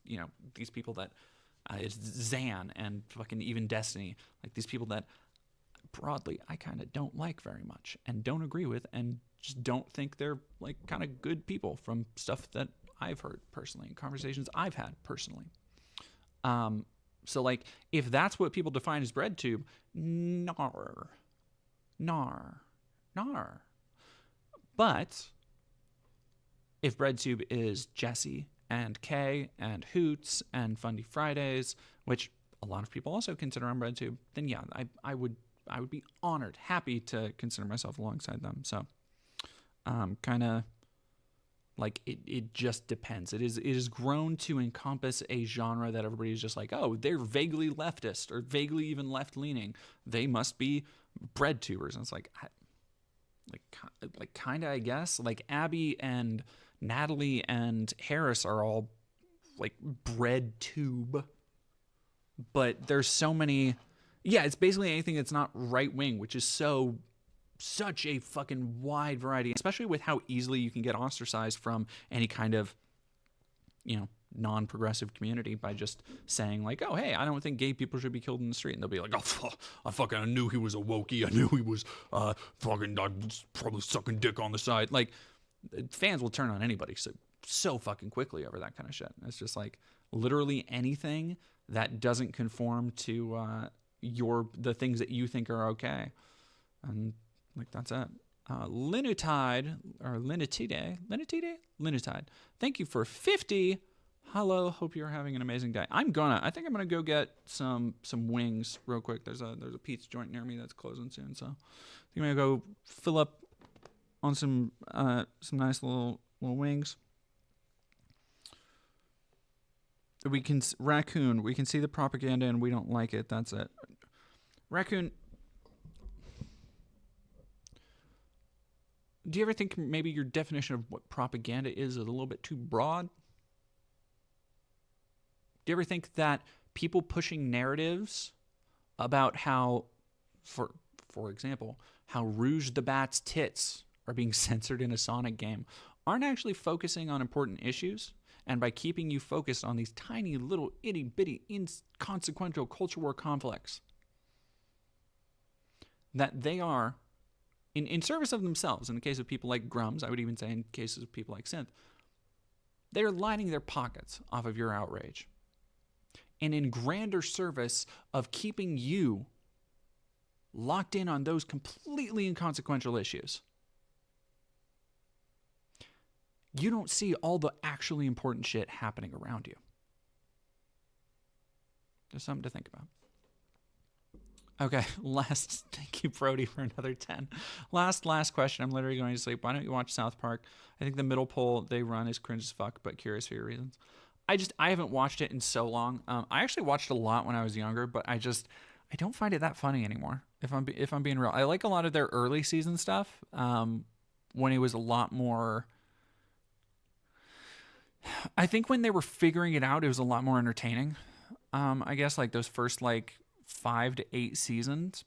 these people that, it's Zan and fucking even Destiny. Like, these people that, broadly, I kind of don't like very much and don't agree with, and just don't think they're like kind of good people from stuff that I've heard personally and conversations I've had personally. So like, if that's what people define as BreadTube, nar. But if BreadTube is Jesse and Kay and Hoots and Fundy Fridays, which a lot of people also consider on BreadTube, then yeah, I would be honored, happy to consider myself alongside them. So kind of like it just depends. It is grown to encompass a genre that everybody's just like, oh, they're vaguely leftist or vaguely even left-leaning. They must be bread tubers. And it's like kind of, I guess. Like Abby and Natalie and Harris are all like bread tube. But there's so many. Yeah, it's basically anything that's not right-wing, which is such a fucking wide variety, especially with how easily you can get ostracized from any kind of, non-progressive community by just saying like, oh, hey, I don't think gay people should be killed in the street. And they'll be like, oh, I knew he was a wokey. I knew he was probably sucking dick on the side. Like, fans will turn on anybody. So so fucking quickly over that kind of shit. It's just like literally anything that doesn't conform to the things that you think are okay, and like that's it. Linutide or Linutide. Thank you for 50. Hello, hope you're having an amazing day. I think I'm gonna go get some wings real quick. There's a pizza joint near me that's closing soon, so I think I'm gonna go fill up on some nice little wings. Raccoon, we can see the propaganda and we don't like it. That's it. Raccoon, do you ever think maybe your definition of what propaganda is a little bit too broad? Do you ever think that people pushing narratives about how, for example, how Rouge the Bat's tits are being censored in a Sonic game aren't actually focusing on important issues? And by keeping you focused on these tiny little itty-bitty inconsequential culture war conflicts, that they are, in service of themselves, in the case of people like Grums, I would even say in cases of people like Synth, they're lining their pockets off of your outrage. And in grander service of keeping you locked in on those completely inconsequential issues, you don't see all the actually important shit happening around you. There's something to think about. Okay, thank you, Brody, for another 10. Last question. I'm literally going to sleep. Why don't you watch South Park? I think the middle poll they run is cringe as fuck, but curious for your reasons. I haven't watched it in so long. I actually watched a lot when I was younger, but I don't find it that funny anymore. If I'm being real, I like a lot of their early season stuff. When it was a lot more. I think when they were figuring it out, it was a lot more entertaining. I guess like those first 5 to 8 seasons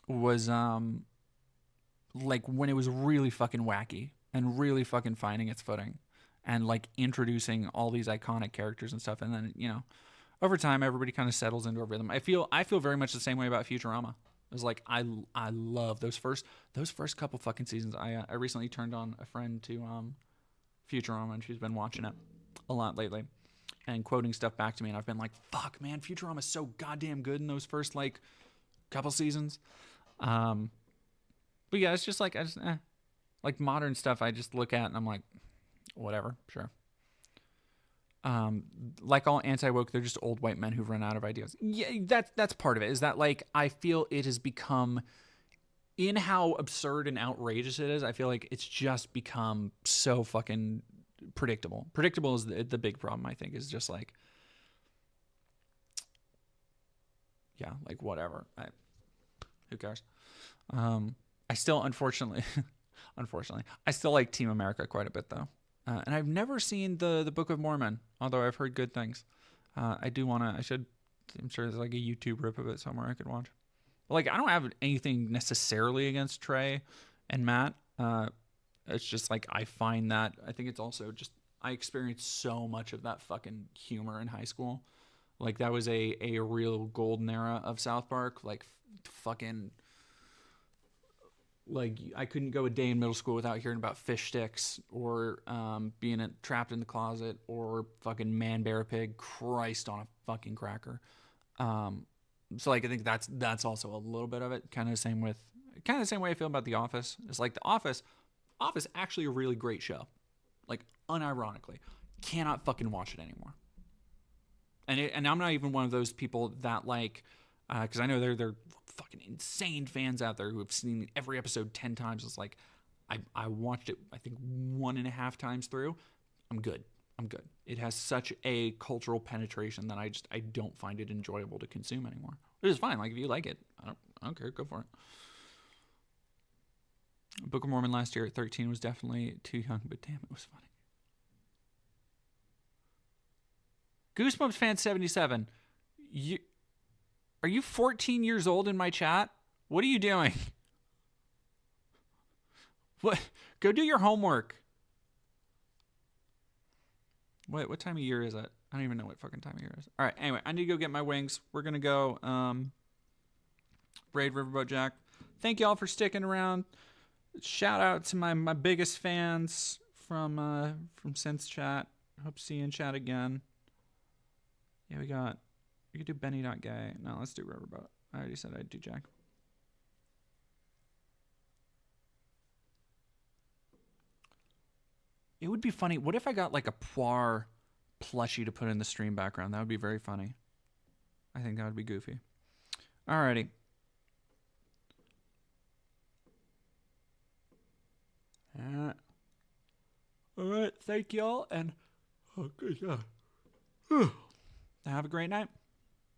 was like when it was really fucking wacky and really fucking finding its footing and like introducing all these iconic characters and stuff. And then, over time, everybody kind of settles into a rhythm. I feel very much the same way about Futurama. It was like, I love those first couple fucking seasons. I recently turned on a friend to Futurama, and she's been watching it a lot lately and quoting stuff back to me, and I've been like, fuck, man, Futurama's so goddamn good in those first couple seasons. But yeah, it's just like like modern stuff I just look at and I'm like, whatever, sure. Like all anti-woke, they're just old white men who've run out of ideas. Yeah, that's part of it, is that I feel it has become, in how absurd and outrageous it is, I feel like it's just become so fucking predictable. Predictable is the big problem, I think, is just whatever. Who cares? I still, unfortunately, I still like Team America quite a bit, though. And I've never seen the Book of Mormon, although I've heard good things. I'm sure there's a YouTube rip of it somewhere I could watch. I don't have anything necessarily against Trey and Matt. It's just I find that, I think it's also just, I experienced so much of that fucking humor in high school. That was a real golden era of South Park. Fucking, I couldn't go a day in middle school without hearing about fish sticks or being trapped in the closet or fucking man, bear, pig, Christ on a fucking cracker. So I think that's also a little bit of it. Kind of the same way I feel about The Office. It's The Office actually a really great show. Unironically, cannot fucking watch it anymore. And I'm not even one of those people that because I know they're fucking insane fans out there who have seen every episode 10 times. It's I watched it, I think 1.5 times through. I'm good. It has such a cultural penetration that I don't find it enjoyable to consume anymore. It is fine. If you like it, I don't care. Go for it. Book of Mormon last year at 13 was definitely too young, but damn, it was funny. Goosebumps fan 77. Are you 14 years old in my chat? What are you doing? What? Go do your homework. What time of year is it? I don't even know what fucking time of year it is. All right, anyway, I need to go get my wings. We're going to go raid Riverboat Jack. Thank y'all for sticking around. Shout out to my biggest fans from Sense Chat. Hope to see you in chat again. Yeah, we could do Benny.gay. No, let's do Riverboat. I already said I'd do Jack. It would be funny. What if I got like a Poir plushie to put in the stream background? That would be very funny. I think that would be goofy. Alrighty. Alright, thank y'all, and have a great night.